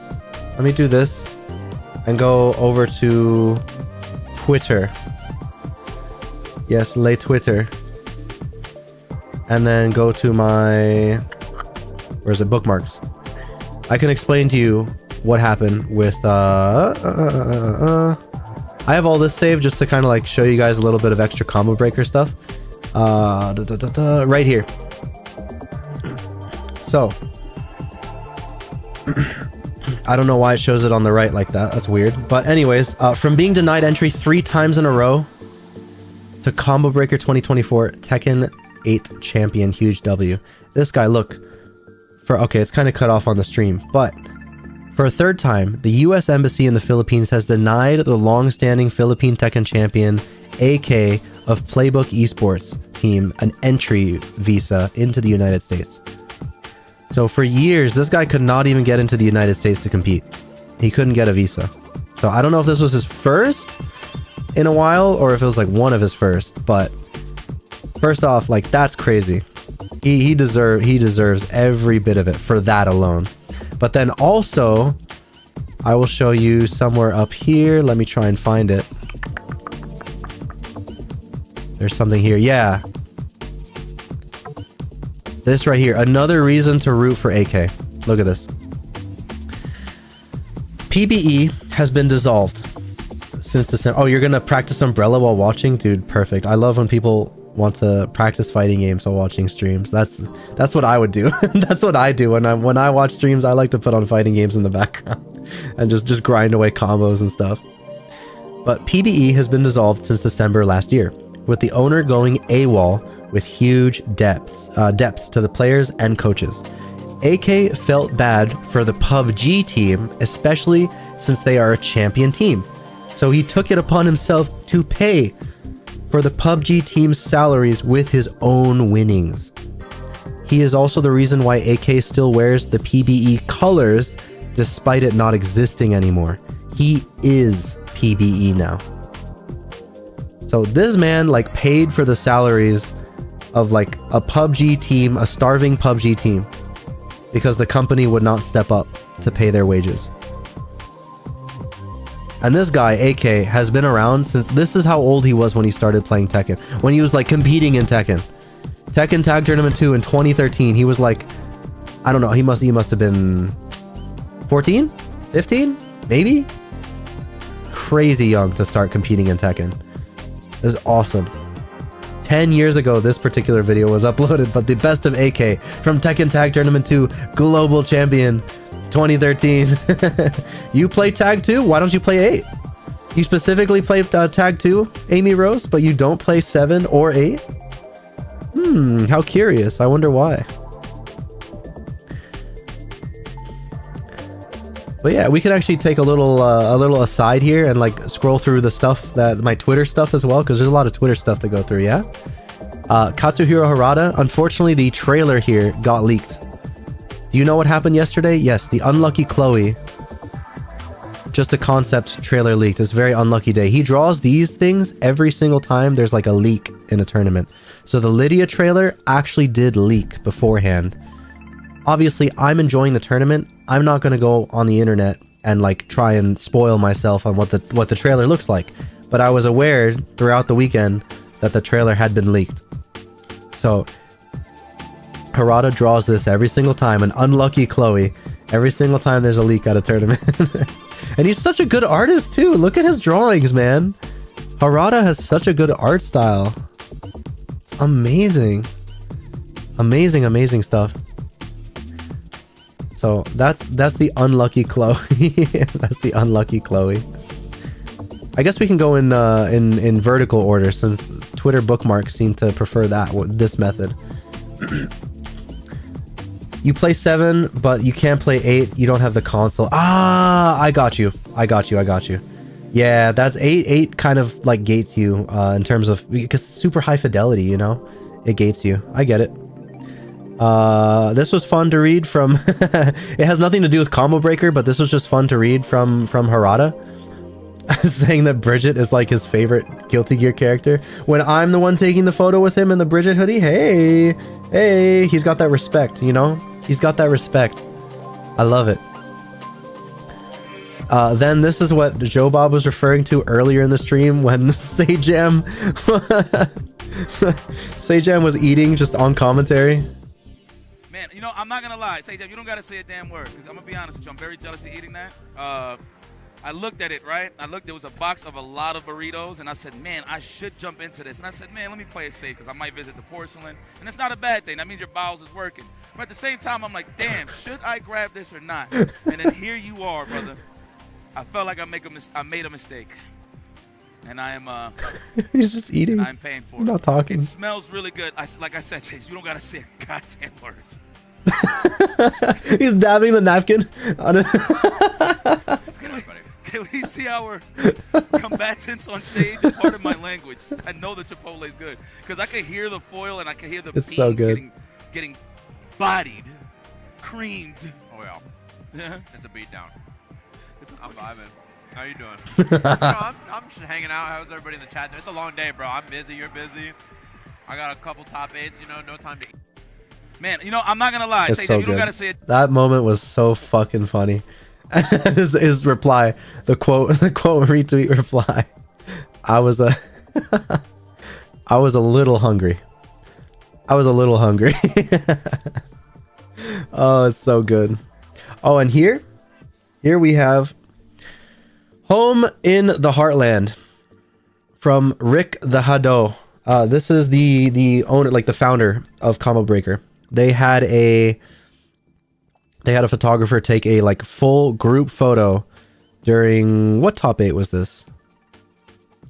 Let me do this and go over to Twitter. Yes, lay Twitter. And then go to my, where's it? Bookmarks. I can explain to you what happened with I have all this saved just to kind of like show you guys a little bit of extra combo breaker stuff. Right here. So I don't know why it shows it on the right like that. That's weird. But anyways, from being denied entry 3 times in a row to Combo Breaker 2024 Tekken 8 champion, huge W. This guy, look, for, okay, it's kind of cut off on the stream, but for a third time, the US Embassy in the Philippines has denied the long-standing Philippine Tekken champion, AK, of Playbook Esports team an entry visa into the United States. So for years, this guy could not even get into the United States to compete. He couldn't get a visa. So I don't know if this was his first in a while or if it was like one of his first, but first off, like, that's crazy. He deserves every bit of it for that alone. But then also, I will show you somewhere up here. Let me try and find it. There's something here. Yeah. This right here. Another reason to root for AK. Look at this. PBE has been dissolved since December. Oh, you're gonna practice Umbrella while watching? Dude, perfect. I love when people want to practice fighting games while watching streams. That's what I would do. That's what I do when I watch streams. I like to put on fighting games in the background and just grind away combos and stuff. But PBE has been dissolved since December last year, with the owner going AWOL with huge depths to the players and coaches. AK felt bad for the PUBG team, especially since they are a champion team. So he took it upon himself to pay for the PUBG team's salaries with his own winnings. He is also the reason why AK still wears the PBE colors despite it not existing anymore. He is PBE now. So this man like paid for the salaries of like a PUBG team, a starving PUBG team, because the company would not step up to pay their wages. And this guy, AK, has been around since... This is how old he was when he started playing Tekken. When he was like competing in Tekken. Tekken Tag Tournament 2 in 2013. He was like... I don't know. He must have been 14? 15? Maybe? Crazy young to start competing in Tekken. This is awesome. 10 years ago, this particular video was uploaded, but the best of AK from Tekken Tag Tournament 2 Global Champion 2013. You play Tag 2? Why don't you play 8? You specifically play Tag 2, Amy Rose, but you don't play 7 or 8? How curious. I wonder why. But yeah, we can actually take a little aside here and like scroll through the stuff that my Twitter stuff as well, because there's a lot of Twitter stuff to go through. Yeah. Katsuhiro Harada. Unfortunately, the trailer here got leaked. Do you know what happened yesterday? Yes, the unlucky Chloe. Just a concept trailer leaked. It's a very unlucky day. He draws these things every single time there's like a leak in a tournament. So the Lydia trailer actually did leak beforehand. Obviously, I'm enjoying the tournament. I'm not going to go on the internet and like try and spoil myself on what the trailer looks like. But I was aware throughout the weekend that the trailer had been leaked. So Harada draws this every single time, an unlucky Chloe, every single time there's a leak at a tournament. And he's such a good artist too. Look at his drawings, man. Harada has such a good art style. It's amazing. Amazing stuff. So that's the unlucky Chloe. That's the unlucky Chloe. I guess we can go in vertical order since Twitter bookmarks seem to prefer this method. You play 7, but you can't play 8. You don't have the console. Ah, I got you. Yeah, that's 8 kind of like gates you in terms of, because super high fidelity, you know, it gates you. I get it. This was fun to read from. It has nothing to do with Combo Breaker, but this was just fun to read from Harada. Saying that Bridget is like his favorite Guilty Gear character when I'm the one taking the photo with him in the Bridget hoodie. Hey, he's got that respect, you know? He's got that respect. I love it. Then this is what Joe Bob was referring to earlier in the stream when Sajam was eating just on commentary. Man, you know, I'm not gonna lie, Sajam, you don't gotta say a damn word, because I'm gonna be honest with you, I'm very jealous of eating that. I looked at it, right? There was a box of a lot of burritos, and I said, man, I should jump into this. And I said, man, let me play it safe, because I might visit the porcelain. And it's not a bad thing. That means your bowels is working. But at the same time, I'm like, damn, should I grab this or not? And then here you are, brother. I felt like I made a mistake. And I am... He's just eating. I'm paying for it. He's not talking. It smells really good. Like I said, you don't got to say a goddamn word. He's dabbing the napkin on it. Can we see our combatants on stage as part of my language? I know the Chipotle is good because I can hear the foil and I can hear the beans so good. getting bodied, creamed. Oh yeah, Yeah. it's a beatdown. I'm vibing. How you doing? I'm just hanging out. How's everybody in the chat? It's a long day, bro. I'm busy. You're busy. I got a couple top 8s. You know, no time to eat. Man, you know, I'm not gonna lie. It's Say so that you don't good. gotta say it. That moment was so fucking funny. And his reply, the quote retweet reply. I was a little hungry. Oh, it's so good. Oh, and here we have Home in the Heartland from Rick the Hado. This is the owner, like the founder of Combo Breaker. They had a photographer take a like full group photo during what top 8 was this?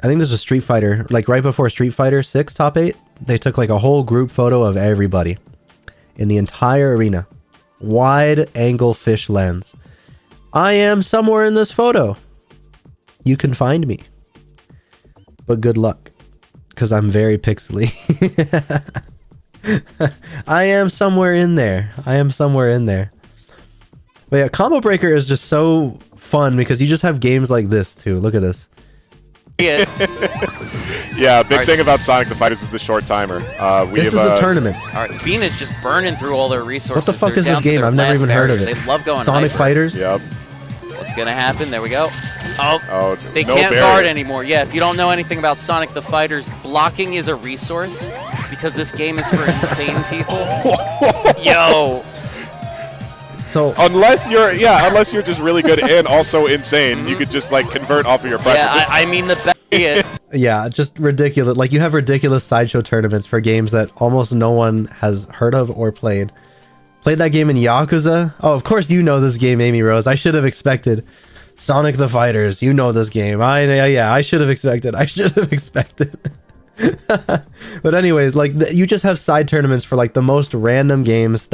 I think this was Street Fighter, like right before Street Fighter 6 top 8. They took like a whole group photo of everybody in the entire arena. Wide angle fish lens. I am somewhere in this photo. You can find me. But good luck, because I'm very pixely. I am somewhere in there. I am somewhere in there. But yeah, Combo Breaker is just so fun because you just have games like this too. Look at this. Yeah, big thing about Sonic the Fighters is the short timer. This is a tournament. All right, Bean is just burning through all their resources. What the fuck They're is this down to game? their I've never last even heard of barrier. it. They love going Sonic hyper. Fighters? Yep. What's gonna happen? There we go. Oh, they no can't barrier. guard anymore. Yeah, if you don't know anything about Sonic the Fighters, blocking is a resource because this game is for insane people. Yo. So unless you're just really good and also insane, you could just like convert off of your preferences. Yeah, I mean the best. Yeah, just ridiculous. Like you have ridiculous sideshow tournaments for games that almost no one has heard of or played. Played that game in Yakuza? Oh, of course you know this game, Amy Rose. I should have expected. Sonic the Fighters, you know this game. I should have expected. I should have expected. But anyways, like you just have side tournaments for like the most random games.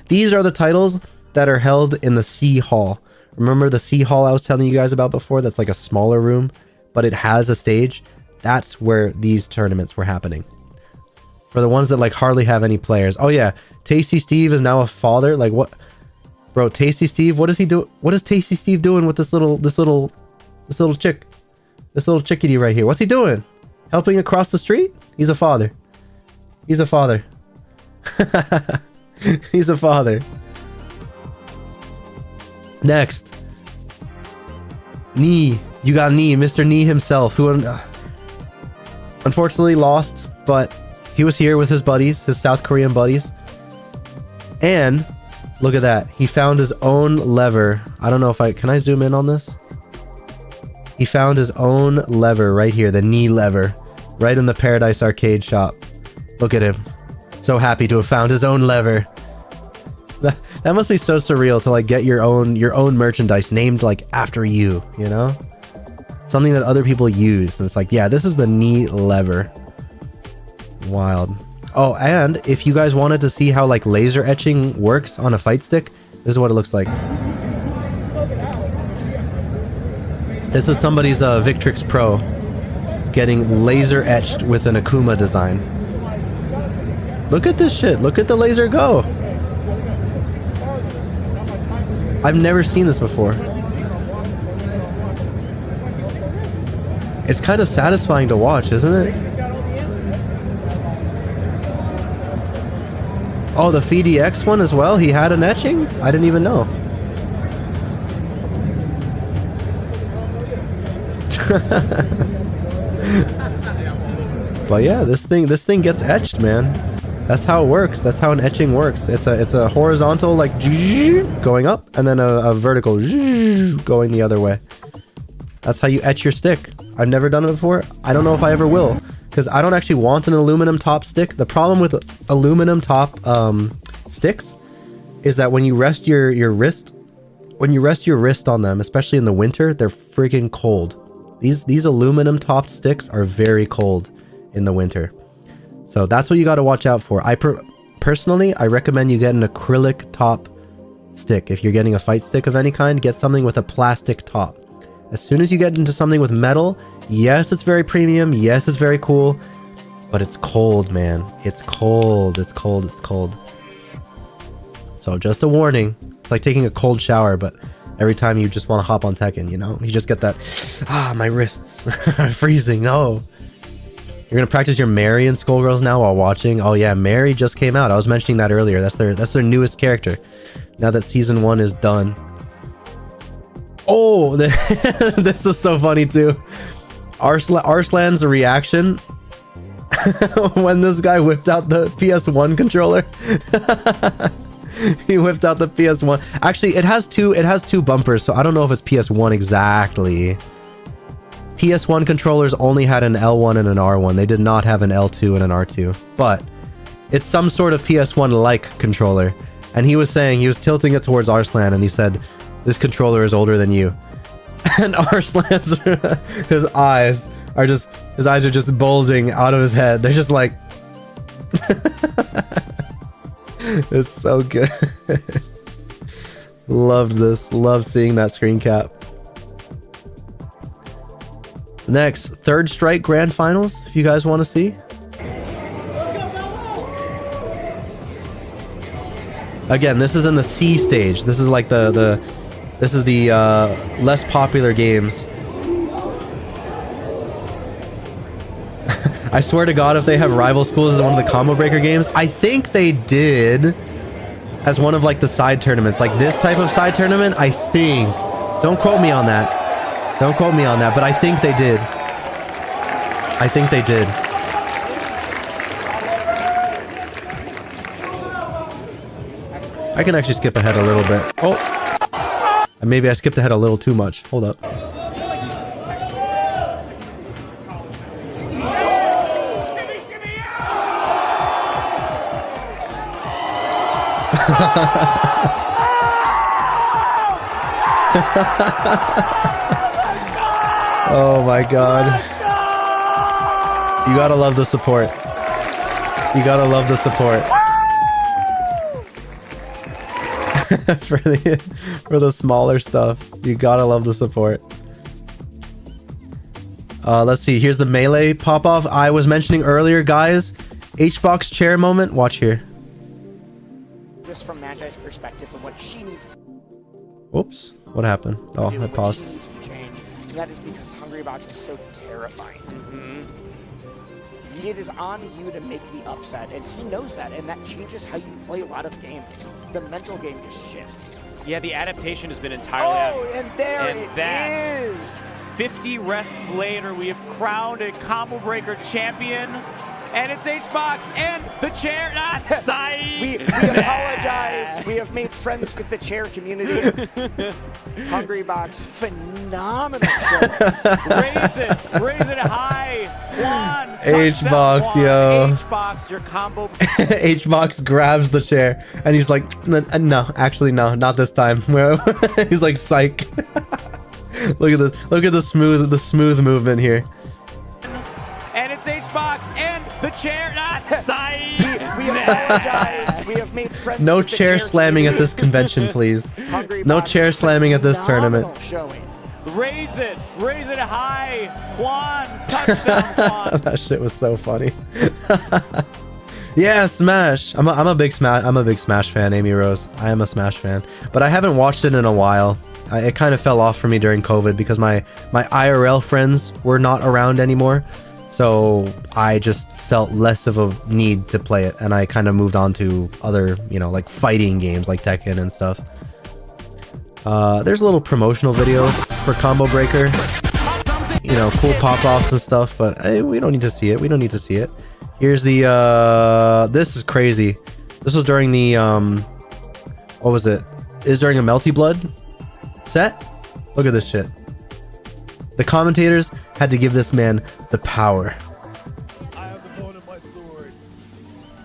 These are the titles that are held in the C Hall. Remember the C Hall I was telling you guys about before? That's like a smaller room, but it has a stage. That's where these tournaments were happening. For the ones that like hardly have any players. Oh yeah, Tasty Steve is now a father. Like what? Bro, Tasty Steve, what does he do? What is Tasty Steve doing with this little chick? This little chickadee right here. What's he doing? Helping across the street? He's a father. He's a father. He's a father. Next. Knee. You got Knee, Mr. Knee himself, who unfortunately lost, but he was here with his buddies, his South Korean buddies. And look at that. He found his own lever. I don't know if can I zoom in on this? He found his own lever right here, the Knee lever, right in the Paradise Arcade shop. Look at him. So happy to have found his own lever. That must be so surreal to like get your own merchandise named like after you, you know? Something that other people use. And it's like, yeah, this is the Knee lever. Wild. Oh, and if you guys wanted to see how like laser etching works on a fight stick, this is what it looks like. This is somebody's Victrix Pro getting laser etched with an Akuma design. Look at this shit. Look at the laser go. I've never seen this before. It's kind of satisfying to watch, isn't it? Oh, the FDX one as well? He had an etching? I didn't even know. But yeah, this thing gets etched, man. That's how it works. That's how an etching works. It's a horizontal like going up, and then a vertical going the other way. That's how you etch your stick. I've never done it before. I don't know if I ever will, because I don't actually want an aluminum top stick. The problem with aluminum top sticks is that when you rest your wrist on them, especially in the winter, they're freaking cold. These aluminum topped sticks are very cold in the winter. So that's what you got to watch out for. Personally, I recommend you get an acrylic top stick. If you're getting a fight stick of any kind, get something with a plastic top. As soon as you get into something with metal, yes, it's very premium. Yes, it's very cool. But it's cold, man. It's cold. It's cold. It's cold. So just a warning. It's like taking a cold shower, but every time you just want to hop on Tekken, you know? You just get that, my wrists are freezing. No. You're going to practice your Mary and Skullgirls now while watching? Oh yeah, Mary just came out. I was mentioning that earlier. That's their newest character. Now that season 1 is done. Oh, this is so funny too. Arslan's reaction when this guy whipped out the PS1 controller. He whipped out the PS1. Actually, it has two bumpers, so I don't know if it's PS1 exactly. PS1 controllers only had an L1 and an R1. They did not have an L2 and an R2. But it's some sort of PS1-like controller. And he was saying, he was tilting it towards Arslan, and he said, this controller is older than you. And Arslan's, his eyes are just bulging out of his head. They're just like... It's so good. Loved this. Loved seeing that screen cap. Next, Third Strike Grand Finals, if you guys want to see. Again, this is in the C stage. This is like the less popular games. I swear to God, if they have rival schools as one of the combo breaker games, I think they did as one of like the side tournaments, like this type of side tournament. I think. Don't quote me on that. Don't quote me on that, but I think they did. I think they did. I can actually skip ahead a little bit. Oh, and maybe I skipped ahead a little too much. Hold up. Oh my God. You gotta love the support. You gotta love the support. for the smaller stuff. You gotta love the support. Let's see. Here's the melee pop-off I was mentioning earlier, guys. H-box chair moment. Watch here. Just from Magi's perspective and what she needs to Whoops. What happened? Oh, I paused. She needs to change. And that is because Hungrybox is so terrifying. It is on you to make the upset, and he knows that, and that changes how you play a lot of games. The mental game just shifts. Yeah, the adaptation has been entirely and there it is. 50 rests later, we have crowned a combo breaker champion, and it's H-Box and the chair. We apologize. We have made friends with the chair community. Hungrybox, phenomenal show. Raise it high. Juan, H-box, yo. H-box, your combo. H-box grabs the chair, and he's like, no, actually, no, not this time. He's like, psych. Look at this. Look at the smooth movement here. And it's H-box and the chair. We apologize. We have made friends. No with the chair slamming at this convention, please. No chair slamming at this tournament. Showing. Raise it high. Juan, touchdown, Juan. That shit was so funny. Yeah, Smash. I'm a big Smash fan, Amy Rose. I am a Smash fan, but I haven't watched it in a while. It kind of fell off for me during COVID because my IRL friends were not around anymore. So I just felt less of a need to play it, and I kind of moved on to other, like fighting games like Tekken and stuff. There's a little promotional video for Combo Breaker. Cool pop-offs and stuff, but we don't need to see it. We don't need to see it. Here's the, this is crazy. This was during the, what was it? It was during a Melty Blood set. Look at this shit. The commentators had to give this man the power. I have the bone of my sword.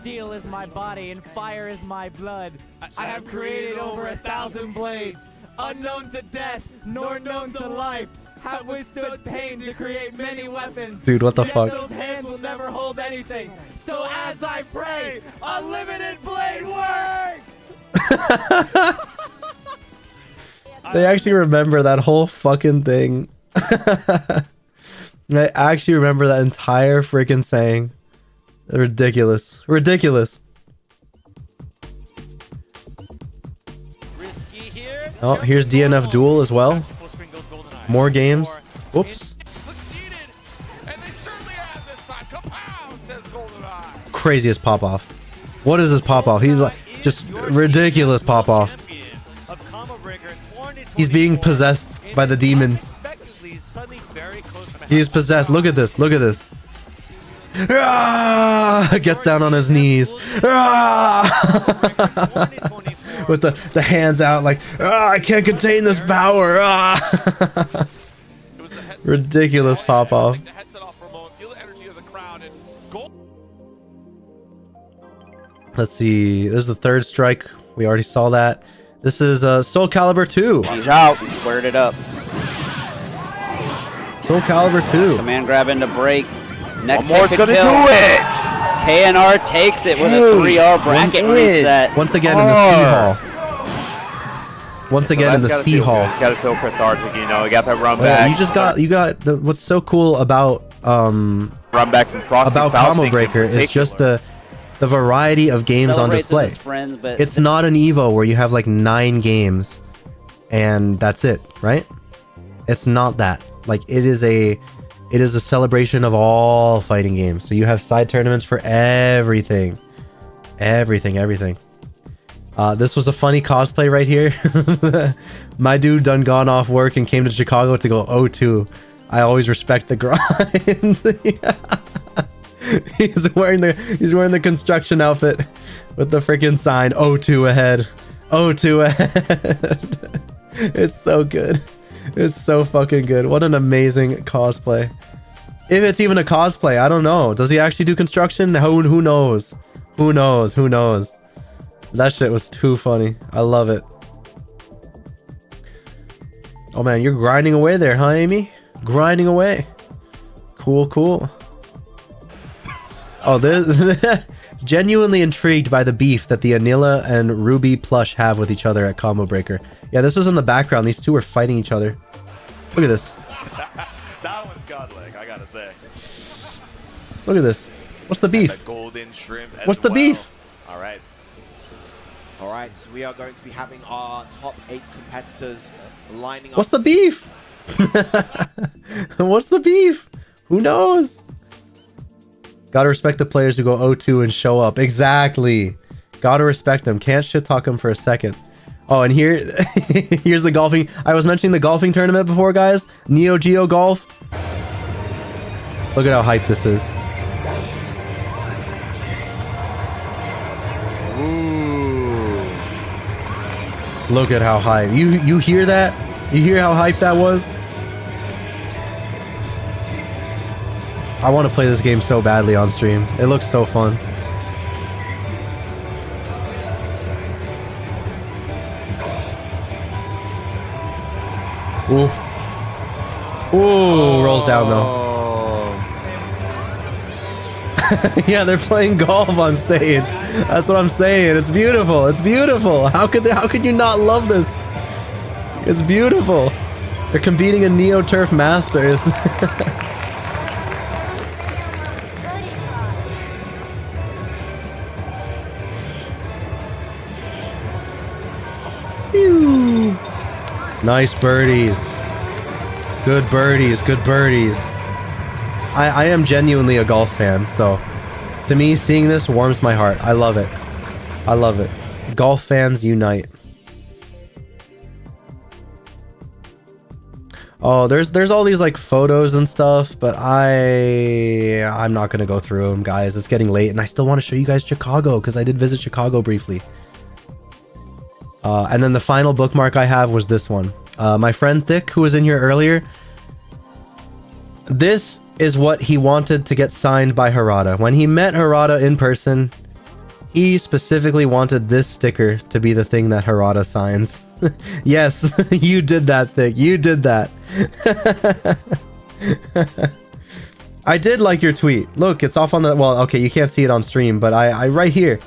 Steel is my body and fire is my blood. I have created over 1,000 blades. Unknown to death, nor known to life. Have withstood pain to create many weapons. Dude, what the Yet fuck? Those hands will never hold anything. So as I pray, unlimited blade works! They actually remember that whole fucking thing. I actually remember that entire freaking saying. Ridiculous. Ridiculous. Oh, here's DNF Duel as well. More games. Oops. Craziest pop-off. What is this pop-off? He's like, just ridiculous pop-off. He's being possessed by the demons. He's possessed. Look at this. Look at this. Ah! Gets down on his knees. Ah! with the hands out like, I can't contain this power. Ridiculous pop off. Let's see. This is the third strike. We already saw that. This is Soul Calibur 2. She's out. She squared it up. Soul Calibur 2. Command grab into break. Next One more's hit could gonna kill. do it. KNR takes it with a 3R bracket reset. Once again in the Sea Hall. Once again in the Sea Hall. He's got to feel cathartic, you know. He got that run Oh, yeah, back. you got what's so cool about run back from Frosty about Foul Combo Sticks in Breaker is just the variety of games on Celebrates with display. his friends, but It's not an Evo where you have like 9 games and that's it, right? It's not that. Like it is a celebration of all fighting games. So you have side tournaments for everything. Everything. This was a funny cosplay right here. My dude done gone off work and came to Chicago to go O2. I always respect the grind. He's wearing the construction outfit with the freaking sign O2 ahead. O2 ahead. It's so good. It's so fucking good. What an amazing cosplay. If it's even a cosplay, I don't know. Does he actually do construction? Who knows? Who knows? That shit was too funny. I love it. Oh man, you're grinding away there, huh, Amy? Grinding away. Cool. Oh, this genuinely intrigued by the beef that the Anila and Ruby plush have with each other at Combo Breaker. Yeah, this was in the background. These two were fighting each other. Look at this. That one's godlike, I gotta say. Look at this. What's the beef? The golden shrimp as What's the well. beef? All right. All right, so we are going to be having our top 8 competitors lining up. What's the beef? What's the beef? Who knows? Gotta respect the players who go O2 and show up. Exactly. Gotta respect them. Can't shit talk them for a second. Oh, and here's the golfing. I was mentioning the golfing tournament before, guys. Neo Geo Golf. Look at how hyped this is. Look at how hype. You hear that? You hear how hyped that was? I want to play this game so badly on stream. It looks so fun. Ooh. Ooh, rolls down though. Yeah, they're playing golf on stage. That's what I'm saying. It's beautiful. It's beautiful. How could you not love this? It's beautiful. They're competing in Neo Turf Masters. Phew. Nice birdies. Good birdies. Good birdies. I am genuinely a golf fan, so to me, seeing this warms my heart. I love it. I love it. Golf fans unite. Oh, there's all these like photos and stuff, but I'm not gonna go through them, guys. It's getting late, and I still want to show you guys Chicago because I did visit Chicago briefly. And then the final bookmark I have was this one. My friend Thick, who was in here earlier. This is what he wanted to get signed by Harada. When he met Harada in person, he specifically wanted this sticker to be the thing that Harada signs. Yes, you did that, Thick. You did that. I did like your tweet. Look, it's off on the... Well, okay, you can't see it on stream, but I right here.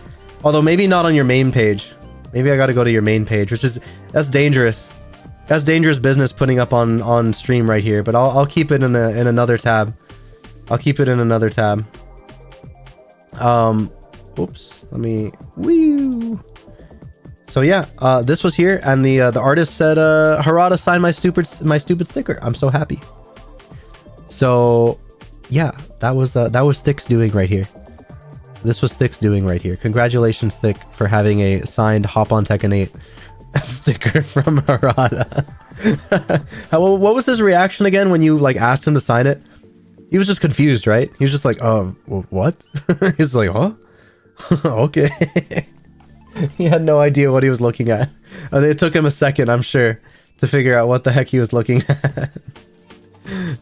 Although maybe not on your main page. Maybe I gotta go to your main page, which is... That's dangerous. That's dangerous business putting up on stream right here, but I'll keep it in another tab. I'll keep it in another tab. Oops. Let me. Woo. So yeah, this was here, and the artist said, "Harada signed my stupid sticker." I'm so happy. So, yeah, that was Thick's doing right here. This was Thick's doing right here. Congratulations, Thick, for having a signed Hop on Tekken 8 sticker from Harada. What was his reaction again when you like asked him to sign it? He was just confused, right? He was just like, what? He's like, huh? Okay. He had no idea what he was looking at. It took him a second, I'm sure, to figure out what the heck he was looking at.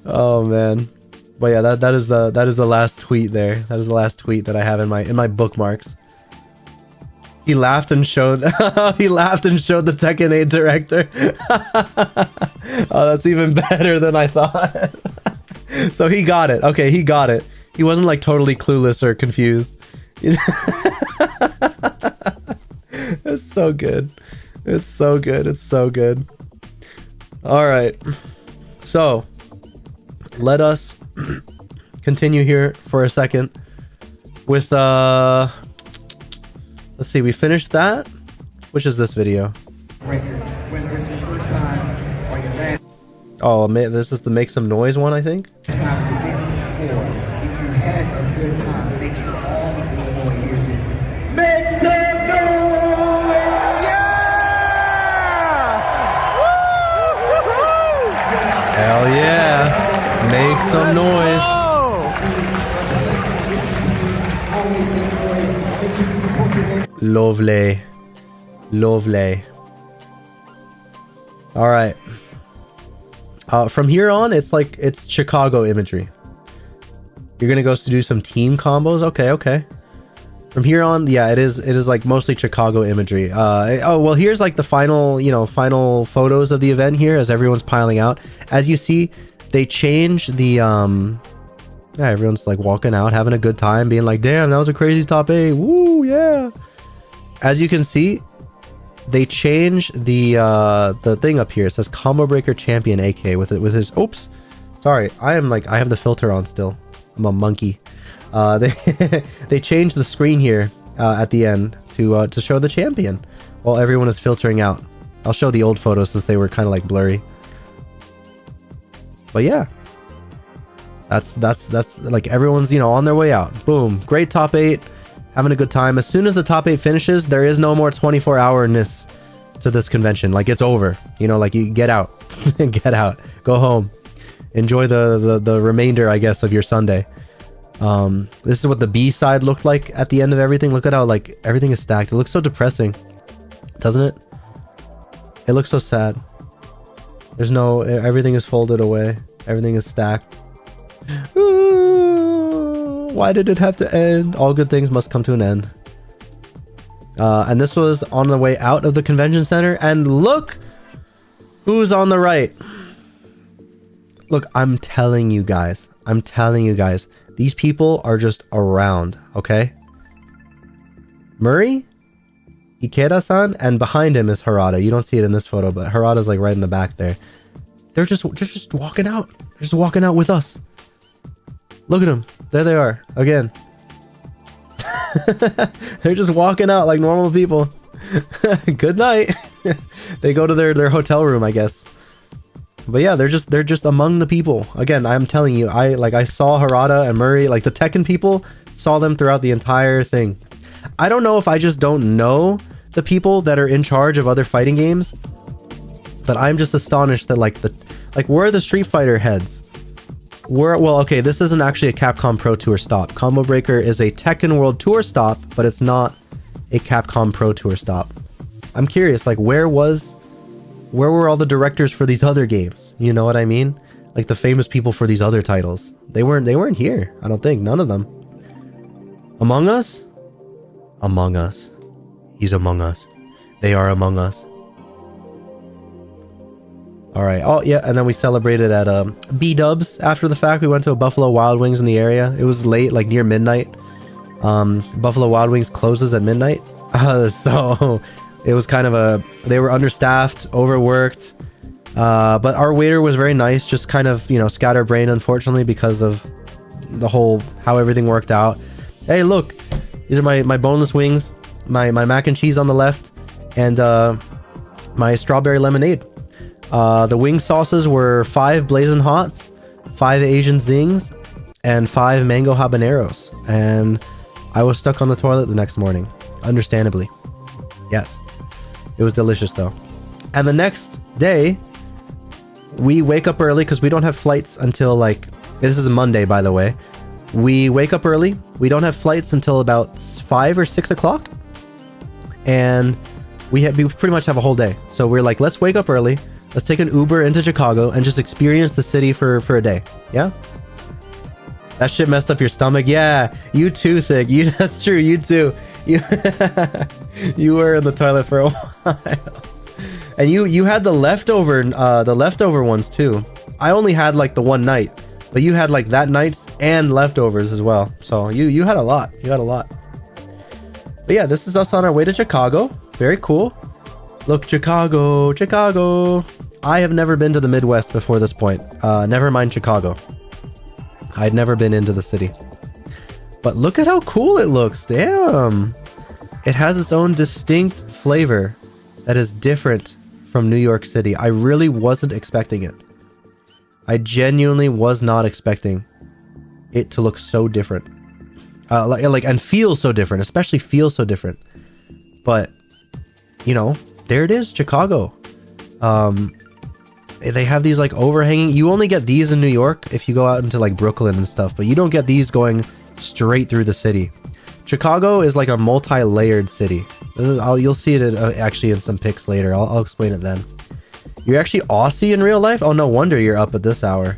Oh man. But yeah, that is the last tweet there. That is the last tweet that I have in my bookmarks. He laughed and showed the Tekken 8 director. Oh, that's even better than I thought. So he got it. Okay, he got it. He wasn't like totally clueless or confused. It's so good. It's so good. It's so good. All right. So let us continue here for a second with let's see, we finished that. Which is this video? Whether it's your first time or your last Oh, man, this is the make some noise one, I think. time you've been here before, if you had a good time, make sure all the big boy hears it. Make some noise! Hell yeah. Make some noise. Lovely. Lovely. All right. From here on, it's Chicago imagery. You're gonna go to do some team combos. Okay, okay. From here on, yeah, it is like mostly Chicago imagery. Oh well, here's like the final photos of the event here as everyone's piling out. As you see, they changed the yeah, everyone's like walking out, having a good time, being like, damn, that was a crazy top 8. Woo, yeah. As you can see, they changed the thing up here. It says Combo Breaker Champion AK with his oops. Sorry, I have the filter on still. I'm a monkey. They changed the screen here at the end to show the champion while everyone is filtering out. I'll show the old photos since they were kind of like blurry. But yeah. That's like everyone's, on their way out. Boom. Great top 8. Having a good time. As soon as the top 8 finishes, there is no more 24-hourness to this convention. Like, it's over. Like, you get out. Get out. Go home. Enjoy the remainder, I guess, of your Sunday. This is what the B side looked like at the end of everything. Look at how, like, everything is stacked. It looks so depressing. Doesn't it? It looks so sad. There's no... Everything is folded away. Everything is stacked. Why did it have to end? All good things must come to an end. And this was on the way out of the convention center. And look who's on the right. Look, I'm telling you guys. These people are just around, okay? Murray, Ikeda-san, and behind him is Harada. You don't see it in this photo, but Harada's like right in the back there. They're just walking out. They're just walking out with us. Look at them. There they are. Again. They're just walking out like normal people. Good night. They go to their hotel room, I guess. But yeah, they're just among the people. Again, I'm telling you, I saw Harada and Murray, like the Tekken people, saw them throughout the entire thing. I don't know if I just don't know the people that are in charge of other fighting games, but I'm just astonished that where are the Street Fighter heads? Well, okay, this isn't actually a Capcom Pro Tour stop. Combo Breaker is a Tekken World Tour stop, but it's not a Capcom Pro Tour stop. I'm curious, like, where were all the directors for these other games? You know what I mean? Like the famous people for these other titles. They weren't here. I don't think. None of them. Among Us? Among Us. He's among us. They are among us. All right. Oh, yeah. And then we celebrated at B-Dubs after the fact. We went to a Buffalo Wild Wings in the area. It was late, like near midnight. Buffalo Wild Wings closes at midnight. So it was kind of they were understaffed, overworked. But our waiter was very nice, just kind of, scatterbrained, unfortunately, because of the whole, how everything worked out. Hey, look, these are my boneless wings, my mac and cheese on the left, and my strawberry lemonade. The wing sauces were 5 Blazing Hots, 5 Asian Zings, and 5 Mango Habaneros. And I was stuck on the toilet the next morning, understandably. Yes. It was delicious, though. And the next day, we wake up early because we don't have flights until, this is a Monday, by the way. We wake up early. We don't have flights until about 5 or 6 o'clock. and we pretty much have a whole day. So we're like, let's wake up early, let's take an Uber into Chicago and just experience the city for a day. Yeah. That shit messed up your stomach. Yeah, you too, Thick. That's true. You too. You were in the toilet for a while, and you had the leftover ones too. I only had like the one night, but you had like that night's and leftovers as well. So you had a lot. You had a lot. But yeah, this is us on our way to Chicago. Very cool. Look, Chicago, Chicago. I have never been to the Midwest before this point. Never mind Chicago. I'd never been into the city. But look at how cool it looks. Damn. It has its own distinct flavor that is different from New York City. I really wasn't expecting it. I genuinely was not expecting it to look so different. And feel so different, especially feel so different. But, you know, there it is, Chicago. They have these like overhanging. You only get these in New York if you go out into like Brooklyn and stuff, but you don't get these going straight through the city. Chicago is like a multi-layered city. You'll see it actually in some pics later. I'll explain it then. You're actually Aussie in real life? Oh, no wonder you're up at this hour.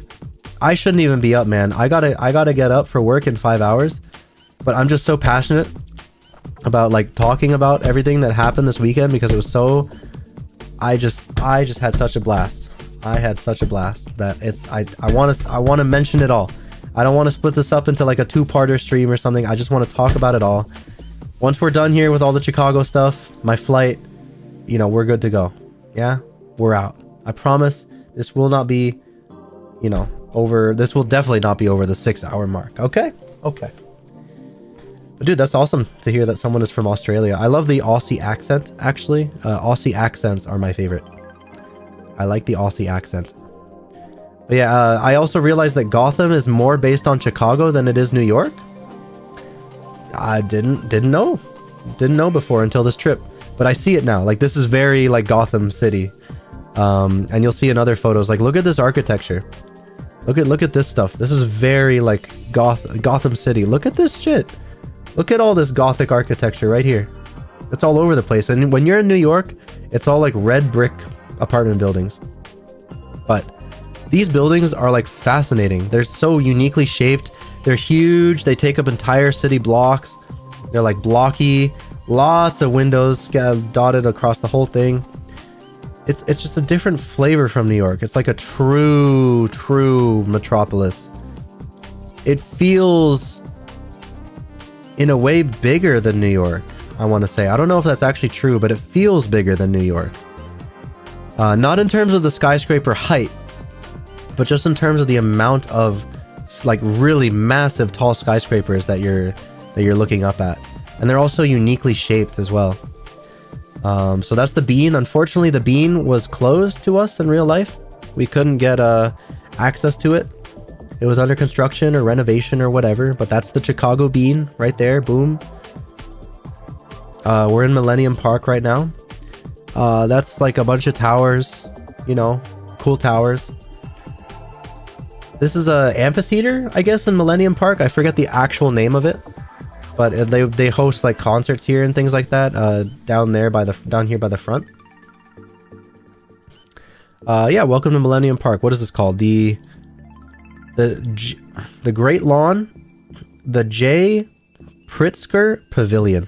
I shouldn't even be up, man. I gotta get up for work in 5 hours, but I'm just so passionate about like talking about everything that happened this weekend because it was so. I just had such a blast. I had such a blast that I want to mention it all. I don't want to split this up into like a two-parter stream or something. I just want to talk about it all. Once we're done here with all the Chicago stuff, my flight, you know, we're good to go. Yeah, we're out. I promise this will not be, you know, over. This will definitely not be over the 6-hour mark. Okay. Okay. But dude, that's awesome to hear that someone is from Australia. I love the Aussie accent, actually. Aussie accents are my favorite. I like the Aussie accent. But yeah, I also realized that Gotham is more based on Chicago than it is New York. I didn't know before until this trip, but I see it now. Like this is very like Gotham City, and you'll see in other photos. Like look at this architecture. Look at this stuff. This is very like Gotham City. Look at this shit. Look at all this Gothic architecture right here. It's all over the place. And when you're in New York, it's all like red brick apartment buildings. But these buildings are like fascinating. They're so uniquely shaped. They're huge. They take up entire city blocks. They're like blocky. Lots of windows dotted across the whole thing. It's just a different flavor from New York. It's like a true metropolis. It feels in a way bigger than New York, I want to say. I don't know if that's actually true, but it feels bigger than New York. Not in terms of the skyscraper height, but just in terms of the amount of like really massive tall skyscrapers that you're looking up at. And they're also uniquely shaped as well. So that's the Bean. Unfortunately, the Bean was closed to us in real life. We couldn't get access to it. It was under construction or renovation or whatever, but that's the Chicago Bean right there. Boom. We're in Millennium Park right now. That's like a bunch of towers, you know, cool towers. This is a amphitheater, I guess, in Millennium Park. I forget the actual name of it, but they host like concerts here and things like that. Down here by the front. Yeah, welcome to Millennium Park. What is this called? The Great Lawn, the J. Pritzker Pavilion.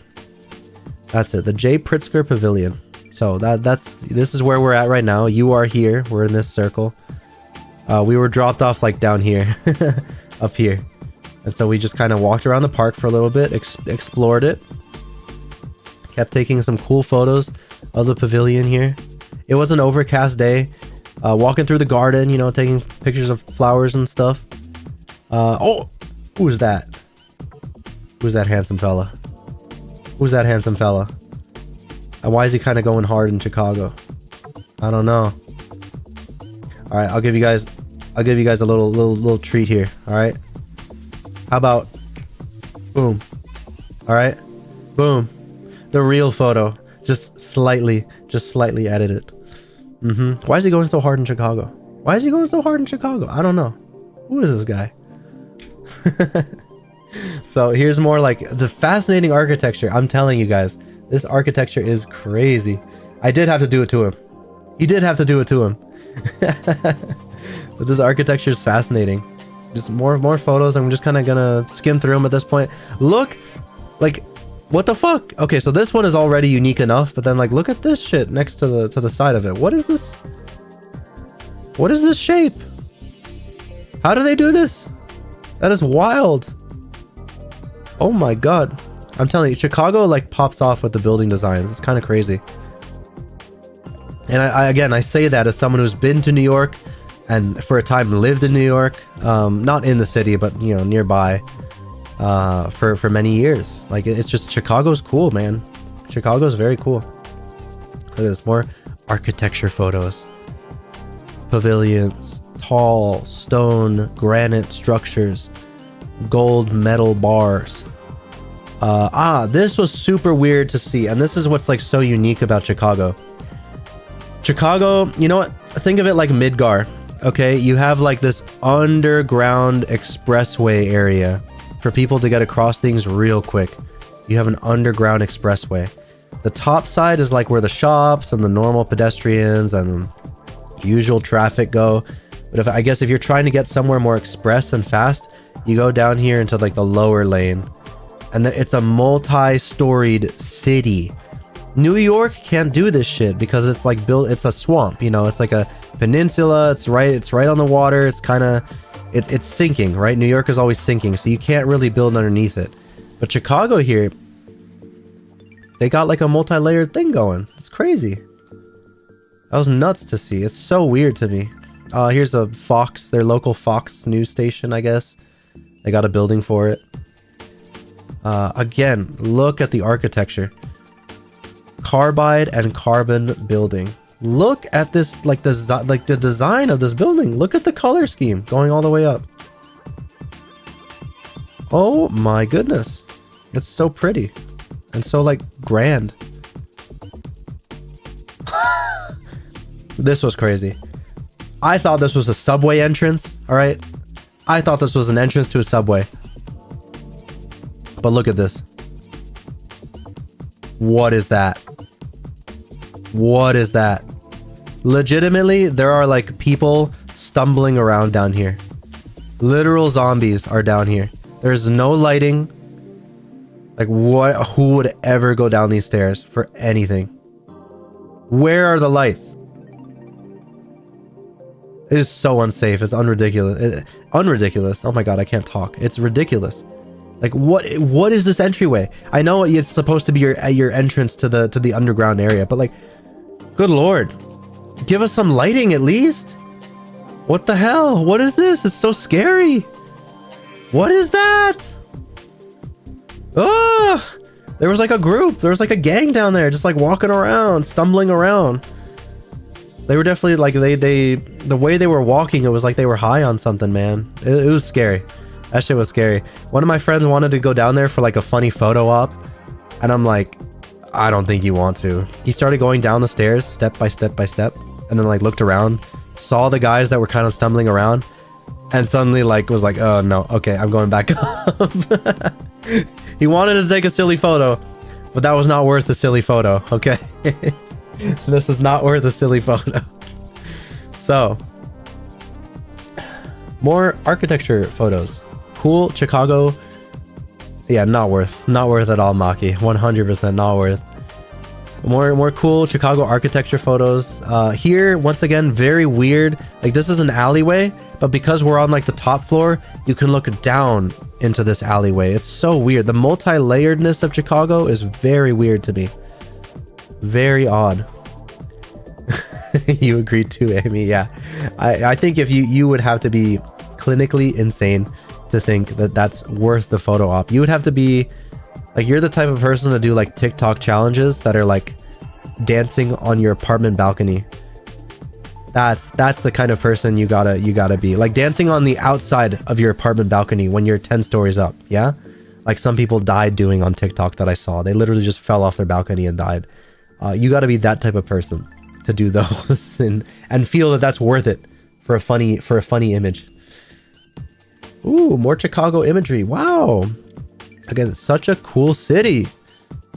That's it, the J. Pritzker Pavilion. So this is where we're at right now. You are here. We're in this circle. We were dropped off like down here, up here, and so we just kind of walked around the park for a little bit, explored it, kept taking some cool photos of the pavilion here. It was an overcast day. Walking through the garden, you know, taking pictures of flowers and stuff. Oh, who's that? Who's that handsome fella? Who's that handsome fella? And why is he kind of going hard in Chicago? I don't know. All right, I'll give you guys a little treat here. All right. How about boom? All right, boom. The real photo, just slightly edited. Why is he going so hard in Chicago? Why is he going so hard in Chicago? I don't know. Who is this guy? So here's more like the fascinating architecture. I'm telling you guys, This architecture is crazy. I did have to do it to him. He did have to do it to him. But this architecture is fascinating. Just more photos. I'm just kind of gonna skim through them at this point. Look, like, what the fuck? Okay, so this one is already unique enough, but then like, look at this shit next to the side of it. What is this? What is this shape? How do they do this? That is wild. Oh my god. I'm telling you, Chicago like pops off with the building designs. It's kind of crazy. And I say that as someone who's been to New York and for a time lived in New York, not in the city, but you know, nearby, for many years. Like, it's just, Chicago's cool, man. Chicago's very cool. Look at this, more architecture photos. Pavilions, tall stone granite structures, gold metal bars. This was super weird to see, and this is what's like so unique about Chicago. Chicago, you know what? Think of it like Midgar. Okay, you have like this underground expressway area for people to get across things real quick. You have an underground expressway. The top side is like where the shops and the normal pedestrians and usual traffic go. But I guess if you're trying to get somewhere more express and fast, you go down here into like the lower lane. And it's a multi-storied city. New York can't do this shit because it's like built, it's a swamp, you know, it's like a peninsula, it's right on the water, it's sinking, right? New York is always sinking, so you can't really build underneath it. But Chicago here, they got like a multi-layered thing going. It's crazy. That was nuts to see. It's so weird to me. Here's a Fox, their local Fox news station, I guess. They got a building for it. Again, look at the architecture. Carbide and carbon building. Look at this, like the design of this building. Look at the color scheme going all the way up. Oh my goodness. It's so pretty and so like grand. This was crazy. I thought this was a subway entrance, all right? I thought this was an entrance to a subway. But look at this. What is that? What is that? Legitimately, there are like people stumbling around down here. Literal zombies are down here. There's no lighting. Like, what? Who would ever go down these stairs for anything? Where are the lights? It is so unsafe. It's unridiculous. Unridiculous. Oh my god, I can't talk. It's ridiculous. Like, what is this entryway? I know it's supposed to be your entrance to the underground area, but like, good lord, give us some lighting at least. What the hell? What is this? It's so scary. What is that? Oh, there was like a group. There was like a gang down there, just like walking around, stumbling around. They were definitely like the way they were walking, it was like they were high on something, man. It was scary. That shit was scary. One of my friends wanted to go down there for like a funny photo op, and I'm like, I don't think you want to. He started going down the stairs step by step by step, and then like looked around, saw the guys that were kind of stumbling around, and suddenly like was like, oh no, okay, I'm going back up. He wanted to take a silly photo, but that was not worth a silly photo, okay? This is not worth a silly photo. So, more architecture photos. Cool Chicago. Yeah, not worth at all, Maki. 100% not worth. More cool Chicago architecture photos. Here, once again, very weird. Like, this is an alleyway, but because we're on like the top floor, you can look down into this alleyway. It's so weird. The multi-layeredness of Chicago is very weird to me. Very odd. You agreed too, Amy. Yeah, I think if you would have to be clinically insane to think that that's worth the photo op. You would have to be like, you're the type of person to do like TikTok challenges that are like dancing on your apartment balcony. That's the kind of person you gotta be, like dancing on the outside of your apartment balcony when you're 10 stories up. Yeah, like some people died doing on TikTok that I saw. They literally just fell off their balcony and died. You got to be that type of person to do those and feel that that's worth it for a funny image. Ooh, more Chicago imagery. Wow. Again, such a cool city.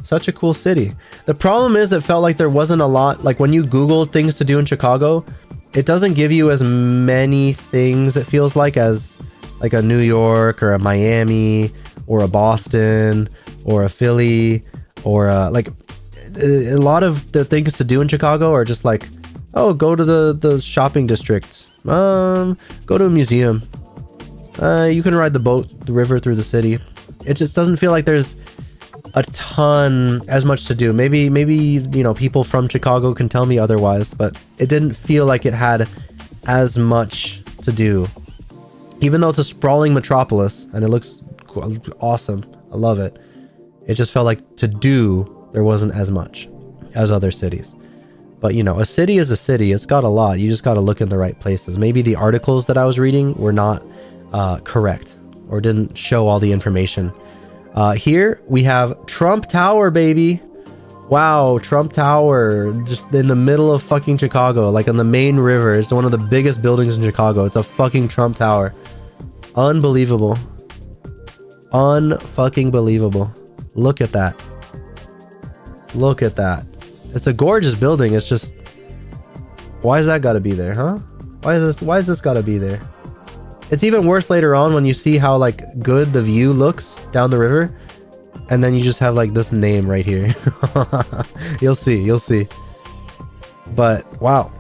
Such a cool city. The problem is it felt like there wasn't a lot, like when you Googled things to do in Chicago, it doesn't give you as many things, it feels like, as like a New York or a Miami or a Boston or a Philly or like a lot of the things to do in Chicago are just like, oh, go to the shopping district, go to a museum, you can ride the river through the city. It just doesn't feel like there's a ton as much to do. Maybe you know, people from Chicago can tell me otherwise, but it didn't feel like it had as much to do, even though it's a sprawling metropolis and it looks awesome. I love it. It just felt like to do there wasn't as much as other cities. But you know, a city is a city. It's got a lot. You just got to look in the right places. Maybe the articles that I was reading were not correct or didn't show all the information. Here we have Trump Tower, baby. Wow, Trump Tower, just in the middle of fucking Chicago, like on the main river. It's one of the biggest buildings in Chicago. It's a fucking Trump Tower. Unbelievable. Unfucking believable. Look at that. Look at that. It's a gorgeous building. It's just, why has that got to be there, huh? Why is this got to be there? It's even worse later on when you see how like good the view looks down the river, and then you just have like this name right here. You'll see. But wow,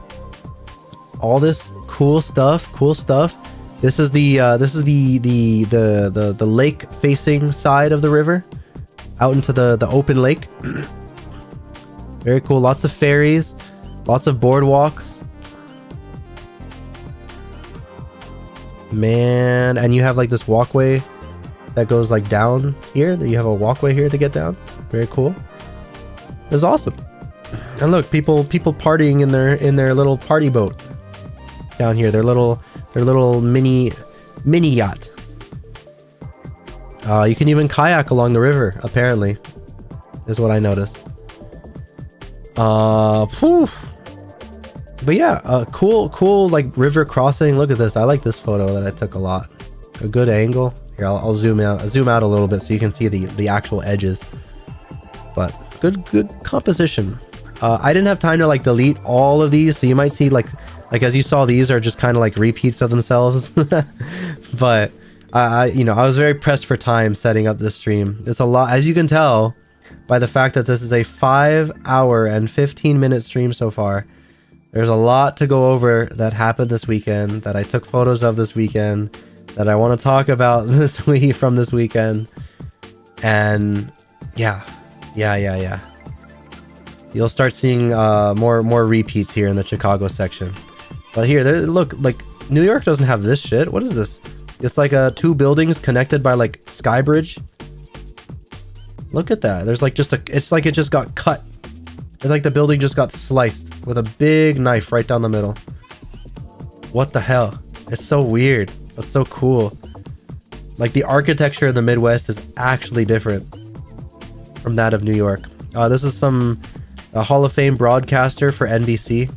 all this cool stuff. This is the lake facing side of the river, out into the open lake. Very cool. Lots of ferries, lots of boardwalks. Man, and you have like this walkway that goes like down here. You have a walkway here to get down. Very cool. It's awesome. And look, people partying in their little party boat down here. Their little mini yacht. You can even kayak along the river, apparently, is what I noticed. But yeah, cool like river crossing. Look at this. I like this photo that I took a lot. A good angle. Here, I'll zoom out a little bit so you can see the actual edges. But good composition. I didn't have time to like delete all of these, so you might see like as you saw, these are just kind of like repeats of themselves. But I was very pressed for time setting up this stream. It's a lot, as you can tell by the fact that this is a 5-hour and 15-minute stream so far. There's a lot to go over that happened this weekend, that I took photos of this weekend, that I want to talk about from this weekend. And yeah. You'll start seeing more repeats here in the Chicago section. But here, look, like New York doesn't have this shit. What is this? It's like two buildings connected by like Sky Bridge. Look at that. There's like it's like it just got cut. It's like the building just got sliced with a big knife right down the middle. What the hell? It's so weird. That's so cool. Like the architecture in the Midwest is actually different from that of New York. This is a Hall of Fame broadcaster for NBC.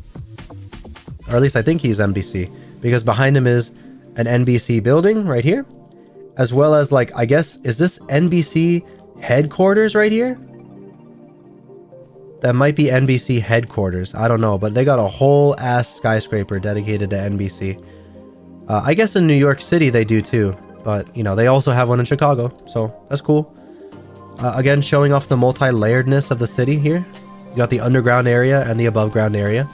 Or at least I think he's NBC. Because behind him is an NBC building right here. As well as like, I guess, is this NBC headquarters right here? That might be NBC headquarters. I don't know, but they got a whole ass skyscraper dedicated to NBC. I guess in New York City they do too, but you know, they also have one in Chicago, so that's cool. Again, showing off the multi-layeredness of the city here. You got the underground area and the above ground area.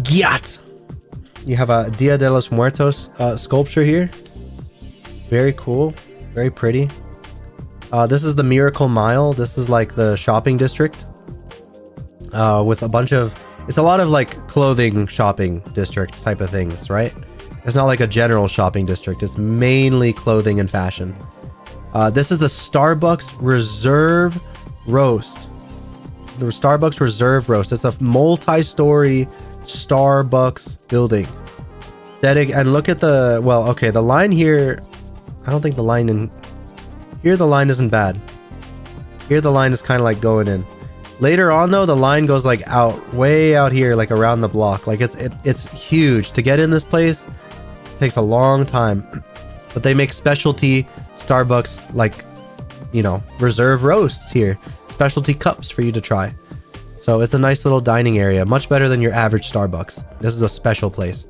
Gyat! You have a Dia de los Muertos sculpture here. Very cool. Very pretty. This is the Miracle Mile. This is like the shopping district. With a bunch of... It's a lot of like clothing shopping district type of things, right? It's not like a general shopping district. It's mainly clothing and fashion. This is the Starbucks Reserve Roast. The Starbucks Reserve Roast. It's a multi-story Starbucks building. And look at the... Well, okay, the line here... I don't think the line in... Here the line isn't bad. Here the line is kind of like going in. Later on though, the line goes like out, way out here, like around the block. Like it's huge. To get in this place, it takes a long time. But they make specialty Starbucks, like, you know, reserve roasts here. Specialty cups for you to try. So it's a nice little dining area. Much better than your average Starbucks. This is a special place.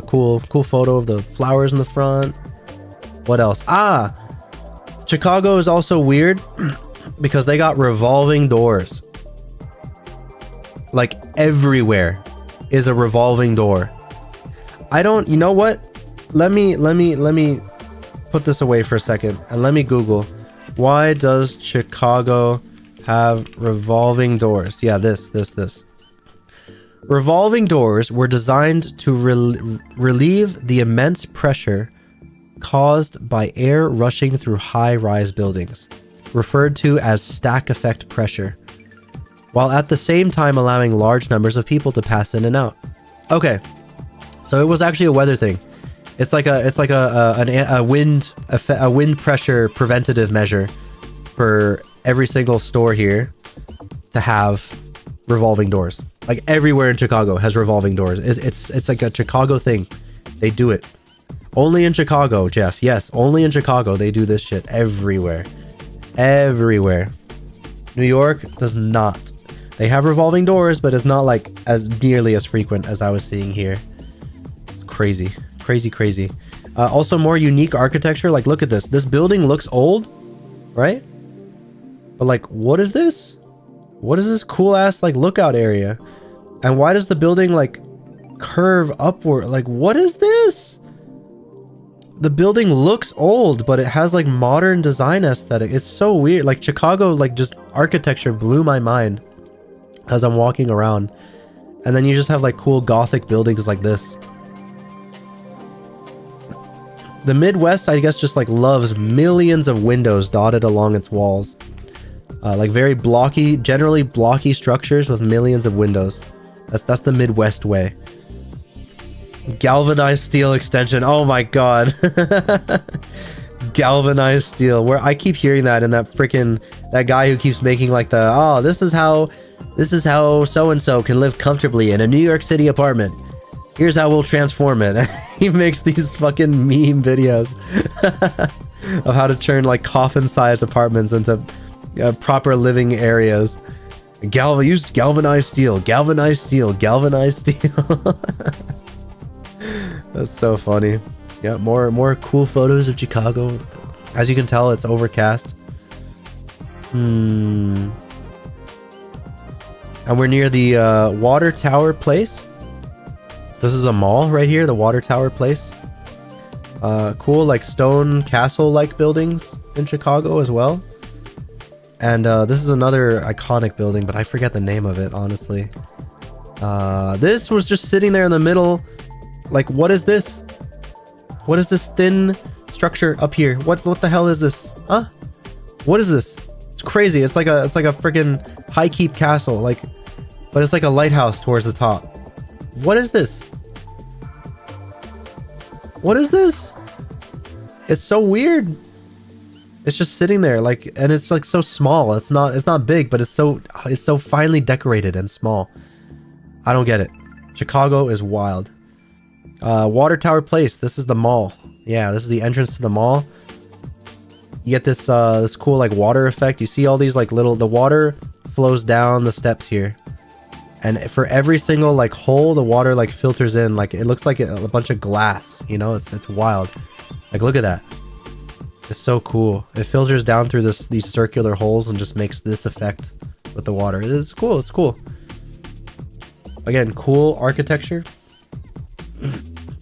Cool photo of the flowers in the front. What else? Ah! Chicago is also weird because they got revolving doors. Like everywhere is a revolving door. You know what? Let me put this away for a second and let me Google. Why does Chicago have revolving doors? Yeah, this. Revolving doors were designed to relieve the immense pressure caused by air rushing through high-rise buildings, referred to as stack effect pressure, while at the same time allowing large numbers of people to pass in and out. Okay, so it was actually a weather thing. It's like a wind pressure preventative measure for every single store here to have revolving doors. Like everywhere in Chicago has revolving doors. It's like a Chicago thing. They do it. Only in Chicago, Jeff. Yes, only in Chicago they do this shit. Everywhere. Everywhere. New York does not. They have revolving doors, but it's not like as nearly as frequent as I was seeing here. Crazy. Crazy. Also more unique architecture. Like, look at this. This building looks old, right? But like, what is this? What is this cool ass like lookout area? And why does the building like curve upward? Like, what is this? The building looks old, but it has like modern design aesthetic. It's so weird. Like Chicago, like just architecture blew my mind as I'm walking around. And then you just have like cool Gothic buildings like this. The Midwest, I guess, just like loves millions of windows dotted along its walls. Like very blocky, generally blocky structures with millions of windows. That's the Midwest way. Galvanized steel extension. Oh my god. Galvanized steel. Where I keep hearing that in that freaking that guy who keeps making like the this is how so and so can live comfortably in a New York City apartment. Here's how we'll transform it. He makes these fucking meme videos of how to turn like coffin-sized apartments into proper living areas. Use galvanized steel. Galvanized steel. That's so funny. Yeah, more cool photos of Chicago. As you can tell, it's overcast. And we're near the Water Tower Place. This is a mall right here, the Water Tower Place. Cool, like stone castle-like buildings in Chicago as well. And this is another iconic building, but I forget the name of it, honestly. This was just sitting there in the middle. Like, what is this? What is this thin structure up here? What the hell is this? Huh? What is this? It's crazy. It's like a freaking high keep castle, like, but it's like a lighthouse towards the top. What is this? What is this? It's so weird. It's just sitting there, like, and it's like so small. It's not big, but it's so finely decorated and small. I don't get it. Chicago is wild. Water Tower Place. This is the mall. Yeah, this is the entrance to the mall. You get this this cool like water effect. You see all these like the water flows down the steps here. And for every single like hole, the water like filters in. Like it looks like a bunch of glass, you know? It's wild. Like look at that. It's so cool. It filters down through these circular holes and just makes this effect with the water. It's cool. It's cool. Again, cool architecture.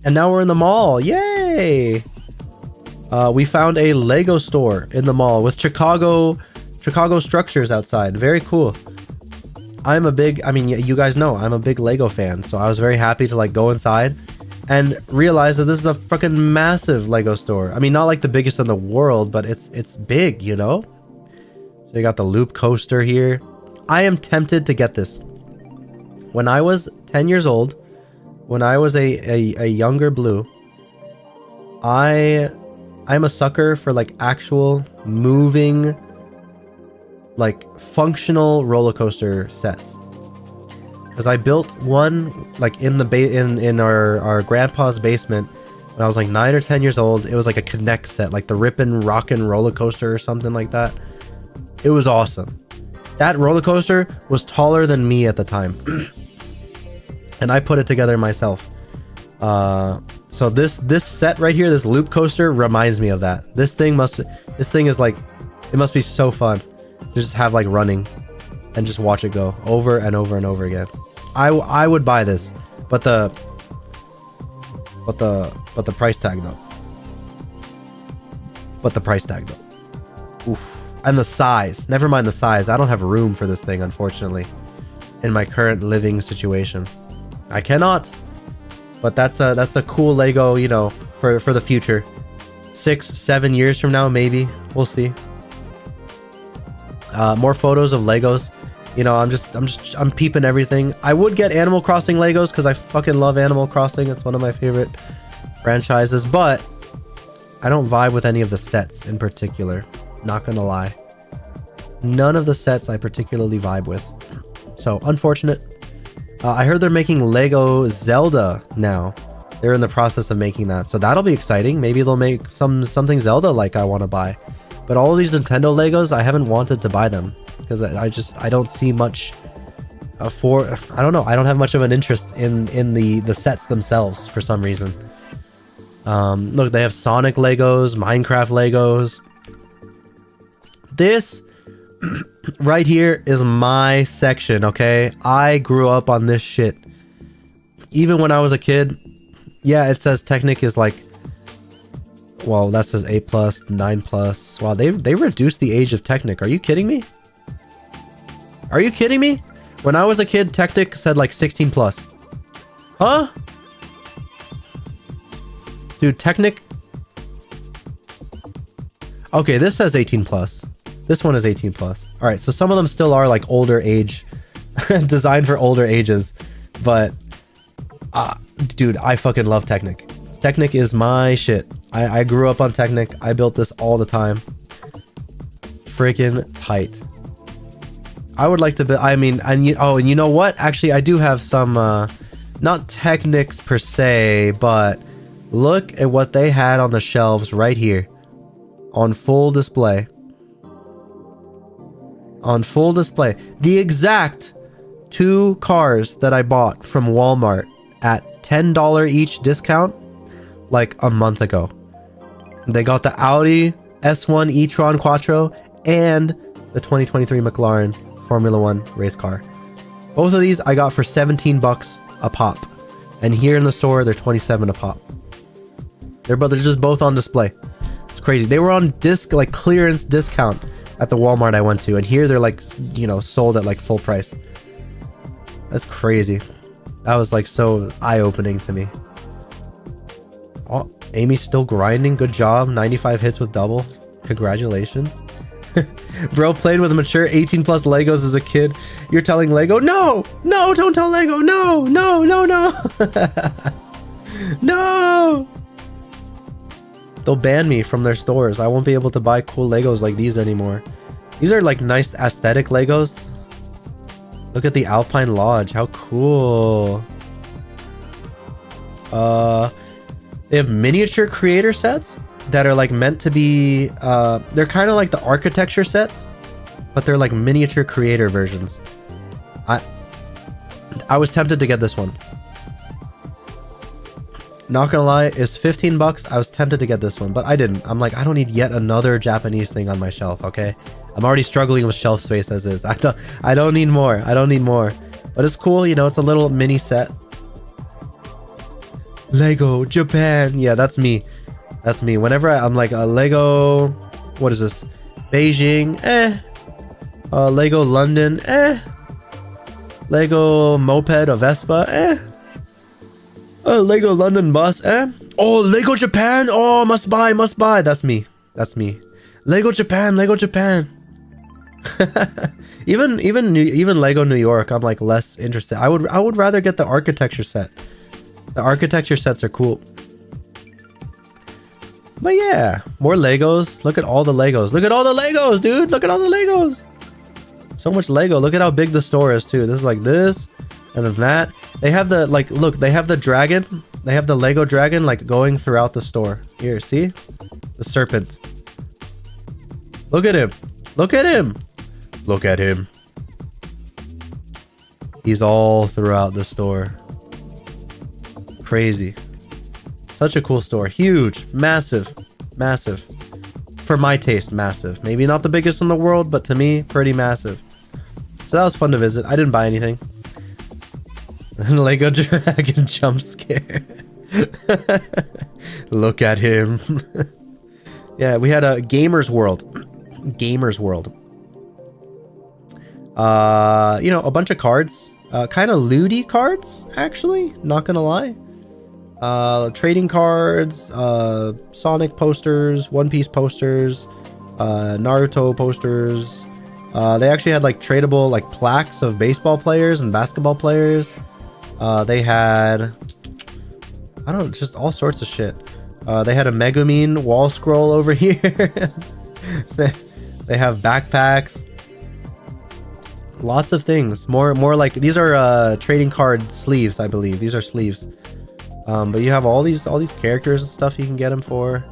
And now we're in the mall. Yay! We found a Lego store in the mall with Chicago structures outside. Very cool. I mean, you guys know I'm a big Lego fan, so I was very happy to like go inside and realize that this is a fucking massive Lego store. I mean, not like the biggest in the world, but it's big, you know? So you got the loop coaster here. I am tempted to get this. When I was 10 years old, when I was a younger blue, I'm a sucker for like actual moving, like functional roller coaster sets. Because I built one like in our grandpa's basement when I was like 9 or 10 years old. It was like a Connect set, like the Rippin' Rockin' roller coaster or something like that. It was awesome. That roller coaster was taller than me at the time. And I put it together myself. So this set right here, this loop coaster, reminds me of that. This thing is like, it must be so fun to just have like running and just watch it go over and over and over again. I would buy this, but the price tag though. Oof. And the size. Never mind the size. I don't have room for this thing, unfortunately, in my current living situation. I cannot. But that's a cool Lego, you know, for the future. 6-7 years from now, maybe. We'll see. More photos of Legos. You know, I'm peeping everything. I would get Animal Crossing Legos because I fucking love Animal Crossing. It's one of my favorite franchises, but I don't vibe with any of the sets in particular. Not gonna lie. None of the sets I particularly vibe with. So, unfortunate. I heard they're making Lego Zelda now. They're in the process of making that. So that'll be exciting. Maybe they'll make something Zelda like I want to buy. But all of these Nintendo Legos, I haven't wanted to buy them. Because I don't see much I don't know. I don't have much of an interest in the sets themselves for some reason. Look, they have Sonic Legos, Minecraft Legos. This right here is my section, okay? I grew up on this shit. Even when I was a kid, yeah, it says Technic is like, well, that says A+, 9+. Wow, they reduced the age of Technic. Are you kidding me? Are you kidding me? When I was a kid, Technic said like 16+. Huh? Dude, Technic. Okay, this says 18+. This one is 18+. All right, so some of them still are like older age, designed for older ages, but dude, I fucking love Technic. Technic is my shit. I grew up on Technic. I built this all the time. Freaking tight. I would like to build. I mean, and you know what? Actually, I do have some, not Technics per se, but look at what they had on the shelves right here, on full display. On full display, the exact 2 cars that I bought from Walmart at $10 each discount like a month ago. They got the Audi S1 e-tron Quattro and the 2023 McLaren Formula 1 race car. Both of these I got for $17 a pop, and here in the store they're $27 a pop. They're just both on display. It's crazy. They were on like clearance discount at the Walmart I went to, and here they're like, you know, sold at like full price. That's crazy. That was like so eye-opening to me. Oh, Amy's still grinding. Good job. 95 hits with double. Congratulations. Bro played with mature 18+ Legos as a kid. You're telling Lego, no, don't tell Lego, no. No. They'll ban me from their stores. I won't be able to buy cool Legos like these anymore. These are like nice aesthetic Legos. Look at the Alpine Lodge. How cool. They have miniature creator sets that are like meant to be, they're kind of like the architecture sets, but they're like miniature creator versions. I was tempted to get this one. Not gonna lie, it's $15. I was tempted to get this one, but I didn't. I'm like, I don't need yet another Japanese thing on my shelf, okay? I'm already struggling with shelf space as is. I don't need more. I don't need more. But it's cool, you know, it's a little mini set. Lego Japan. Yeah, that's me. That's me. Whenever I'm like a Lego, what is this? Beijing, Lego London, Lego Moped, a Vespa, Lego London bus, Oh, Lego Japan. Oh, must buy. That's me. Lego Japan. even Lego New York, I'm like less interested. I would rather get the architecture set. The architecture sets are cool. But yeah, more Legos. Look at all the Legos. Look at all the Legos, dude. Look at all the Legos. So much Lego. Look at how big the store is too. This is like this, And then that, they have the, like, look, they have the dragon. They have the Lego dragon, like, going throughout the store. Here, see? The serpent. Look at him. Look at him. Look at him. He's all throughout the store. Crazy. Such a cool store. Huge. Massive. Massive. For my taste, massive. Maybe not the biggest in the world, but to me, pretty massive. So that was fun to visit. I didn't buy anything. Lego dragon jump scare. Look at him. Yeah, we had a Gamers World. Gamers World. You know, a bunch of cards. Kind of looty cards, actually. Not gonna lie. Trading cards, Sonic posters, One Piece posters, Naruto posters. They actually had like tradable like plaques of baseball players and basketball players. They had, I don't know, just all sorts of shit. They had a Megumin wall scroll over here. They have backpacks. Lots of things. More like these are trading card sleeves, I believe. These are sleeves. But you have all these characters and stuff you can get them for.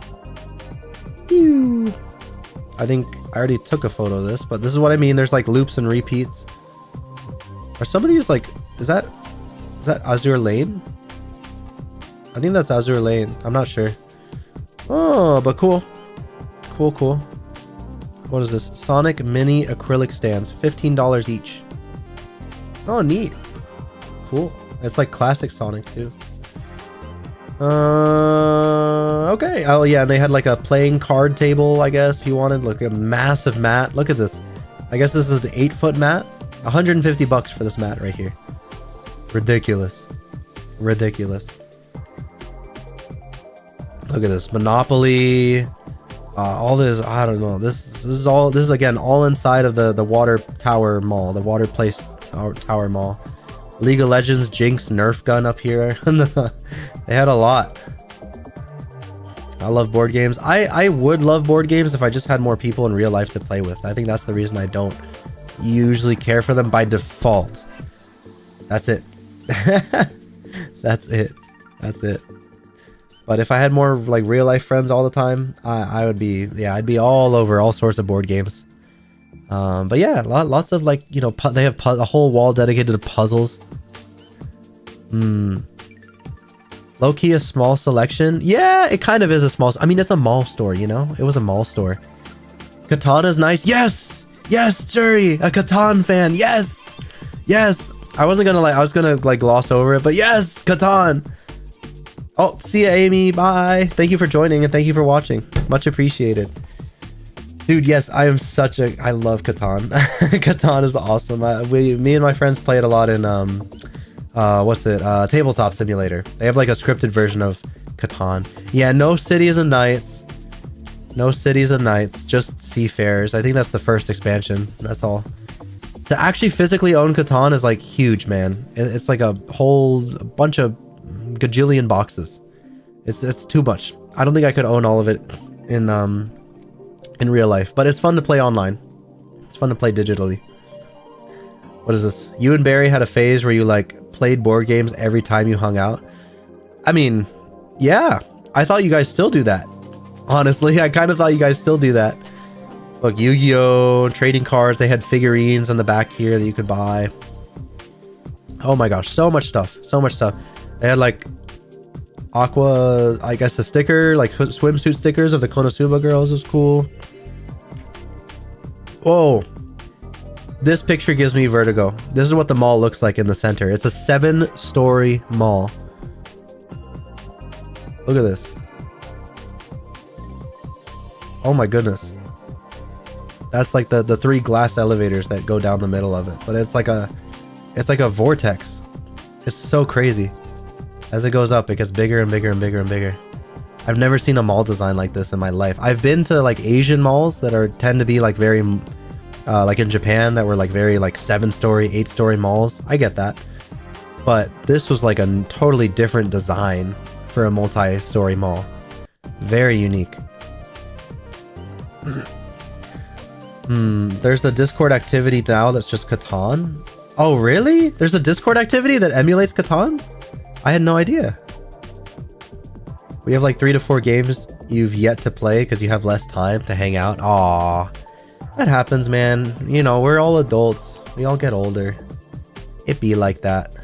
Pew. I think I already took a photo of this, but this is what I mean. There's like loops and repeats. Are some of these like, is that Azure Lane? I think that's Azure Lane. I'm not sure. Oh, but cool. Cool. What is this? Sonic mini acrylic stands. $15 each. Oh, neat. Cool. It's like classic Sonic too. Okay. Oh yeah, and they had like a playing card table, I guess, if you wanted. Like a massive mat. Look at this. I guess this is the 8-foot mat. $150 for this mat right here. Ridiculous. Ridiculous. Look at this. Monopoly. All this, I don't know. This is again all inside of the Water Tower Mall, the Water Place Tower Mall. League of Legends Jinx Nerf gun up here. They had a lot. I love board games. I would love board games if I just had more people in real life to play with. I think that's the reason I don't usually care for them by default. That's it. That's it. That's it. But if I had more like real life friends all the time, I would be, yeah, I'd be all over all sorts of board games. But yeah, lots of like, you know, they have a whole wall dedicated to puzzles. Low-key a small selection. Yeah, it kind of is a small, I mean, it's a mall store, you know? It was a mall store. Katana's nice. Yes! Yes, Jury! A Catan fan. Yes! Yes! I was gonna like gloss over it, but yes! Catan! Oh, see ya, Amy. Bye. Thank you for joining and thank you for watching. Much appreciated. Dude, yes, I love Catan. Catan is awesome. Me and my friends play it a lot in, Tabletop Simulator. They have like a scripted version of Catan. Yeah, no cities and nights. No cities and nights, just seafarers. I think that's the first expansion. That's all. To actually physically own Catan is like huge, man. It's like a whole bunch of gajillion boxes. It's too much. I don't think I could own all of it in real life, but it's fun to play online. It's fun to play digitally. What is this? You and Barry had a phase where you like played board games every time you hung out. I mean, yeah, I thought you guys still do that. Honestly, I kind of thought you guys still do that. Look, Yu-Gi-Oh, trading cards. They had figurines on the back here that you could buy. Oh my gosh, so much stuff. So much stuff. They had like Aqua, I guess a sticker, like swimsuit stickers of the Konosuba girls was cool. Whoa. This picture gives me vertigo. This is what the mall looks like in the center. It's a 7-story mall. Look at this. Oh my goodness. That's like the 3 glass elevators that go down the middle of it. But it's like a vortex. It's so crazy. As it goes up, it gets bigger and bigger and bigger and bigger. I've never seen a mall design like this in my life. I've been to like Asian malls that tend to be like very, like in Japan, that were like very like 7-story, 8-story malls. I get that. But this was like a totally different design for a multi-story mall. Very unique. There's the Discord activity now that's just Catan. Oh, really? There's a Discord activity that emulates Catan? I had no idea. We have like 3 to 4 games you've yet to play because you have less time to hang out. Aw, that happens, man. You know, we're all adults. We all get older. It be like that.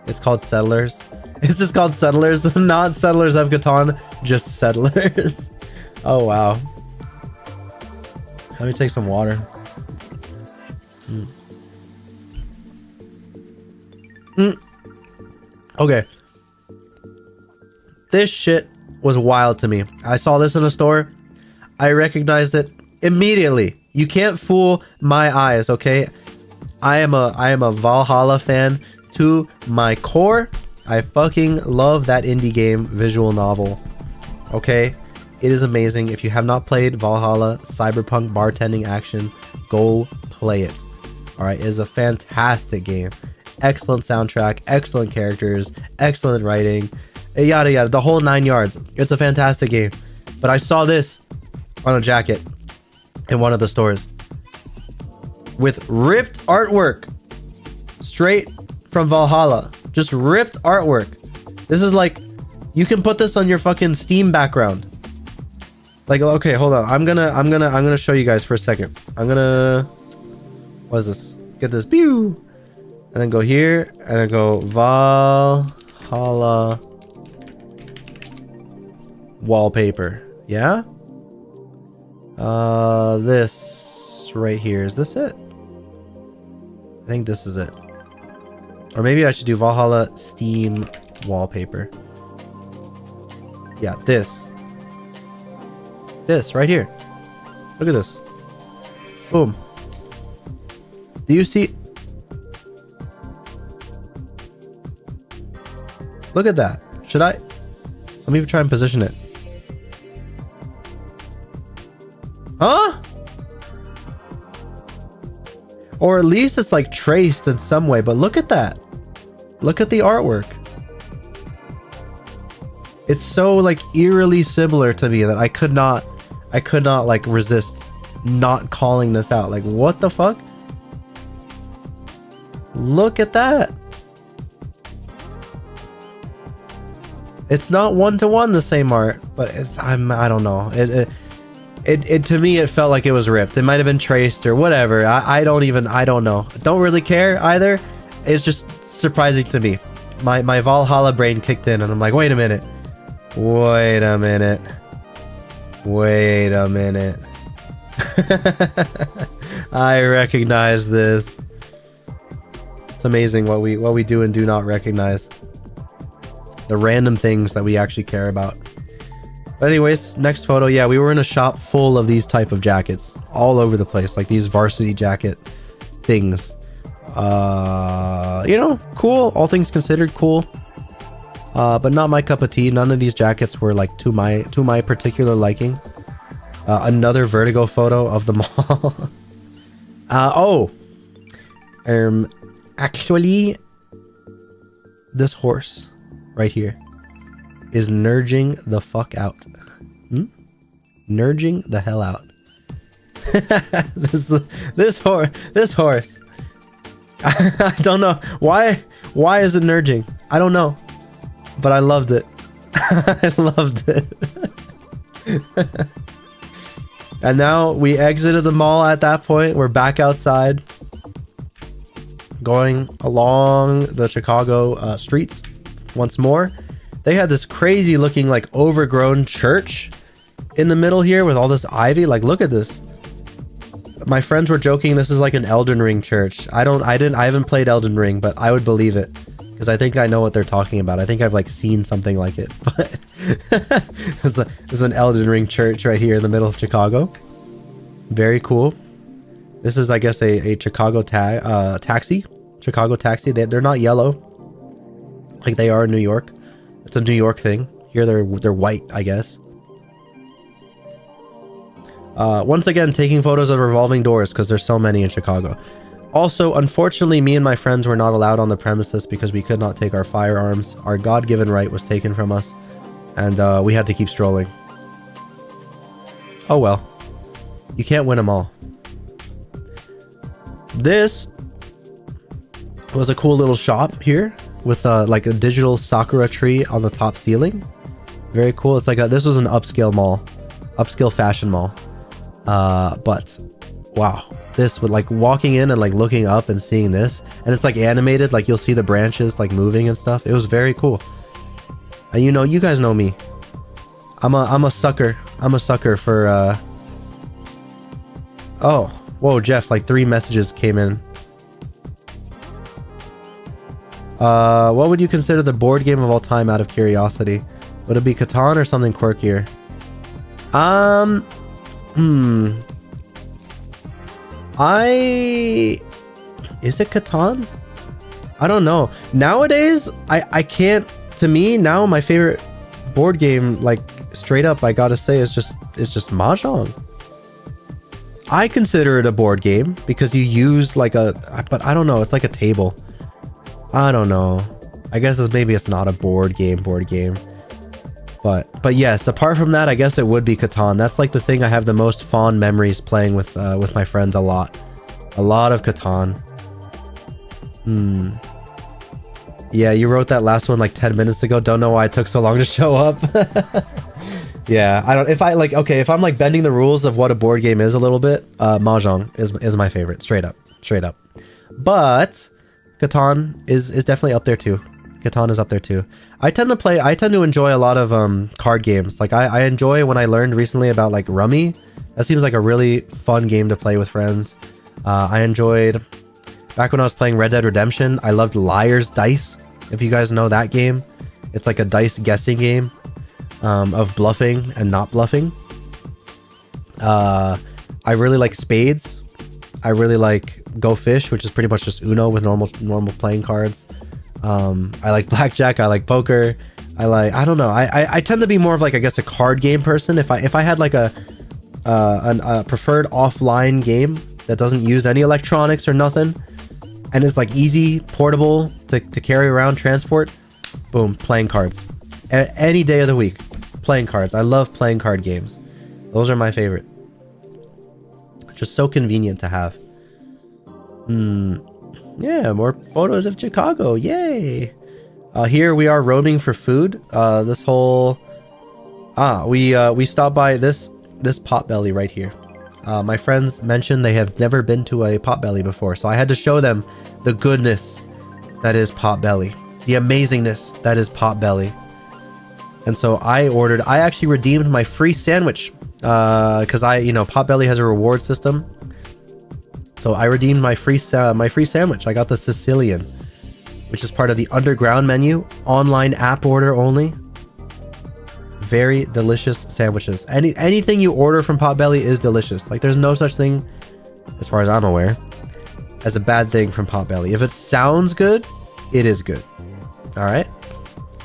It's called Settlers. It's just called Settlers, not Settlers of Catan, just Settlers. Oh, wow. Let me take some water. Okay. This shit was wild to me. I saw this in a store. I recognized it immediately. You can't fool my eyes, okay? I am a Valhalla fan to my core. I fucking love that indie game visual novel. Okay? It is amazing. If you have not played Valhalla Cyberpunk Bartending Action, go play it. All right, it is a fantastic game. Excellent soundtrack, excellent characters, excellent writing, yada yada, the whole 9 yards. It's a fantastic game. But I saw this on a jacket in one of the stores with ripped artwork straight from Valhalla. Just ripped artwork. This is like, you can put this on your fucking Steam background. Like, okay, hold on. I'm gonna show you guys for a second. What is this? Get this, pew, and then go here, and then go Valhalla wallpaper. Yeah. This right here. Is this it? I think this is it. Or maybe I should do Valhalla Steam wallpaper. Yeah, this. This right here. Look at this. Boom. Do you see? Look at that. Should I? Let me try and position it. Huh? Or at least it's like traced in some way, but look at that. Look at the artwork. It's so like eerily similar to me that I could not like resist not calling this out. Like, what the fuck? Look at that. It's not one-to-one the same art, but it's I don't know. It to me it felt like it was ripped. It might have been traced or whatever. I don't know. Don't really care either. It's just surprising to me. My Valhalla brain kicked in and I'm like, wait a minute. Wait a minute. Wait a minute. I recognize this. It's amazing what we do and do not recognize. The random things that we actually care about. But anyways, next photo. Yeah, we were in a shop full of these type of jackets all over the place, like these varsity jacket things. You know, cool. All things considered, cool. But not my cup of tea. None of these jackets were like to my particular liking. Another Vertigo photo of the mall. Actually, this horse right here is nurging the fuck out. Nurging the hell out. this horse. I don't know why is it nurging? I don't know, but I loved it. I loved it. And now we exited the mall at that point. We're back outside, going along the Chicago streets once more. They had this crazy looking like overgrown church in the middle here with all this ivy. Like, look at this. My friends were joking this is like an Elden Ring church. I haven't played Elden Ring, but I would believe it because I think I know what they're talking about. I think I've like seen something like it. But there's an Elden Ring church right here in the middle of Chicago. Very cool. This is, I guess, a Chicago taxi. Chicago taxi. They're not yellow like they are in New York. It's a New York thing. Here they're white, I guess. Once again, taking photos of revolving doors because there's so many in Chicago. Also, unfortunately, me and my friends were not allowed on the premises because we could not take our firearms. Our God-given right was taken from us, and we had to keep strolling. Oh well. You can't win them all. This was a cool little shop here with like a digital sakura tree on the top ceiling. Very cool. It's like this was an upscale mall, upscale fashion mall. But wow, this would like walking in and like looking up and seeing this, and it's like animated, like you'll see the branches like moving and stuff. It was very cool. And you know, you guys know me. I'm a sucker. I'm a sucker for oh, whoa, Jeff, like 3 messages came in. What would you consider the board game of all time out of curiosity? Would it be Catan or something quirkier? Is it Catan? I don't know. Nowadays, I can't, to me, now my favorite board game, like straight up, I gotta say, is just Mahjong. I consider it a board game because you use like but I don't know, it's like a table. I don't know. I guess maybe it's not a board game. But yes, apart from that, I guess it would be Catan. That's like the thing I have the most fond memories playing with my friends a lot. A lot of Catan. Yeah, you wrote that last one like 10 minutes ago. Don't know why it took so long to show up. Yeah, I don't. If I'm like bending the rules of what a board game is a little bit, Mahjong is my favorite, straight up. But Catan is definitely up there too. Catan is up there too. I tend to enjoy a lot of card games. Like I enjoy when I learned recently about like Rummy. That seems like a really fun game to play with friends. I enjoyed back when I was playing Red Dead Redemption. I loved Liar's Dice. If you guys know that game, it's like a dice guessing game of bluffing and not bluffing. I really like Spades. I really like Go Fish, which is pretty much just Uno with normal playing cards. I like Blackjack. I like poker. I don't know. I tend to be more of like, I guess, a card game person. If I had like a preferred offline game that doesn't use any electronics or nothing, and it's like easy, portable to carry around, transport, boom, playing cards. Any day of the week, playing cards. I love playing card games. Those are my favorite. Just so convenient to have. Yeah, more photos of Chicago. Yay! Here we are roaming for food. This whole we stopped by this Potbelly right here. My friends mentioned they have never been to a Potbelly before, so I had to show them the goodness that is Potbelly, the amazingness that is Potbelly. And so I actually redeemed my free sandwich because Potbelly has a reward system. So I redeemed my free sandwich. I got the Sicilian, which is part of the underground menu, online app order only. Very delicious sandwiches. Anything you order from Potbelly is delicious. Like there's no such thing, as far as I'm aware, as a bad thing from Potbelly. If it sounds good, it is good. All right,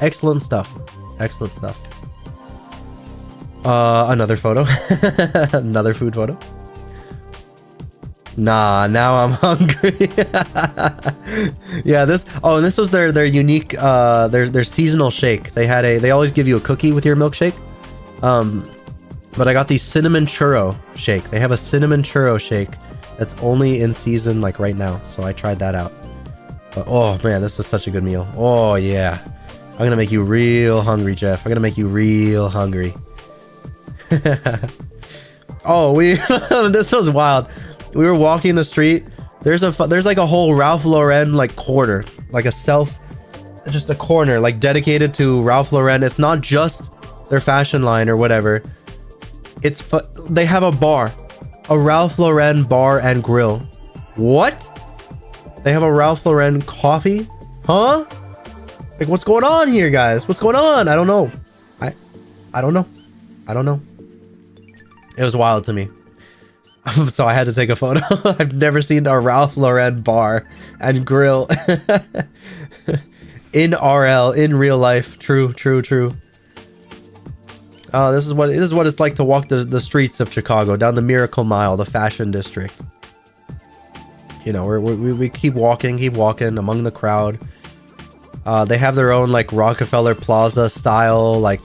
excellent stuff. Excellent stuff. Another photo. Another food photo. Nah, now I'm hungry. Yeah, this was their unique their seasonal shake. They always give you a cookie with your milkshake. But I got the cinnamon churro shake. They have a cinnamon churro shake that's only in season like right now. So I tried that out. But oh man, this was such a good meal. Oh yeah. I'm gonna make you real hungry, Jeff. I'm gonna make you real hungry. Oh, this was wild. We were walking the street. There's like a whole Ralph Lauren like corner, like just a corner like dedicated to Ralph Lauren. It's not just their fashion line or whatever. They have a bar, a Ralph Lauren bar and grill. What? They have a Ralph Lauren coffee? Huh? Like what's going on here, guys? What's going on? I don't know. I don't know. It was wild to me. So I had to take a photo. I've never seen a Ralph Lauren bar and grill in RL, in real life. True. This is what it's like to walk the streets of Chicago, down the Miracle Mile, the fashion district. You know, we keep walking among the crowd. They have their own like Rockefeller Plaza style, like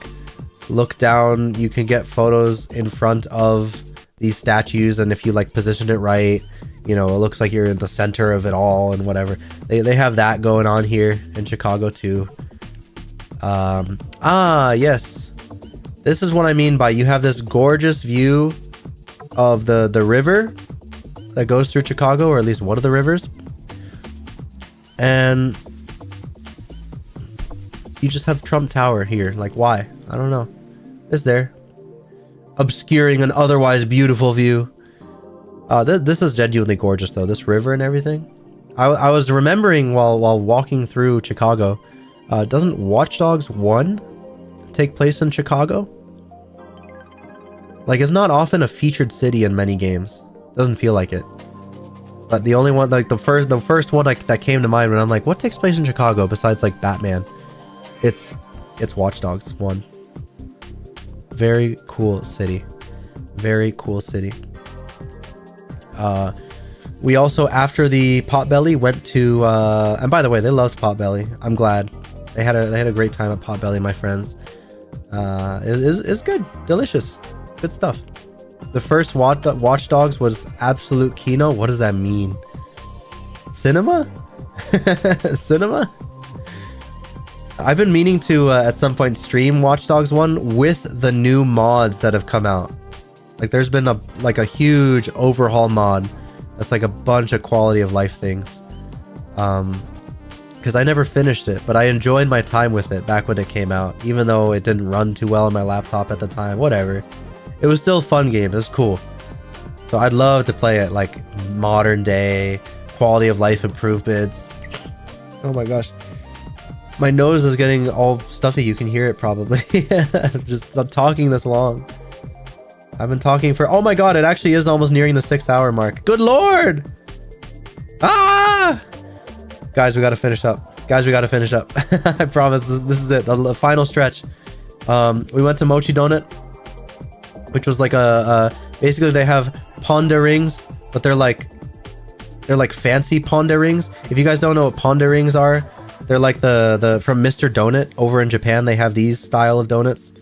look down. You can get photos in front of these statues, and if you like position it right, you know, it looks like you're in the center of it all and whatever. They have that going on here in Chicago too. Yes, this is what I mean by you have this gorgeous view of the river that goes through Chicago, or at least one of the rivers, and you just have Trump Tower here. Like, why? I don't know. It's there, obscuring an otherwise beautiful view. This is genuinely gorgeous though, this river and everything. I was remembering while walking through Chicago, doesn't Watch Dogs 1 take place in Chicago? Like, it's not often a featured city in many games. Doesn't feel like it. But the only one, like the first one that came to mind when I'm like, what takes place in Chicago besides like Batman? It's Watch Dogs 1. Very cool city. Very cool city. We also, after the Potbelly, went to and by the way, they loved Potbelly. I'm glad. They had a great time at Potbelly, my friends. It's good, delicious, good stuff. The first Watch Dogs was absolute kino. What does that mean? Cinema? Cinema? I've been meaning to at some point stream Watch Dogs 1 with the new mods that have come out. Like, there's been a huge overhaul mod that's like a bunch of quality of life things. Because I never finished it, but I enjoyed my time with it back when it came out, even though it didn't run too well on my laptop at the time. Whatever, it was still a fun game. It was cool. So I'd love to play it like modern day, quality of life improvements. Oh my gosh, my nose is getting all stuffy. You can hear it probably. I'm talking this long. I've been talking for, oh my god, it actually is almost nearing the 6 hour mark. Good lord! Ah! Guys, we gotta finish up. Guys, we gotta finish up. I promise, this is it, the final stretch. We went to Mochi Donut, which was like basically they have panda rings, but they're like fancy panda rings. If you guys don't know what panda rings are, they're like the from Mr. Donut over in Japan. They have these style of donuts.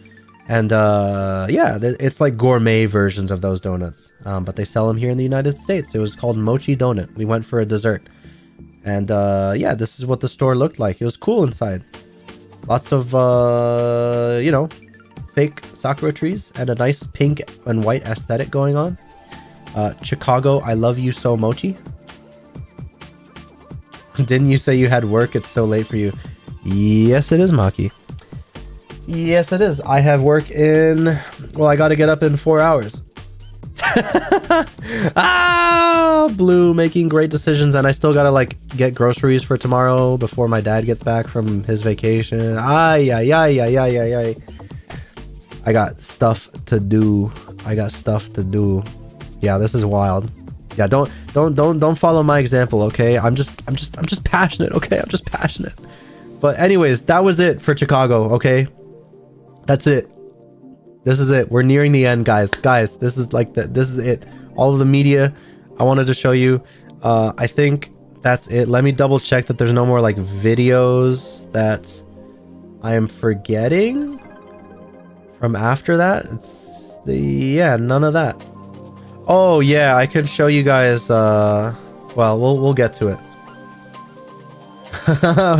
And yeah, it's like gourmet versions of those donuts, but they sell them here in the United States. It was called Mochi Donut. We went for a dessert, and yeah, this is what the store looked like. It was cool inside. Lots of you know, fake sakura trees and a nice pink and white aesthetic going on. Chicago, I love you so, Mochi. Didn't you say you had work? It's so late for you. Yes, it is, Maki. Yes, it is. I have work in... Well, I gotta get up in 4 hours. Blue making great decisions, and I still gotta like get groceries for tomorrow before my dad gets back from his vacation. I got stuff to do. Yeah, this is wild. Yeah, don't follow my example, okay? I'm just passionate, okay? I'm just passionate. But anyways, that was it for Chicago, okay? That's it. This is it. We're nearing the end, guys. Guys, this is it. All of the media I wanted to show you. I think that's it. Let me double check that there's no more like videos that I am forgetting from after that. It's yeah, none of that. Oh yeah, I can show you guys well, we'll get to it.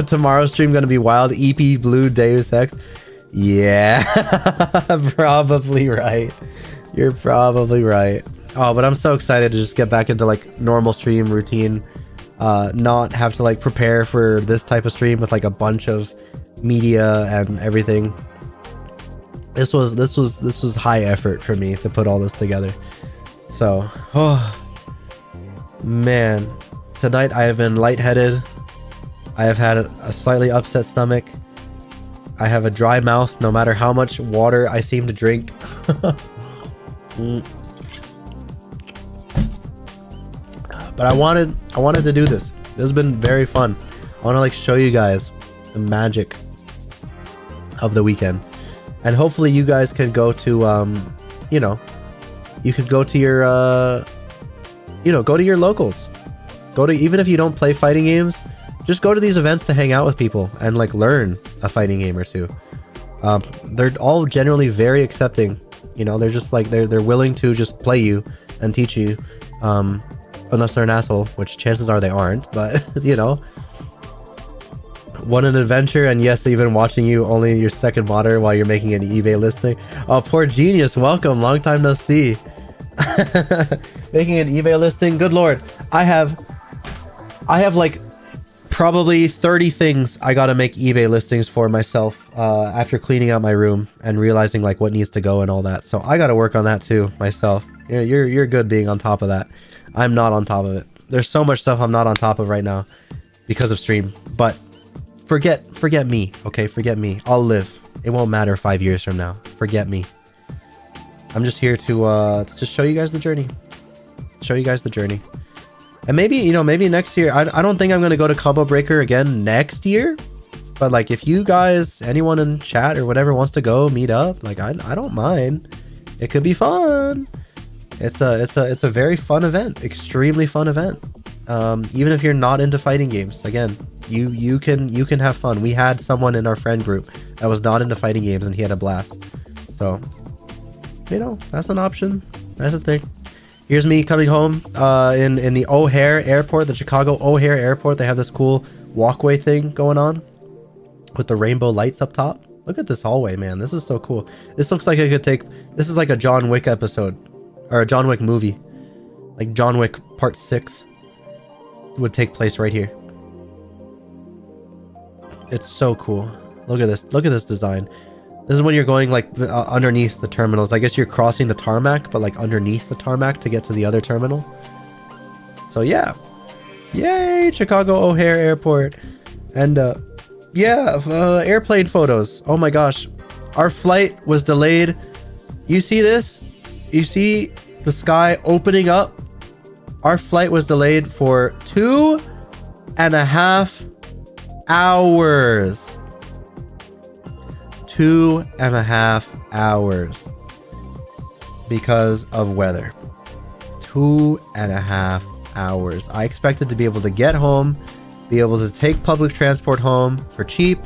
Tomorrow's stream gonna be wild. EP Blue Deus Ex. Yeah, probably right. You're probably right. Oh, but I'm so excited to just get back into like normal stream routine. Not have to like prepare for this type of stream with like a bunch of media and everything. This was high effort for me to put all this together. So, oh man, tonight I have been lightheaded. I have had a slightly upset stomach. I have a dry mouth no matter how much water I seem to drink. But I wanted to do this. This has been very fun. I want to like show you guys the magic of the weekend. And hopefully you guys can go to you know, you could go to your you know, go to your locals. Go to, even if you don't play fighting games, just go to these events to hang out with people and like learn a fighting game or two. They're all generally very accepting You know, they're just like they're willing to just play you and teach you, unless they're an asshole, which chances are they aren't. But you know, want an adventure, and yes, even watching you only your second modder while you're making an eBay listing. Oh, poor genius, welcome, long time no see. Making an eBay listing, good lord. I have like probably 30 things I gotta make eBay listings for myself after cleaning out my room and realizing like what needs to go and all that. So I gotta work on that too myself. Yeah, you're good being on top of that. I'm not on top of it. There's so much stuff I'm not on top of right now because of stream. But forget me, okay? Forget me. I'll live. It won't matter 5 years from now. Forget me. I'm just here to just show you guys the journey. Show you guys the journey. And maybe, you know, maybe next year, I don't think I'm going to go to Combo Breaker again next year. But like if you guys, anyone in chat or whatever wants to go meet up, like I don't mind. It could be fun. It's a very fun event, extremely fun event. Even if you're not into fighting games, again, you can have fun. We had someone in our friend group that was not into fighting games and he had a blast. So, you know, that's an option. That's a thing. Here's me coming home in the O'Hare Airport, the Chicago O'Hare Airport. They have this cool walkway thing going on with the rainbow lights up top. Look at this hallway, man. This is so cool. This looks like it could take... This is like a John Wick episode. Or a John Wick movie. Like John Wick Part 6 would take place right here. It's so cool. Look at this. Look at this design. This is when you're going like underneath the terminals. I guess you're crossing the tarmac, but like underneath the tarmac to get to the other terminal. So yeah. Yay, Chicago O'Hare Airport. And yeah, airplane photos. Oh my gosh. Our flight was delayed. You see this? You see the sky opening up? Our flight was delayed for 2.5 hours. 2.5 hours because of weather. 2.5 hours. I expected to be able to get home, be able to take public transport home for cheap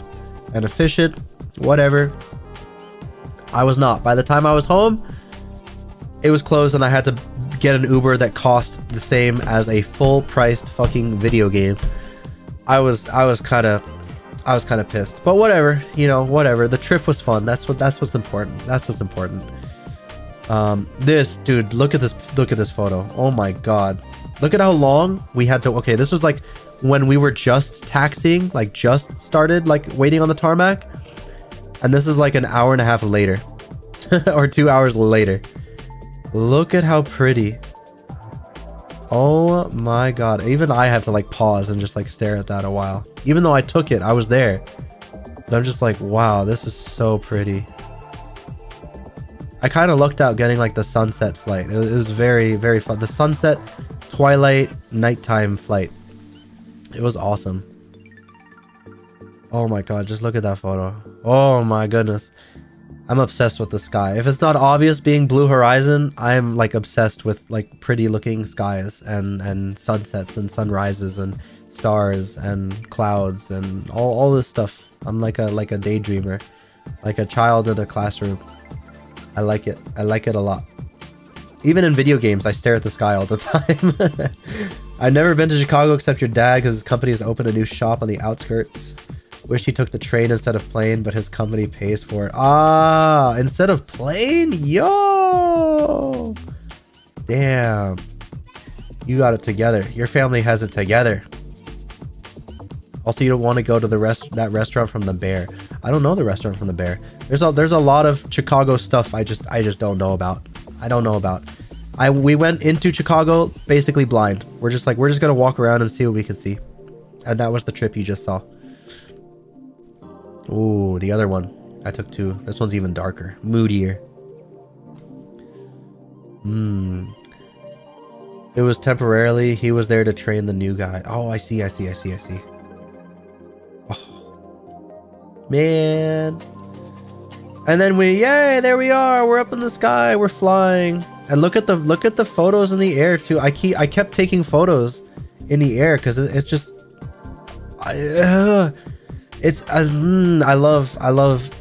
and efficient, whatever. I was not. By the time I was home, it was closed and I had to get an Uber that cost the same as a full-priced fucking video game. I was kind of pissed, but whatever, you know, whatever. The trip was fun. That's what's important. That's what's important. This dude, look at this photo. Oh my god, look at how long we had to. Okay, this was like when we were just taxiing, like just started like waiting on the tarmac, and this is like an hour and a half later or 2 hours later. Look at how pretty. Oh my god, even I have to like pause and just like stare at that a while. Even though I took it, I was there, but I'm just like, wow, this is so pretty. I kind of lucked out getting like the sunset flight. It was very, very fun. The sunset, twilight, nighttime flight. It was awesome. Oh my god, just look at that photo. Oh my goodness. I'm obsessed with the sky. If it's not obvious being Blue Horizon, I'm like obsessed with like pretty looking skies and sunsets and sunrises and stars and clouds and all this stuff. I'm like a daydreamer, like a child in a classroom. I like it. I like it a lot. Even in video games, I stare at the sky all the time. I've never been to Chicago except your dad because his company has opened a new shop on the outskirts. Wish he took the train instead of plane, but his company pays for it. Ah, instead of plane? Yo! Damn. You got it together. Your family has it together. Also, you don't want to go to that restaurant from the Bear. I don't know the restaurant from the Bear. There's a lot of Chicago stuff I just don't know about. I don't know about. We went into Chicago basically blind. We're just gonna walk around and see what we can see. And that was the trip you just saw. Ooh, the other one. I took two. This one's even darker. Moodier. It was temporarily. He was there to train the new guy. Oh, I see. Oh. Man. And then yay, there we are. We're up in the sky. We're flying. And look at the photos in the air too. I kept taking photos in the air because it's just... I love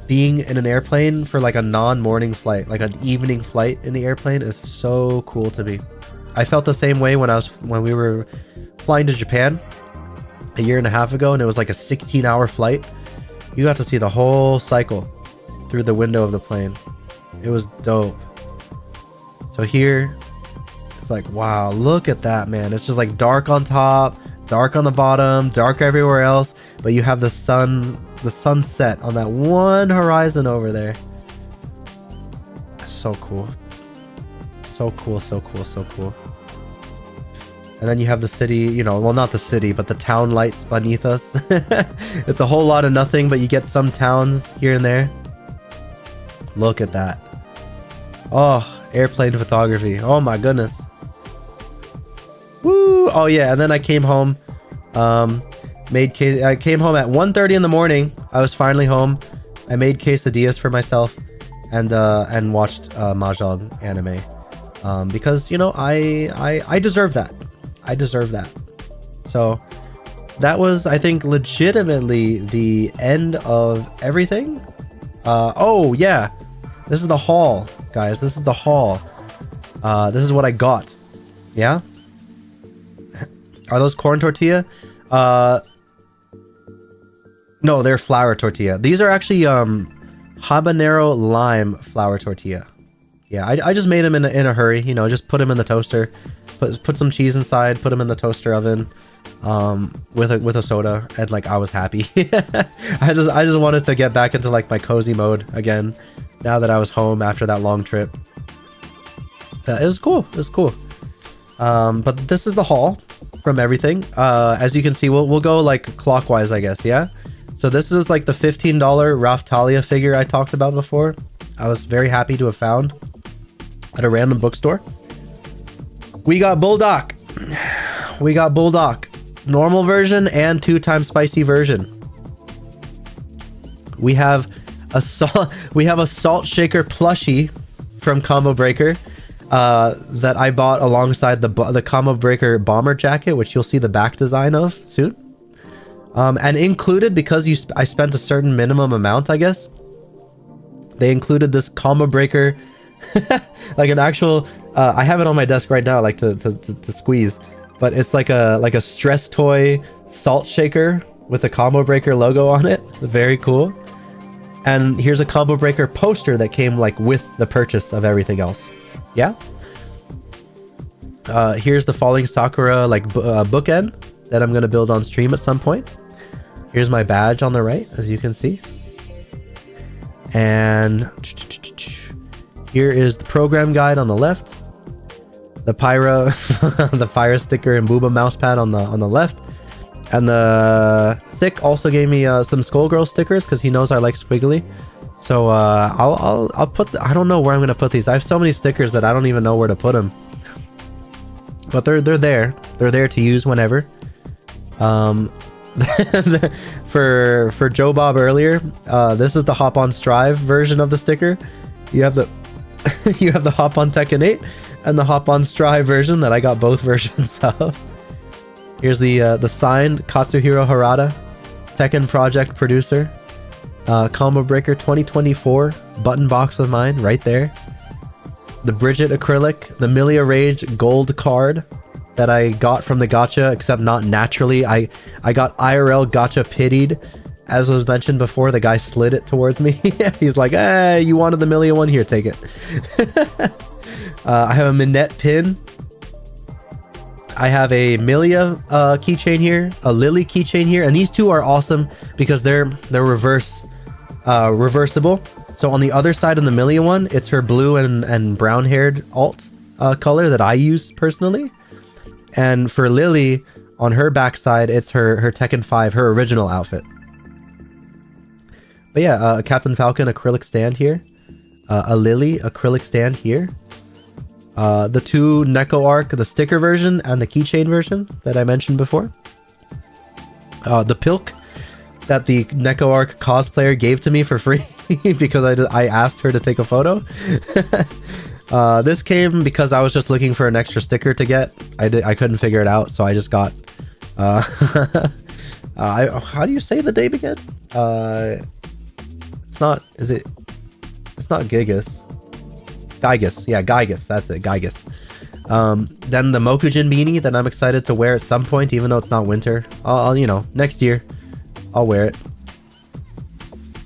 being in an airplane for like a non-morning flight, like an evening flight in the airplane is so cool to me. I felt the same way when we were flying to Japan a year and a half ago, and it was like a 16-hour flight. You got to see the whole cycle through the window of the plane. It was dope. So here, it's like, wow, look at that, man. It's just like dark on top, dark on the bottom, dark everywhere else, but you have the sunset on that one horizon over there. So cool. So cool, so cool, so cool. And then you have the city, you know, well, not the city, but the town lights beneath us. It's a whole lot of nothing, but you get some towns here and there. Look at that. Oh, airplane photography. Oh my goodness. Woo! Oh yeah, and then I came home. I came home at 1:30 in the morning. I was finally home. I made quesadillas for myself and watched Mahjong anime. Because, you know, I deserve that. I deserve that. So that was, I think, legitimately the end of everything. Oh yeah, this is the haul, guys. This is the haul. This is what I got. Yeah. Are those corn tortilla? No, they're flour tortilla. These are actually habanero lime flour tortilla. Yeah, I just made them in a hurry. You know, just put them in the toaster. Put some cheese inside. Put them in the toaster oven. With a soda, and like I was happy. I just wanted to get back into like my cozy mode again. Now that I was home after that long trip. It was cool. It was cool. But this is the haul from everything. As you can see, we'll go like clockwise, I guess. Yeah. So this is like the $15 Ralph Talia figure I talked about before. I was very happy to have found at a random bookstore. We got Bulldog. We got Bulldog. Normal version and 2x spicy version. We have a salt shaker plushie from Combo Breaker that I bought alongside the Combo Breaker bomber jacket, which you'll see the back design of soon. And included, because I spent a certain minimum amount, I guess, they included this Combo Breaker, like an actual. I have it on my desk right now, like to squeeze. But it's like a stress toy salt shaker with a Combo Breaker logo on it. Very cool. And here's a Combo Breaker poster that came like with the purchase of everything else. Yeah. Here's the Falling Sakura like bookend that I'm gonna build on stream at some point. Here's my badge on the right, as you can see. And here is the program guide on the left. The Pyro, the Pyro sticker and Booba mousepad on the left, and the Thick also gave me some Skullgirl stickers because he knows I like squiggly. So I'll put. I don't know where I'm gonna put these. I have so many stickers that I don't even know where to put them. But they're there. They're there to use whenever. For Joe Bob earlier, this is the Hop on Strive version of the sticker. You have the you have the Hop on Tekken 8. And the Hop on Strive version that I got both versions of. Here's the signed Katsuhiro Harada, Tekken Project producer. Combo Breaker 2024 button box of mine right there. The Bridget acrylic, the Milia Rage gold card that I got from the gacha, except not naturally. I got IRL gacha pitied. As was mentioned before, the guy slid it towards me. He's like, hey, you wanted the Milia one? Here, take it. I have a Minette pin. I have a Milia keychain here, a Lily keychain here, and these two are awesome because they're reversible. So on the other side of the Milia one, it's her blue and brown haired alt color that I use personally, and for Lily on her backside, it's her Tekken 5, her original outfit. But yeah, Captain Falcon acrylic stand here, a Lily acrylic stand here. The two Neko Arc, the sticker version and the keychain version that I mentioned before. The Pilk that the Neko Arc cosplayer gave to me for free because I asked her to take a photo. This came because I was just looking for an extra sticker to get. I couldn't figure it out, so I just got. How do you say the name again? It's not, is it? It's not Gigas. Gigas, yeah, Gigas, that's it, Gigas. Then the Mokujin beanie that I'm excited to wear at some point, even though it's not winter. I'll you know, next year, I'll wear it.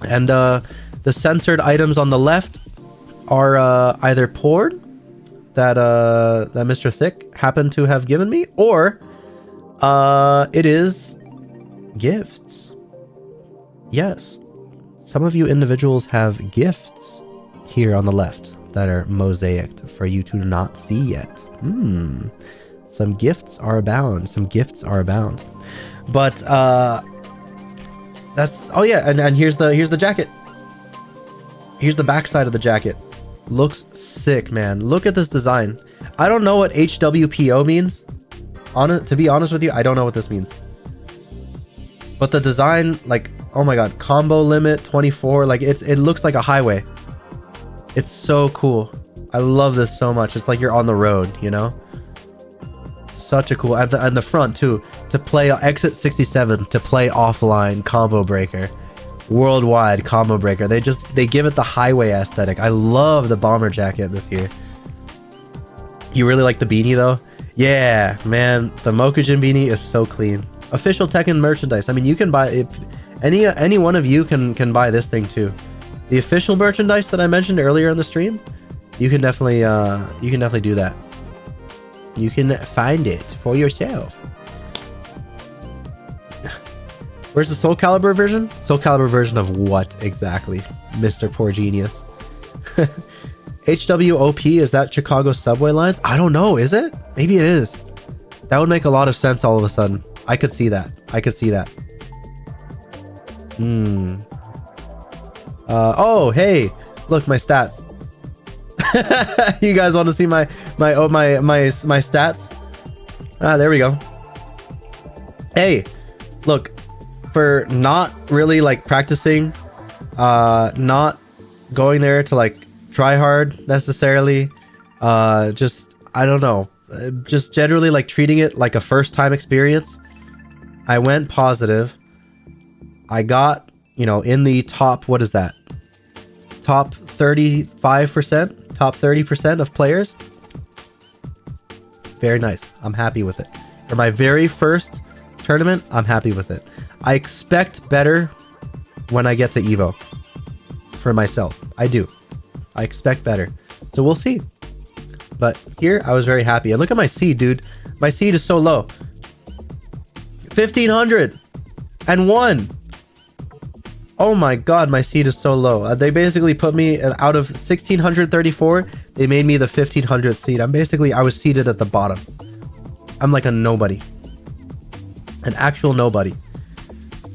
And the censored items on the left are either porn that Mr. Thick happened to have given me, or it is gifts. Yes, some of you individuals have gifts here on the left that are mosaicked for you to not see yet. Some gifts are abound. Some gifts are abound. But that's, oh yeah, and here's the jacket. Here's the backside of the jacket. Looks sick, man. Look at this design. I don't know what HWPO means. To be honest with you, I don't know what this means. But the design, like, oh my god, combo limit 24, like it looks like a highway. It's so cool. I love this so much. It's like you're on the road, you know? Such a cool, and the front too, to play exit 67, to play offline combo breaker, worldwide combo breaker. They give it the highway aesthetic. I love the bomber jacket this year. You really like the beanie though? Yeah, man, the Mokujin beanie is so clean. Official Tekken merchandise. I mean, you can buy it. Any one of you can buy this thing too. The official merchandise that I mentioned earlier in the stream, you can definitely do that. You can find it for yourself. Where's the Soul Calibur version? Soul Calibur version of what exactly, Mr. Poor Genius? HWOP, is that Chicago subway lines? I don't know, is it? Maybe it is. That would make a lot of sense all of a sudden. I could see that. I could see that. Oh, hey, look, my stats. You guys want to see my stats? Ah, there we go. Hey, look, for not really like practicing, not going there to like try hard necessarily, just, I don't know, just generally like treating it like a first time experience. I went positive. I got, you know, in the top, what is that? Top 35%, top 30% of players. Very nice. I'm happy with it. For my very first tournament, I'm happy with it. I expect better when I get to Evo. For myself. I do. I expect better. So we'll see. But here, I was very happy. And look at my seed, dude. My seed is so low. 1,501. Oh my god, my seed is so low. They basically put me out of 1,634. They made me the 1,500th seed. I was seated at the bottom. I'm like a nobody. An actual nobody.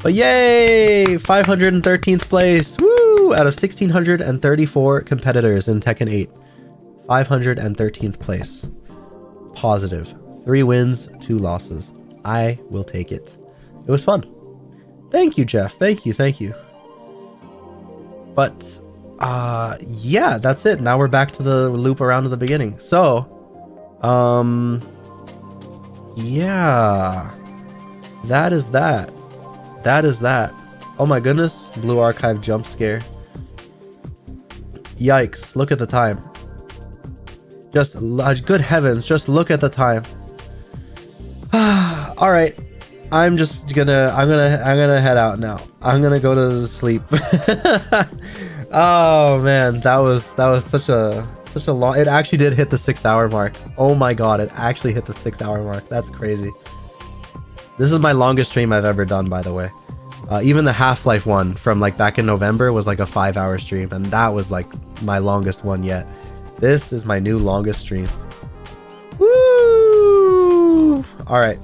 But yay! 513th place. Woo! Out of 1,634 competitors in Tekken 8. 513th place. Positive. 3 wins, 2 losses. I will take it. It was fun. Thank you, Jeff. Thank you. But, yeah, that's it. Now we're back to the loop around to the beginning. So, yeah. That is that. Oh my goodness. Blue Archive jump scare. Yikes. Look at the time. Just, good heavens, just look at the time. All right, I'm gonna head out now. I'm gonna go to sleep. Oh man, that was such a long. It actually did hit the 6-hour mark. Oh my god, it actually hit the 6-hour mark. That's crazy. This is my longest stream I've ever done, by the way. Even the Half-Life one from like back in November was like a 5-hour stream, and that was like my longest one yet. This is my new longest stream. Woo! All right,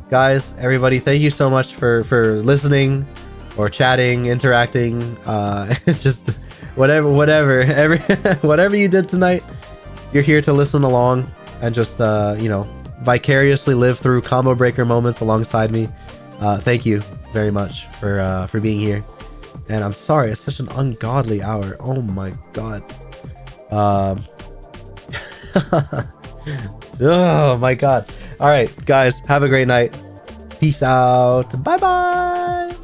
guys, everybody, thank you so much for listening or chatting, interacting, just whatever whatever you did tonight. You're here to listen along and just you know, vicariously live through combo breaker moments alongside me. Thank you very much for being here. And I'm sorry, it's such an ungodly hour. Oh my god. Oh my god. All right, guys, have a great night. Peace out. Bye bye.